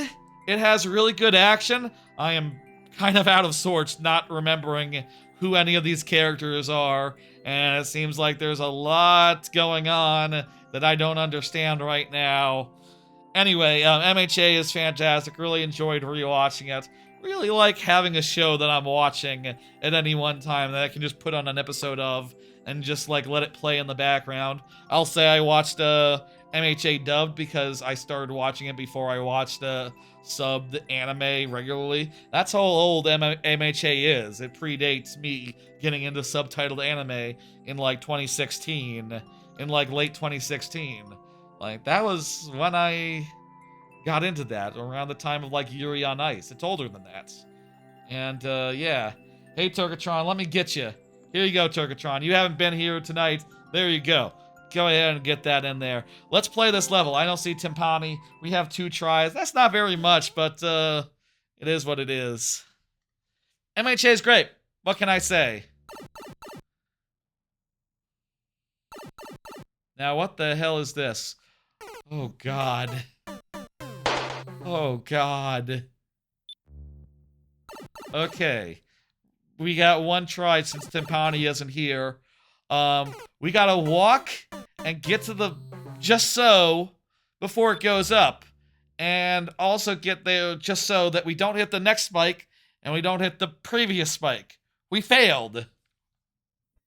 It has really good action. I am kind of out of sorts not remembering who any of these characters are, and it seems like there's a lot going on that I don't understand right now. Anyway, MHA is fantastic. Really enjoyed rewatching it. Really like having a show that I'm watching at any one time that I can just put on an episode of and just like let it play in the background. I'll say I watched MHA dubbed because I started watching it before I watched subbed anime regularly. That's how old MHA is. It predates me getting into subtitled anime in like 2016, in like late 2016. Like that was when I got into that, around the time of like Yuri on Ice. It's older than that. And yeah. Hey Turkatron, let me get you. Here you go, Turkatron. You haven't been here tonight. There you go. Go ahead and get that in there. Let's play this level. I don't see Timpani. We have 2 tries. That's not very much, but it is what it is. MHA is great. What can I say? Now, what the hell is this? Oh, God. Oh, God. Okay. We got 1 try since Timpani isn't here. We gotta walk and get to the just so before it goes up. And also get there just so that we don't hit the next spike and we don't hit the previous spike. We failed.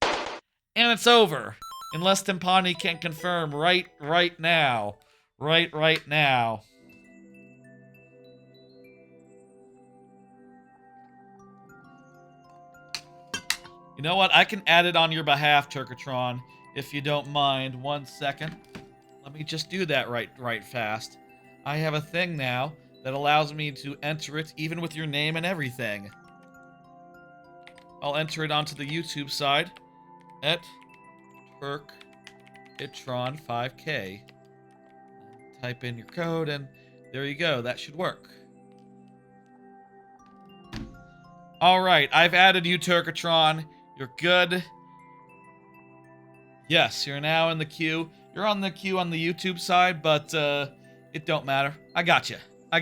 And it's over. Unless Timpani can confirm right now. Right now. You know what? I can add it on your behalf, Turkatron, if you don't mind. 1 second. Let me just do that right fast. I have a thing now that allows me to enter it even with your name and everything. I'll enter it onto the YouTube side at Turkatron5K. Type in your code and there you go. That should work. Alright, I've added you, Turkatron. You're good. Yes, you're now in the queue. You're on the queue on the YouTube side, but it don't matter. I got you. I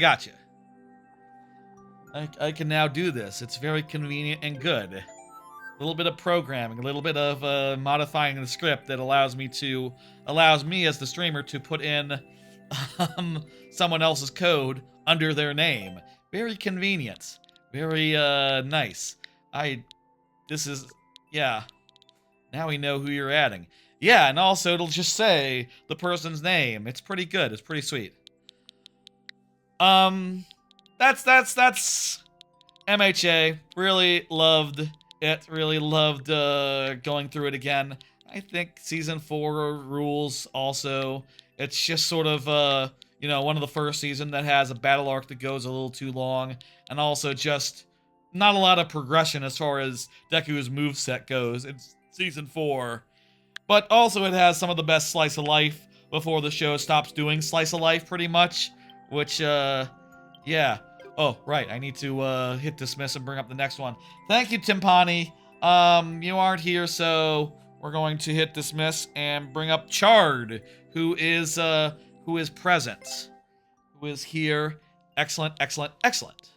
can now do this. It's very convenient and good. A little bit of programming, a little bit of modifying the script that allows me as the streamer to put in someone else's code under their name. Very convenient. Very nice. Yeah. Now we know who you're adding. Yeah, and also it'll just say the person's name. It's pretty good. It's pretty sweet. That's MHA. Really loved it. Really loved going through it again. I think season 4 rules also. It's just sort of, one of the first season that has a battle arc that goes a little too long, and also just not a lot of progression as far as Deku's moveset goes. It's season 4. But also it has some of the best slice of life before the show stops doing slice of life pretty much, which, yeah. Oh, right, I need to, hit dismiss and bring up the next one. Thank you, Timpani. You aren't here, so we're going to hit dismiss and bring up Chard, who is present, who is here. Excellent, excellent, excellent.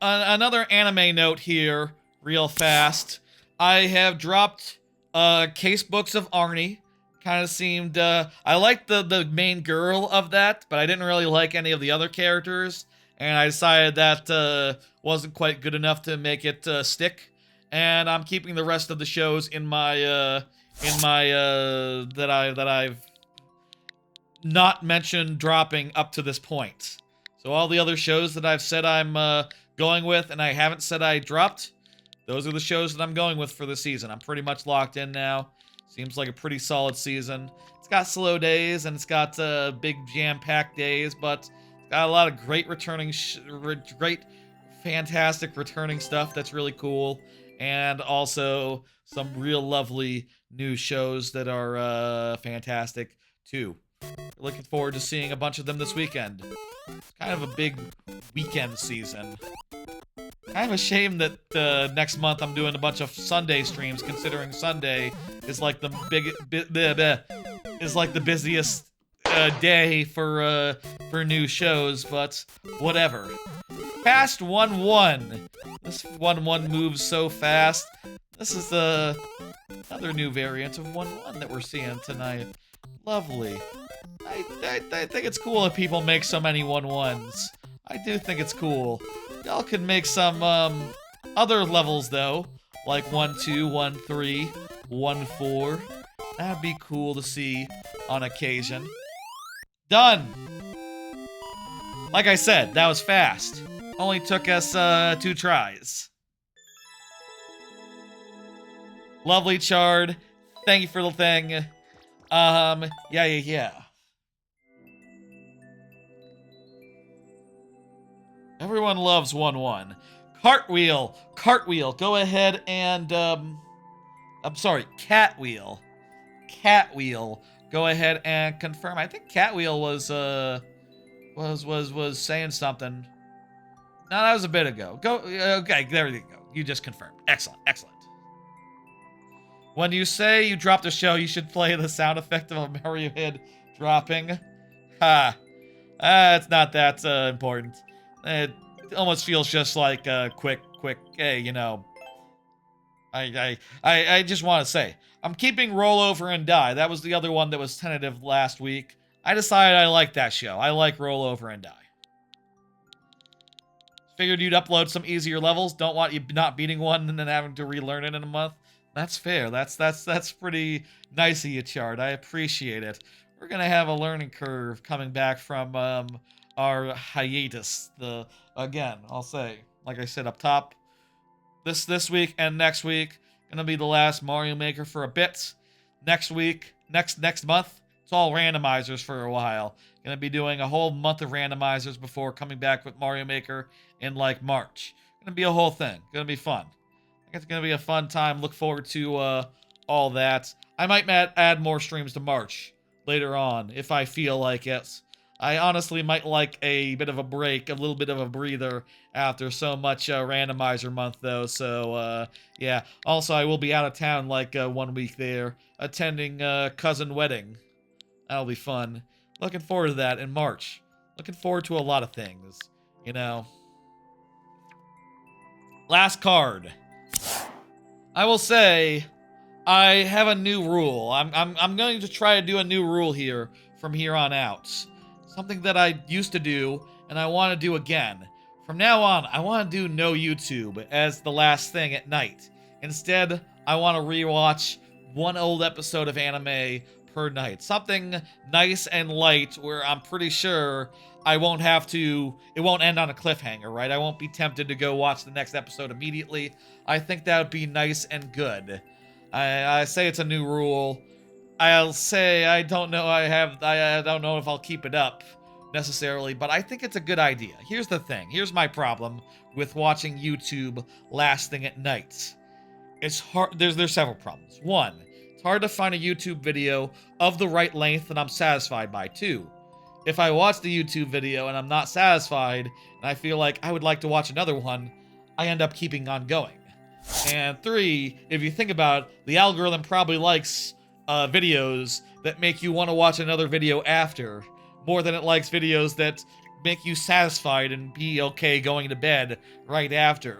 Another anime note here, real fast. I have dropped case books of Arnie. Kind of seemed, I liked the main girl of that, but I didn't really like any of the other characters. And I decided that wasn't quite good enough to make it stick. And I'm keeping the rest of the shows in my that I've not mentioned dropping up to this point. So all the other shows that I've said I'm going with and I haven't said I dropped, those are the shows that I'm going with for the season. I'm pretty much locked in now. Seems like a pretty solid season. It's got slow days and it's got big jam-packed days, but it's got a lot of great returning, fantastic returning stuff that's really cool, and also some real lovely new shows that are fantastic too. Looking forward to seeing a bunch of them this weekend. Kind of a big weekend season. Kind of a shame that next month I'm doing a bunch of Sunday streams, considering Sunday is like the busiest day for new shows, but whatever. Past 1-1. This 1-1 moves so fast. This is another new variant of 1-1 that we're seeing tonight. Lovely. I think it's cool if people make so many 1-1s. I do think it's cool. Y'all can make some other levels though, like 1-2, 1-3, 1-4. That'd be cool to see on occasion. Done! Like I said, that was fast. Only took us 2 tries. Lovely, Chard. Thank you for the thing. Yeah. Everyone loves 1-1. Cartwheel. Go ahead and, I'm sorry, Catwheel. Go ahead and confirm. I think Catwheel was saying something. No, that was a bit ago. Okay, there you go. You just confirmed. Excellent. When you say you dropped a show, you should play the sound effect of a Mario head dropping. Ha. It's not that important. It almost feels just like a quick, hey, I just want to say, I'm keeping Roll Over and Die. That was the other one that was tentative last week. I decided I like that show. I like Roll Over and Die. Figured you'd upload some easier levels. Don't want you not beating one and then having to relearn it in a month. That's fair. That's pretty nice of you, Chard. I appreciate it. We're gonna have a learning curve coming back from our hiatus. Again, I'll say, like I said up top, this week and next week gonna be the last Mario Maker for a bit. Next week, next month, it's all randomizers for a while. Gonna be doing a whole month of randomizers before coming back with Mario Maker in like March. Gonna be a whole thing. Gonna be fun. I think it's gonna be a fun time. Look forward to all that. I might add more streams to March later on if I feel like it. I honestly might like a bit of a break, a little bit of a breather after so much randomizer month though. So yeah. Also, I will be out of town like 1 week there, attending cousin wedding. That'll be fun. Looking forward to that in March. Looking forward to a lot of things, Last card. I will say, I have a new rule. I'm going to try to do a new rule here from here on out. Something that I used to do, and I want to do again. From now on, I want to do no YouTube as the last thing at night. Instead, I want to rewatch one old episode of anime per night. Something nice and light where I'm pretty sure it won't end on a cliffhanger, right? I won't be tempted to go watch the next episode immediately. I think that would be nice and good. I say it's a new rule. I'll say I don't know I don't know if I'll keep it up necessarily, but I think it's a good idea. Here's the thing. Here's my problem with watching YouTube last thing at night. It's hard. There's several problems. One, it's hard to find a YouTube video of the right length that I'm satisfied by. Two, if I watch the YouTube video and I'm not satisfied and I feel like I would like to watch another one, I end up keeping on going. And three, if you think about it, the algorithm probably likes videos that make you want to watch another video after more than it likes videos that make you satisfied and be okay going to bed right after.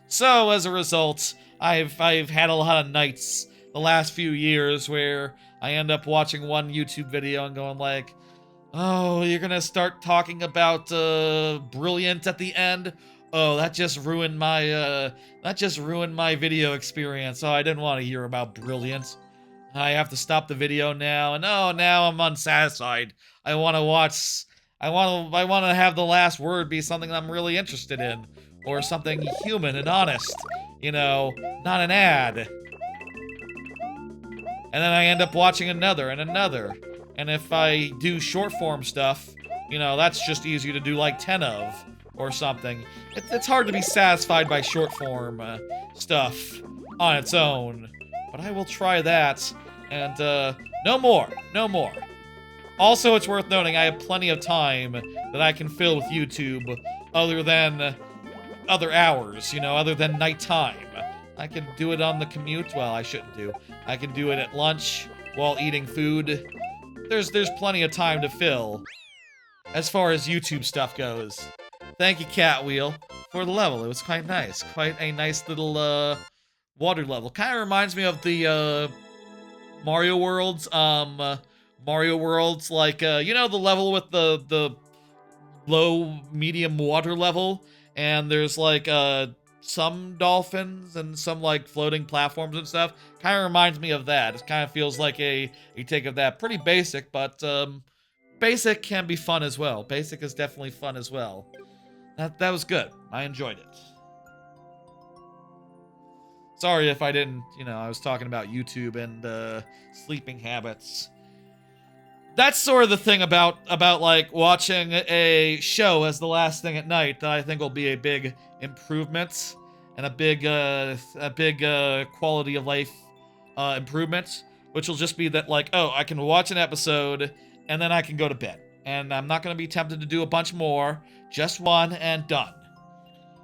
So as a result, I've had a lot of nights the last few years where I end up watching one YouTube video and going like, oh, you're gonna start talking about Brilliant at the end? Oh, that just ruined my video experience. Oh, I didn't want to hear about Brilliant. I have to stop the video now, and oh, now I'm unsatisfied. I want to have the last word be something I'm really interested in, or something human and honest, you know, not an ad. And then I end up watching another and another. And if I do short form stuff, you know, that's just easy to do like 10 of, or something. It's hard to be satisfied by short form stuff on its own. But I will try that, and no more. Also, it's worth noting I have plenty of time that I can fill with YouTube other than other hours, you know, other than nighttime. I can do it on the commute. Well, I shouldn't do. I can do it at lunch while eating food. There's plenty of time to fill as far as YouTube stuff goes. Thank you, Catwheel, for the level. It was quite nice. Quite a nice little water level. Kind of reminds me of the Mario Worlds. Mario Worlds, like you know, the level with the low medium water level, and there's like some dolphins and some like floating platforms and stuff. Kind of reminds me of that. It kind of feels like a take of that. Pretty basic, but basic can be fun as well. Basic is definitely fun as well. That was good. I enjoyed it. Sorry if I didn't, you know, I was talking about YouTube and sleeping habits. That's sort of the thing about like watching a show as the last thing at night that I think will be a big improvement and a big quality of life improvement, which will just be that like, oh, I can watch an episode and then I can go to bed. And I'm not going to be tempted to do a bunch more, just one and done.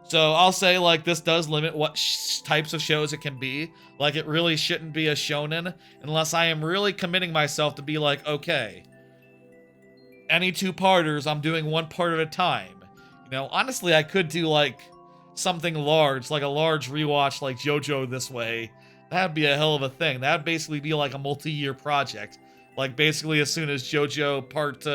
So I'll say, like, this does limit what types of shows it can be. Like, it really shouldn't be a shonen unless I am really committing myself to be like, okay, any two-parters, I'm doing one part at a time. You know, honestly, I could do, like, something large, like a large rewatch like JoJo this way. That'd be a hell of a thing. That'd basically be like a multi-year project. Like, basically, as soon as JoJo Part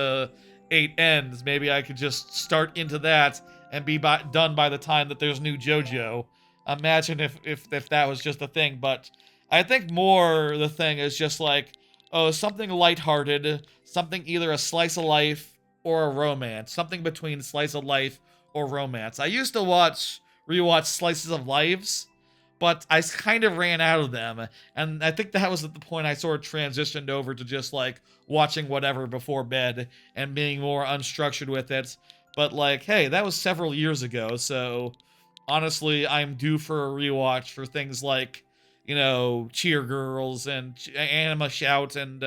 8 ends, maybe I could just start into that and be done by the time that there's new JoJo. Imagine if that was just a thing, but I think more the thing is just like, oh, something lighthearted, something either a slice of life or a romance, something between slice of life or romance. I used to rewatch slices of lives, but I kind of ran out of them, and I think that was at the point I sort of transitioned over to just like watching whatever before bed and being more unstructured with it. But like, hey, that was several years ago, so honestly, I'm due for a rewatch for things like, you know, Cheer Girls and Anima Shout, and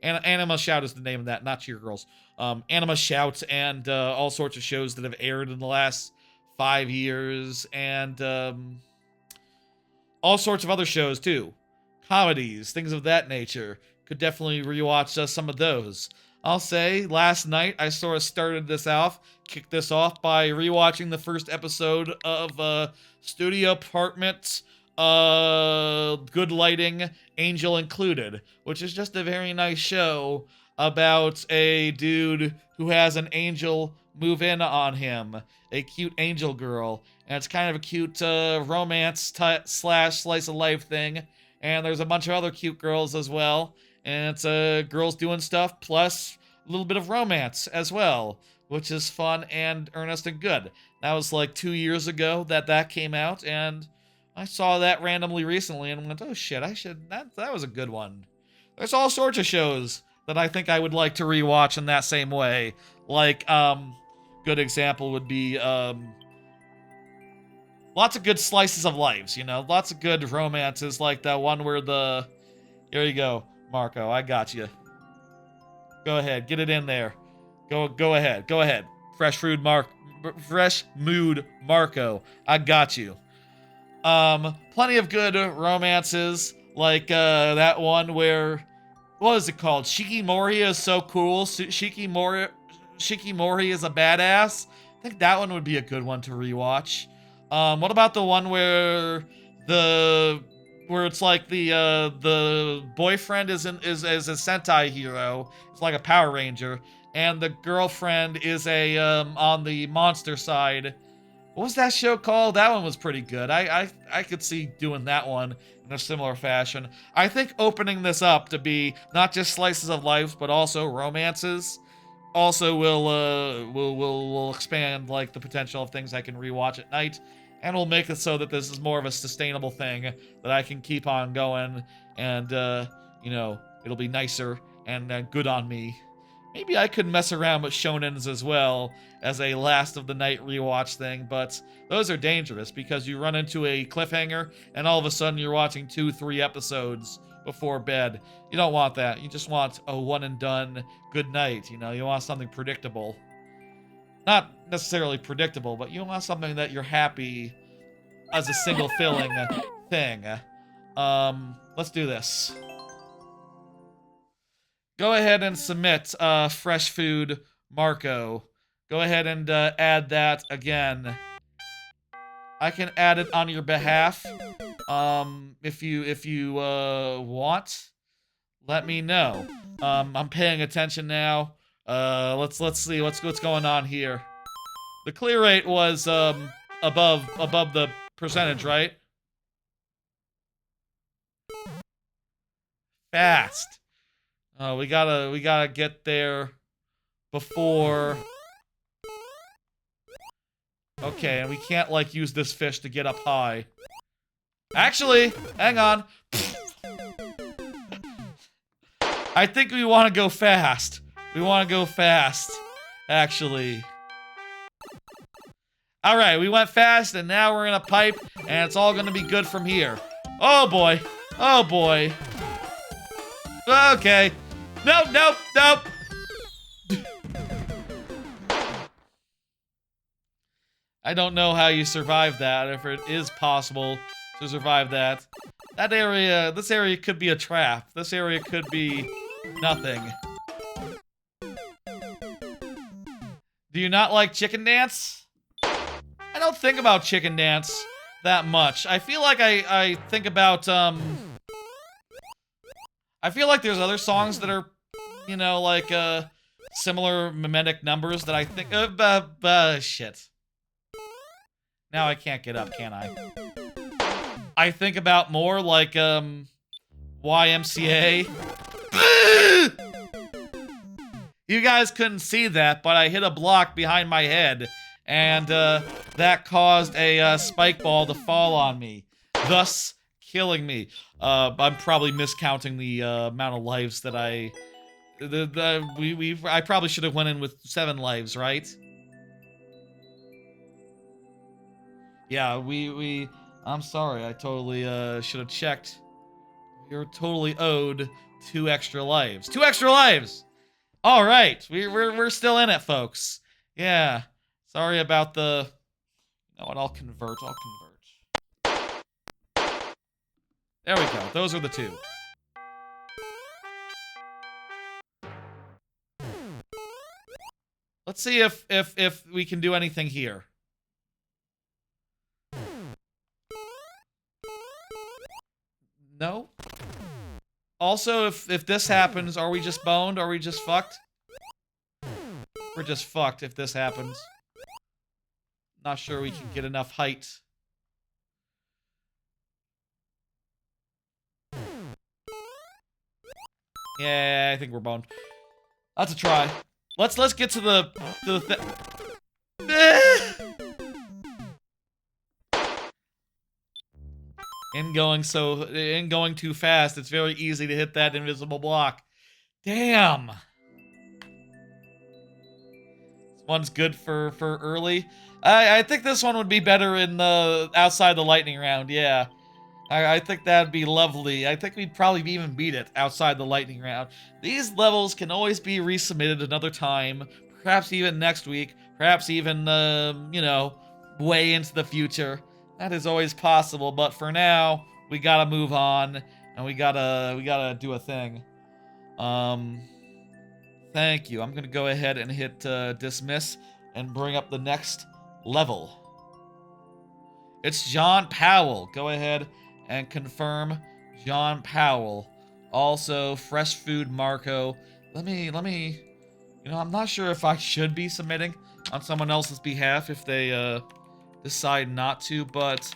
Anima Shout is the name of that, not Cheer Girls. Anima Shout and all sorts of shows that have aired in the last 5 years, and all sorts of other shows too. Comedies, things of that nature. Could definitely rewatch some of those. I'll say, last night I sort of kicked this off by rewatching the first episode of Studio Apartment, Good Lighting, Angel Included, which is just a very nice show about a dude who has an angel move in on him, a cute angel girl, and it's kind of a cute romance slash slice of life thing, and there's a bunch of other cute girls as well, and it's girls doing stuff plus a little bit of romance as well, which is fun and earnest and good. That was like 2 years ago that came out, and I saw that randomly recently and went, oh shit, that was a good one. There's all sorts of shows that I think I would like to rewatch in that same way. Like, good example would be, lots of good slices of lives, you know? Lots of good romances, like that one where here you go, Marco, I got you. Go ahead, get it in there. Go ahead. Fresh mood Marco, I got you. Plenty of good romances, like that one where, what is it called? Shikimori is so cool. Shikimori is a badass. I think that one would be a good one to rewatch. What about the one where it's like the boyfriend is a Sentai hero. It's like a Power Ranger, and the girlfriend is on the monster side. What was that show called? That one was pretty good. I could see doing that one in a similar fashion. I think opening this up to be not just slices of life, but also romances, also will expand like the potential of things I can rewatch at night, and will make it so that this is more of a sustainable thing that I can keep on going, and you know, it'll be nicer and good on me. Maybe I could mess around with shonens as well as a last of the night rewatch thing, but those are dangerous because you run into a cliffhanger and all of a sudden you're watching 2-3 episodes before bed. You don't want that. You just want a one and done good night, you know? You want something predictable. Not necessarily predictable, but you want something that you're happy as a single filling thing. Let's do this. Go ahead and submit fresh food Marco. Go ahead and add that again. I can add it on your behalf. If you want, let me know. I'm paying attention now. Let's see what's going on here. The clear rate was above the percentage, right? Fast. Oh, we gotta get there before. Okay, and we can't like use this fish to get up high. Actually, hang on. I think we want to go fast. We want to go fast, actually. All right, we went fast, and now we're in a pipe, and it's all gonna be good from here. Oh boy. Oh boy. Okay. Nope. I don't know how you survive that, if it is possible to survive that. This area could be a trap. This area could be nothing. Do you not like Chicken Dance? I don't think about Chicken Dance that much. I feel like I think about, I feel like there's other songs that are, you know, like, similar mimetic numbers that I think, shit. Now I can't get up, can I? I think about more like, YMCA. You guys couldn't see that, but I hit a block behind my head, and, that caused a, spike ball to fall on me, thus killing me. I'm probably miscounting the, amount of lives that I probably should have went in with 7 lives, right? Yeah, I'm sorry, I totally, should have checked. You're totally owed 2 extra lives. 2 extra lives! Alright, we're still in it, folks. Yeah. Sorry about the... You know what, I'll convert. There we go, those are the 2. Let's see if we can do anything here. No? Also, if this happens, are we just boned? Are we just fucked? We're just fucked if this happens. Not sure we can get enough height. Yeah, I think we're boned. That's a try. Let's get to the in going too fast, it's very easy to hit that invisible block. Damn. This one's good for early. I think this one would be better in the outside the lightning round. Yeah. I think that'd be lovely. I think we'd probably even beat it outside the lightning round. These levels can always be resubmitted another time, perhaps even next week, perhaps even, you know, way into the future. That is always possible, but for now, we gotta move on, and we gotta do a thing. Thank you. I'm gonna go ahead and hit dismiss and bring up the next level. It's John Powell. Go ahead and confirm John Powell. Also, Fresh Food Marco. Let me, you know, I'm not sure if I should be submitting on someone else's behalf if they, decide not to, but...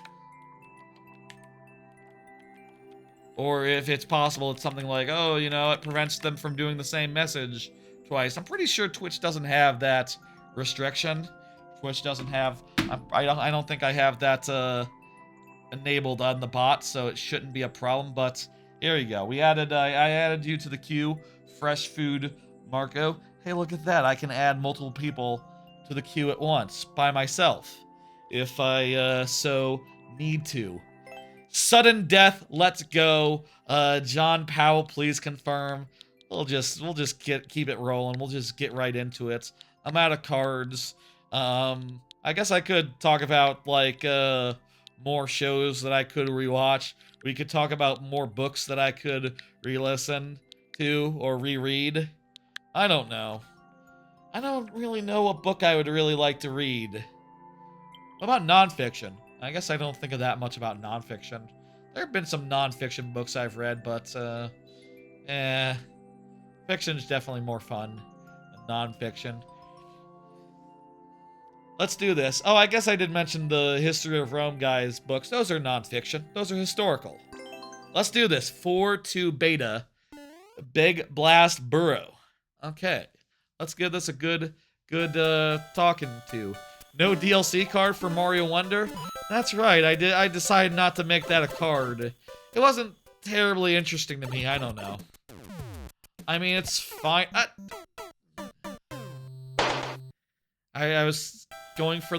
Or if it's possible, it's something like, oh, you know, it prevents them from doing the same message twice. I'm pretty sure Twitch doesn't have that restriction. Twitch doesn't have... I don't think I have that, enabled on the bot, so it shouldn't be a problem, but here you go. We added, I added you to the queue, Fresh Food Marco. Hey, look at that. I can add multiple people to the queue at once by myself if I, so need to. Sudden death, let's go. John Powell, please confirm. We'll just keep it rolling. We'll just get right into it. I'm out of cards. I guess I could talk about, like, more shows that I could rewatch. We could talk about more books that I could re-listen to or reread. I don't know. I don't really know what book I would really like to read. What about nonfiction? I guess I don't think of that much about nonfiction. There have been some nonfiction books I've read, but, fiction's definitely more fun than nonfiction. Let's do this. Oh, I guess I did mention the History of Rome guys books. Those are nonfiction. Those are historical. Let's do this. 4-2 beta. Big Blast Burrow. Okay. Let's give this a good talking to. No DLC card for Mario Wonder? That's right. I decided not to make that a card. It wasn't terribly interesting to me. I don't know. I mean, it's fine. I was going for...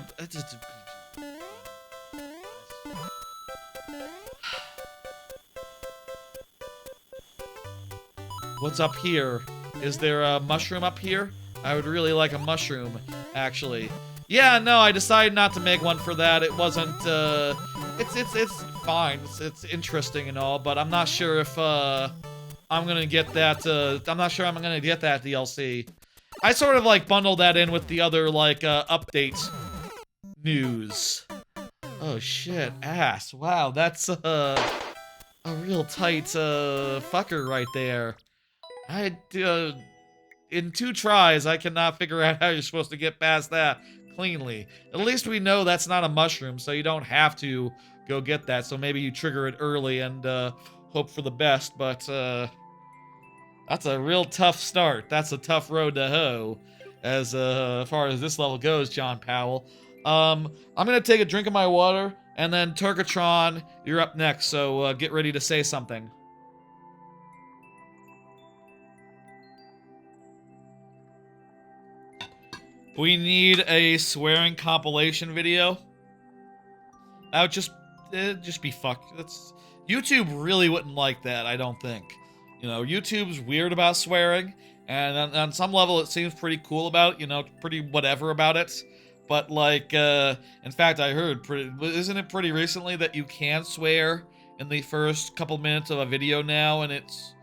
What's up here? Is there a mushroom up here? I would really like a mushroom, actually. Yeah, no, I decided not to make one for that. It wasn't, it's fine. It's interesting and all, but I'm not sure if, I'm gonna get that, I'm not sure I'm gonna get that DLC. I sort of, like, bundled that in with the other, like, update news. Oh, shit. Ass. Wow, that's, a real tight, fucker right there. In 2 tries, I cannot figure out how you're supposed to get past that cleanly. At least we know that's not a mushroom, so you don't have to go get that. So maybe you trigger it early and, hope for the best, but, that's a real tough start. That's a tough road to hoe, as far as this level goes, John Powell. I'm gonna take a drink of my water, and then Turkatron, you're up next, so get ready to say something. We need a swearing compilation video. That would it'd just be that's... YouTube really wouldn't like that, I don't think. You know, YouTube's weird about swearing, and on some level it seems pretty cool about it, you know, pretty whatever about it. But, like, in fact, I heard, isn't it pretty recently that you can swear in the first couple minutes of a video now, and it's,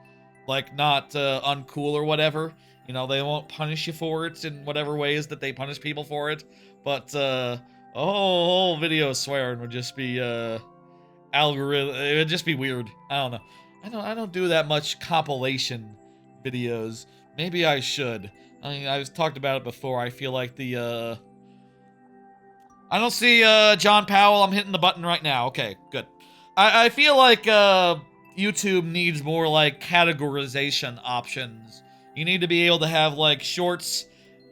like, not uncool or whatever? You know, they won't punish you for it in whatever ways that they punish people for it. But, a whole video of swearing would just be, algorithm, it would just be weird. I don't know. I don't do that much compilation videos. Maybe I should. I mean, I've talked about it before. I feel like the, I don't see, John Powell. I'm hitting the button right now. Okay, good. I feel like, YouTube needs more like categorization options. You need to be able to have like shorts,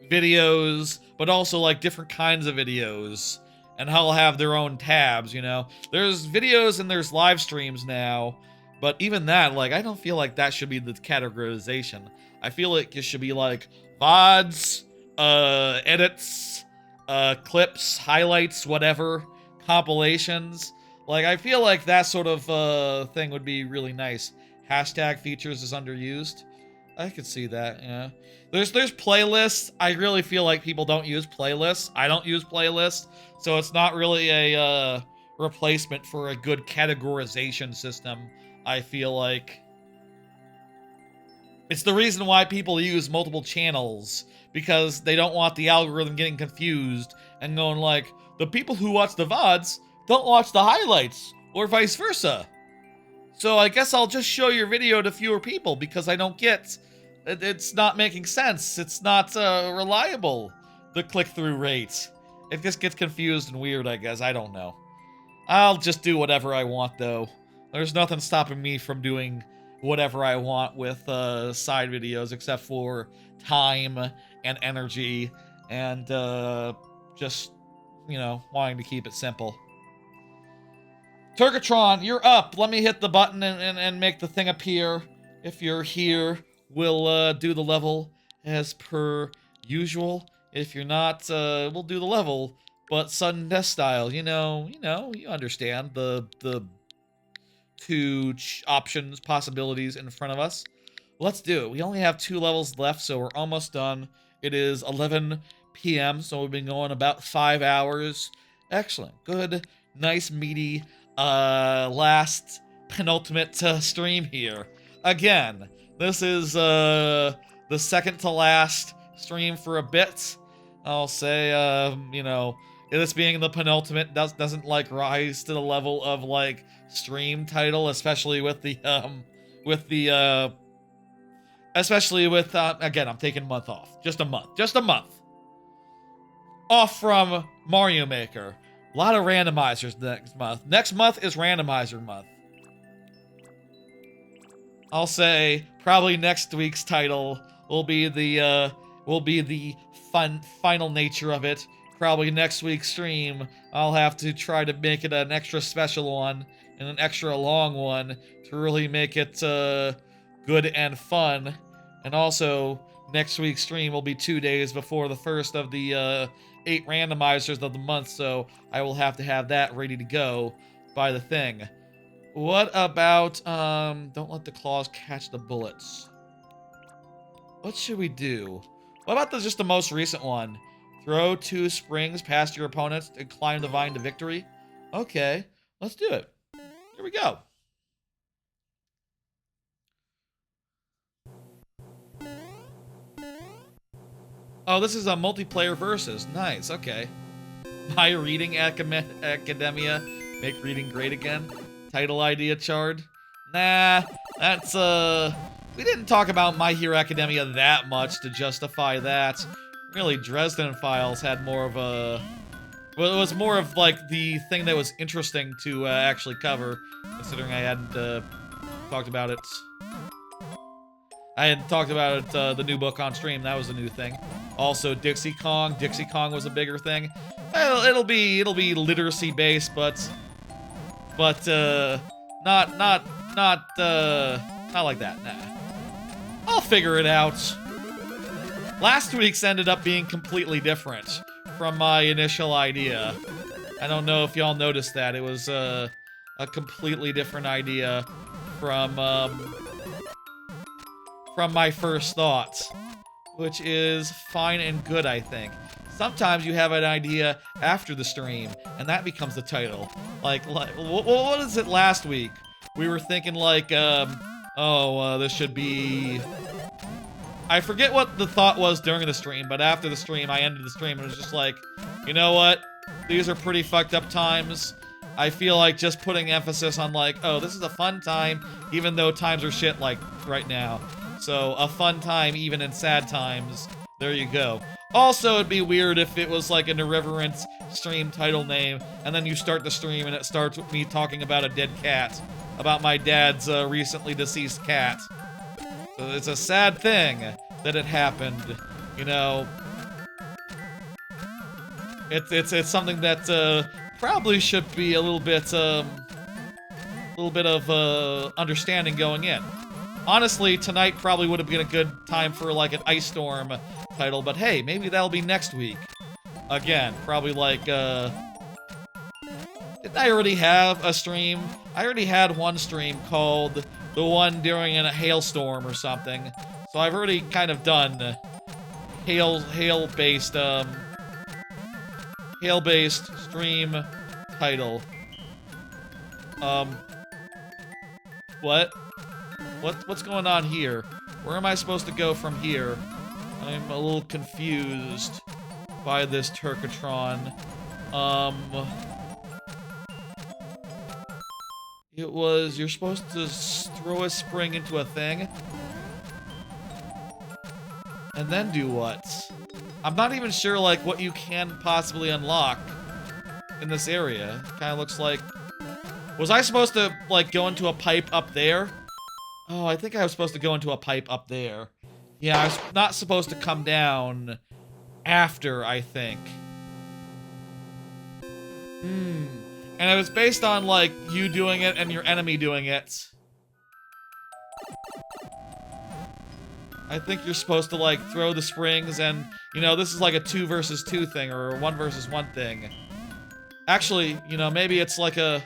videos, but also like different kinds of videos, and how they'll have their own tabs, you know? There's videos and there's live streams now, but even that, like, I don't feel like that should be the categorization. I feel like it should be like VODs, edits, clips, highlights, whatever, compilations. Like, I feel like that sort of thing would be really nice. Hashtag features is underused. I could see that, yeah. There's playlists. I really feel like people don't use playlists. I don't use playlists, so it's not really a replacement for a good categorization system, I feel like. It's the reason why people use multiple channels, because they don't want the algorithm getting confused and going like, the people who watch the VODs don't watch the highlights, or vice versa. So I guess I'll just show your video to fewer people because I don't get... It's not making sense. It's not reliable, the click-through rate. It just gets confused and weird, I guess. I don't know. I'll just do whatever I want, though. There's nothing stopping me from doing whatever I want with side videos, except for time and energy and just, you know, wanting to keep it simple. Turkatron, you're up. Let me hit the button and make the thing appear. If you're here, we'll do the level as per usual. If you're not, we'll do the level, but sudden death style. You understand the two options, possibilities in front of us. Let's do it. We only have 2 levels left, so we're almost done. It is 11 p.m., so we've been going about 5 hours. Excellent. Good, nice, meaty, last penultimate stream here. Again, this is the second to last stream for a bit. I'll say, this being the penultimate doesn't like rise to the level of like stream title, especially with again, I'm taking a month off. Just a month. Off from Mario Maker. A lot of randomizers next month. Next month is randomizer month. I'll say probably next week's title will be the final nature of it. Probably next week's stream, I'll have to try to make it an extra special one and an extra long one to really make it good and fun. And also, next week's stream will be 2 days before the first of the 8 randomizers of the month, so I will have to have that ready to go by the thing. What about, don't let the claws catch the bullets. What should we do? What about just the most recent one? Throw 2 springs past your opponents and climb the vine to victory? Okay, let's do it. Here we go. Oh, this is a multiplayer versus. Nice, okay. My reading academia. Make reading great again. Title idea, Chard. Nah, that's, we didn't talk about My Hero Academia that much to justify that. Really, Dresden Files had more of a... Well, it was more of, like, the thing that was interesting to actually cover, considering I hadn't talked about it. I hadn't talked about it, the new book on stream. That was a new thing. Also, Dixie Kong. Dixie Kong was a bigger thing. Well, it'll be literacy based, but not like that. Nah. I'll figure it out. Last week's ended up being completely different from my initial idea. I don't know if y'all noticed that. It was a completely different idea from my first thoughts, which is fine and good, I think. Sometimes you have an idea after the stream, and that becomes the title. Like what was it last week? We were thinking like, this should be... I forget what the thought was during the stream, but after the stream, I ended the stream and was just like, you know what? These are pretty fucked up times. I feel like just putting emphasis on like, oh, this is a fun time, even though times are shit like right now. So, a fun time even in sad times. There you go. Also, it'd be weird if it was like an irreverent stream title name, and then you start the stream and it starts with me talking about a dead cat. about my dad's recently deceased cat. So it's a sad thing that it happened, you know. It's something that probably should be a little bit of understanding going in. Honestly, tonight probably would have been a good time for like an Ice Storm title, but hey, maybe that'll be next week. Again, probably like didn't I already have a stream? I already had one stream called the one during a hailstorm or something. So I've already kind of done hail-based stream title. What's going on here? Where am I supposed to go from here? I'm a little confused by this Turkatron. It was, you're supposed to throw a spring into a thing? And then do what? I'm not even sure, like, what you can possibly unlock in this area. Kinda looks like... Was I supposed to, like, go into a pipe up there? Oh, I think I was supposed to go into a pipe up there. Yeah, I was not supposed to come down after, I think. And it was based on, like, you doing it and your enemy doing it. I think you're supposed to, like, throw the springs and, you know, this is like a 2 versus 2 thing or a 1 versus 1 thing. Actually, you know, maybe it's like a...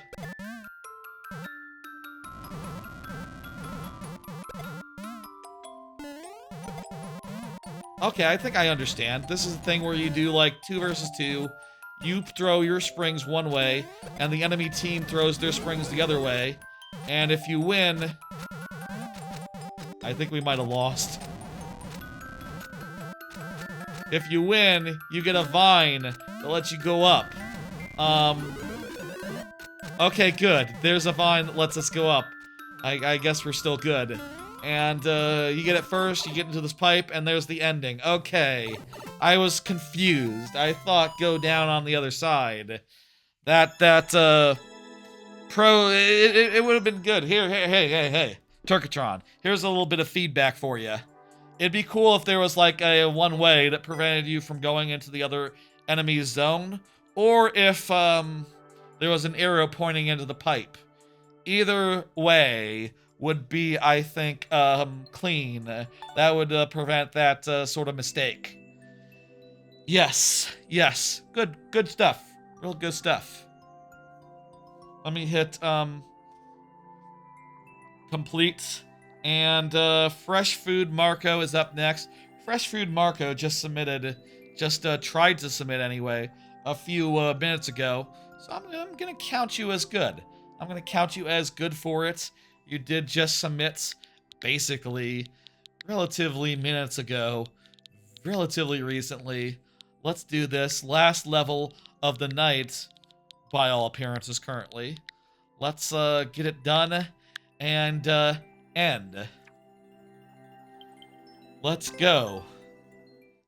Okay, I think I understand. This is a thing where you do, like, 2 versus 2. You throw your springs one way, and the enemy team throws their springs the other way. And if you win... I think we might have lost. If you win, you get a vine that lets you go up. Okay, good. There's a vine that lets us go up. I guess we're still good. And, you get it first, you get into this pipe, and there's the ending. Okay. I was confused. I thought go down on the other side. It would have been good. Here, hey. Turkatron, here's a little bit of feedback for you. It'd be cool if there was, like, a one-way that prevented you from going into the other enemy's zone, or if, there was an arrow pointing into the pipe. Either way would be, I think, clean. That would prevent that sort of mistake. Yes. Good stuff. Real good stuff. Let me hit, complete. And, Fresh Food Marco is up next. Fresh Food Marco just tried to submit anyway, a few minutes ago. So I'm gonna count you as good. I'm gonna count you as good for it. You did just submit, basically, relatively minutes ago, relatively recently. Let's do this. Last level of the night, by all appearances currently. Let's get it done and end. Let's go.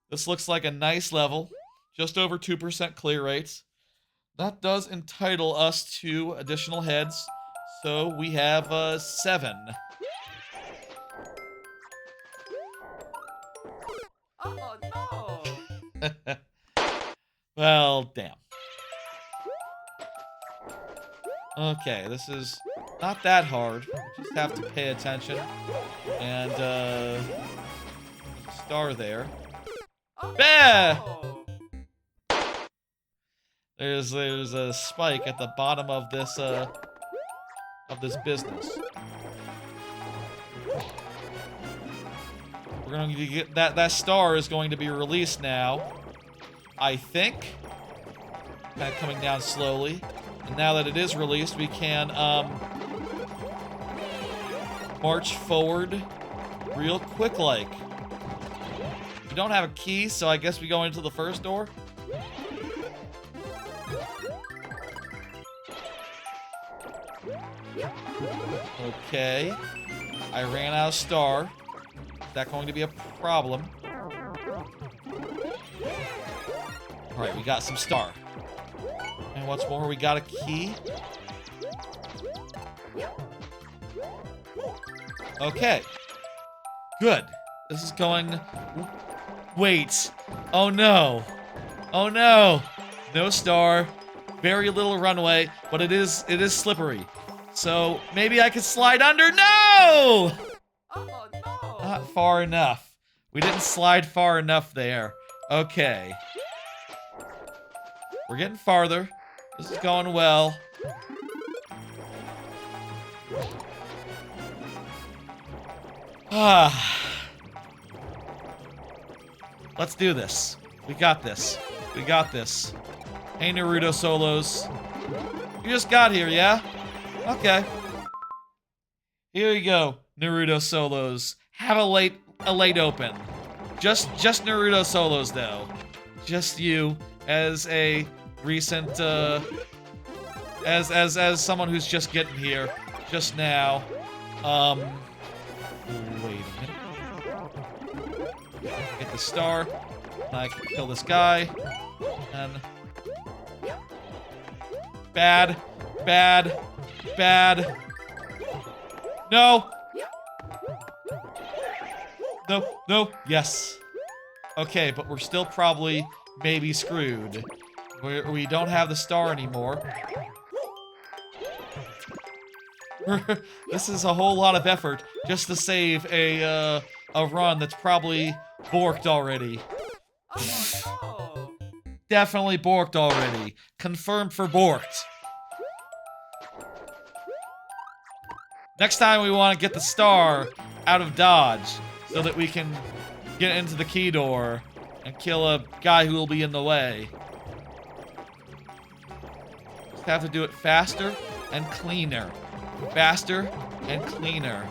This looks like a nice level, just over 2% clear rate. That does entitle us to additional heads. So we have 7. Oh no! Well, damn. Okay, this is not that hard. Just have to pay attention. And there's a star there. Oh, Bah! no! There's a spike at the bottom of this business. We're going to get that star is going to be released now, I think. Kind of coming down slowly. And now that it is released, we can march forward real quick like. We don't have a key, so I guess we go into the first door. Okay. I ran out of star. Is that going to be a problem? Alright, we got some star. And what's more, we got a key. Okay. Good. This is going... Wait. Oh no. Oh no. No star. Very little runway, but it is slippery. So maybe I could slide under. No! Oh no! Not far enough. We didn't slide far enough there. Okay. We're getting farther. This is going well. Let's do this. We got this. We got this. Hey, Naruto Solos. You just got here, yeah? Okay. Here you go, Naruto Solos. Have a late open. Just Naruto Solos though. Just you as a recent as someone who's just getting here just now. Wait a minute. Get the star. I can kill this guy. And bad. No. No. Yes. Okay, but we're still probably maybe screwed. We don't have the star anymore. This is a whole lot of effort just to save a run that's probably borked already. Oh no! Definitely borked already. Confirmed for borked. Next time we want to get the star out of dodge so that we can get into the key door and kill a guy who will be in the way. Just have to do it faster and cleaner. Faster and cleaner.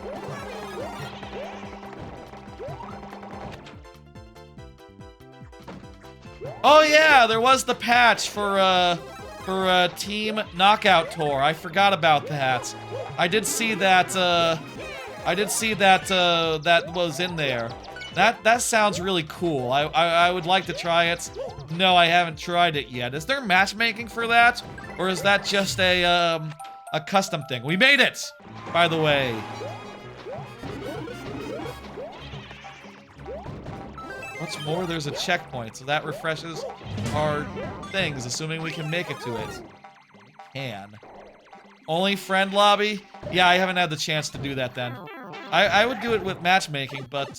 Oh yeah, there was the patch for Team Knockout Tour. I forgot about that. I did see that. That was in there. That sounds really cool. I would like to try it. No, I haven't tried it yet. Is there matchmaking for that, or is that just a custom thing? We made it, by the way. What's more, there's a checkpoint, so that refreshes our things, assuming we can make it to it. Can. Only friend lobby? Yeah, I haven't had the chance to do that then. I would do it with matchmaking, but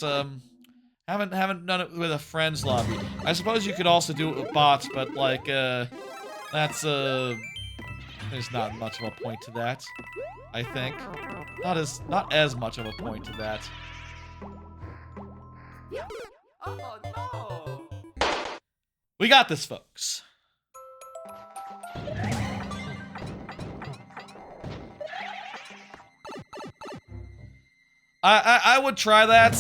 haven't done it with a friends lobby. I suppose you could also do it with bots, but like that's there's not much of a point to that. I think not as much of a point to that. Oh no! We got this, folks. I would try that.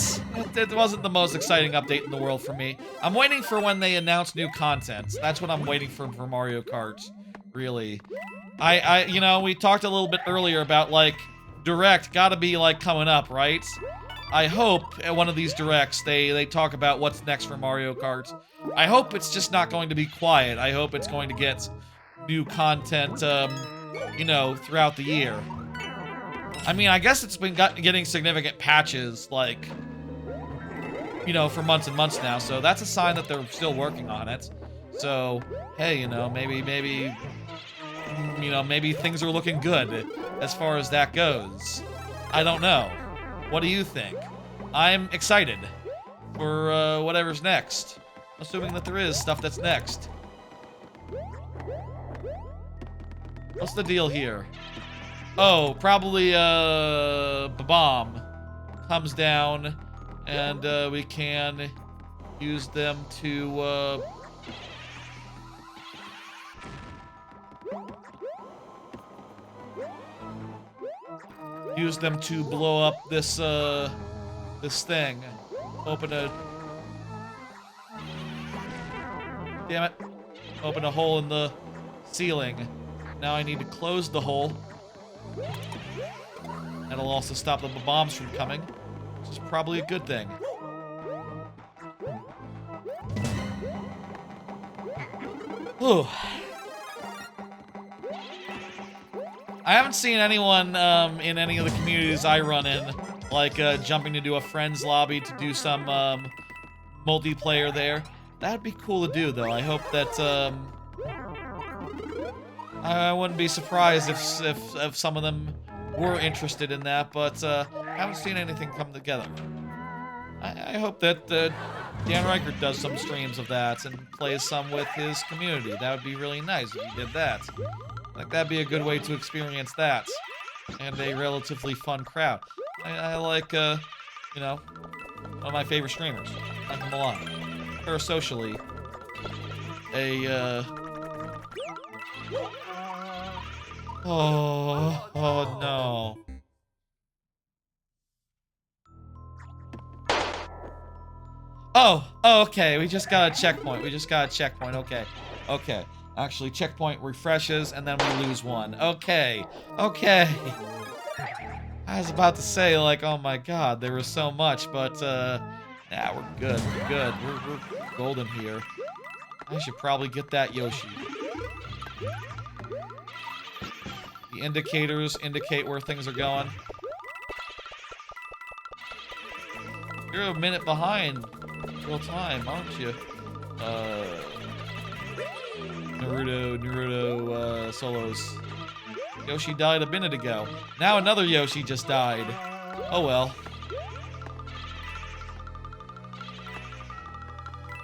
It wasn't the most exciting update in the world for me. I'm waiting for when they announce new content. That's what I'm waiting for Mario Kart, really. You know, we talked a little bit earlier about, like, Direct gotta be, like, coming up, right? I hope at one of these Directs they talk about what's next for Mario Kart. I hope it's just not going to be quiet. I hope it's going to get new content, you know, throughout the year. I mean, I guess it's been getting significant patches, like, you know, for months and months now, so that's a sign that they're still working on it. So, hey, you know, maybe things are looking good as far as that goes. I don't know. What do you think? I'm excited for whatever's next. Assuming that there is stuff that's next. What's the deal here? Oh, probably a bomb comes down, and we can use them to blow up this this thing. Open a damn it! Open a hole in the ceiling. Now I need to close the hole. That'll also stop the bombs from coming, which is probably a good thing. Ooh. I haven't seen anyone in any of the communities I run in like jumping into a friend's lobby to do some multiplayer there. That'd be cool to do, though. I hope that I wouldn't be surprised if some of them were interested in that, but I haven't seen anything come together. I hope that Dan Reichert does some streams of that and plays some with his community. That would be really nice if he did that. Like, that'd be a good way to experience that. And a relatively fun crowd. I like, you know, one of my favorite streamers. Like him a lot. Parasocially, oh no. Oh, okay, we just got a checkpoint. Okay. Actually, checkpoint refreshes, and then we lose one. Okay. I was about to say, like, oh my god, there was so much, but, yeah, we're good. We're golden here. I should probably get that Yoshi. The indicators indicate where things are going. You're a minute behind real time, aren't you? Naruto, solos. Yoshi died a minute ago. Now another Yoshi just died. Oh well.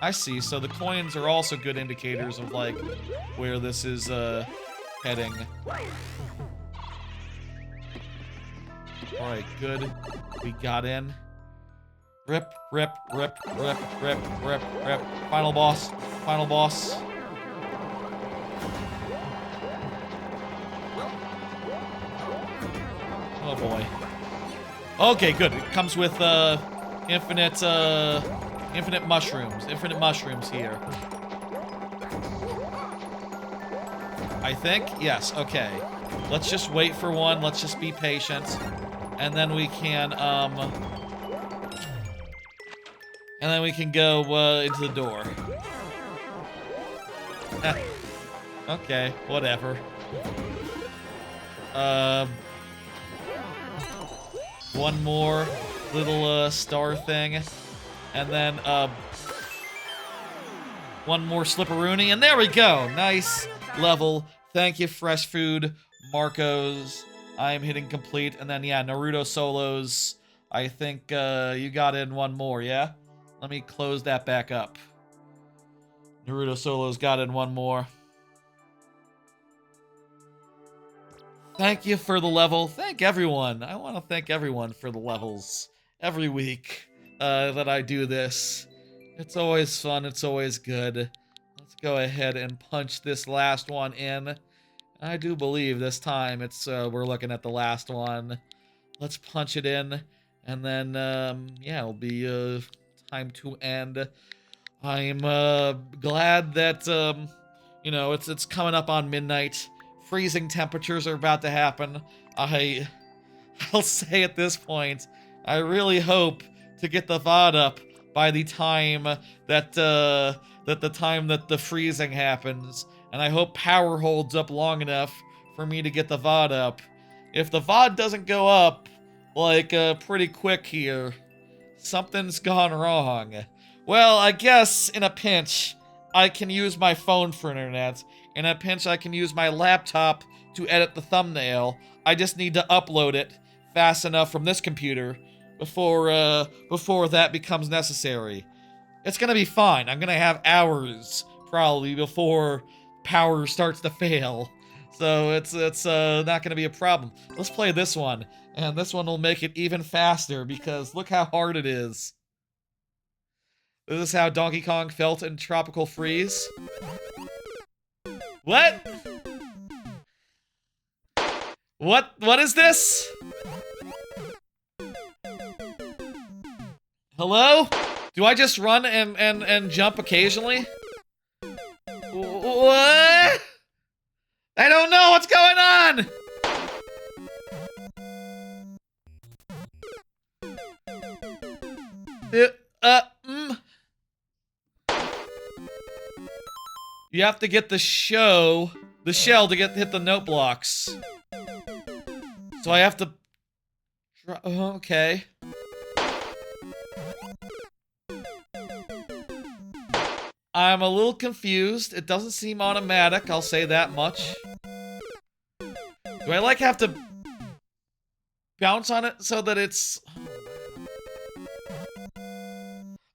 I see, so the coins are also good indicators of, like, where this is, heading. Alright, good. We got in. Rip. Final boss. Oh boy. Okay, good. It comes with, infinite mushrooms. Infinite mushrooms here. I think? Yes, okay. Let's just wait for one. Let's just be patient. And then we can, go, into the door. Okay, whatever. One more little, star thing. And then, one more slipperoonie, and there we go! Nice level. Thank you, Fresh Food, Marcos. I am hitting complete, and then, yeah, Naruto solos. I think, you got in one more, yeah? Let me close that back up. Naruto solos got in one more. Thank you for the level. Thank everyone. I want to thank everyone for the levels every week that I do this. It's always fun. It's always good. Let's go ahead and punch this last one in. I do believe this time it's we're looking at the last one. Let's punch it in, and then yeah, it'll be time to end. I'm glad that you know, it's coming up on midnight. Freezing temperatures are about to happen. I'll say at this point, I really hope to get the VOD up by the time that the freezing happens, and I hope power holds up long enough for me to get the VOD up. If the VOD doesn't go up, like, pretty quick here, something's gone wrong. Well, I guess in a pinch, I can use my phone for internet. In a pinch, I can use my laptop to edit the thumbnail. I just need to upload it fast enough from this computer before that becomes necessary. It's gonna be fine. I'm gonna have hours, probably, before power starts to fail. So it's not gonna be a problem. Let's play this one, and this one will make it even faster because look how hard it is. This is how Donkey Kong felt in Tropical Freeze. What? What is this? Hello? Do I just run and jump occasionally? What? I don't know what's going on! You have to get the shell to hit the note blocks. So I have to Okay. I'm a little confused. It doesn't seem automatic, I'll say that much. Do I like have to bounce on it so that it's...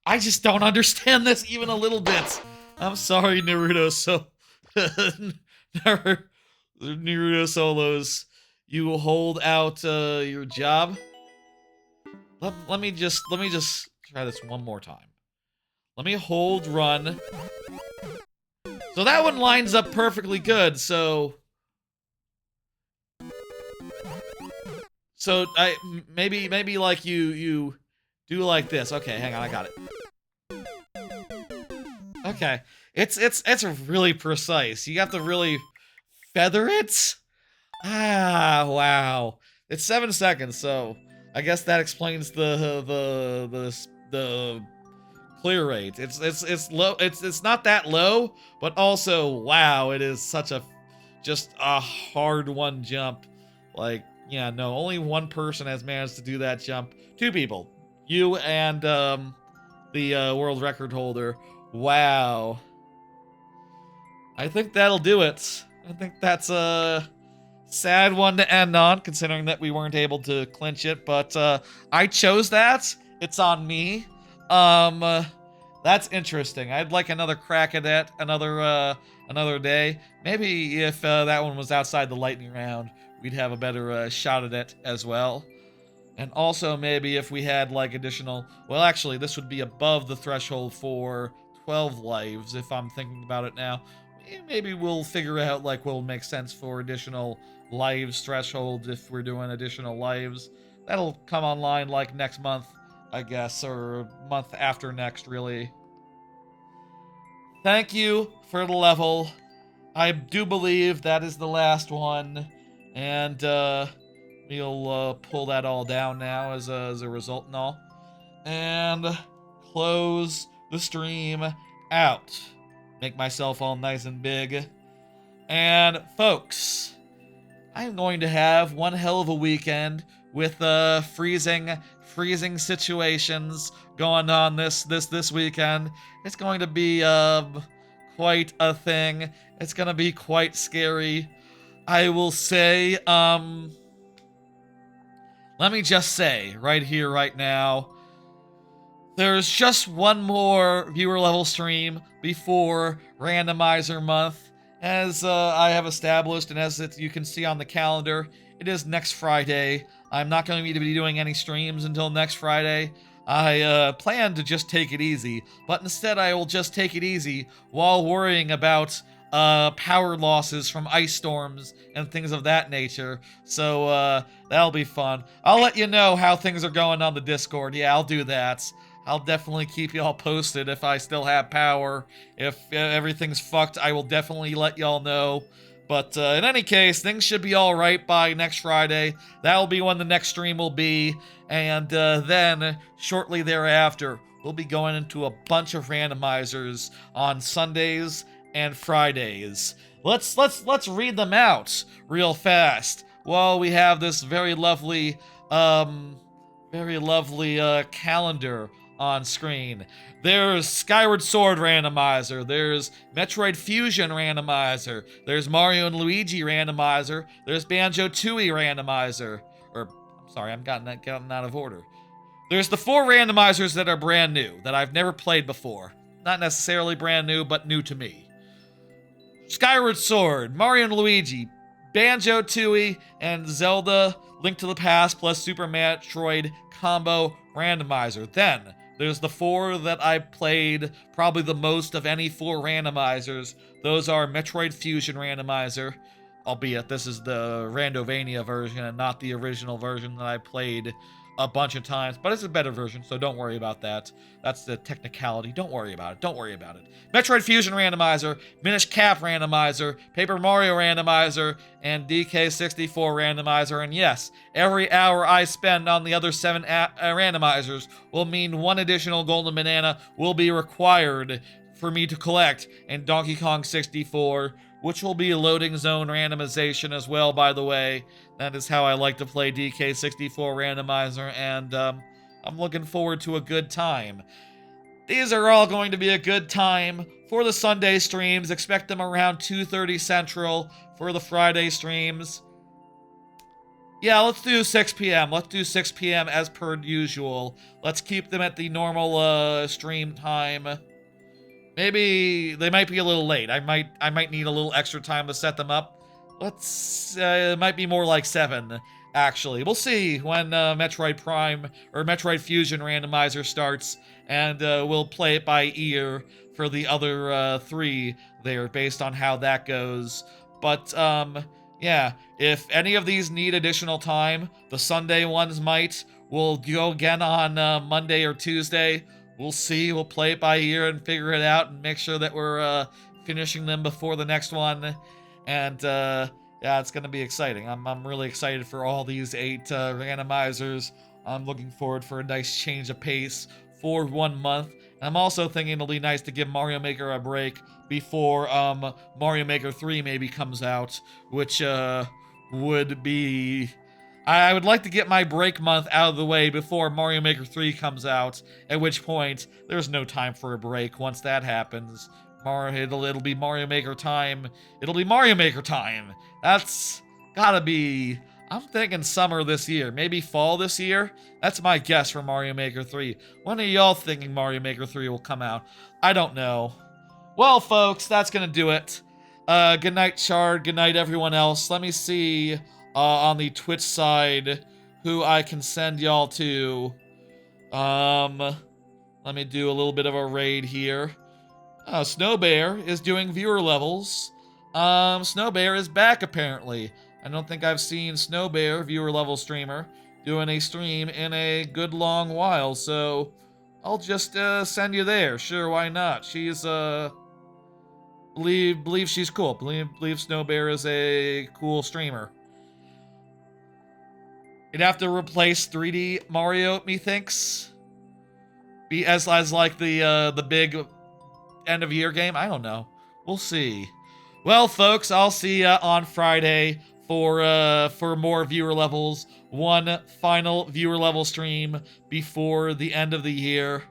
I just don't understand this even a little bit. I'm sorry, Naruto. So, Naruto solos, you hold out your job. Let me just try this one more time. Let me hold run. So that one lines up perfectly good. So maybe like you do like this. Okay, hang on, I got it. Okay, it's really precise. You have to really feather it. Ah, wow. It's 7 seconds, so I guess that explains the clear rate. It's low. It's not that low, but also wow, it is such a just a hard one jump. Like, yeah, no, only one person has managed to do that jump. 2 people, you and the world record holder. Wow. I think that'll do it. I think that's a sad one to end on, considering that we weren't able to clinch it, but I chose that. It's on me. That's interesting. I'd like another crack at that another day. Maybe if that one was outside the lightning round, we'd have a better shot at it as well. And also maybe if we had like additional, well, actually this would be above the threshold for 12 lives if I'm thinking about it now. Maybe we'll figure out like what'll make sense for additional lives threshold if we're doing additional lives. That'll come online like next month, I guess, or month after next, really. Thank you for the level. I do believe that is the last one, and we'll pull that all down now as a result and all, and close the stream out. Make myself all nice and big. And folks, I'm going to have one hell of a weekend with freezing situations going on this weekend. It's going to be quite a thing. It's going to be quite scary. I will say, let me just say right here, right now, there's just one more viewer level stream before Randomizer month. As I have established, and as you can see on the calendar, it is next Friday. I'm not going to be doing any streams until next Friday. I plan to just take it easy, but instead I will just take it easy while worrying about power losses from ice storms and things of that nature. So that'll be fun. I'll let you know how things are going on the Discord. Yeah, I'll do that. I'll definitely keep y'all posted if I still have power. If everything's fucked, I will definitely let y'all know. But in any case, things should be alright by next Friday. That'll be when the next stream will be. And then, shortly thereafter, we'll be going into a bunch of randomizers on Sundays and Fridays. Let's read them out real fast. Well, we have this very lovely calendar on screen. There's Skyward Sword Randomizer, there's Metroid Fusion Randomizer, there's Mario and Luigi Randomizer, there's Banjo-Tooie Randomizer, or, I'm sorry, I'm gotten out of order. There's the 4 randomizers that are brand new, that I've never played before. Not necessarily brand new, but new to me. Skyward Sword, Mario and Luigi, Banjo-Tooie, and Zelda Link to the Past plus Super Metroid Combo Randomizer. Then, there's the 4 that I played probably the most of any 4 randomizers. Those are Metroid Fusion Randomizer, albeit this is the Randovania version and not the original version that I played a bunch of times, but it's a better version, so don't worry about that. That's the technicality. Don't worry about it. Don't worry about it. Metroid Fusion Randomizer, Minish Cap Randomizer, Paper Mario Randomizer, and DK64 Randomizer. And yes, every hour I spend on the other 7 randomizers will mean 1 additional golden banana will be required for me to collect in Donkey Kong 64 which will be a loading zone randomization as well, by the way. That is how I like to play DK64 randomizer, and I'm looking forward to a good time. These are all going to be a good time for the Sunday streams. Expect them around 2:30 Central for the Friday streams. Yeah, let's do 6 p.m. Let's do 6 p.m. as per usual. Let's keep them at the normal stream time. Maybe they might be a little late. I might need a little extra time to set them up. Let's it might be more like 7 actually. We'll see when Metroid Prime or Metroid Fusion randomizer starts, and we'll play it by ear for the other 3 there based on how that goes. But yeah, if any of these need additional time, the Sunday ones might. We'll go again on Monday or Tuesday. We'll see. We'll play it by ear and figure it out and make sure that we're finishing them before the next one. And yeah, it's going to be exciting. I'm really excited for all these 8 randomizers. I'm looking forward for a nice change of pace for 1 month. And I'm also thinking it'll be nice to give Mario Maker a break before Mario Maker 3 maybe comes out, which would be... I would like to get my break month out of the way before Mario Maker 3 comes out, at which point there's no time for a break once that happens. It'll be Mario Maker time. It'll be Mario Maker time. That's gotta be... I'm thinking summer this year, maybe fall this year. That's my guess for Mario Maker 3. When are y'all thinking Mario Maker 3 will come out? I don't know. Well, folks, that's gonna do it. Good night, Chard. Good night, everyone else. Let me see on the Twitch side who I can send y'all to. Let me do a little bit of a raid here. Snow Bear is doing viewer levels. Snow Bear is back, apparently. I don't think I've seen Snow Bear, viewer level streamer, doing a stream in a good long while, so I'll just send you there. Sure, why not? She's believe she's cool. Believe Snow Bear is a cool streamer. You'd have to replace 3D Mario, methinks. Be as like the big end of year game. I don't know. We'll see. Well, folks, I'll see ya on Friday for more viewer levels. 1 final viewer level stream before the end of the year.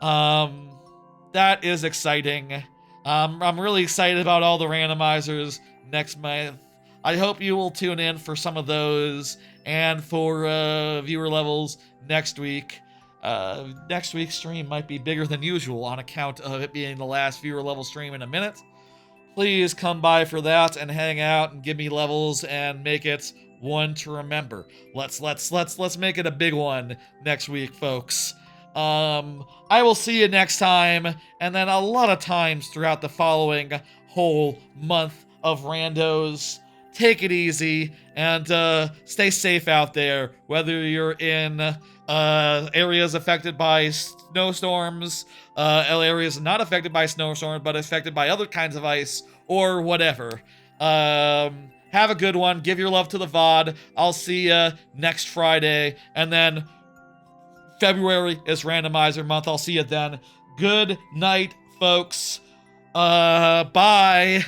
That is exciting. I'm really excited about all the randomizers next month. I hope you will tune in for some of those and for viewer levels next week. Next week's stream might be bigger than usual on account of it being the last viewer level stream in a minute. Please come by for that and hang out and give me levels and make it one to remember. Let's make it a big one next week, folks. I will see you next time, and then a lot of times throughout the following whole month of randos. Take it easy and stay safe out there, whether you're in areas affected by snowstorms, areas not affected by snowstorms but affected by other kinds of ice, or whatever. Have a good one. Give your love to the VOD. I'll see you next Friday, and then February is randomizer month. I'll see you then. Good night, folks. Bye.